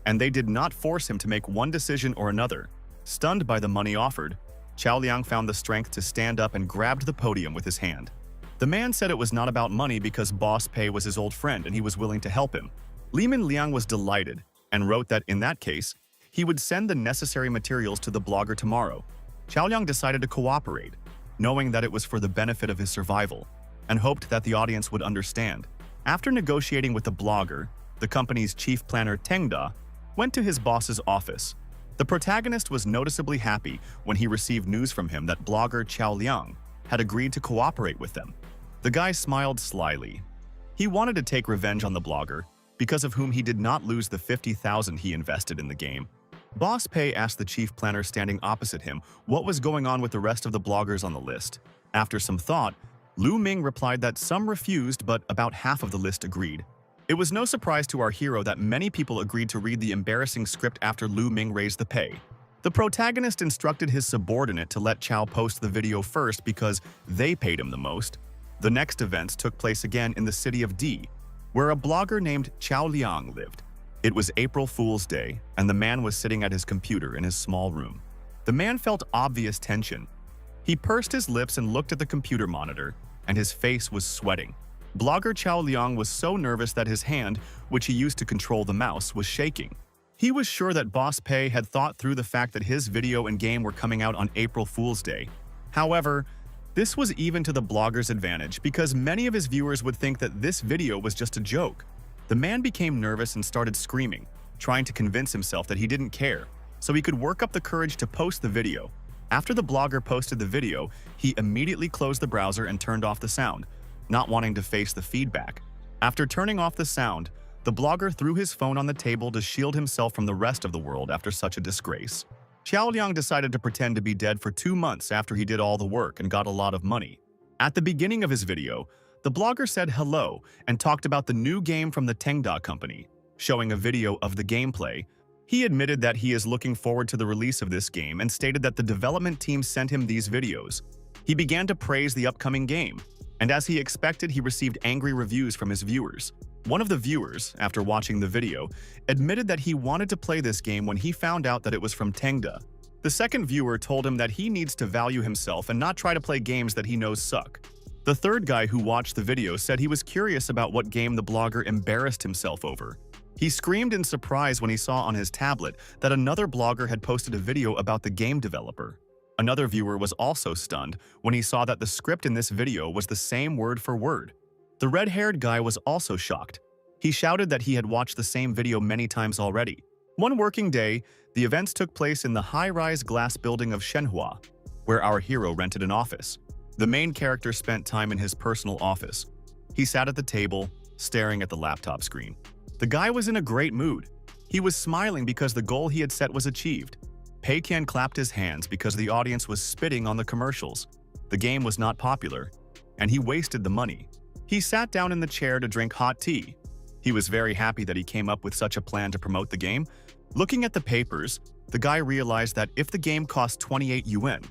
and they did not force him to make one decision or another. Stunned by the money offered, Xiaoliang found the strength to stand up and grabbed the podium with his hand. The man said it was not about money because Boss Pei was his old friend and he was willing to help him. Lu Mingliang was delighted and wrote that in that case, he would send the necessary materials to the blogger tomorrow. Xiaoliang decided to cooperate, knowing that it was for the benefit of his survival, and hoped that the audience would understand. After negotiating with the blogger, the company's chief planner Tengda went to his boss's office. The protagonist was noticeably happy when he received news from him that blogger Xiaoliang had agreed to cooperate with them. The guy smiled slyly. He wanted to take revenge on the blogger, because of whom he did not lose the 50,000 he invested in the game. Boss Pei asked the chief planner standing opposite him what was going on with the rest of the bloggers on the list. After some thought, Lu Ming replied that some refused, but about half of the list agreed. It was no surprise to our hero that many people agreed to read the embarrassing script after Lu Ming raised the pay. The protagonist instructed his subordinate to let Chow post the video first because they paid him the most. The next events took place again in the city of D, where a blogger named Chow Liang lived. It was April Fool's Day, and the man was sitting at his computer in his small room. The man felt obvious tension. He pursed his lips and looked at the computer monitor, and his face was sweating. Blogger Chow Liang was so nervous that his hand, which he used to control the mouse, was shaking. He was sure that Boss Pei had thought through the fact that his video and game were coming out on April Fool's Day. However, this was even to the blogger's advantage because many of his viewers would think that this video was just a joke. The man became nervous and started screaming, trying to convince himself that he didn't care, so he could work up the courage to post the video. After the blogger posted the video, he immediately closed the browser and turned off the sound, not wanting to face the feedback. After turning off the sound, the blogger threw his phone on the table to shield himself from the rest of the world after such a disgrace. Chow Liang decided to pretend to be dead for 2 months after he did all the work and got a lot of money. At the beginning of his video, the blogger said hello and talked about the new game from the Tengda Company, showing a video of the gameplay. He admitted that he is looking forward to the release of this game and stated that the development team sent him these videos. He began to praise the upcoming game, and as he expected, he received angry reviews from his viewers. One of the viewers, after watching the video, admitted that he wanted to play this game when he found out that it was from Tengda. The second viewer told him that he needs to value himself and not try to play games that he knows suck. The third guy who watched the video said he was curious about what game the blogger embarrassed himself over. He screamed in surprise when he saw on his tablet that another blogger had posted a video about the game developer. Another viewer was also stunned when he saw that the script in this video was the same word for word. The red-haired guy was also shocked. He shouted that he had watched the same video many times already. One working day, the events took place in the high-rise glass building of Shenhua, where our hero rented an office. The main character spent time in his personal office. He sat at the table, staring at the laptop screen. The guy was in a great mood. He was smiling because the goal he had set was achieved. Pei Qian clapped his hands because the audience was spitting on the commercials. The game was not popular, and he wasted the money. He sat down in the chair to drink hot tea. He was very happy that he came up with such a plan to promote the game. Looking at the papers, the guy realized that if the game cost 28 yuan,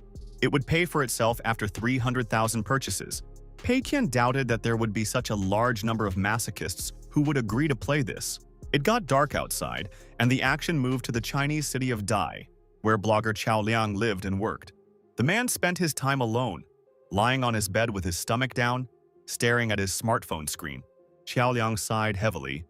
it would pay for itself after 300,000 purchases. Pei Qian doubted that there would be such a large number of masochists who would agree to play this. It got dark outside, and the action moved to the Chinese city of Dai, where blogger Chow Liang lived and worked. The man spent his time alone, lying on his bed with his stomach down, staring at his smartphone screen. Chow Liang sighed heavily.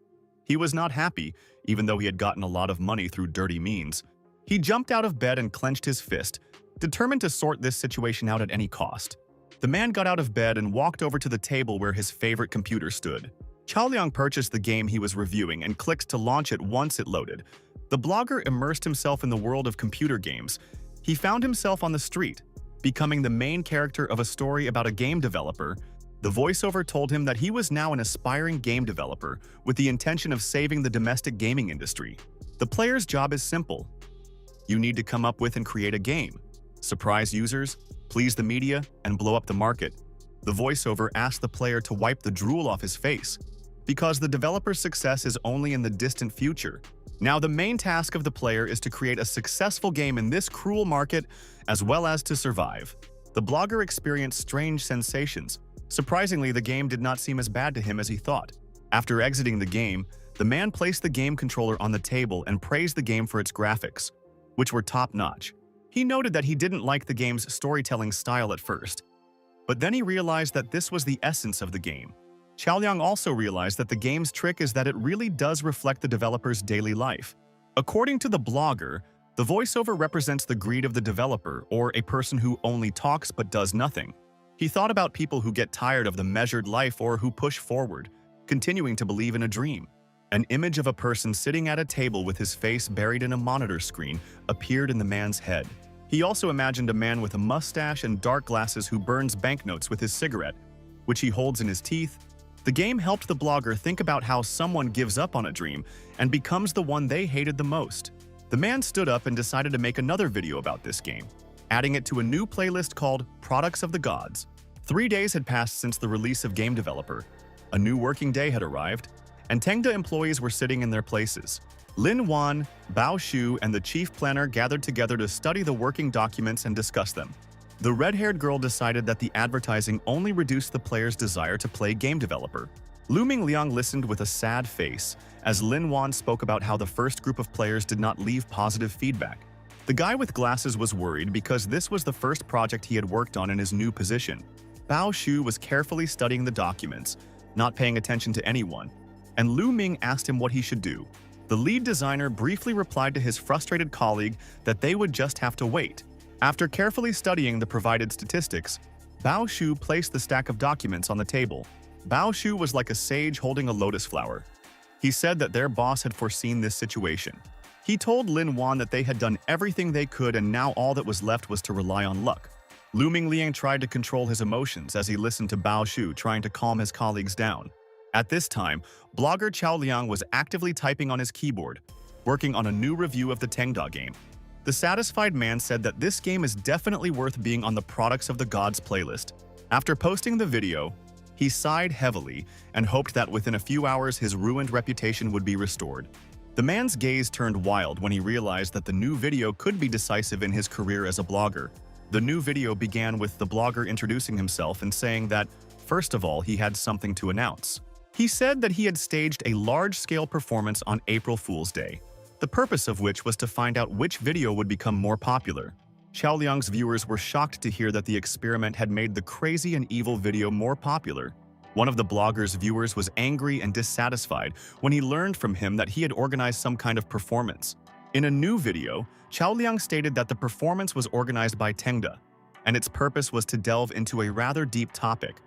He was not happy, even though he had gotten a lot of money through dirty means. He jumped out of bed and clenched his fist, determined to sort this situation out at any cost. The man got out of bed and walked over to the table where his favorite computer stood. Chow Liang purchased the game he was reviewing and clicked to launch it once it loaded. The blogger immersed himself in the world of computer games. He found himself on the street, becoming the main character of a story about a game developer. The voiceover told him that he was now an aspiring game developer with the intention of saving the domestic gaming industry. The player's job is simple. You need to come up with and create a game, surprise users, please the media, and blow up the market. The voiceover asked the player to wipe the drool off his face, because the developer's success is only in the distant future. Now the main task of the player is to create a successful game in this cruel market, as well as to survive. The blogger experienced strange sensations. Surprisingly, the game did not seem as bad to him as he thought. After exiting the game, the man placed the game controller on the table and praised the game for its graphics, which were top-notch. He noted that he didn't like the game's storytelling style at first, but then he realized that this was the essence of the game. Chow Liang also realized that the game's trick is that it really does reflect the developer's daily life. According to the blogger, the voiceover represents the greed of the developer, or a person who only talks but does nothing. He thought about people who get tired of the measured life or who push forward, continuing to believe in a dream. An image of a person sitting at a table with his face buried in a monitor screen appeared in the man's head. He also imagined a man with a mustache and dark glasses who burns banknotes with his cigarette, which he holds in his teeth. The game helped the blogger think about how someone gives up on a dream and becomes the one they hated the most. The man stood up and decided to make another video about this game, adding it to a new playlist called Products of the Gods. 3 days had passed since the release of Game Developer. A new working day had arrived, and Tengda employees were sitting in their places. Lin Wan, Bao Shu, and the chief planner gathered together to study the working documents and discuss them. The red-haired girl decided that the advertising only reduced the player's desire to play game developer. Lu Mingliang listened with a sad face as Lin Wan spoke about how the first group of players did not leave positive feedback. The guy with glasses was worried because this was the first project he had worked on in his new position. Bao Shu was carefully studying the documents, not paying attention to anyone, and Lu Ming asked him what he should do. The lead designer briefly replied to his frustrated colleague that they would just have to wait. After carefully studying the provided statistics, Bao Shu placed the stack of documents on the table. Bao Shu was like a sage holding a lotus flower. He said that their boss had foreseen this situation. He told Lin Wan that they had done everything they could and now all that was left was to rely on luck. Lu Mingliang tried to control his emotions as he listened to Bao Shu trying to calm his colleagues down. At this time, blogger Chao Liang was actively typing on his keyboard, working on a new review of the Tengda game. The satisfied man said that this game is definitely worth being on the Products of the Gods playlist. After posting the video, he sighed heavily and hoped that within a few hours his ruined reputation would be restored. The man's gaze turned wild when he realized that the new video could be decisive in his career as a blogger. The new video began with the blogger introducing himself and saying that, first of all, he had something to announce. He said that he had staged a large-scale performance on April Fool's Day, the purpose of which was to find out which video would become more popular. Chao Liang's viewers were shocked to hear that the experiment had made the crazy and evil video more popular. One of the blogger's viewers was angry and dissatisfied when he learned from him that he had organized some kind of performance. In a new video, Chao Liang stated that the performance was organized by Tengda, and its purpose was to delve into a rather deep topic.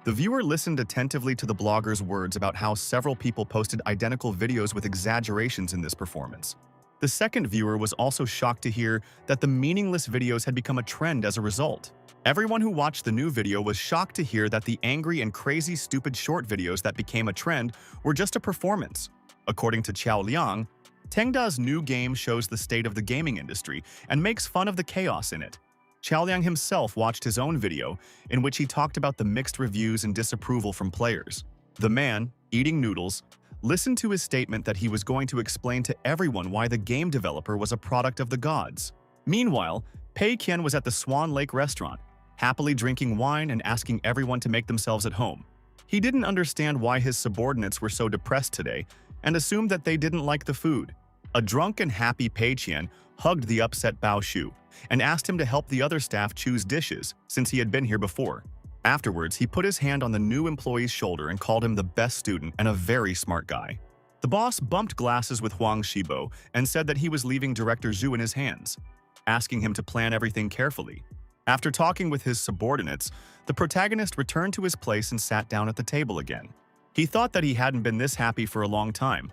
The viewer listened attentively to the blogger's words about how several people posted identical videos with exaggerations in this performance. The second viewer was also shocked to hear that the meaningless videos had become a trend as a result. Everyone who watched the new video was shocked to hear that the angry and crazy stupid short videos that became a trend were just a performance. According to Chao Liang, Tengda's new game shows the state of the gaming industry and makes fun of the chaos in it. Chao Liang himself watched his own video, in which he talked about the mixed reviews and disapproval from players. The man, eating noodles, listened to his statement that he was going to explain to everyone why the game developer was a product of the gods. Meanwhile, Pei Qian was at the Swan Lake restaurant, happily drinking wine and asking everyone to make themselves at home. He didn't understand why his subordinates were so depressed today and assumed that they didn't like the food. A drunk and happy Pei Qian hugged the upset Bao Shu and asked him to help the other staff choose dishes since he had been here before. Afterwards, he put his hand on the new employee's shoulder and called him the best student and a very smart guy. The boss bumped glasses with Huang Shibo and said that he was leaving Director Zhu in his hands, asking him to plan everything carefully. After talking with his subordinates, the protagonist returned to his place and sat down at the table again. He thought that he hadn't been this happy for a long time.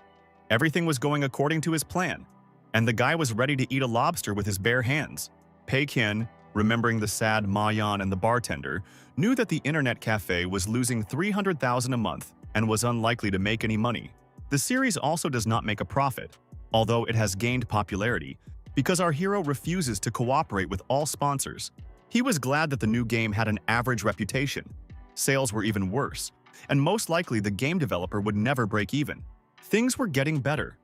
Everything was going according to his plan, and the guy was ready to eat a lobster with his bare hands. Pei Qian, remembering the sad Ma Yan and the bartender, knew that the internet cafe was losing 300,000 a month and was unlikely to make any money. The series also does not make a profit, although it has gained popularity, because our hero refuses to cooperate with all sponsors. He was glad that the new game had an average reputation. Sales were even worse, and most likely the game developer would never break even. Things were getting better.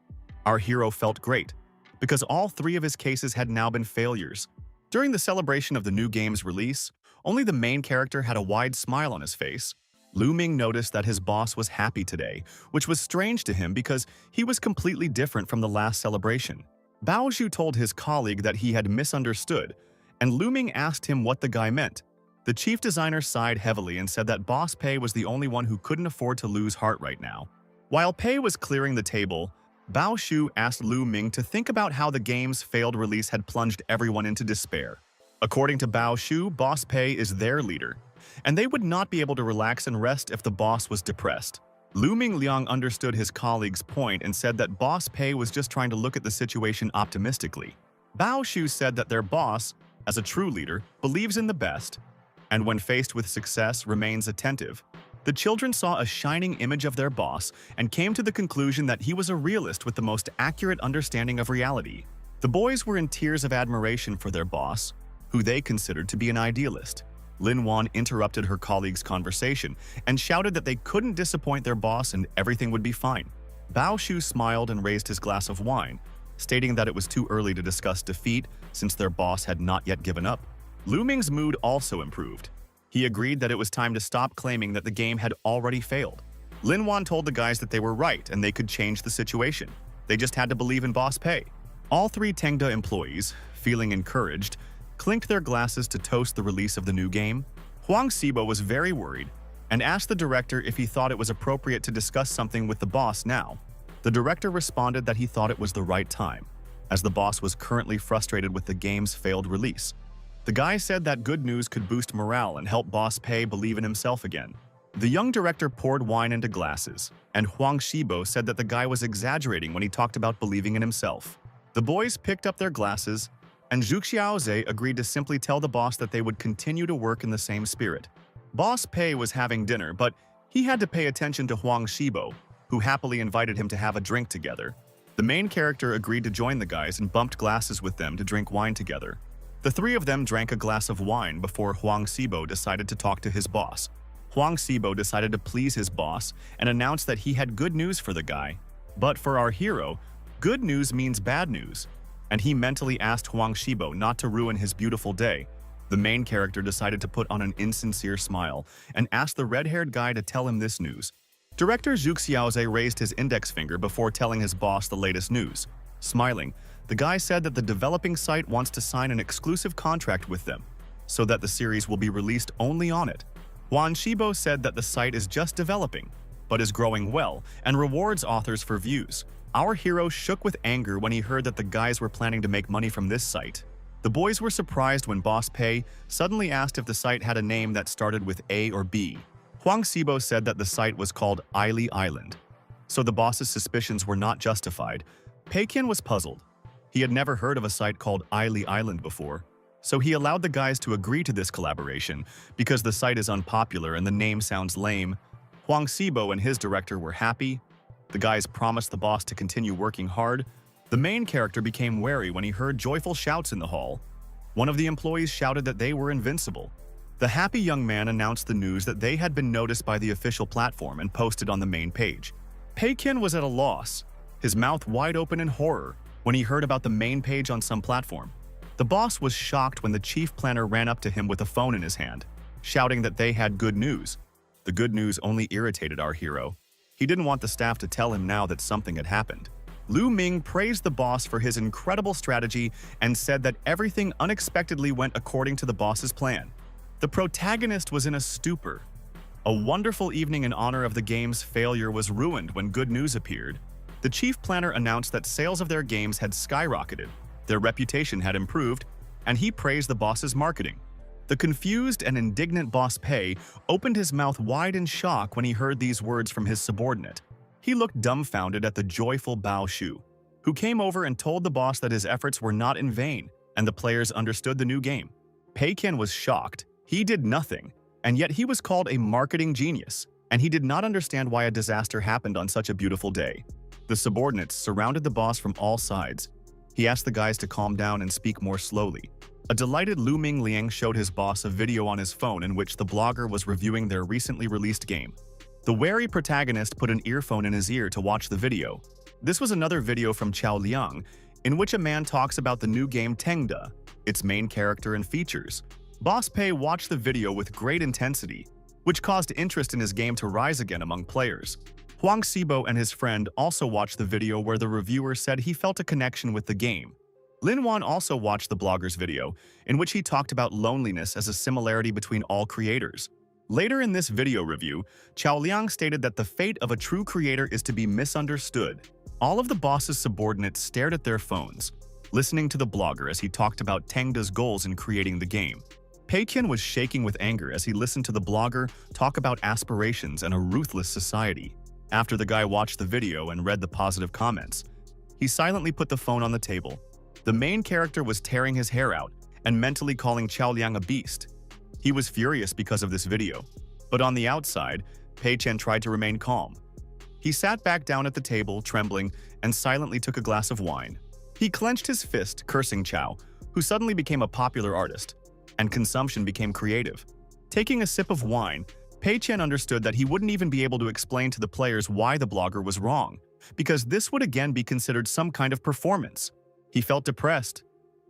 Our hero felt great, because all three of his cases had now been failures. During the celebration of the new game's release, only the main character had a wide smile on his face. Lu Ming noticed that his boss was happy today, which was strange to him because he was completely different from the last celebration. Bao Zhu told his colleague that he had misunderstood, and Lu Ming asked him what the guy meant. The chief designer sighed heavily and said that Boss Pei was the only one who couldn't afford to lose heart right now. While Pei was clearing the table, Bao Shu asked Lu Ming to think about how the game's failed release had plunged everyone into despair. According to Bao Shu, Boss Pei is their leader, and they would not be able to relax and rest if the boss was depressed. Lu Mingliang understood his colleague's point and said that Boss Pei was just trying to look at the situation optimistically. Bao Shu said that their boss, as a true leader, believes in the best, and when faced with success, remains attentive. The children saw a shining image of their boss and came to the conclusion that he was a realist with the most accurate understanding of reality. The boys were in tears of admiration for their boss, who they considered to be an idealist. Lin Wan interrupted her colleague's conversation and shouted that they couldn't disappoint their boss and everything would be fine. Bao Shu smiled and raised his glass of wine, stating that it was too early to discuss defeat since their boss had not yet given up. Lu Ming's mood also improved. He agreed that it was time to stop claiming that the game had already failed. Lin Wan told the guys that they were right and they could change the situation. They just had to believe in Boss Pei. All three Tengda employees, feeling encouraged, clinked their glasses to toast the release of the new game. Huang Xibo was very worried and asked the director if he thought it was appropriate to discuss something with the boss now. The director responded that he thought it was the right time, as the boss was currently frustrated with the game's failed release. The guy said that good news could boost morale and help Boss Pei believe in himself again. The young director poured wine into glasses, and Huang Xibo said that the guy was exaggerating when he talked about believing in himself. The boys picked up their glasses, and Zhu Xiaozhe agreed to simply tell the boss that they would continue to work in the same spirit. Boss Pei was having dinner, but he had to pay attention to Huang Xibo, who happily invited him to have a drink together. The main character agreed to join the guys and bumped glasses with them to drink wine together. The three of them drank a glass of wine before Huang Xibo decided to talk to his boss. Huang Xibo decided to please his boss and announced that he had good news for the guy. But for our hero, good news means bad news, and he mentally asked Huang Xibo not to ruin his beautiful day. The main character decided to put on an insincere smile and asked the red-haired guy to tell him this news. Director Zhu Xiaozhe raised his index finger before telling his boss the latest news. Smiling, the guy said that the developing site wants to sign an exclusive contract with them, so that the series will be released only on it. Huang Xibo said that the site is just developing, but is growing well and rewards authors for views. Our hero shook with anger when he heard that the guys were planning to make money from this site. The boys were surprised when Boss Pei suddenly asked if the site had a name that started with A or B. Huang Xibo said that the site was called Ili Island, so the boss's suspicions were not justified. Pei Qian was puzzled. He had never heard of a site called Ili Island before, so he allowed the guys to agree to this collaboration because the site is unpopular and the name sounds lame. Huang Xibo and his director were happy. The guys promised the boss to continue working hard. The main character became wary when he heard joyful shouts in the hall. One of the employees shouted that they were invincible. The happy young man announced the news that they had been noticed by the official platform and posted on the main page. Pei Qian was at a loss, his mouth wide open in horror when he heard about the main page on some platform. The boss was shocked when the chief planner ran up to him with a phone in his hand, shouting that they had good news. The good news only irritated our hero. He didn't want the staff to tell him now that something had happened. Lu Ming praised the boss for his incredible strategy and said that everything unexpectedly went according to the boss's plan. The protagonist was in a stupor. A wonderful evening in honor of the game's failure was ruined when good news appeared. The chief planner announced that sales of their games had skyrocketed, their reputation had improved, and he praised the boss's marketing. The confused and indignant Boss Pei opened his mouth wide in shock when he heard these words from his subordinate. He looked dumbfounded at the joyful Bao Shu, who came over and told the boss that his efforts were not in vain and the players understood the new game. Pei Qian was shocked. He did nothing, and yet he was called a marketing genius, and he did not understand why a disaster happened on such a beautiful day. The subordinates surrounded the boss from all sides. He asked the guys to calm down and speak more slowly. A delighted Lu Ming Liang showed his boss a video on his phone in which the blogger was reviewing their recently released game. The wary protagonist put an earphone in his ear to watch the video. This was another video from Chao Liang, in which a man talks about the new game Tengda, its main character and features. Boss Pei watched the video with great intensity, which caused interest in his game to rise again among players. Huang Xibo and his friend also watched the video where the reviewer said he felt a connection with the game. Lin Wan also watched the blogger's video, in which he talked about loneliness as a similarity between all creators. Later in this video review, Chao Liang stated that the fate of a true creator is to be misunderstood. All of the boss's subordinates stared at their phones, listening to the blogger as he talked about Tengda's goals in creating the game. Pei Qian was shaking with anger as he listened to the blogger talk about aspirations and a ruthless society. After the guy watched the video and read the positive comments, he silently put the phone on the table. The main character was tearing his hair out and mentally calling Chao Liang a beast. He was furious because of this video, but on the outside, Pei Qian tried to remain calm. He sat back down at the table, trembling, and silently took a glass of wine. He clenched his fist, cursing Chao, who suddenly became a popular artist, and consumption became creative. Taking a sip of wine, Pei Qian understood that he wouldn't even be able to explain to the players why the blogger was wrong. because this would again be considered some kind of performance. He felt depressed,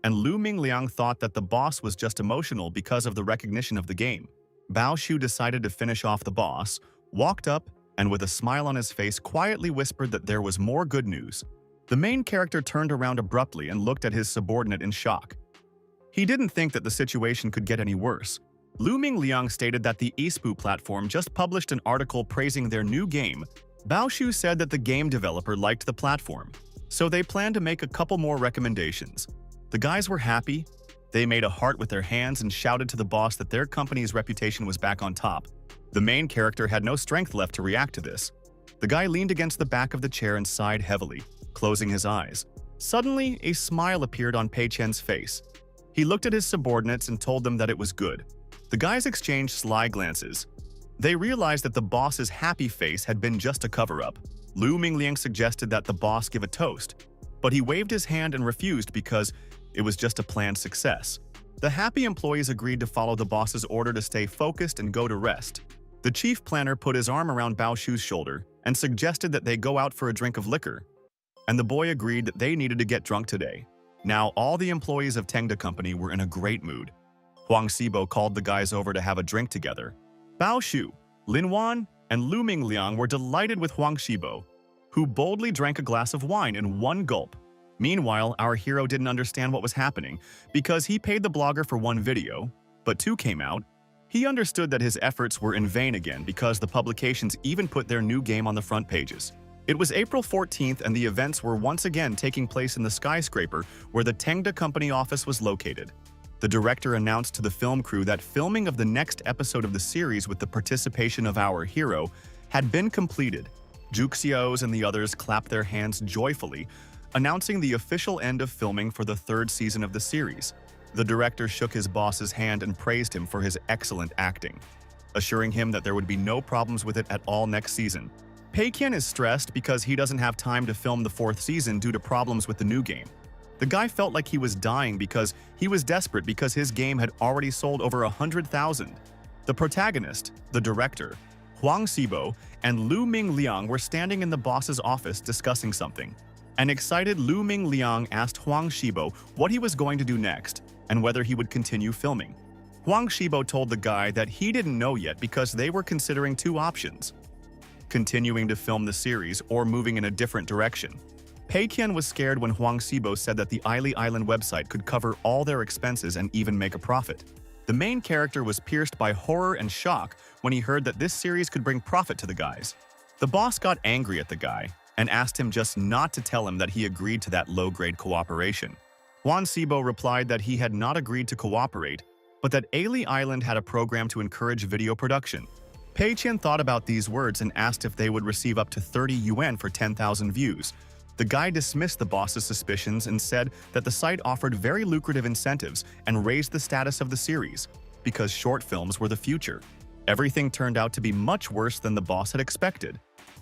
and Lu Mingliang thought that the boss was just emotional because of the recognition of the game. Bao Shu decided to finish off the boss, walked up, and with a smile on his face quietly whispered that there was more good news. The main character turned around abruptly and looked at his subordinate in shock. He didn't think that the situation could get any worse. Lu Mingliang stated that the eSpoo platform just published an article praising their new game. Bao Shu said that the game developer liked the platform, so they planned to make a couple more recommendations. The guys were happy. They made a heart with their hands and shouted to the boss that their company's reputation was back on top. The main character had no strength left to react to this. The guy leaned against the back of the chair and sighed heavily, closing his eyes. Suddenly, a smile appeared on Pei Qian's face. He looked at his subordinates and told them that it was good. The guys exchanged sly glances. They realized that the boss's happy face had been just a cover-up. Lu Mingliang suggested that the boss give a toast, but he waved his hand and refused because it was just a planned success. The happy employees agreed to follow the boss's order to stay focused and go to rest. The chief planner put his arm around Bao Shu's shoulder and suggested that they go out for a drink of liquor, and the boy agreed that they needed to get drunk today. Now all the employees of Tengda Company were in a great mood. Huang Xibo called the guys over to have a drink together. Bao Shu, Lin Wan, and Lu Mingliang were delighted with Huang Xibo, who boldly drank a glass of wine in one gulp. Meanwhile, our hero didn't understand what was happening because he paid the blogger for one video, but two came out. He understood that his efforts were in vain again because the publications even put their new game on the front pages. It was April 14th and the events were once again taking place in the skyscraper where the Tengda Company office was located. The director announced to the film crew that filming of the next episode of the series with the participation of our hero had been completed. Juxios and the others clapped their hands joyfully, announcing the official end of filming for the third season of the series. The director shook his boss's hand and praised him for his excellent acting, assuring him that there would be no problems with it at all next season. Pei Qian is stressed because he doesn't have time to film the fourth season due to problems with the new game. The guy felt like he was dying because he was desperate because his game had already sold over 100,000. The protagonist, the director, Huang Xibo, and Lu Mingliang were standing in the boss's office discussing something. An excited Lu Mingliang asked Huang Xibo what he was going to do next and whether he would continue filming. Huang Xibo told the guy that he didn't know yet because they were considering two options: continuing to film the series or moving in a different direction. Pei Qian was scared when Huang Xibo said that the Ili Island website could cover all their expenses and even make a profit. The main character was pierced by horror and shock when he heard that this series could bring profit to the guys. The boss got angry at the guy and asked him just not to tell him that he agreed to that low-grade cooperation. Huang Xibo replied that he had not agreed to cooperate, but that Ili Island had a program to encourage video production. Pei Qian thought about these words and asked if they would receive up to 30 yuan for 10,000 views. The guy dismissed the boss's suspicions and said that the site offered very lucrative incentives and raised the status of the series, because short films were the future. Everything turned out to be much worse than the boss had expected.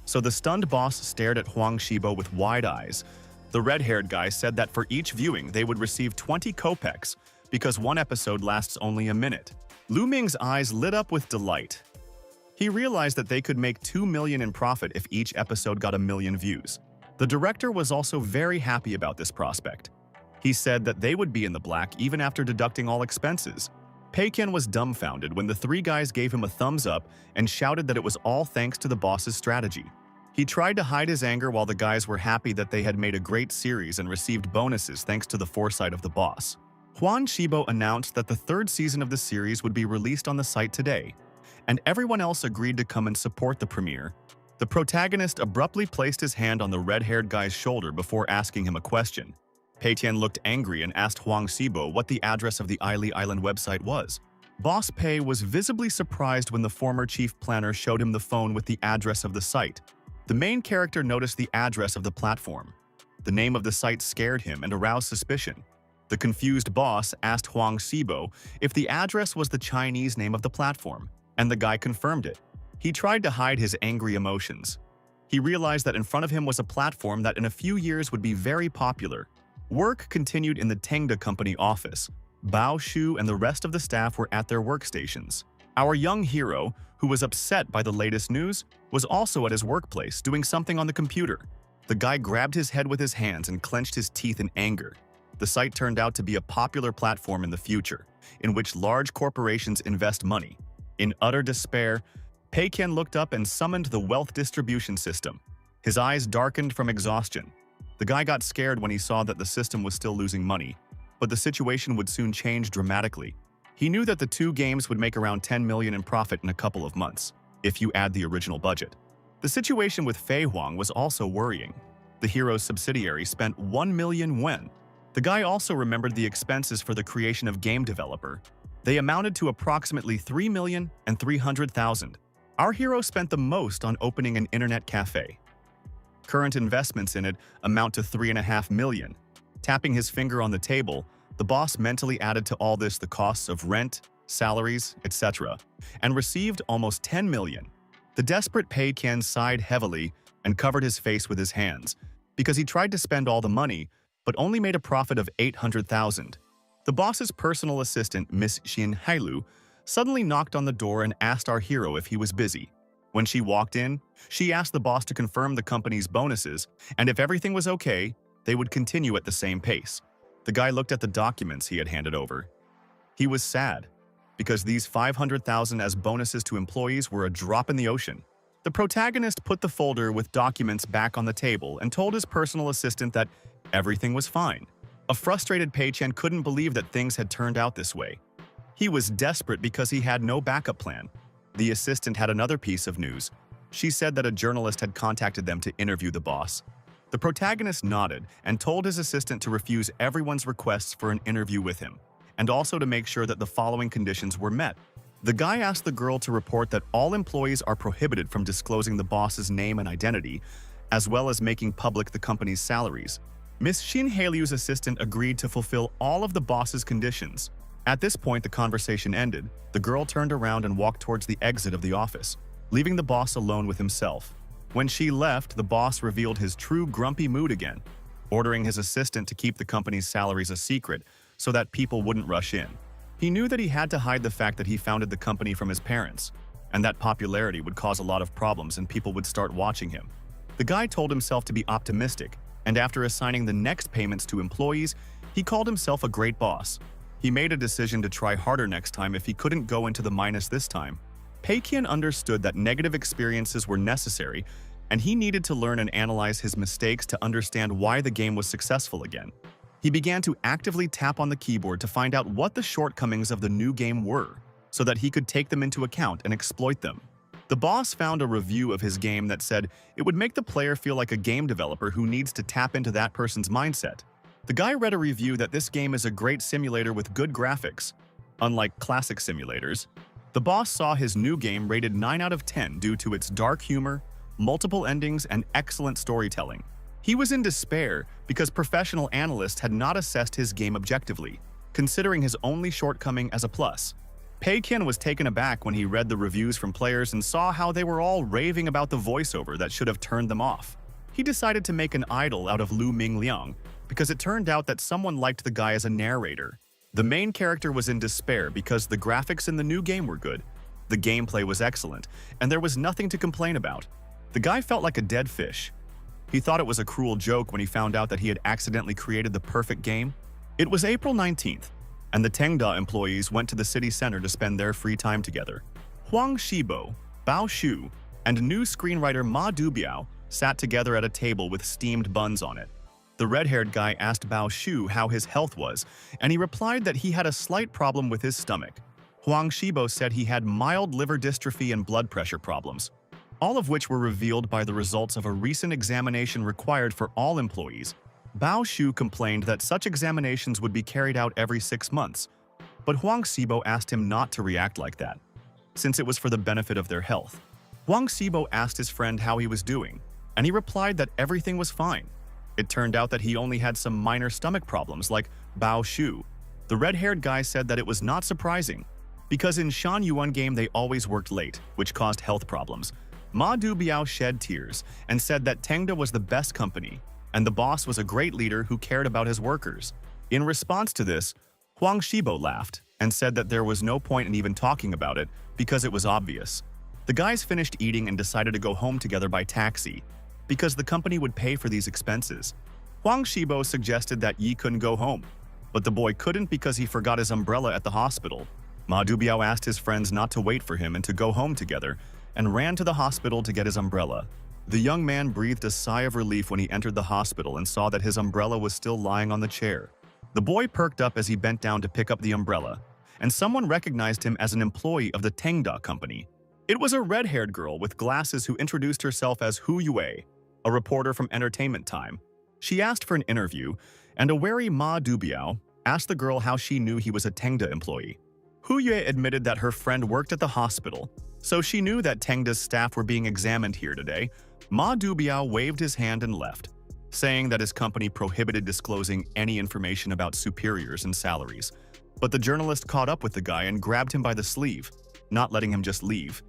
So the stunned boss stared at Huang Xibo with wide eyes. The red-haired guy said that for each viewing they would receive 20 kopecks, because one episode lasts only a minute. Lu Ming's eyes lit up with delight. He realized that they could make 2 million in profit if each episode got 1 million views. The director was also very happy about this prospect. He said that they would be in the black even after deducting all expenses. Pei Qian was dumbfounded when the three guys gave him a thumbs up and shouted that it was all thanks to the boss's strategy. He tried to hide his anger while the guys were happy that they had made a great series and received bonuses thanks to the foresight of the boss. Huang Xibo announced that the third season of the series would be released on the site today, and everyone else agreed to come and support the premiere. The protagonist abruptly placed his hand on the red-haired guy's shoulder before asking him a question. Pei Qian looked angry and asked Huang Xibo what the address of the Ili Island website was. Boss Pei was visibly surprised when the former chief planner showed him the phone with the address of the site. The main character noticed the address of the platform. The name of the site scared him and aroused suspicion. The confused boss asked Huang Xibo if the address was the Chinese name of the platform, and the guy confirmed it. He tried to hide his angry emotions. He realized that in front of him was a platform that in a few years would be very popular. Work continued in the Tengda Company office. Bao Shu and the rest of the staff were at their workstations. Our young hero, who was upset by the latest news, was also at his workplace doing something on the computer. The guy grabbed his head with his hands and clenched his teeth in anger. The site turned out to be a popular platform in the future, in which large corporations invest money. In utter despair, Pei Qian looked up and summoned the wealth distribution system. His eyes darkened from exhaustion. The guy got scared when he saw that the system was still losing money, but the situation would soon change dramatically. He knew that the two games would make around 10 million in profit in a couple of months, if you add the original budget. The situation with Fei Huang was also worrying. The hero's subsidiary spent 1 million yuan. The guy also remembered the expenses for the creation of game developer. They amounted to approximately 3,300,000. Our hero spent the most on opening an internet cafe. Current investments in it amount to 3.5 million. Tapping his finger on the table, the boss mentally added to all this the costs of rent, salaries, etc., and received almost 10 million. The desperate Pei Qian sighed heavily and covered his face with his hands, because he tried to spend all the money, but only made a profit of 800,000. The boss's personal assistant, Miss Xin Hailu, suddenly knocked on the door and asked our hero if he was busy. When she walked in, she asked the boss to confirm the company's bonuses, and if everything was okay, they would continue at the same pace. The guy looked at the documents he had handed over. He was sad, because these 500,000 as bonuses to employees were a drop in the ocean. The protagonist put the folder with documents back on the table and told his personal assistant that everything was fine. A frustrated Pei Qian couldn't believe that things had turned out this way. He was desperate because he had no backup plan. The assistant had another piece of news. She said that a journalist had contacted them to interview the boss. The protagonist nodded and told his assistant to refuse everyone's requests for an interview with him, and also to make sure that the following conditions were met. The guy asked the girl to report that all employees are prohibited from disclosing the boss's name and identity, as well as making public the company's salaries. Miss Xin Hailu's assistant agreed to fulfill all of the boss's conditions. At this point, the conversation ended. The girl turned around and walked towards the exit of the office, leaving the boss alone with himself. When she left, the boss revealed his true grumpy mood again, ordering his assistant to keep the company's salaries a secret so that people wouldn't rush in. He knew that he had to hide the fact that he founded the company from his parents, and that popularity would cause a lot of problems and people would start watching him. The guy told himself to be optimistic, and after assigning the next payments to employees, he called himself a great boss. He made a decision to try harder next time if he couldn't go into the minus this time. Pei Qian understood that negative experiences were necessary, and he needed to learn and analyze his mistakes to understand why the game was successful again. He began to actively tap on the keyboard to find out what the shortcomings of the new game were, so that he could take them into account and exploit them. The boss found a review of his game that said it would make the player feel like a game developer who needs to tap into that person's mindset. The guy read a review that this game is a great simulator with good graphics. Unlike classic simulators, the boss saw his new game rated 9 out of 10 due to its dark humor, multiple endings, and excellent storytelling. He was in despair because professional analysts had not assessed his game objectively, considering his only shortcoming as a plus. Pei Qian was taken aback when he read the reviews from players and saw how they were all raving about the voiceover that should have turned them off. He decided to make an idol out of Lu Mingliang because it turned out that someone liked the guy as a narrator. The main character was in despair because the graphics in the new game were good, the gameplay was excellent, and there was nothing to complain about. The guy felt like a dead fish. He thought it was a cruel joke when he found out that he had accidentally created the perfect game. It was April 19th, and the Tengda employees went to the city center to spend their free time together. Huang Shibo, Bao Shu, and new screenwriter Ma Dubiao sat together at a table with steamed buns on it. The red-haired guy asked Bao Shu how his health was, and he replied that he had a slight problem with his stomach. Huang Shibo said he had mild liver dystrophy and blood pressure problems, all of which were revealed by the results of a recent examination required for all employees. Bao Shu complained that such examinations would be carried out every 6 months, but Huang Shibo asked him not to react like that, since it was for the benefit of their health. Huang Shibo asked his friend how he was doing, and he replied that everything was fine. It turned out that he only had some minor stomach problems like Bao Shu. The red-haired guy said that it was not surprising, because in Shan Yuan game they always worked late, which caused health problems. Ma Dubiao shed tears and said that Tengda was the best company, and the boss was a great leader who cared about his workers. In response to this, Huang Shibo laughed and said that there was no point in even talking about it because it was obvious. The guys finished eating and decided to go home together by taxi. because the company would pay for these expenses. Huang Shibo suggested that Yi Kun go home, but the boy couldn't because he forgot his umbrella at the hospital. Ma Dubiao asked his friends not to wait for him and to go home together, and ran to the hospital to get his umbrella. The young man breathed a sigh of relief when he entered the hospital and saw that his umbrella was still lying on the chair. The boy perked up as he bent down to pick up the umbrella, and someone recognized him as an employee of the Tengda Company. It was a red-haired girl with glasses who introduced herself as Hu Yue, a reporter from Entertainment Time. She asked for an interview, and a wary Ma Dubiao asked the girl how she knew he was a Tengda employee. Hu Yue admitted that her friend worked at the hospital, so she knew that Tengda's staff were being examined here today. Ma Dubiao waved his hand and left, saying that his company prohibited disclosing any information about superiors and salaries. But the journalist caught up with the guy and grabbed him by the sleeve, not letting him just leave.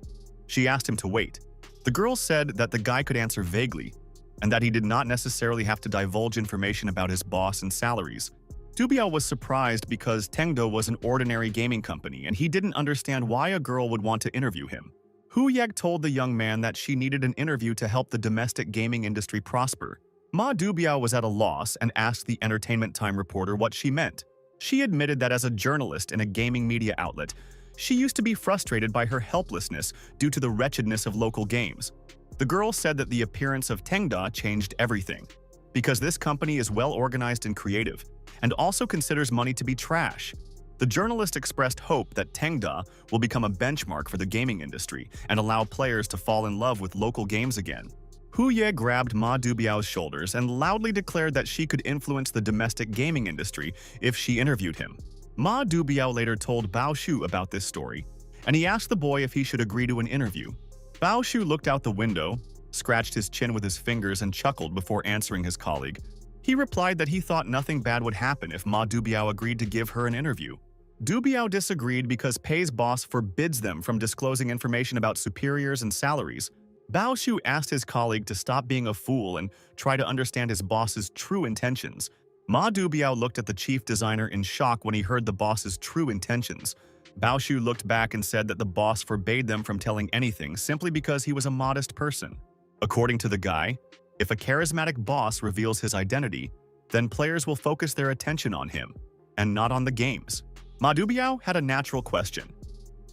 She asked him to wait. The girl said that the guy could answer vaguely, and that he did not necessarily have to divulge information about his boss and salaries. Dubiao was surprised because Tengda was an ordinary gaming company and he didn't understand why a girl would want to interview him. Hu Yeg told the young man that she needed an interview to help the domestic gaming industry prosper. Ma Dubiao was at a loss and asked the Entertainment Time reporter what she meant. She admitted that as a journalist in a gaming media outlet, she used to be frustrated by her helplessness due to the wretchedness of local games. The girl said that the appearance of Tengda changed everything, because this company is well organized and creative, and also considers money to be trash. The journalist expressed hope that Tengda will become a benchmark for the gaming industry and allow players to fall in love with local games again. Hu Ye grabbed Ma Dubiao's shoulders and loudly declared that she could influence the domestic gaming industry if she interviewed him. Ma Dubiao later told Bao Shu about this story, and he asked the boy if he should agree to an interview. Bao Shu looked out the window, scratched his chin with his fingers, and chuckled before answering his colleague. He replied that he thought nothing bad would happen if Ma Dubiao agreed to give her an interview. Dubiao disagreed because Pei's boss forbids them from disclosing information about superiors and salaries. Bao Shu asked his colleague to stop being a fool and try to understand his boss's true intentions. Ma Dubiao looked at the chief designer in shock when he heard the boss's true intentions. Bao Shu looked back and said that the boss forbade them from telling anything simply because he was a modest person. According to the guy, if a charismatic boss reveals his identity, then players will focus their attention on him, and not on the games. Ma Dubiao had a natural question.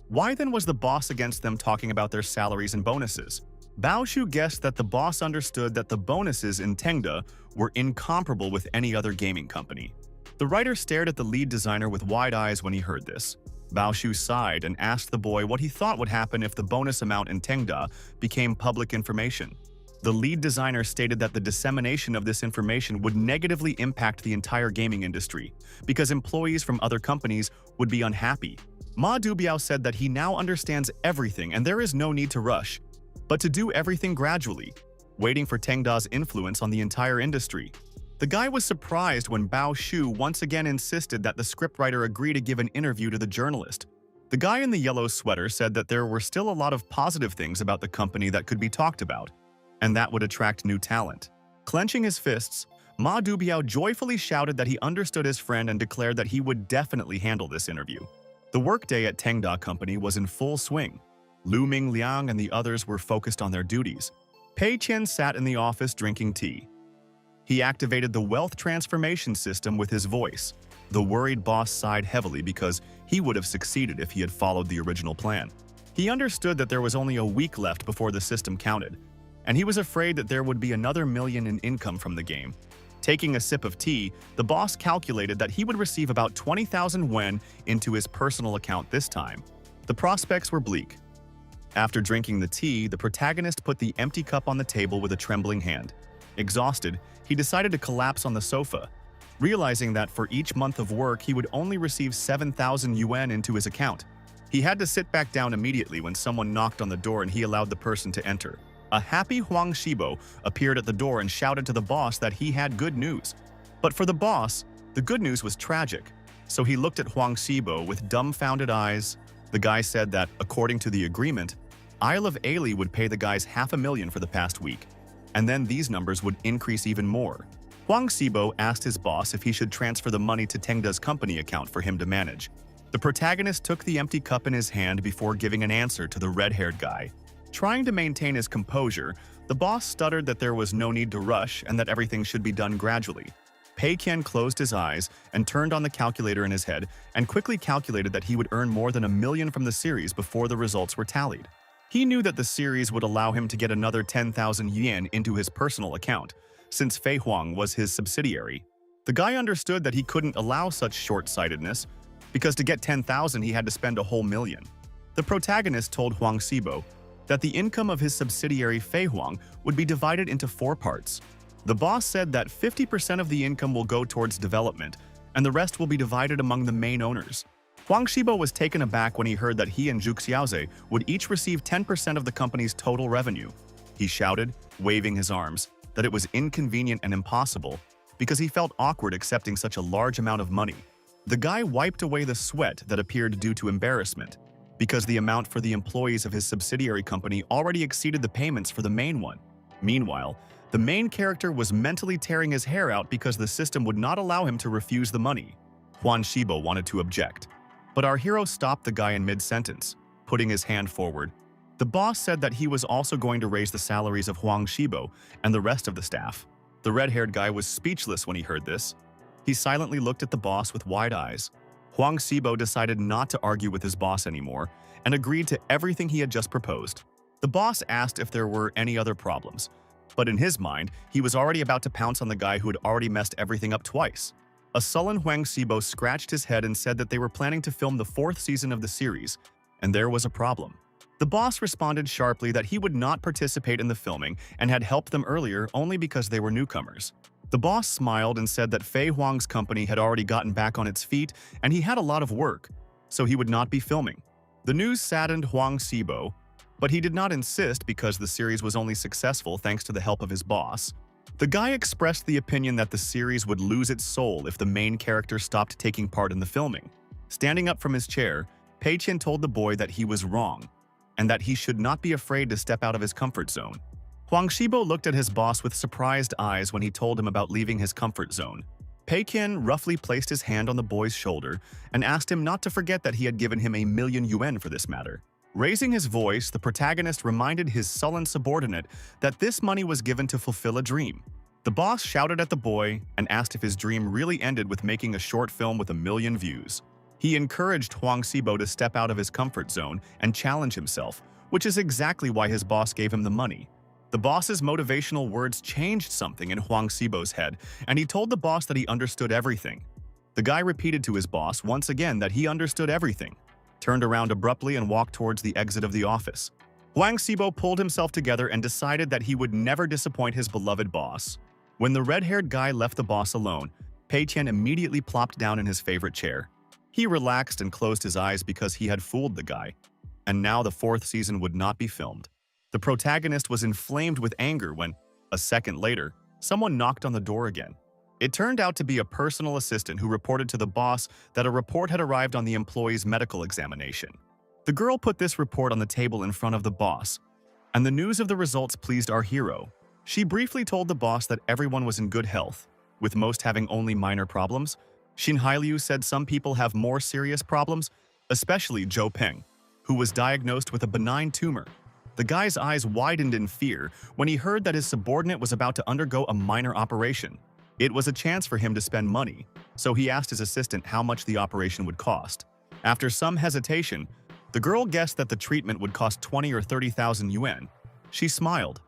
Why then was the boss against them talking about their salaries and bonuses? Bao Shu guessed that the boss understood that the bonuses in Tengda were incomparable with any other gaming company. The writer stared at the lead designer with wide eyes when he heard this. Bao Shu sighed and asked the boy what he thought would happen if the bonus amount in Tengda became public information. The lead designer stated that the dissemination of this information would negatively impact the entire gaming industry, because employees from other companies would be unhappy. Ma Dubiao said that he now understands everything and there is no need to rush, but to do everything gradually, waiting for Tengda's influence on the entire industry. The guy was surprised when Bao Shu once again insisted that the scriptwriter agree to give an interview to the journalist. The guy in the yellow sweater said that there were still a lot of positive things about the company that could be talked about, and that would attract new talent. Clenching his fists, Ma Dubiao joyfully shouted that he understood his friend and declared that he would definitely handle this interview. The workday at Tengda Company was in full swing. Lu Mingliang and the others were focused on their duties. Pei Qian sat in the office drinking tea. He activated the wealth transformation system with his voice. The worried boss sighed heavily because he would have succeeded if he had followed the original plan. He understood that there was only a week left before the system counted, and he was afraid that there would be another million in income from the game. Taking a sip of tea, the boss calculated that he would receive about 20,000 wen into his personal account this time. The prospects were bleak. After drinking the tea, the protagonist put the empty cup on the table with a trembling hand. Exhausted, he decided to collapse on the sofa, realizing that for each month of work he would only receive 7,000 yuan into his account. He had to sit back down immediately when someone knocked on the door and he allowed the person to enter. A happy Huang Shibo appeared at the door and shouted to the boss that he had good news. But for the boss, the good news was tragic, so he looked at Huang Shibo with dumbfounded eyes. The guy said that, according to the agreement, Isle of Ailey would pay the guys 500,000 for the past week, and then these numbers would increase even more. Huang Shibo asked his boss if he should transfer the money to Tengda's company account for him to manage. The protagonist took the empty cup in his hand before giving an answer to the red-haired guy. Trying to maintain his composure, The boss stuttered that there was no need to rush and that everything should be done gradually. Pei Qian closed his eyes and turned on the calculator in his head and quickly calculated that he would earn more than 1 million from the series before the results were tallied. He knew that the series would allow him to get another 10,000 yuan into his personal account, since Fei Huang was his subsidiary. The guy understood that he couldn't allow such short-sightedness, because to get 10,000 he had to spend a whole million. The protagonist told Huang Xibo that the income of his subsidiary Fei Huang would be divided into 4 parts. The boss said that 50% of the income will go towards development, and the rest will be divided among the main owners. Huang Xibo was taken aback when he heard that he and Zhu Xiaoze would each receive 10% of the company's total revenue. He shouted, waving his arms, that it was inconvenient and impossible, because he felt awkward accepting such a large amount of money. The guy wiped away the sweat that appeared due to embarrassment, because the amount for the employees of his subsidiary company already exceeded the payments for the main one. Meanwhile, the main character was mentally tearing his hair out because the system would not allow him to refuse the money. Huang Xibo wanted to object, but our hero stopped the guy in mid-sentence, putting his hand forward. The boss said that he was also going to raise the salaries of Huang Xibo and the rest of the staff. The red-haired guy was speechless when he heard this. He silently looked at the boss with wide eyes. Huang Xibo decided not to argue with his boss anymore and agreed to everything he had just proposed. The boss asked if there were any other problems, but in his mind, he was already about to pounce on the guy who had already messed everything up twice. A sullen Huang Xibo scratched his head and said that they were planning to film the 4th season of the series, and there was a problem. The boss responded sharply that he would not participate in the filming and had helped them earlier only because they were newcomers. The boss smiled and said that Fei Huang's company had already gotten back on its feet and he had a lot of work, so he would not be filming. The news saddened Huang Xibo, but he did not insist because the series was only successful thanks to the help of his boss. The guy expressed the opinion that the series would lose its soul if the main character stopped taking part in the filming. Standing up from his chair, Pei Qian told the boy that he was wrong, and that he should not be afraid to step out of his comfort zone. Huang Xibo looked at his boss with surprised eyes when he told him about leaving his comfort zone. Pei Qian roughly placed his hand on the boy's shoulder and asked him not to forget that he had given him 1 million yuan for this matter. Raising his voice, the protagonist reminded his sullen subordinate that this money was given to fulfill a dream. The boss shouted at the boy and asked if his dream really ended with making a short film with 1 million views. He encouraged Huang Xibo to step out of his comfort zone and challenge himself, which is exactly why his boss gave him the money. The boss's motivational words changed something in Huang Xibo's head, and he told the boss that he understood everything. The guy repeated to his boss once again that he understood everything, turned around abruptly and walked towards the exit of the office. Huang Xibo pulled himself together and decided that he would never disappoint his beloved boss. When the red-haired guy left the boss alone, Pei Qian immediately plopped down in his favorite chair. He relaxed and closed his eyes because he had fooled the guy, and now the 4th season would not be filmed. The protagonist was inflamed with anger when, a second later, someone knocked on the door again. It turned out to be a personal assistant who reported to the boss that a report had arrived on the employee's medical examination. The girl put this report on the table in front of the boss, and the news of the results pleased our hero. She briefly told the boss that everyone was in good health, with most having only minor problems. Xin Hailiu said some people have more serious problems, especially Zhou Peng, who was diagnosed with a benign tumor. The guy's eyes widened in fear when he heard that his subordinate was about to undergo a minor operation. It was a chance for him to spend money, so he asked his assistant how much the operation would cost. After some hesitation, the girl guessed that the treatment would cost 20 or 30,000 yuan. She smiled,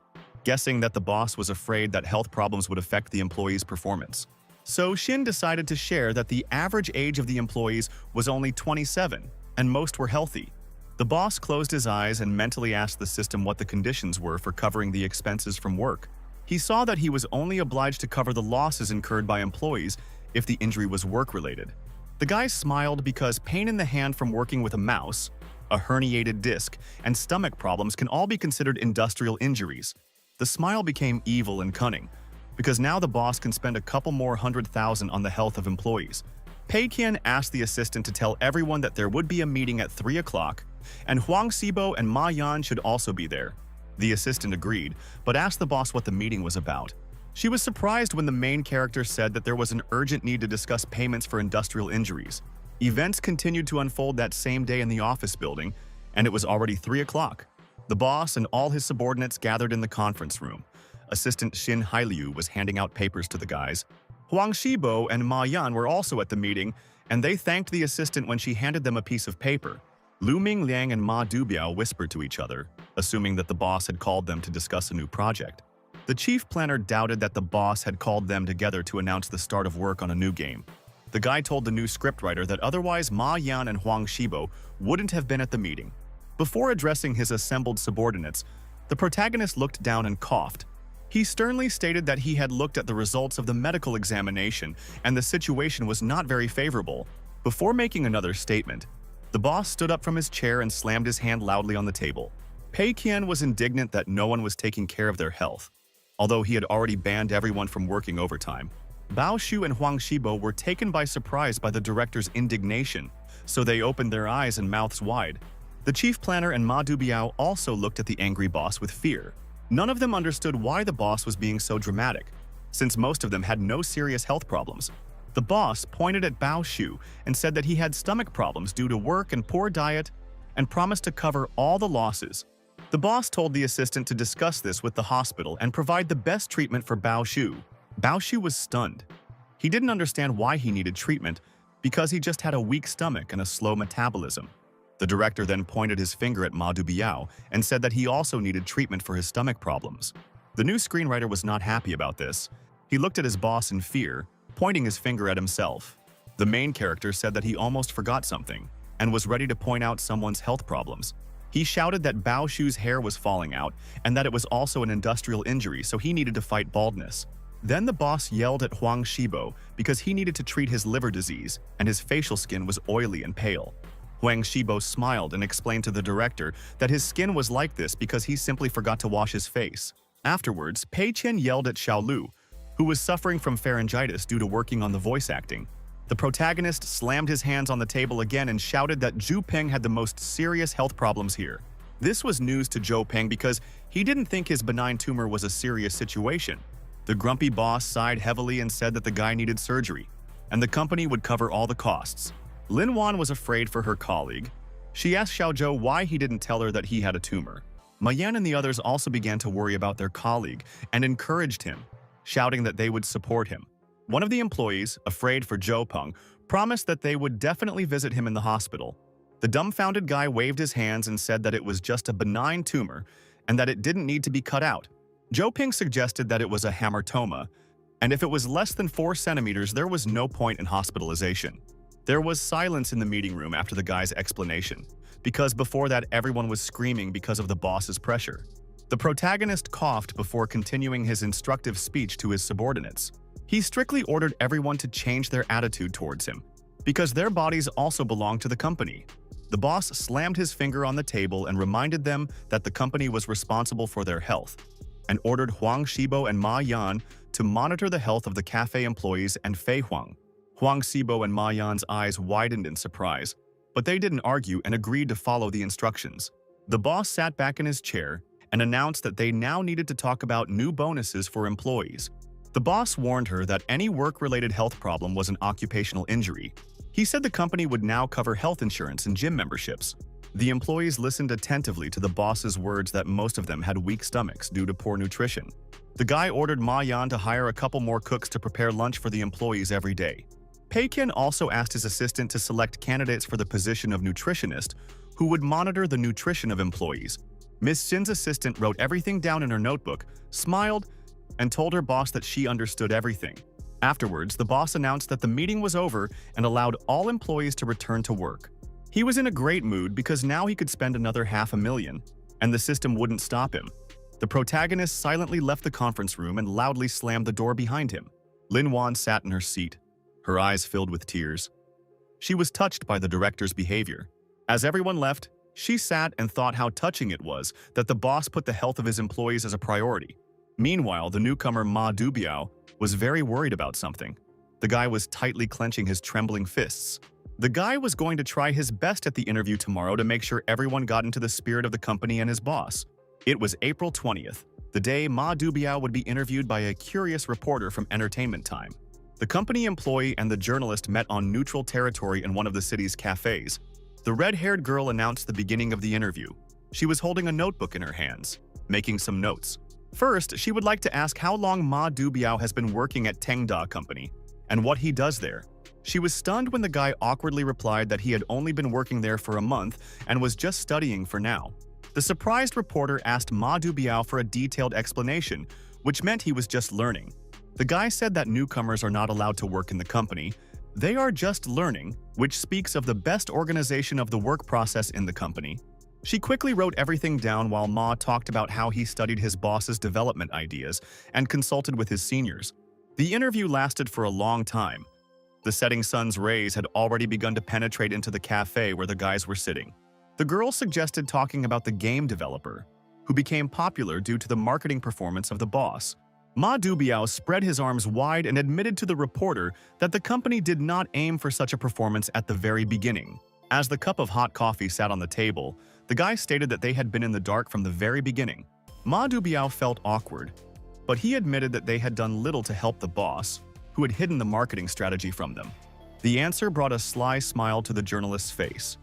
guessing that the boss was afraid that health problems would affect the employee's performance. So Xin decided to share that the average age of the employees was only 27, and most were healthy. The boss closed his eyes and mentally asked the system what the conditions were for covering the expenses from work. He saw that he was only obliged to cover the losses incurred by employees if the injury was work-related. The guy smiled because pain in the hand from working with a mouse, a herniated disc, and stomach problems can all be considered industrial injuries. The smile became evil and cunning, because now the boss can spend a couple more 100,000 on the health of employees. Pei Qian asked the assistant to tell everyone that there would be a meeting at 3 o'clock, and Huang Xibo and Ma Yan should also be there. The assistant agreed, but asked the boss what the meeting was about. She was surprised when the main character said that there was an urgent need to discuss payments for industrial injuries. Events continued to unfold that same day in the office building, and it was already 3 o'clock. The boss and all his subordinates gathered in the conference room. Assistant Xin Hailiu was handing out papers to the guys. Huang Shibo and Ma Yan were also at the meeting, and they thanked the assistant when she handed them a piece of paper. Lu Mingliang and Ma Dubiao whispered to each other, assuming that the boss had called them to discuss a new project. The chief planner doubted that the boss had called them together to announce the start of work on a new game. The guy told the new scriptwriter that otherwise Ma Yan and Huang Shibo wouldn't have been at the meeting. Before addressing his assembled subordinates, the protagonist looked down and coughed. He sternly stated that he had looked at the results of the medical examination and the situation was not very favorable. Before making another statement, the boss stood up from his chair and slammed his hand loudly on the table. Pei Qian was indignant that no one was taking care of their health, although he had already banned everyone from working overtime. Bao Shu and Huang Shibo were taken by surprise by the director's indignation, so they opened their eyes and mouths wide. The chief planner and Ma Dubiao also looked at the angry boss with fear. None of them understood why the boss was being so dramatic, since most of them had no serious health problems. The boss pointed at Bao Shu and said that he had stomach problems due to work and poor diet and promised to cover all the losses. The boss told the assistant to discuss this with the hospital and provide the best treatment for Bao Shu. Bao Shu was stunned. He didn't understand why he needed treatment because he just had a weak stomach and a slow metabolism. The director then pointed his finger at Ma Dubiao and said that he also needed treatment for his stomach problems. The new screenwriter was not happy about this. He looked at his boss in fear, pointing his finger at himself. The main character said that he almost forgot something and was ready to point out someone's health problems. He shouted that Bao Shu's hair was falling out and that it was also an industrial injury, so he needed to fight baldness. Then the boss yelled at Huang Shibo because he needed to treat his liver disease and his facial skin was oily and pale. Huang Shibo smiled and explained to the director that his skin was like this because he simply forgot to wash his face. Afterwards, Pei Qian yelled at Xiao Lu, who was suffering from pharyngitis due to working on the voice acting. The protagonist slammed his hands on the table again and shouted that Zhu Peng had the most serious health problems here. This was news to Zhou Peng because he didn't think his benign tumor was a serious situation. The grumpy boss sighed heavily and said that the guy needed surgery, and the company would cover all the costs. Lin Wan was afraid for her colleague. She asked Xiao Zhou why he didn't tell her that he had a tumor. Ma Yan and the others also began to worry about their colleague and encouraged him, shouting that they would support him. One of the employees, afraid for Zhou Peng, promised that they would definitely visit him in the hospital. The dumbfounded guy waved his hands and said that it was just a benign tumor and that it didn't need to be cut out. Zhou Peng suggested that it was a hamartoma, and if it was less than 4 centimeters, there was no point in hospitalization. There was silence in the meeting room after the guy's explanation, because before that everyone was screaming because of the boss's pressure. The protagonist coughed before continuing his instructive speech to his subordinates. He strictly ordered everyone to change their attitude towards him, because their bodies also belong to the company. The boss slammed his finger on the table and reminded them that the company was responsible for their health, and ordered Huang Shibo and Ma Yan to monitor the health of the cafe employees and Fei Huang. Huang Shibo and Ma Yan's eyes widened in surprise, but they didn't argue and agreed to follow the instructions. The boss sat back in his chair and announced that they now needed to talk about new bonuses for employees. The boss warned her that any work-related health problem was an occupational injury. He said the company would now cover health insurance and gym memberships. The employees listened attentively to the boss's words that most of them had weak stomachs due to poor nutrition. The guy ordered Ma Yan to hire a couple more cooks to prepare lunch for the employees every day. Pei Qian also asked his assistant to select candidates for the position of nutritionist who would monitor the nutrition of employees. Ms. Xin's assistant wrote everything down in her notebook, smiled, and told her boss that she understood everything. Afterwards, the boss announced that the meeting was over and allowed all employees to return to work. He was in a great mood because now he could spend another $500,000, and the system wouldn't stop him. The protagonist silently left the conference room and loudly slammed the door behind him. Lin Wan sat in her seat, her eyes filled with tears. She was touched by the director's behavior. As everyone left, she sat and thought how touching it was that the boss put the health of his employees as a priority. Meanwhile, the newcomer Ma Dubiao was very worried about something. The guy was tightly clenching his trembling fists. The guy was going to try his best at the interview tomorrow to make sure everyone got into the spirit of the company and his boss. It was April 20th, the day Ma Dubiao would be interviewed by a curious reporter from Entertainment Time. The company employee and the journalist met on neutral territory in one of the city's cafes. The red-haired girl announced the beginning of the interview. She was holding a notebook in her hands, making some notes. First, she would like to ask how long Ma Dubiao has been working at Tengda Company and what he does there. She was stunned when the guy awkwardly replied that he had only been working there for a month and was just studying for now. The surprised reporter asked Ma Dubiao for a detailed explanation, which meant he was just learning. The guy said that newcomers are not allowed to work in the company. They are just learning, which speaks of the best organization of the work process in the company. She quickly wrote everything down while Ma talked about how he studied his boss's development ideas and consulted with his seniors. The interview lasted for a long time. The setting sun's rays had already begun to penetrate into the cafe where the guys were sitting. The girl suggested talking about the game developer, who became popular due to the marketing performance of the boss. Ma Dubiao spread his arms wide and admitted to the reporter that the company did not aim for such a performance at the very beginning. As the cup of hot coffee sat on the table, the guy stated that they had been in the dark from the very beginning. Ma Dubiao felt awkward, but he admitted that they had done little to help the boss, who had hidden the marketing strategy from them. The answer brought a sly smile to the journalist's face.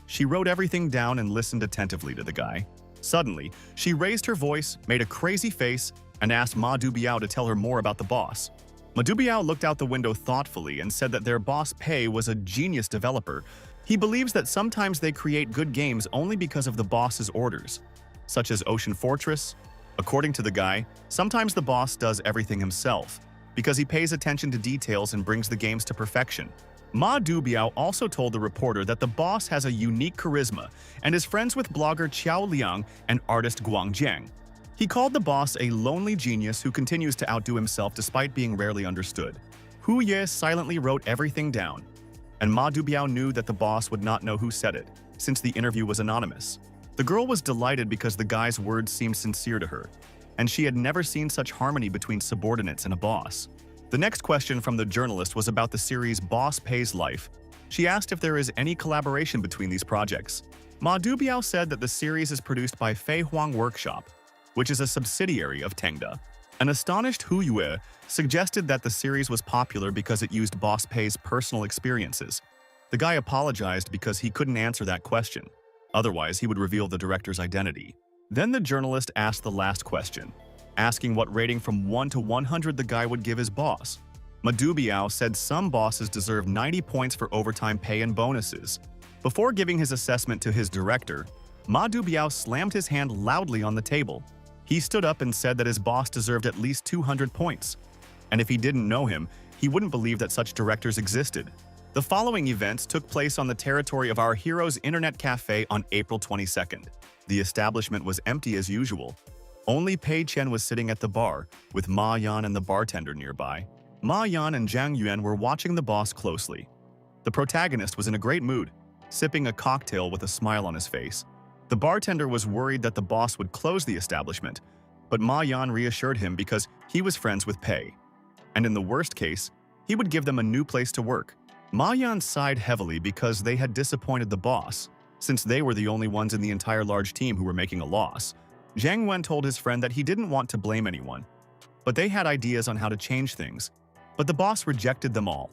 She wrote everything down and listened attentively to the guy. Suddenly, she raised her voice, made a crazy face, and asked Ma Dubiao to tell her more about the boss. Ma Dubiao looked out the window thoughtfully and said that their boss Pei was a genius developer. He believes that sometimes they create good games only because of the boss's orders, such as Ocean Fortress. According to the guy, sometimes the boss does everything himself because he pays attention to details and brings the games to perfection. Ma Dubiao also told the reporter that the boss has a unique charisma and is friends with blogger Qiao Liang and artist Guang Jiang. He called the boss a lonely genius who continues to outdo himself despite being rarely understood. Hu Ye silently wrote everything down, and Ma Dubiao knew that the boss would not know who said it, since the interview was anonymous. The girl was delighted because the guy's words seemed sincere to her, and she had never seen such harmony between subordinates and a boss. The next question from the journalist was about the series Boss Pei's Life. She asked if there is any collaboration between these projects. Ma Dubiao said that the series is produced by Fei Huang Workshop, which is a subsidiary of Tengda. An astonished Hu Yue suggested that the series was popular because it used Boss Pei's personal experiences. The guy apologized because he couldn't answer that question. Otherwise, he would reveal the director's identity. Then the journalist asked the last question, asking what rating from 1 to 100 the guy would give his boss. Ma Dubiao said some bosses deserve 90 points for overtime pay and bonuses. Before giving his assessment to his director, Ma Dubiao slammed his hand loudly on the table. He stood up and said that his boss deserved at least 200 points. And if he didn't know him, he wouldn't believe that such directors existed. The following events took place on the territory of our hero's internet cafe on April 22nd. The establishment was empty as usual. Only Pei Qian was sitting at the bar, with Ma Yan and the bartender nearby. Ma Yan and Zhang Yuan were watching the boss closely. The protagonist was in a great mood, sipping a cocktail with a smile on his face. The bartender was worried that the boss would close the establishment, but Ma Yan reassured him because he was friends with Pei. And in the worst case, he would give them a new place to work. Ma Yan sighed heavily because they had disappointed the boss, since they were the only ones in the entire large team who were making a loss. Zhang Wen told his friend that he didn't want to blame anyone, but they had ideas on how to change things. But the boss rejected them all.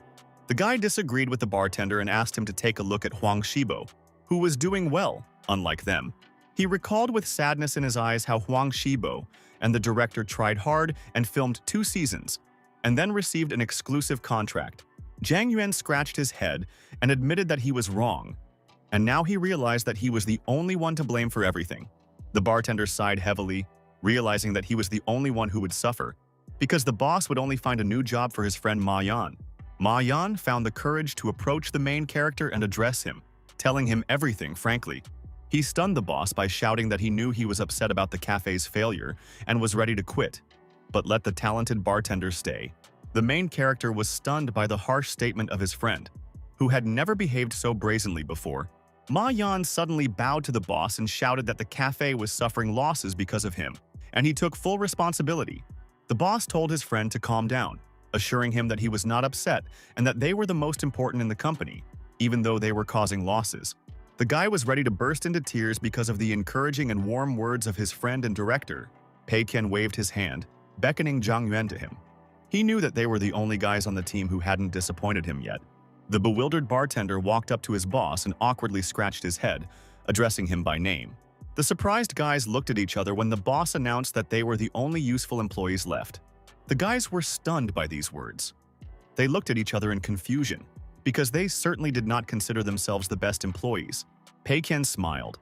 The guy disagreed with the bartender and asked him to take a look at Huang Shibo, who was doing well, unlike them. He recalled with sadness in his eyes how Huang Shibo and the director tried hard and filmed 2 seasons, and then received an exclusive contract. Zhang Yuan scratched his head and admitted that he was wrong, and now he realized that he was the only one to blame for everything. The bartender sighed heavily, realizing that he was the only one who would suffer, because the boss would only find a new job for his friend Ma Yan. Ma Yan found the courage to approach the main character and address him, telling him everything frankly. He stunned the boss by shouting that he knew he was upset about the cafe's failure and was ready to quit, but let the talented bartender stay. The main character was stunned by the harsh statement of his friend, who had never behaved so brazenly before. Ma Yan suddenly bowed to the boss and shouted that the cafe was suffering losses because of him, and he took full responsibility. The boss told his friend to calm down, assuring him that he was not upset and that they were the most important in the company, even though they were causing losses. The guy was ready to burst into tears because of the encouraging and warm words of his friend and director. Pei Qian waved his hand, beckoning Zhang Yuan to him. He knew that they were the only guys on the team who hadn't disappointed him yet. The bewildered bartender walked up to his boss and awkwardly scratched his head, addressing him by name. The surprised guys looked at each other when the boss announced that they were the only useful employees left. The guys were stunned by these words. They looked at each other in confusion, because they certainly did not consider themselves the best employees. Pei Qian smiled.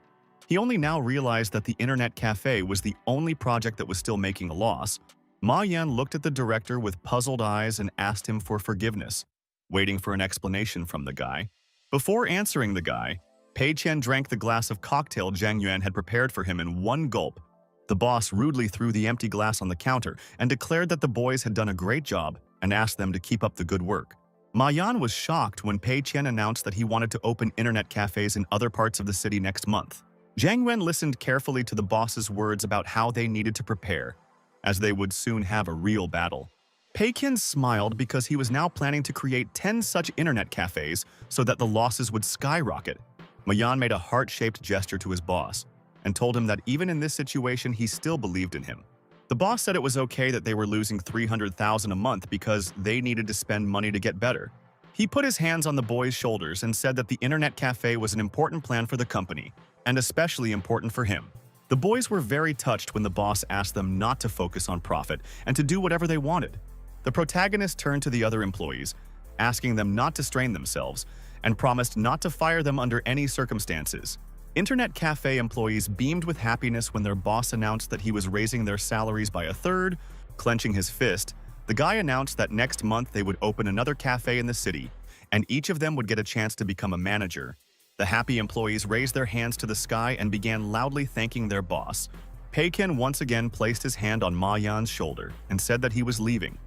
He only now realized that the internet cafe was the only project that was still making a loss. Ma Yan looked at the director with puzzled eyes and asked him for forgiveness, waiting for an explanation from the guy. Before answering the guy, Pei Qian drank the glass of cocktail Zhang Yuan had prepared for him in one gulp. The boss rudely threw the empty glass on the counter and declared that the boys had done a great job and asked them to keep up the good work. Ma Yan was shocked when Pei Qian announced that he wanted to open internet cafes in other parts of the city next month. Zhang Yuan listened carefully to the boss's words about how they needed to prepare, as they would soon have a real battle. Pei Qian smiled because he was now planning to create 10 such internet cafes so that the losses would skyrocket. Ma Yan made a heart-shaped gesture to his boss and told him that even in this situation he still believed in him. The boss said it was okay that they were losing $300,000 a month because they needed to spend money to get better. He put his hands on the boys' shoulders and said that the internet cafe was an important plan for the company, and especially important for him. The boys were very touched when the boss asked them not to focus on profit and to do whatever they wanted. The protagonist turned to the other employees, asking them not to strain themselves, and promised not to fire them under any circumstances. Internet cafe employees beamed with happiness when their boss announced that he was raising their salaries by a third. Clenching his fist, the guy announced that next month they would open another cafe in the city, and each of them would get a chance to become a manager. The happy employees raised their hands to the sky and began loudly thanking their boss. Pei Qian once again placed his hand on Ma Yan's shoulder and said that he was leaving,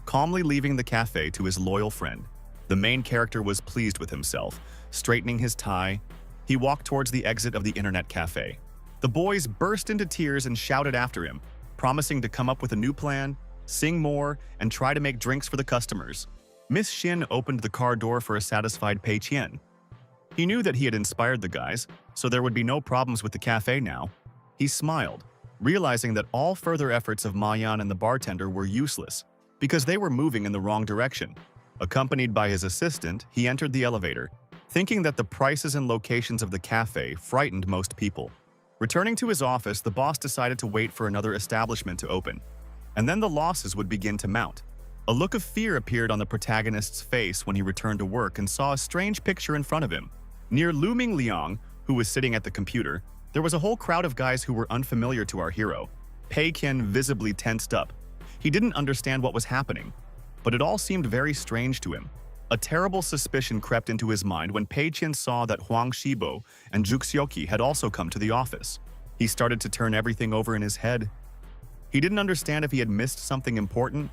calmly leaving the cafe to his loyal friend. The main character was pleased with himself. Straightening his tie, he walked towards the exit of the internet cafe. The boys burst into tears and shouted after him, promising to come up with a new plan, sing more, and try to make drinks for the customers. Miss Xin opened the car door for a satisfied Pei Qian. He knew that he had inspired the guys, so there would be no problems with the cafe now. He smiled, realizing that all further efforts of Ma Yan and the bartender were useless, because they were moving in the wrong direction. Accompanied by his assistant, he entered the elevator, thinking that the prices and locations of the cafe frightened most people. Returning to his office, the boss decided to wait for another establishment to open, and then the losses would begin to mount. A look of fear appeared on the protagonist's face when he returned to work and saw a strange picture in front of him. Near Lu Mingliang, who was sitting at the computer, there was a whole crowd of guys who were unfamiliar to our hero. Pei Qian visibly tensed up. He didn't understand what was happening, but it all seemed very strange to him. A terrible suspicion crept into his mind when Pei Qian saw that Huang Shibo and Juxioqi had also come to the office. He started to turn everything over in his head. He didn't understand if he had missed something important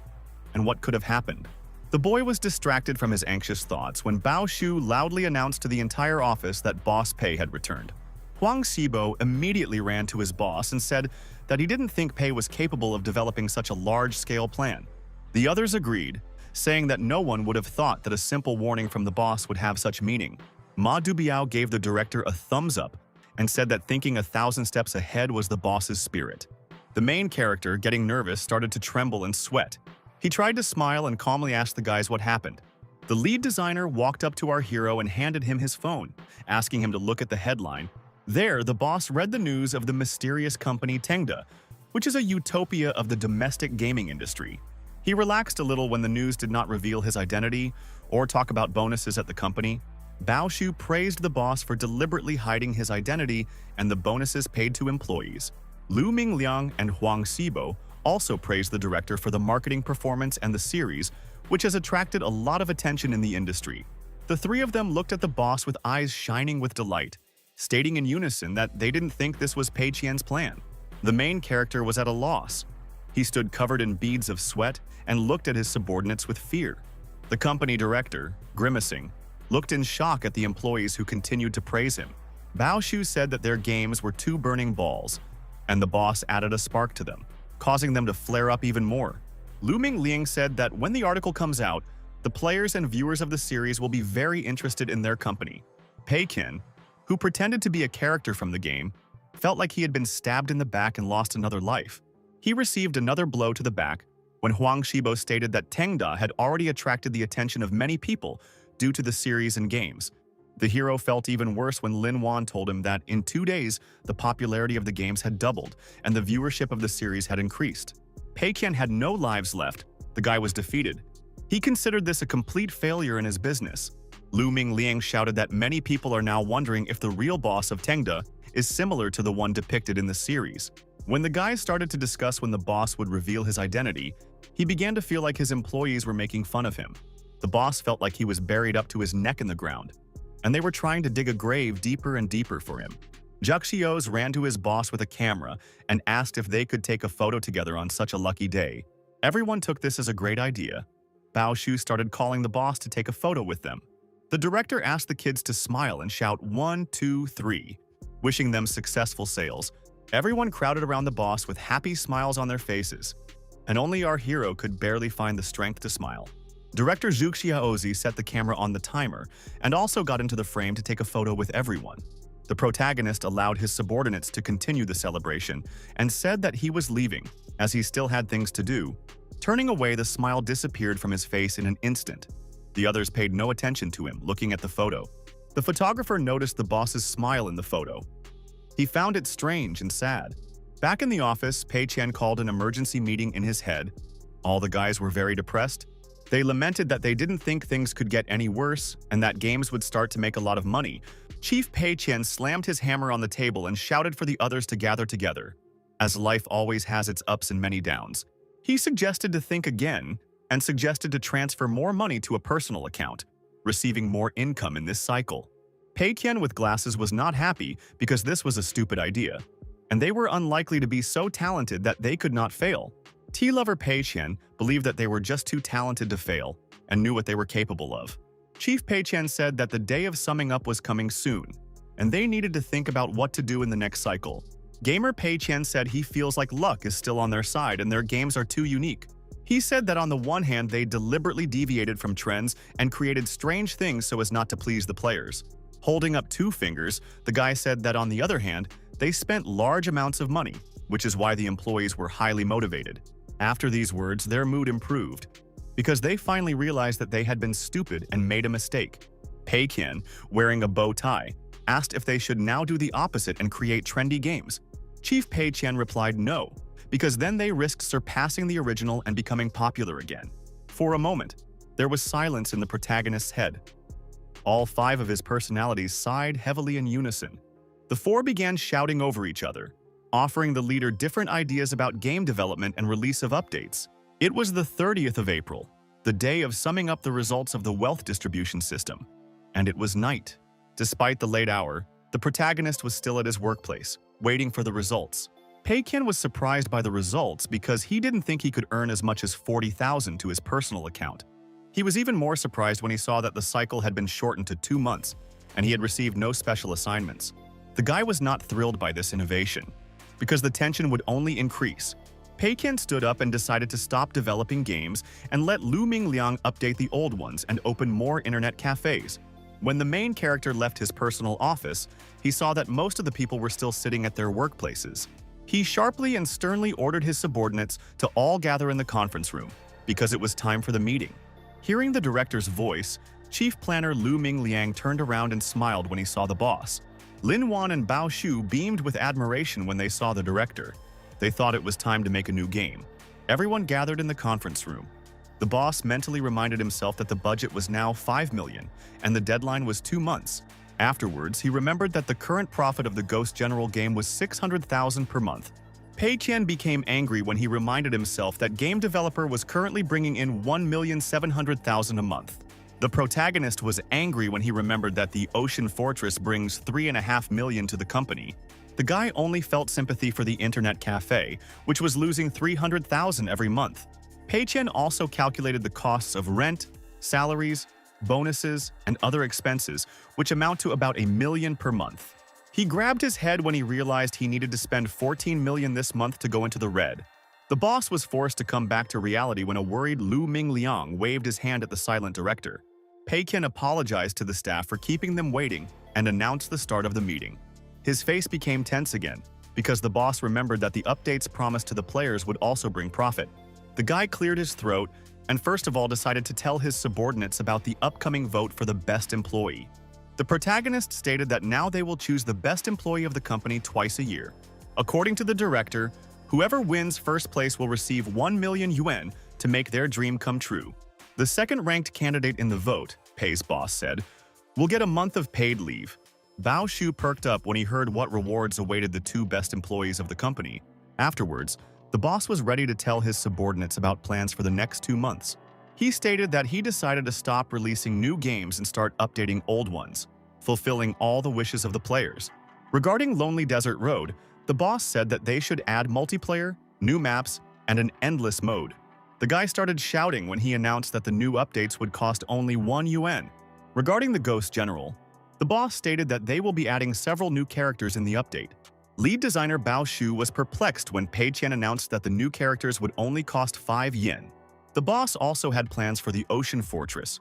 and what could have happened. The boy was distracted from his anxious thoughts when Bao Shu loudly announced to the entire office that Boss Pei had returned. Huang Shibo immediately ran to his boss and said that he didn't think Pei was capable of developing such a large-scale plan. The others agreed, saying that no one would have thought that a simple warning from the boss would have such meaning. Ma Dubiao gave the director a thumbs up and said that thinking 1,000 steps ahead was the boss's spirit. The main character, getting nervous, started to tremble and sweat. He tried to smile and calmly asked the guys what happened. The lead designer walked up to our hero and handed him his phone, asking him to look at the headline. There, the boss read the news of the mysterious company Tengda, which is a utopia of the domestic gaming industry. He relaxed a little when the news did not reveal his identity or talk about bonuses at the company. Bao Shu praised the boss for deliberately hiding his identity and the bonuses paid to employees. Lu Mingliang and Huang Shibo also praised the director for the marketing performance and the series, which has attracted a lot of attention in the industry. The three of them looked at the boss with eyes shining with delight, stating in unison that they didn't think this was Pei Qian's plan. The main character was at a loss. He stood covered in beads of sweat and looked at his subordinates with fear. The company director, grimacing, looked in shock at the employees who continued to praise him. Bao Shu said that their games were two burning balls, and the boss added a spark to them, causing them to flare up even more. Lu Mingliang said that when the article comes out, the players and viewers of the series will be very interested in their company. Pei Qian, who pretended to be a character from the game, felt like he had been stabbed in the back and lost another life. He received another blow to the back when Huang Shibo stated that Tengda had already attracted the attention of many people due to the series and games. The hero felt even worse when Lin Wan told him that in 2 days, the popularity of the games had doubled and the viewership of the series had increased. Pei Qian had no lives left. The guy was defeated. He considered this a complete failure in his business. Lu Mingliang shouted that many people are now wondering if the real boss of Tengda is similar to the one depicted in the series. When the guys started to discuss when the boss would reveal his identity, he began to feel like his employees were making fun of him. The boss felt like he was buried up to his neck in the ground, and they were trying to dig a grave deeper and deeper for him. Zhuxios ran to his boss with a camera and asked if they could take a photo together on such a lucky day. Everyone took this as a great idea. Bao Shu started calling the boss to take a photo with them. The director asked the kids to smile and shout 1, 2, 3, wishing them successful sales. Everyone crowded around the boss with happy smiles on their faces, and only our hero could barely find the strength to smile. Director Zhu Xiaozi set the camera on the timer and also got into the frame to take a photo with everyone. The protagonist allowed his subordinates to continue the celebration and said that he was leaving, as he still had things to do. Turning away, the smile disappeared from his face in an instant. The others paid no attention to him, looking at the photo. The photographer noticed the boss's smile in the photo. He found it strange and sad. Back in the office, Pei Qian called an emergency meeting in his head. All the guys were very depressed. They lamented that they didn't think things could get any worse and that games would start to make a lot of money. Chief Pei Qian slammed his hammer on the table and shouted for the others to gather together. As life always has its ups and many downs, he suggested to think again and suggested to transfer more money to a personal account, receiving more income in this cycle. Pei Qian with glasses was not happy because this was a stupid idea, and they were unlikely to be so talented that they could not fail. Tea lover Pei Qian believed that they were just too talented to fail and knew what they were capable of. Chief Pei Qian said that the day of summing up was coming soon, and they needed to think about what to do in the next cycle. Gamer Pei Qian said he feels like luck is still on their side and their games are too unique. He said that on the one hand, they deliberately deviated from trends and created strange things so as not to please the players. Holding up 2 fingers, the guy said that on the other hand, they spent large amounts of money, which is why the employees were highly motivated. After these words, their mood improved, because they finally realized that they had been stupid and made a mistake. Pei Qian, wearing a bow tie, asked if they should now do the opposite and create trendy games. Chief Pei Qian replied no, because then they risked surpassing the original and becoming popular again. For a moment, there was silence in the protagonist's head. All 5 of his personalities sighed heavily in unison. The 4 began shouting over each other, offering the leader different ideas about game development and release of updates. It was the 30th of April, the day of summing up the results of the wealth distribution system, and it was night. Despite the late hour, the protagonist was still at his workplace, waiting for the results. Pei Qian was surprised by the results because he didn't think he could earn as much as 40,000 to his personal account. He was even more surprised when he saw that the cycle had been shortened to 2 months, and he had received no special assignments. The guy was not thrilled by this innovation, because the tension would only increase. Pei Qian stood up and decided to stop developing games and let Lu Mingliang update the old ones and open more internet cafes. When the main character left his personal office, he saw that most of the people were still sitting at their workplaces. He sharply and sternly ordered his subordinates to all gather in the conference room, because it was time for the meeting. Hearing the director's voice, Chief Planner Lu Mingliang turned around and smiled when he saw the boss. Lin Wan and Bao Shu beamed with admiration when they saw the director. They thought it was time to make a new game. Everyone gathered in the conference room. The boss mentally reminded himself that the budget was now 5 million, and the deadline was 2 months. Afterwards, he remembered that the current profit of the Ghost General game was 600,000 per month. Pei Qian became angry when he reminded himself that game developer was currently bringing in 1,700,000 a month. The protagonist was angry when he remembered that the Ocean Fortress brings 3.5 million to the company. The guy only felt sympathy for the internet cafe, which was losing 300,000 every month. Pei Qian also calculated the costs of rent, salaries, bonuses, and other expenses, which amount to about 1 million per month. He grabbed his head when he realized he needed to spend 14 million this month to go into the red. The boss was forced to come back to reality when a worried Lu Mingliang waved his hand at the silent director. Pei Qian apologized to the staff for keeping them waiting and announced the start of the meeting. His face became tense again, because the boss remembered that the updates promised to the players would also bring profit. The guy cleared his throat and first of all decided to tell his subordinates about the upcoming vote for the best employee. The protagonist stated that now they will choose the best employee of the company twice a year. According to the director, whoever wins first place will receive 1 million yuan to make their dream come true. The second-ranked candidate in the vote, Pei's boss said, will get a month of paid leave. Bao Shu perked up when he heard what rewards awaited the two best employees of the company. Afterwards, the boss was ready to tell his subordinates about plans for the next 2 months. He stated that he decided to stop releasing new games and start updating old ones, fulfilling all the wishes of the players. Regarding Lonely Desert Road, the boss said that they should add multiplayer, new maps, and an endless mode. The guy started shouting when he announced that the new updates would cost only 1 yuan. Regarding the Ghost General, the boss stated that they will be adding several new characters in the update. Lead designer Bao Shu was perplexed when Pei Qian announced that the new characters would only cost 5 yen. The boss also had plans for the Ocean Fortress.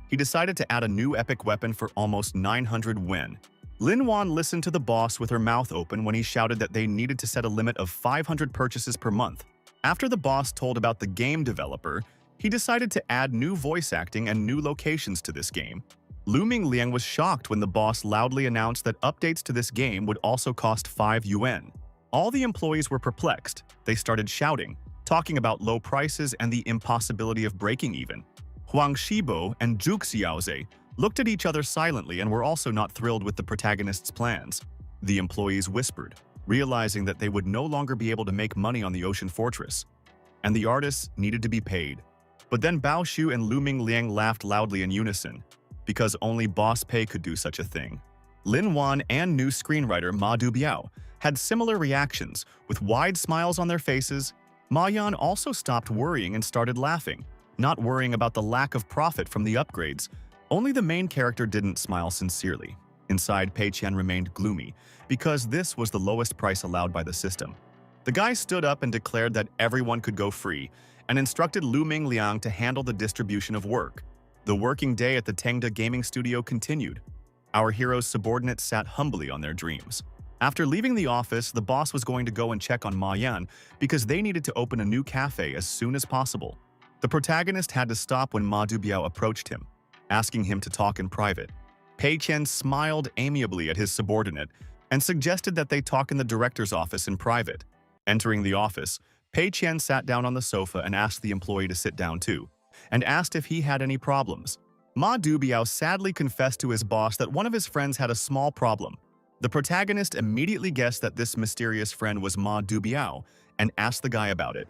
He decided to add a new epic weapon for almost 900 yen. Lin Wan listened to the boss with her mouth open when he shouted that they needed to set a limit of 500 purchases per month. After the boss told about the game developer, he decided to add new voice acting and new locations to this game. Lu Mingliang was shocked when the boss loudly announced that updates to this game would also cost 5 yuan. All the employees were perplexed. They started shouting, talking about low prices and the impossibility of breaking even. Huang Shibo and Zhu Xiaoze looked at each other silently and were also not thrilled with the protagonist's plans. The employees whispered, realizing that they would no longer be able to make money on the Ocean Fortress, and the artists needed to be paid. But then Bao Shu and Lu Mingliang laughed loudly in unison, because only Boss Pei could do such a thing. Lin Wan and new screenwriter Ma Dubiao had similar reactions, with wide smiles on their faces. Ma Yan also stopped worrying and started laughing, not worrying about the lack of profit from the upgrades. Only the main character didn't smile sincerely. Inside, Pei Qian remained gloomy, because this was the lowest price allowed by the system. The guy stood up and declared that everyone could go free, and instructed Lu Mingliang to handle the distribution of work. The working day at the Tengda gaming studio continued. Our heroes' subordinates sat humbly on their dreams. After leaving the office, the boss was going to go and check on Ma Yan because they needed to open a new cafe as soon as possible. The protagonist had to stop when Ma Dubiao approached him, asking him to talk in private. Pei Qian smiled amiably at his subordinate and suggested that they talk in the director's office in private. Entering the office, Pei Qian sat down on the sofa and asked the employee to sit down too, and asked if he had any problems. Ma Dubiao sadly confessed to his boss that one of his friends had a small problem. The protagonist immediately guessed that this mysterious friend was Ma Dubiao and asked the guy about it.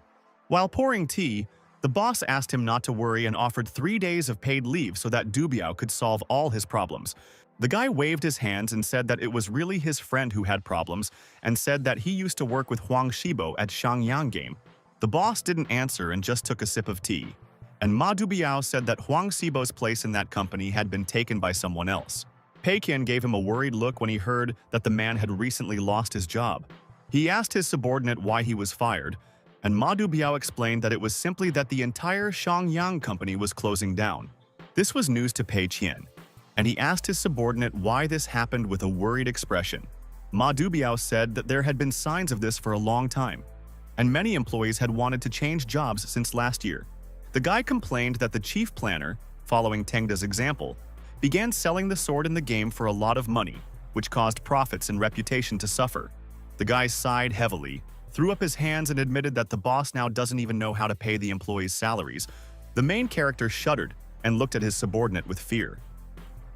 While pouring tea, the boss asked him not to worry and offered 3 days of paid leave so that Dubiao could solve all his problems. The guy waved his hands and said that it was really his friend who had problems and said that he used to work with Huang Shibo at Shangyang Game. The boss didn't answer and just took a sip of tea. And Ma Dubiao said that Huang Shibo's place in that company had been taken by someone else. Pei Qian gave him a worried look when he heard that the man had recently lost his job. He asked his subordinate why he was fired, and Ma Dubiao explained that it was simply that the entire Shangyang company was closing down. This was news to Pei Qian, and he asked his subordinate why this happened with a worried expression. Ma Dubiao said that there had been signs of this for a long time, and many employees had wanted to change jobs since last year. The guy complained that the chief planner, following Tengda's example, began selling the sword in the game for a lot of money, which caused profits and reputation to suffer. The guy sighed heavily, threw up his hands and admitted that the boss now doesn't even know how to pay the employees' salaries. The main character shuddered and looked at his subordinate with fear.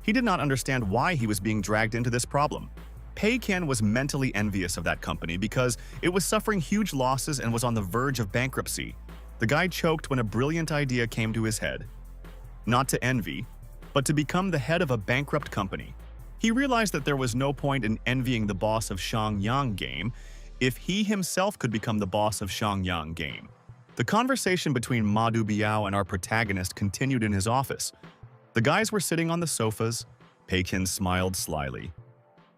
He did not understand why he was being dragged into this problem. Pei Qian was mentally envious of that company because it was suffering huge losses and was on the verge of bankruptcy. The guy choked when a brilliant idea came to his head. Not to envy, but to become the head of a bankrupt company. He realized that there was no point in envying the boss of Shangyang Game if he himself could become the boss of Shangyang Game. The conversation between Ma Dubiao and our protagonist continued in his office. The guys were sitting on the sofas. Pei Qian smiled slyly.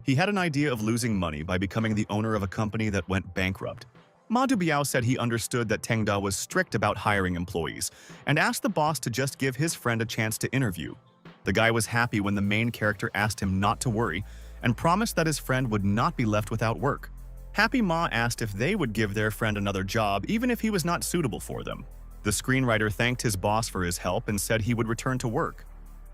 He had an idea of losing money by becoming the owner of a company that went bankrupt. Ma Dubiao said he understood that Tengda was strict about hiring employees and asked the boss to just give his friend a chance to interview. The guy was happy when the main character asked him not to worry and promised that his friend would not be left without work. Happy Ma asked if they would give their friend another job even if he was not suitable for them. The screenwriter thanked his boss for his help and said he would return to work.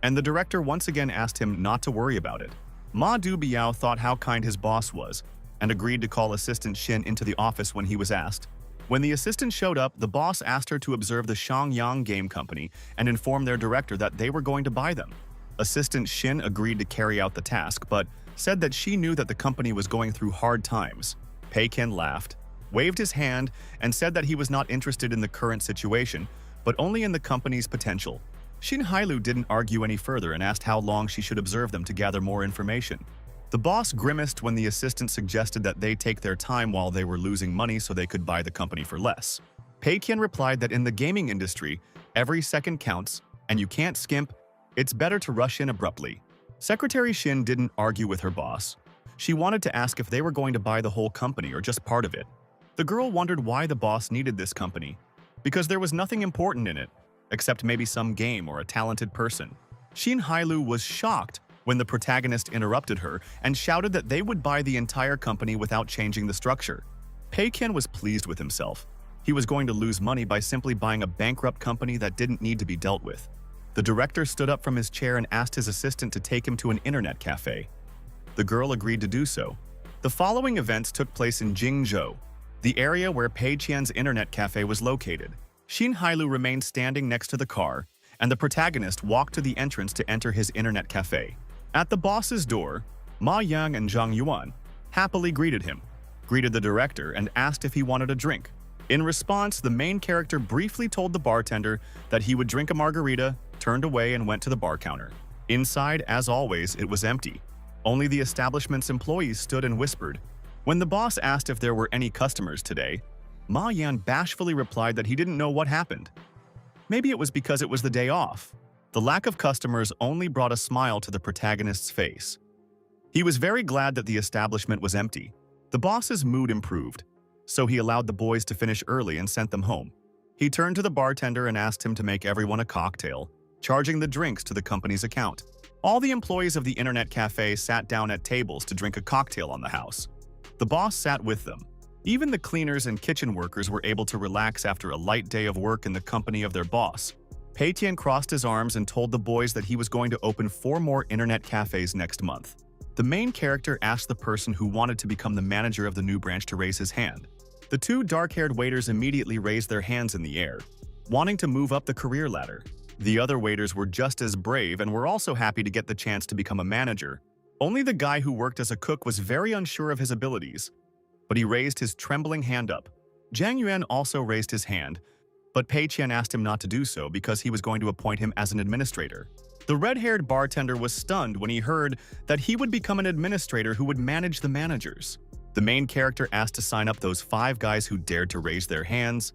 and the director once again asked him not to worry about it. Ma Dubiao thought how kind his boss was and agreed to call Assistant Shin into the office when he was asked. When the assistant showed up, the boss asked her to observe the Shangyang Game Company and inform their director that they were going to buy them. Assistant Shin agreed to carry out the task, but said that she knew that the company was going through hard times. Pei Qian laughed, waved his hand, and said that he was not interested in the current situation, but only in the company's potential. Shin Hailu didn't argue any further and asked how long she should observe them to gather more information. The boss grimaced when the assistant suggested that they take their time while they were losing money so they could buy the company for less. Pei Qian replied that in the gaming industry, every second counts, and you can't skimp. It's better to rush in abruptly. Secretary Shin didn't argue with her boss. She wanted to ask if they were going to buy the whole company or just part of it. The girl wondered why the boss needed this company, because there was nothing important in it, except maybe some game or a talented person. Shin Hailu was shocked when the protagonist interrupted her and shouted that they would buy the entire company without changing the structure. Pei Qian was pleased with himself. He was going to lose money by simply buying a bankrupt company that didn't need to be dealt with. The director stood up from his chair and asked his assistant to take him to an internet cafe. The girl agreed to do so. The following events took place in Jingzhou, the area where Pei Qian's internet cafe was located. Shin Hailu remained standing next to the car, and the protagonist walked to the entrance to enter his internet cafe. At the boss's door, Ma Yang and Zhang Yuan happily greeted the director, and asked if he wanted a drink. In response, the main character briefly told the bartender that he would drink a margarita, turned away, and went to the bar counter. Inside, as always, it was empty. Only the establishment's employees stood and whispered. When the boss asked if there were any customers today, Ma Yan bashfully replied that he didn't know what happened. Maybe it was because it was the day off. The lack of customers only brought a smile to the protagonist's face. He was very glad that the establishment was empty. The boss's mood improved, so he allowed the boys to finish early and sent them home. He turned to the bartender and asked him to make everyone a cocktail, charging the drinks to the company's account. All the employees of the internet cafe sat down at tables to drink a cocktail on the house. The boss sat with them. Even the cleaners and kitchen workers were able to relax after a light day of work in the company of their boss. Pei Qian crossed his arms and told the boys that he was going to open 4 more internet cafes next month. The main character asked the person who wanted to become the manager of the new branch to raise his hand. The 2 dark-haired waiters immediately raised their hands in the air, wanting to move up the career ladder. The other waiters were just as brave and were also happy to get the chance to become a manager. Only the guy who worked as a cook was very unsure of his abilities, but he raised his trembling hand up. Zhang Yuan also raised his hand, but Pei Qian asked him not to do so because he was going to appoint him as an administrator. The red-haired bartender was stunned when he heard that he would become an administrator who would manage the managers. The main character asked to sign up those 5 guys who dared to raise their hands.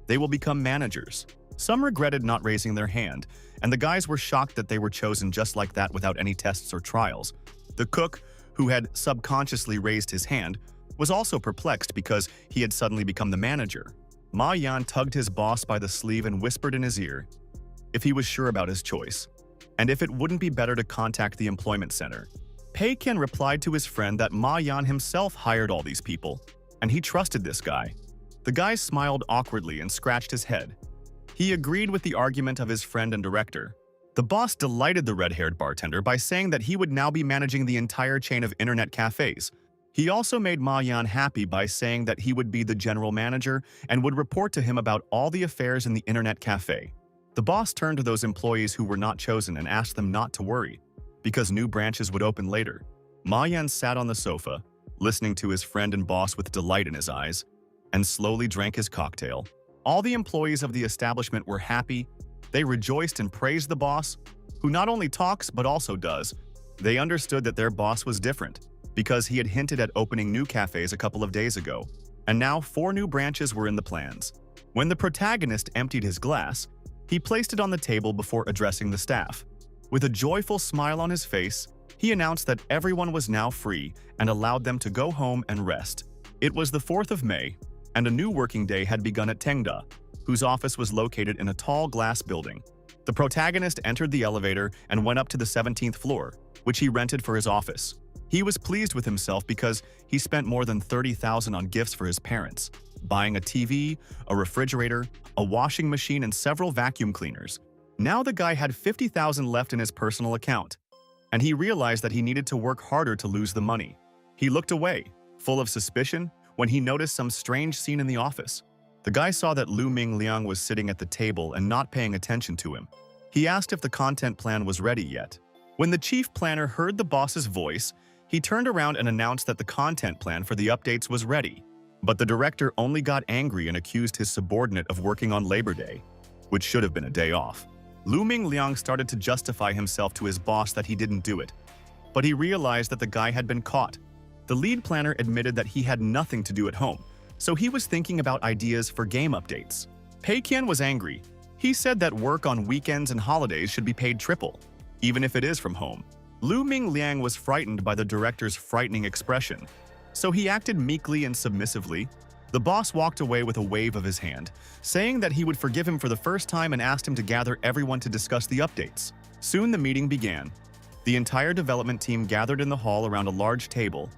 They will become managers. Some regretted not raising their hand, and the guys were shocked that they were chosen just like that without any tests or trials. The cook, who had subconsciously raised his hand, was also perplexed because he had suddenly become the manager. Ma Yan tugged his boss by the sleeve and whispered in his ear if he was sure about his choice, and if it wouldn't be better to contact the employment center. Pei Qian replied to his friend that Ma Yan himself hired all these people, and he trusted this guy. The guy smiled awkwardly and scratched his head. He agreed with the argument of his friend and director. The boss delighted the red-haired bartender by saying that he would now be managing the entire chain of internet cafes. He also made Ma Yan happy by saying that he would be the general manager and would report to him about all the affairs in the internet cafe. The boss turned to those employees who were not chosen and asked them not to worry, because new branches would open later. Ma Yan sat on the sofa, listening to his friend and boss with delight in his eyes, and slowly drank his cocktail. All the employees of the establishment were happy. They rejoiced and praised the boss, who not only talks but also does. They understood that their boss was different, because he had hinted at opening new cafes a couple of days ago, and now 4 new branches were in the plans. When the protagonist emptied his glass, he placed it on the table before addressing the staff. With a joyful smile on his face, he announced that everyone was now free and allowed them to go home and rest. It was the 4th of May, and a new working day had begun at Tengda, whose office was located in a tall glass building. The protagonist entered the elevator and went up to the 17th floor, which he rented for his office. He was pleased with himself because he spent more than 30,000 on gifts for his parents, buying a TV, a refrigerator, a washing machine, and several vacuum cleaners. Now the guy had 50,000 left in his personal account, and he realized that he needed to work harder to lose the money. He looked away, full of suspicion, when he noticed some strange scene in the office. The guy saw that Lu Ming Liang was sitting at the table and not paying attention to him. He asked if the content plan was ready yet. When the chief planner heard the boss's voice, he turned around and announced that the content plan for the updates was ready. But the director only got angry and accused his subordinate of working on Labor Day, which should have been a day off. Lu Ming Liang started to justify himself to his boss that he didn't do it, but he realized that the guy had been caught. The lead planner admitted that he had nothing to do at home, so he was thinking about ideas for game updates. Pei Qian was angry. He said that work on weekends and holidays should be paid triple, even if it is from home. Lu Ming Liang was frightened by the director's frightening expression, so he acted meekly and submissively. The boss walked away with a wave of his hand, saying that he would forgive him for the first time and asked him to gather everyone to discuss the updates. Soon the meeting began. The entire development team gathered in the hall around a large table,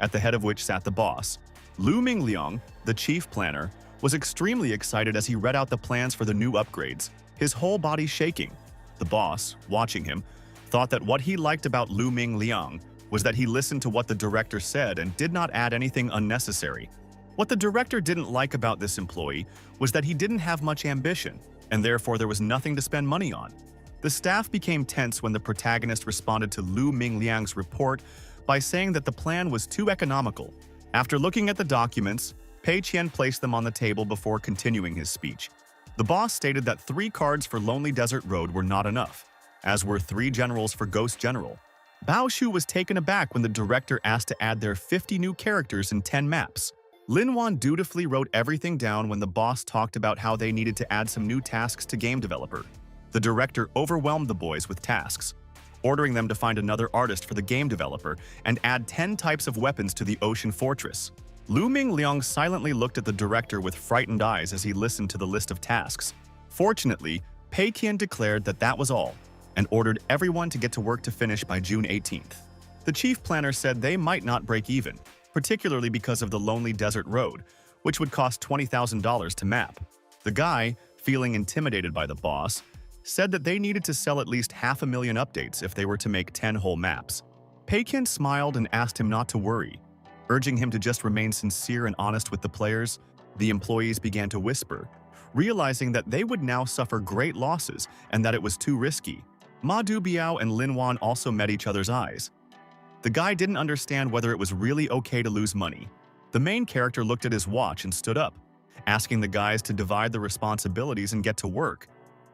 at the head of which sat the boss. Lu Ming Liang, the chief planner, was extremely excited as he read out the plans for the new upgrades, his whole body shaking. The boss, watching him, thought that what he liked about Lu Ming Liang was that he listened to what the director said and did not add anything unnecessary. What the director didn't like about this employee was that he didn't have much ambition, and therefore there was nothing to spend money on. The staff became tense when the protagonist responded to Lu Ming Liang's report by saying that the plan was too economical. After looking at the documents, Pei Qian placed them on the table before continuing his speech. The boss stated that 3 cards for Lonely Desert Road were not enough, as were 3 generals for Ghost General. Bao Shu was taken aback when the director asked to add their 50 new characters in 10 maps. Lin Wan dutifully wrote everything down when the boss talked about how they needed to add some new tasks to game developer. The director overwhelmed the boys with tasks, ordering them to find another artist for the game developer and add 10 types of weapons to the Ocean Fortress. Lu Ming Liang silently looked at the director with frightened eyes as he listened to the list of tasks. Fortunately, Pei Qian declared that that was all, and ordered everyone to get to work to finish by June 18th. The chief planner said they might not break even, particularly because of the Lonely Desert Road, which would cost $20,000 to map. The guy, feeling intimidated by the boss, said that they needed to sell at least 500,000 updates if they were to make 10 whole maps. Pei Qian smiled and asked him not to worry, urging him to just remain sincere and honest with the players. The employees began to whisper, realizing that they would now suffer great losses and that it was too risky. Ma Dubiao and Lin Wan also met each other's eyes. The guy didn't understand whether it was really okay to lose money. The main character looked at his watch and stood up, asking the guys to divide the responsibilities and get to work.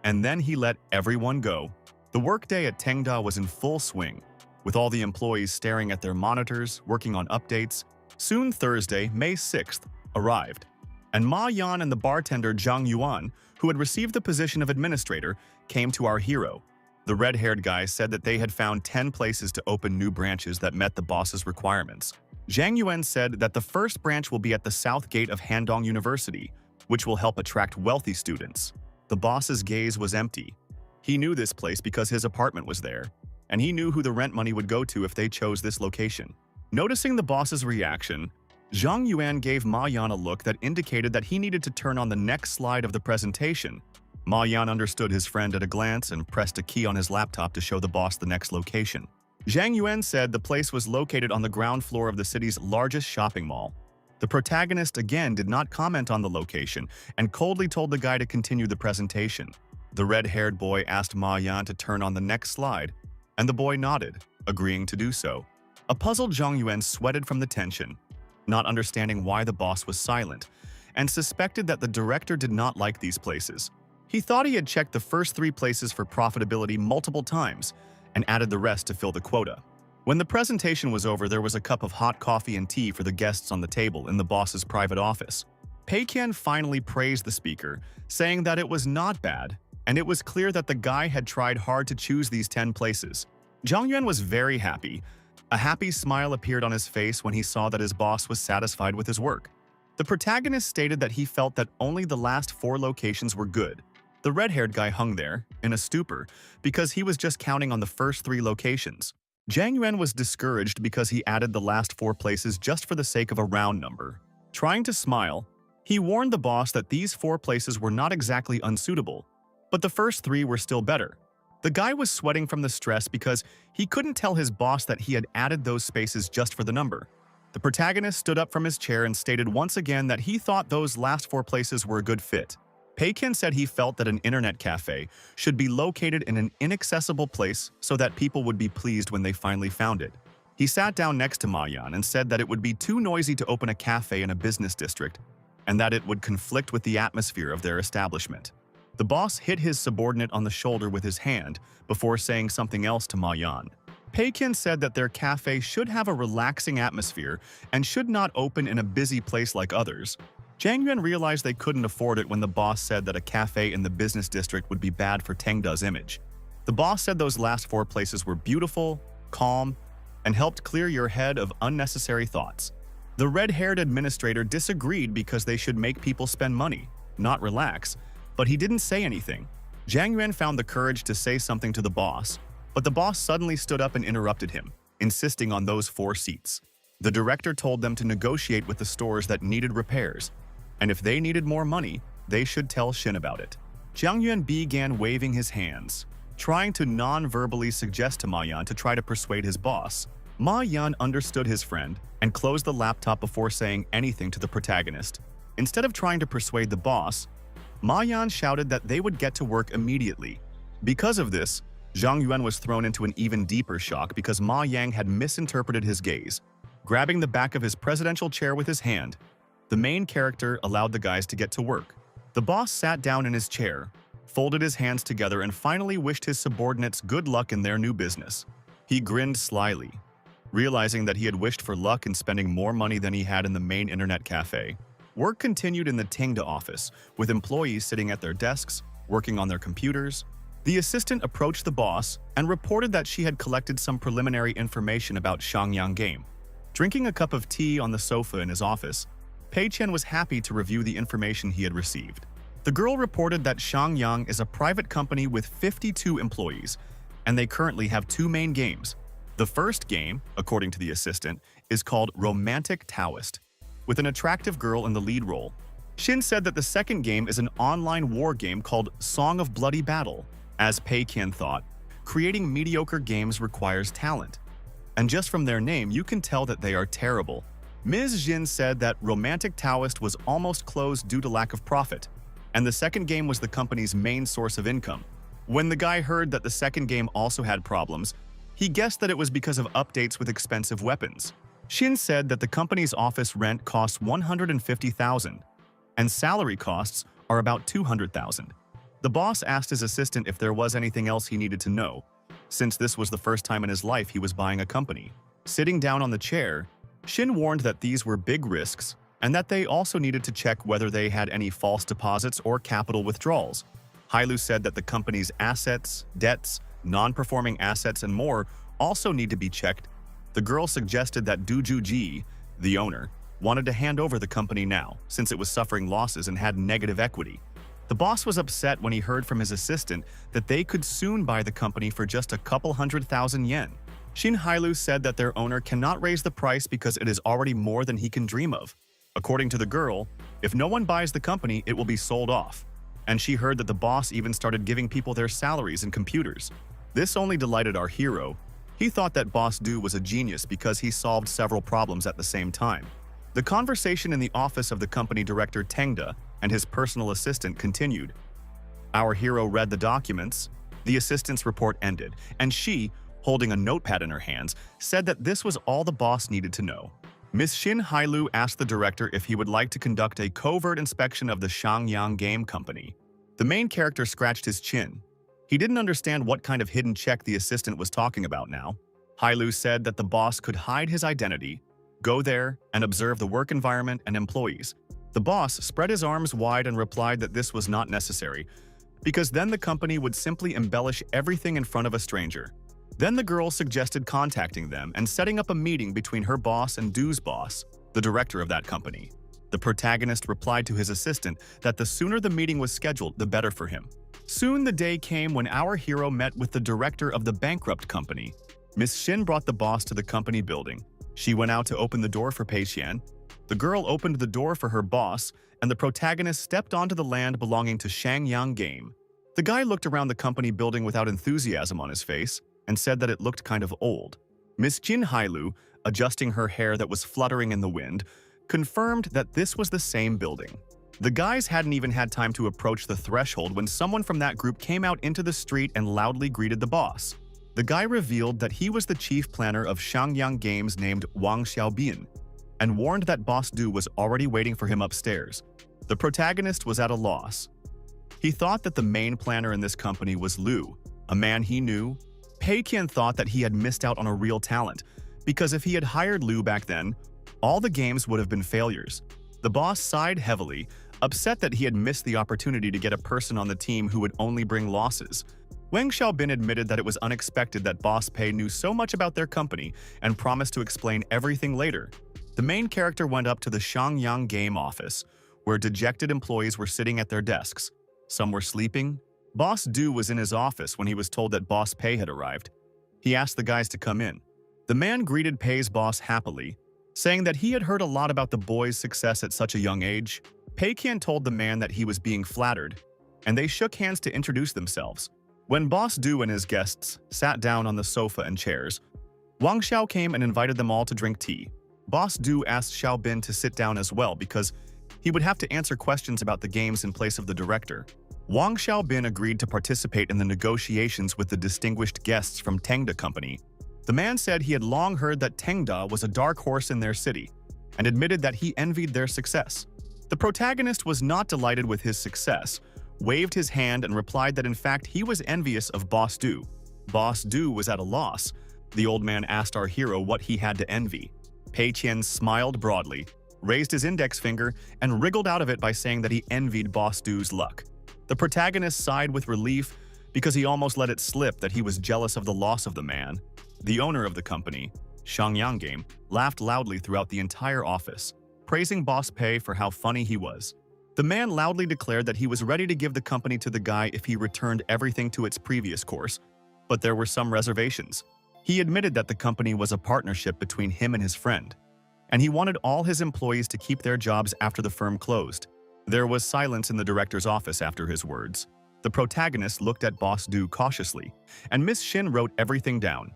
And then he let everyone go. The workday at Tengda was in full swing, with all the employees staring at their monitors, working on updates. Soon Thursday, May 6th, arrived, and Ma Yan and the bartender Zhang Yuan, who had received the position of administrator, came to our hero. The red-haired guy said that they had found 10 places to open new branches that met the boss's requirements. Zhang Yuan said that the first branch will be at the south gate of Handong University, which will help attract wealthy students. The boss's gaze was empty. He knew this place because his apartment was there, and he knew who the rent money would go to if they chose this location. Noticing the boss's reaction, Zhang Yuan gave Ma Yan a look that indicated that he needed to turn on the next slide of the presentation. Ma Yan understood his friend at a glance and pressed a key on his laptop to show the boss the next location. Zhang Yuan said the place was located on the ground floor of the city's largest shopping mall. The protagonist again did not comment on the location and coldly told the guy to continue the presentation. The red-haired boy asked Ma Yan to turn on the next slide, and the boy nodded, agreeing to do so. A puzzled Zhang Yuan sweated from the tension, not understanding why the boss was silent, and suspected that the director did not like these places. He thought he had checked the first 3 places for profitability multiple times and added the rest to fill the quota. When the presentation was over, there was a cup of hot coffee and tea for the guests on the table in the boss's private office. Pei Qian finally praised the speaker, saying that it was not bad, and it was clear that the guy had tried hard to choose these 10 places. Zhang Yuan was very happy. A happy smile appeared on his face when he saw that his boss was satisfied with his work. The protagonist stated that he felt that only the last 4 locations were good. The red-haired guy hung there, in a stupor, because he was just counting on the first 3 locations. Zhang Yuan was discouraged because he added the last 4 places just for the sake of a round number. Trying to smile, he warned the boss that these 4 places were not exactly unsuitable, But the first three were still better. The guy was sweating from the stress because he couldn't tell his boss that he had added those spaces just for the number. The protagonist stood up from his chair and stated once again that he thought those last 4 places were a good fit. Pei Qian said he felt that an internet cafe should be located in an inaccessible place so that people would be pleased when they finally found it. He sat down next to Ma Yan and said that it would be too noisy to open a cafe in a business district and that it would conflict with the atmosphere of their establishment. The boss hit his subordinate on the shoulder with his hand before saying something else to Ma Yan. Pei Qian said that their cafe should have a relaxing atmosphere and should not open in a busy place like others. Zhang Yuan realized they couldn't afford it when the boss said that a cafe in the business district would be bad for Tengda's image. The boss said those last 4 places were beautiful, calm, and helped clear your head of unnecessary thoughts. The red-haired administrator disagreed because they should make people spend money, not relax, but he didn't say anything. Zhang Yuan found the courage to say something to the boss, but the boss suddenly stood up and interrupted him, insisting on those 4 seats. The director told them to negotiate with the stores that needed repairs, and if they needed more money, they should tell Shin about it. Zhang Yuan began waving his hands, trying to non-verbally suggest to Ma Yan to try to persuade his boss. Ma Yan understood his friend and closed the laptop before saying anything to the protagonist. Instead of trying to persuade the boss, Ma Yan shouted that they would get to work immediately. Because of this, Zhang Yuan was thrown into an even deeper shock because Ma Yang had misinterpreted his gaze. Grabbing the back of his presidential chair with his hand, the main character allowed the guys to get to work. The boss sat down in his chair, folded his hands together, and finally wished his subordinates good luck in their new business. He grinned slyly, realizing that he had wished for luck in spending more money than he had in the main internet cafe. Work continued in the Tengda office, with employees sitting at their desks, working on their computers. The assistant approached the boss and reported that she had collected some preliminary information about Shangyang game. Drinking a cup of tea on the sofa in his office, Pei Qian was happy to review the information he had received. The girl reported that Shangyang is a private company with 52 employees, and they currently have 2 main games. The first game, according to the assistant, is called Romantic Taoist, with an attractive girl in the lead role. Shin said that the second game is an online war game called Song of Bloody Battle. As Pei Qian thought, creating mediocre games requires talent. And just from their name, you can tell that they are terrible. Ms. Jin said that Romantic Taoist was almost closed due to lack of profit, and the second game was the company's main source of income. When the guy heard that the second game also had problems, he guessed that it was because of updates with expensive weapons. Shin said that the company's office rent costs 150,000, and salary costs are about 200,000. The boss asked his assistant if there was anything else he needed to know, since this was the first time in his life he was buying a company. Sitting down on the chair, Shin warned that these were big risks and that they also needed to check whether they had any false deposits or capital withdrawals. Hailu said that the company's assets, debts, non-performing assets, and more also need to be checked. The girl suggested that Du Juji, the owner, wanted to hand over the company now, since it was suffering losses and had negative equity. The boss was upset when he heard from his assistant that they could soon buy the company for just a couple 100,000 yen. Shin Hailu said that their owner cannot raise the price because it is already more than he can dream of. According to the girl, if no one buys the company, it will be sold off. And she heard that the boss even started giving people their salaries and computers. This only delighted our hero. He thought that Boss Du was a genius because he solved several problems at the same time. The conversation in the office of the company director Tengda and his personal assistant continued. Our hero read the documents. The assistant's report ended, and she, holding a notepad in her hands, said that this was all the boss needed to know. Miss Shin Hailu asked the director if he would like to conduct a covert inspection of the Shangyang Game Company. The main character scratched his chin. He didn't understand what kind of hidden check the assistant was talking about now. Hailu said that the boss could hide his identity, go there, and observe the work environment and employees. The boss spread his arms wide and replied that this was not necessary, because then the company would simply embellish everything in front of a stranger. Then the girl suggested contacting them and setting up a meeting between her boss and Du's boss, the director of that company. The protagonist replied to his assistant that the sooner the meeting was scheduled, the better for him. Soon the day came when our hero met with the director of the bankrupt company. Miss Shin brought the boss to the company building. She went out to open the door for Pei Qian. The girl opened the door for her boss, and the protagonist stepped onto the land belonging to Shangyang Game. The guy looked around the company building without enthusiasm on his face and said that it looked kind of old. Miss Jin Hailu, adjusting her hair that was fluttering in the wind, confirmed that this was the same building. The guys hadn't even had time to approach the threshold when someone from that group came out into the street and loudly greeted the boss. The guy revealed that he was the chief planner of Shangyang Games named Wang Xiaobin, and warned that Boss Du was already waiting for him upstairs. The protagonist was at a loss. He thought that the main planner in this company was Liu, a man he knew. Pei Qian thought that he had missed out on a real talent, because if he had hired Liu back then, all the games would have been failures. The boss sighed heavily, upset that he had missed the opportunity to get a person on the team who would only bring losses. Wang Xiaobin admitted that it was unexpected that Boss Pei knew so much about their company and promised to explain everything later. The main character went up to the Shangyang game office, where dejected employees were sitting at their desks. Some were sleeping. Boss Du was in his office when he was told that Boss Pei had arrived. He asked the guys to come in. The man greeted Pei's boss happily, saying that he had heard a lot about the boy's success at such a young age. Pei Qian told the man that he was being flattered, and they shook hands to introduce themselves. When Boss Du and his guests sat down on the sofa and chairs, Wang Xiao came and invited them all to drink tea. Boss Du asked Xiaobin to sit down as well because he would have to answer questions about the games in place of the director. Wang Xiaobin agreed to participate in the negotiations with the distinguished guests from Tengda Company. The man said he had long heard that Tengda was a dark horse in their city, and admitted that he envied their success. The protagonist was not delighted with his success, waved his hand and replied that in fact he was envious of Boss Du. Boss Du was at a loss. The old man asked our hero what he had to envy. Pei Qian smiled broadly, raised his index finger, and wriggled out of it by saying that he envied Boss Du's luck. The protagonist sighed with relief because he almost let it slip that he was jealous of the loss of the man. The owner of the company, Shangyang Game, laughed loudly throughout the entire office, praising Boss Pei for how funny he was. The man loudly declared that he was ready to give the company to the guy if he returned everything to its previous course, but there were some reservations. He admitted that the company was a partnership between him and his friend, and he wanted all his employees to keep their jobs after the firm closed. There was silence in the director's office after his words. The protagonist looked at Boss Du cautiously, and Miss Shin wrote everything down.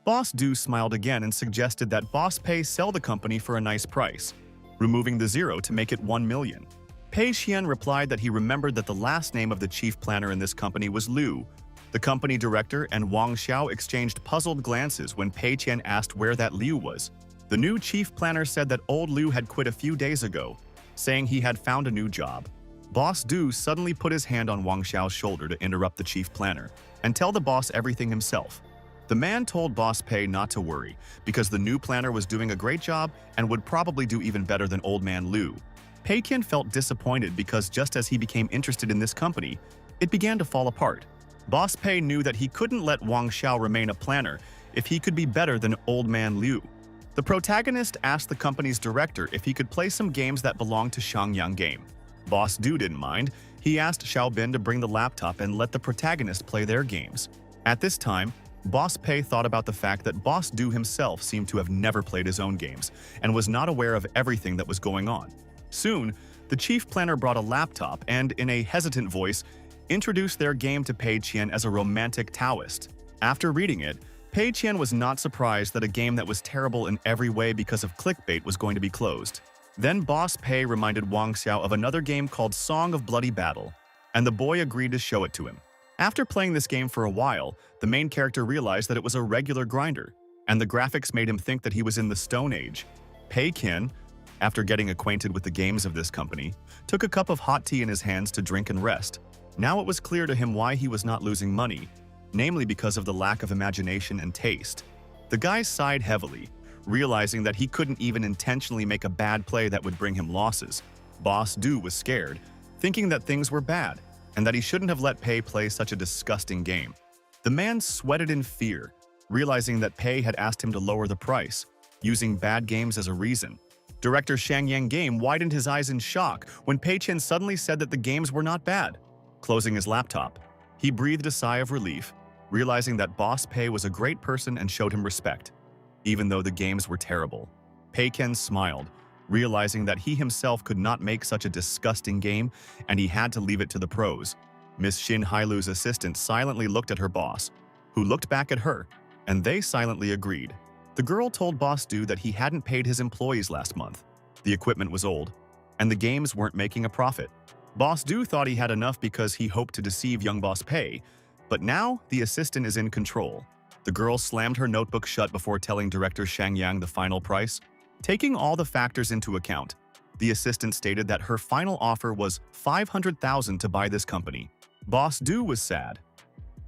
Boss Du smiled again and suggested that Boss Pei sell the company for a nice price, removing the zero to make it 1 million. Pei Qian replied that he remembered that the last name of the chief planner in this company was Liu. The company director and Wang Xiao exchanged puzzled glances when Pei Qian asked where that Liu was. The new chief planner said that old Liu had quit a few days ago, saying he had found a new job. Boss Du suddenly put his hand on Wang Xiao's shoulder to interrupt the chief planner and tell the boss everything himself. The man told Boss Pei not to worry because the new planner was doing a great job and would probably do even better than old man Liu. Pei Qian felt disappointed because just as he became interested in this company, it began to fall apart. Boss Pei knew that he couldn't let Wang Xiao remain a planner if he could be better than old man Liu. The protagonist asked the company's director if he could play some games that belonged to Shangyang Game. Boss Du didn't mind. He asked Xiaobin to bring the laptop and let the protagonist play their games. At this time, Boss Pei thought about the fact that Boss Du himself seemed to have never played his own games and was not aware of everything that was going on. Soon, the chief planner brought a laptop and, in a hesitant voice, introduced their game to Pei Qian as a romantic Taoist. After reading it, Pei Qian was not surprised that a game that was terrible in every way because of clickbait was going to be closed. Then Boss Pei reminded Wang Xiao of another game called Song of Bloody Battle, and the boy agreed to show it to him. After playing this game for a while, the main character realized that it was a regular grinder, and the graphics made him think that he was in the Stone Age. Pei Qian, after getting acquainted with the games of this company, took a cup of hot tea in his hands to drink and rest. Now it was clear to him why he was not losing money, namely because of the lack of imagination and taste. The guy sighed heavily, realizing that he couldn't even intentionally make a bad play that would bring him losses. Boss Du was scared, thinking that things were bad, and that he shouldn't have let Pei play such a disgusting game. The man sweated in fear, realizing that Pei had asked him to lower the price, using bad games as a reason. Director Shangyang Game widened his eyes in shock when Pei Qian suddenly said that the games were not bad. Closing his laptop, he breathed a sigh of relief, realizing that Boss Pei was a great person and showed him respect, even though the games were terrible. Pei Qian smiled, realizing that he himself could not make such a disgusting game and he had to leave it to the pros. Miss Shin Hailu's assistant silently looked at her boss, who looked back at her, and they silently agreed. The girl told Boss Du that he hadn't paid his employees last month. The equipment was old, and the games weren't making a profit. Boss Du thought he had enough because he hoped to deceive young Boss Pei, but now the assistant is in control. The girl slammed her notebook shut before telling Director Shang Yang the final price. Taking all the factors into account, the assistant stated that her final offer was 500,000 to buy this company. Boss Du was sad.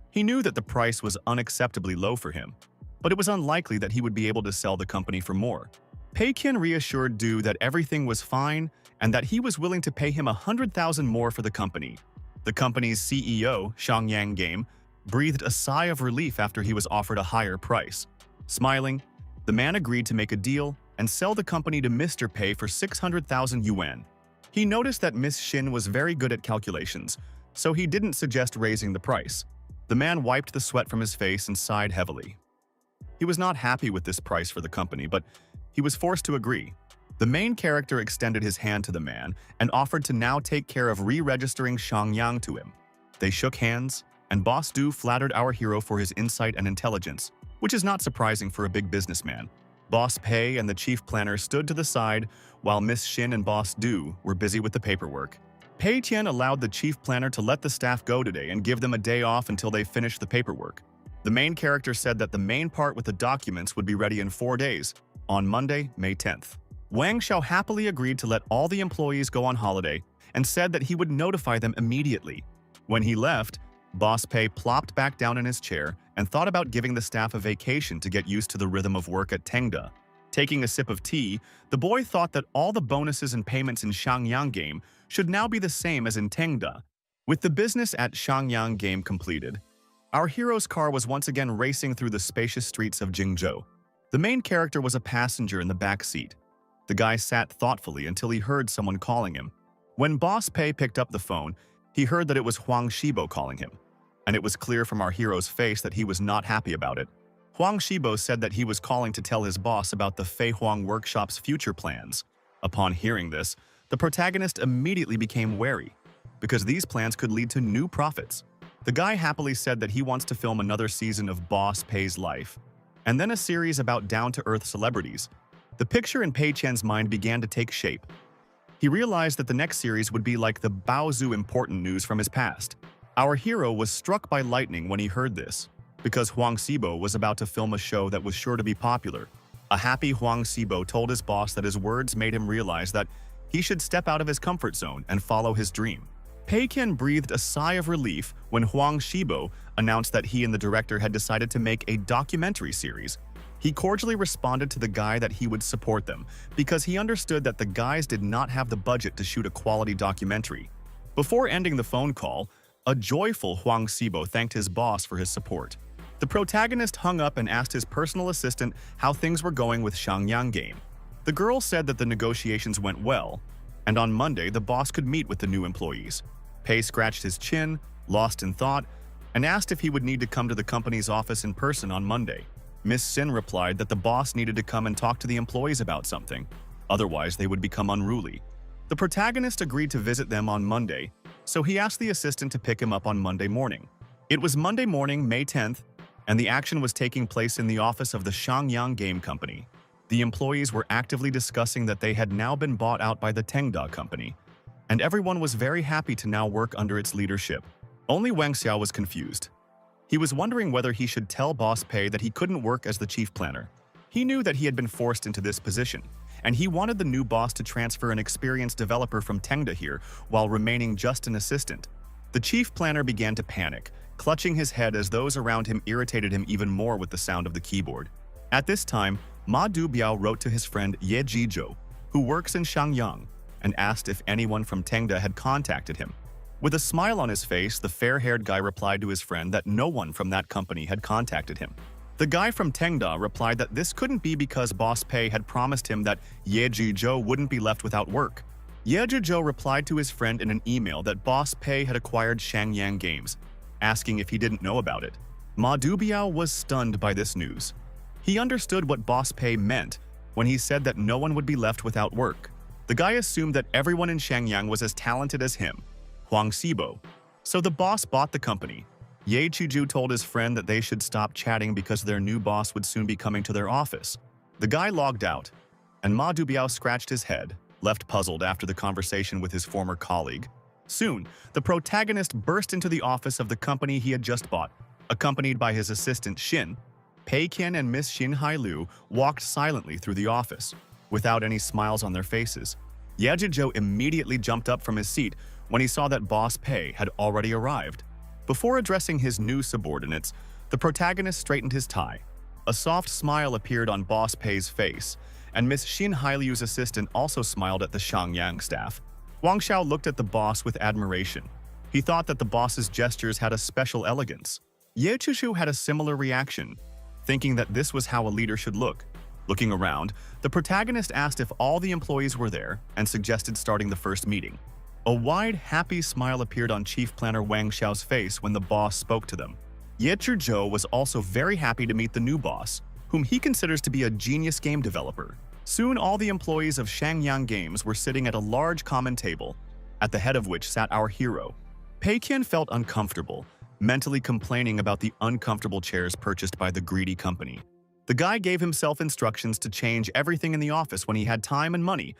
He knew that the price was unacceptably low for him, but it was unlikely that he would be able to sell the company for more. Pei Qian reassured Du that everything was fine and that he was willing to pay him 100,000 more for the company. The company's CEO, Shangyang Game, breathed a sigh of relief after he was offered a higher price. Smiling, the man agreed to make a deal and sell the company to Mr. Pei for 600,000 yuan. He noticed that Miss Shin was very good at calculations, so he didn't suggest raising the price. The man wiped the sweat from his face and sighed heavily. He was not happy with this price for the company, but he was forced to agree. The main character extended his hand to the man and offered to now take care of re-registering Shangyang to him. They shook hands, and Boss Du flattered our hero for his insight and intelligence, which is not surprising for a big businessman. Boss Pei and the chief planner stood to the side while Miss Shin and Boss Du were busy with the paperwork. Pei Qian allowed the chief planner to let the staff go today and give them a day off until they finished the paperwork. The main character said that the main part with the documents would be ready in 4 days, on Monday, May 10th. Wang Xiao happily agreed to let all the employees go on holiday and said that he would notify them immediately. When he left, Boss Pei plopped back down in his chair and thought about giving the staff a vacation to get used to the rhythm of work at Tengda. Taking a sip of tea, the boy thought that all the bonuses and payments in Shangyang Game should now be the same as in Tengda. With the business at Shangyang Game completed, our hero's car was once again racing through the spacious streets of Jingzhou. The main character was a passenger in the back seat. The guy sat thoughtfully until he heard someone calling him. When Boss Pei picked up the phone, he heard that it was Huang Shibo calling him, and it was clear from our hero's face that he was not happy about it. Huang Shibo said that he was calling to tell his boss about the Fei Huang Workshop's future plans. Upon hearing this, the protagonist immediately became wary, because these plans could lead to new profits. The guy happily said that he wants to film another season of Boss Pei's life, and then a series about down-to-earth celebrities. The picture in Pei Qian's mind began to take shape. He realized that the next series would be like the Baozu important news from his past. Our hero was struck by lightning when he heard this, because Huang Shibo was about to film a show that was sure to be popular. A happy Huang Shibo told his boss that his words made him realize that he should step out of his comfort zone and follow his dream. Pei Qian breathed a sigh of relief when Huang Shibo announced that he and the director had decided to make a documentary series. He cordially responded to the guy that he would support them, because he understood that the guys did not have the budget to shoot a quality documentary. Before ending the phone call, a joyful Huang Shibo thanked his boss for his support. The protagonist hung up and asked his personal assistant how things were going with Shangyang Game. The girl said that the negotiations went well, and on Monday the boss could meet with the new employees. Pei scratched his chin, lost in thought, and asked if he would need to come to the company's office in person on Monday. Miss Sin replied that the boss needed to come and talk to the employees about something, otherwise they would become unruly. The protagonist agreed to visit them on Monday, so he asked the assistant to pick him up on Monday morning. It was Monday morning, May 10th, and the action was taking place in the office of the Shangyang Game Company. The employees were actively discussing that they had now been bought out by the Tengda Company, and everyone was very happy to now work under its leadership. Only Wang Xiao was confused. He was wondering whether he should tell Boss Pei that he couldn't work as the chief planner. He knew that he had been forced into this position, and he wanted the new boss to transfer an experienced developer from Tengda here while remaining just an assistant. The chief planner began to panic, clutching his head as those around him irritated him even more with the sound of the keyboard. At this time, Ma Dubiao wrote to his friend Ye Jizhou, who works in Shangyang, and asked if anyone from Tengda had contacted him. With a smile on his face, the fair-haired guy replied to his friend that no one from that company had contacted him. The guy from Tengda replied that this couldn't be because Boss Pei had promised him that Ye Jizhou wouldn't be left without work. Ye Jizhou replied to his friend in an email that Boss Pei had acquired Shangyang Games, asking if he didn't know about it. Ma Dubiao was stunned by this news. He understood what Boss Pei meant when he said that no one would be left without work. The guy assumed that everyone in Shangyang was as talented as him, Huang Shibo. So the boss bought the company. Ye Chiju told his friend that they should stop chatting because their new boss would soon be coming to their office. The guy logged out, and Ma Dubiao scratched his head, left puzzled after the conversation with his former colleague. Soon, the protagonist burst into the office of the company he had just bought. Accompanied by his assistant Xin, Pei Qian and Miss Xin Hailu walked silently through the office, without any smiles on their faces. Ye Zhizhou immediately jumped up from his seat when he saw that Boss Pei had already arrived. Before addressing his new subordinates, the protagonist straightened his tie. A soft smile appeared on Boss Pei's face, and Miss Xin Hailu's assistant also smiled at the Shangyang staff. Wang Xiao looked at the boss with admiration. He thought that the boss's gestures had a special elegance. Ye Chushu had a similar reaction, thinking that this was how a leader should look. Looking around, the protagonist asked if all the employees were there and suggested starting the first meeting. A wide, happy smile appeared on Chief Planner Wang Xiao's face when the boss spoke to them. Ye Zhizhou was also very happy to meet the new boss, whom he considers to be a genius game developer. Soon, all the employees of Shangyang Games were sitting at a large common table, at the head of which sat our hero. Pei Qian felt uncomfortable, mentally complaining about the uncomfortable chairs purchased by the greedy company. The guy gave himself instructions to change everything in the office when he had time and money,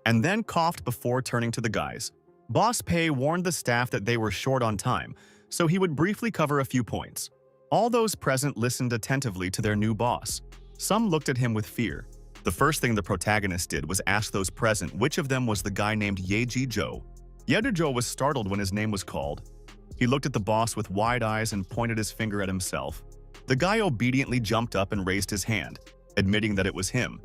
and then coughed before turning to the guys. Boss Pei warned the staff that they were short on time, so he would briefly cover a few points. All those present listened attentively to their new boss. Some looked at him with fear. The first thing the protagonist did was ask those present which of them was the guy named Ye Zhizhou. Ye Zhizhou was startled when his name was called. He looked at the boss with wide eyes and pointed his finger at himself. The guy obediently jumped up and raised his hand, admitting that it was him.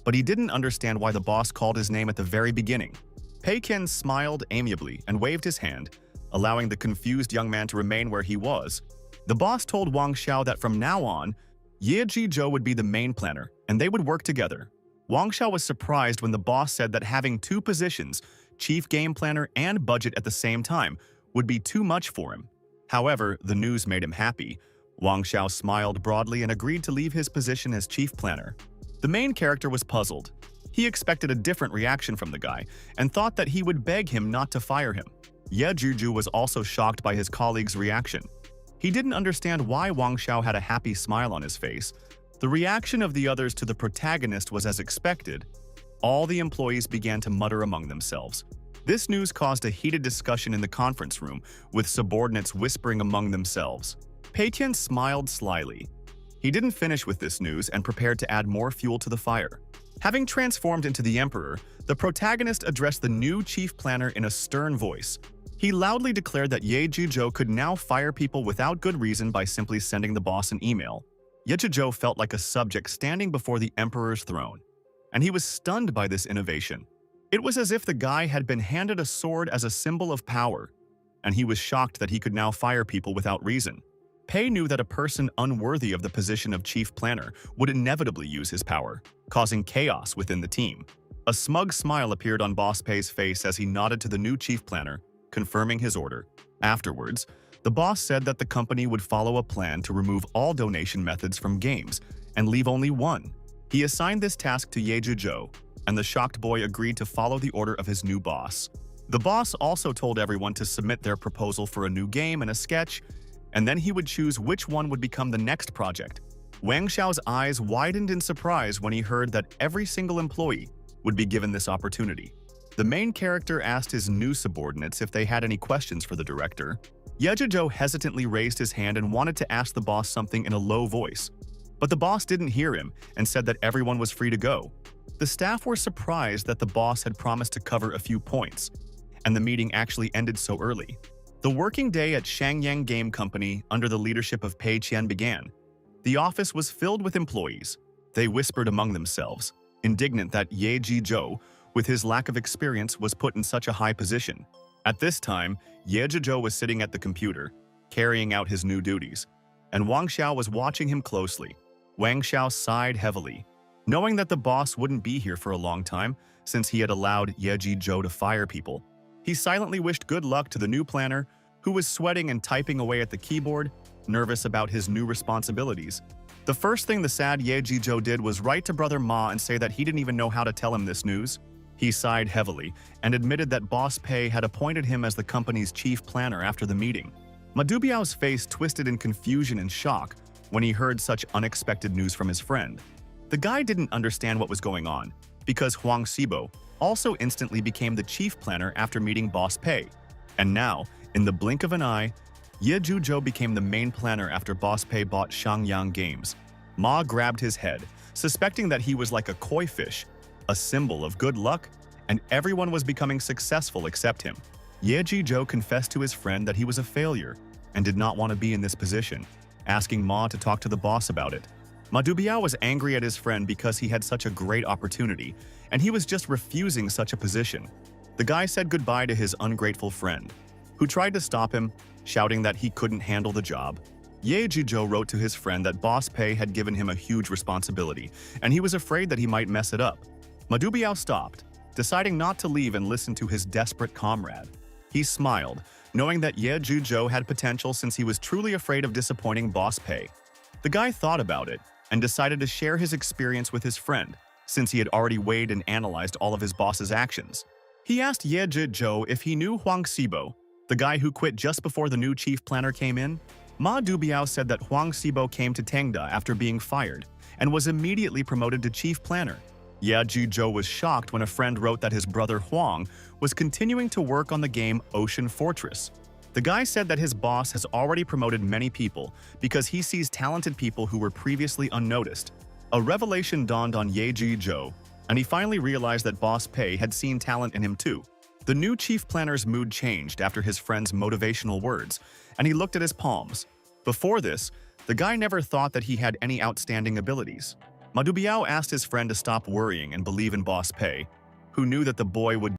But he didn't understand why the boss called his name at the very beginning. Pei Qian smiled amiably and waved his hand, allowing the confused young man to remain where he was. The boss told Wang Xiao that from now on, Ye Zhizhou would be the main planner, and they would work together. Wang Xiao was surprised when the boss said that having two positions, chief game planner and budget at the same time, would be too much for him. However, the news made him happy. Wang Xiao smiled broadly and agreed to leave his position as chief planner. The main character was puzzled. He expected a different reaction from the guy and thought that he would beg him not to fire him. Ye Zhizhou was also shocked by his colleague's reaction. He didn't understand why Wang Xiao had a happy smile on his face. The reaction of the others to the protagonist was as expected. All the employees began to mutter among themselves. This news caused a heated discussion in the conference room, with subordinates whispering among themselves. Pei Qian smiled slyly. He didn't finish with this news and prepared to add more fuel to the fire. Having transformed into the emperor, the protagonist addressed the new chief planner in a stern voice. He loudly declared that Ye Zhizhou could now fire people without good reason by simply sending the boss an email. Ye Zhizhou felt like a subject standing before the emperor's throne, and he was stunned by this innovation. It was as if the guy had been handed a sword as a symbol of power, and he was shocked that he could now fire people without reason. Pei knew that a person unworthy of the position of chief planner would inevitably use his power, causing chaos within the team. A smug smile appeared on Boss Pei's face as he nodded to the new chief planner, confirming his order. Afterwards, the boss said that the company would follow a plan to remove all donation methods from games and leave only one. He assigned this task to Ye Zhizhou, and the shocked boy agreed to follow the order of his new boss. The boss also told everyone to submit their proposal for a new game and a sketch, and then he would choose which one would become the next project. Wang Xiao's eyes widened in surprise when he heard that every single employee would be given this opportunity. The main character asked his new subordinates if they had any questions for the director. Ye Zhizhou hesitantly raised his hand and wanted to ask the boss something in a low voice, but the boss didn't hear him and said that everyone was free to go. The staff were surprised that the boss had promised to cover a few points, and the meeting actually ended so early. The working day at Shangyang Game Company under the leadership of Pei Qian began. The office was filled with employees. They whispered among themselves, indignant that Ye Zhizhou, with his lack of experience, was put in such a high position. At this time, Ye Zhizhou was sitting at the computer, carrying out his new duties, and Wang Xiao was watching him closely. Wang Xiao sighed heavily, knowing that the boss wouldn't be here for a long time since he had allowed Ye Zhizhou to fire people. He silently wished good luck to the new planner, who was sweating and typing away at the keyboard, nervous about his new responsibilities. The first thing the sad Ye Zhizhou did was write to brother Ma and say that he didn't even know how to tell him this news. He sighed heavily and admitted that Boss Pei had appointed him as the company's chief planner after the meeting. Ma Dubiao's face twisted in confusion and shock when he heard such unexpected news from his friend. The guy didn't understand what was going on, because Huang Xibo also instantly became the chief planner after meeting Boss Pei. And now, in the blink of an eye, Ye Zhuzhou became the main planner after Boss Pei bought Shangyang Games. Ma grabbed his head, suspecting that he was like a koi fish, a symbol of good luck, and everyone was becoming successful except him. Ye Zhuzhou confessed to his friend that he was a failure and did not want to be in this position, asking Ma to talk to the boss about it. Ma Dubiao was angry at his friend because he had such a great opportunity, and he was just refusing such a position. The guy said goodbye to his ungrateful friend, who tried to stop him, shouting that he couldn't handle the job. Ye Zhuzhou wrote to his friend that Boss Pei had given him a huge responsibility, and he was afraid that he might mess it up. Ma Dubiao stopped, deciding not to leave and listen to his desperate comrade. He smiled, knowing that Ye Zhuzhou had potential since he was truly afraid of disappointing Boss Pei. The guy thought about it and decided to share his experience with his friend, since he had already weighed and analyzed all of his boss's actions. He asked Ye Zhuzhou if he knew Huang Xibo, the guy who quit just before the new chief planner came in. Ma Dubiao said that Huang Xibo came to Tengda after being fired and was immediately promoted to chief planner. Ye Zhuzhou was shocked when a friend wrote that his brother Huang was continuing to work on the game Ocean Fortress. The guy said that his boss has already promoted many people because he sees talented people who were previously unnoticed. A revelation dawned on Ye Zhuzhou, and he finally realized that Boss Pei had seen talent in him too. The new chief planner's mood changed after his friend's motivational words, and he looked at his palms. Before this, the guy never thought that he had any outstanding abilities. Ma Dubiao asked his friend to stop worrying and believe in Boss Pei, who knew that the boy would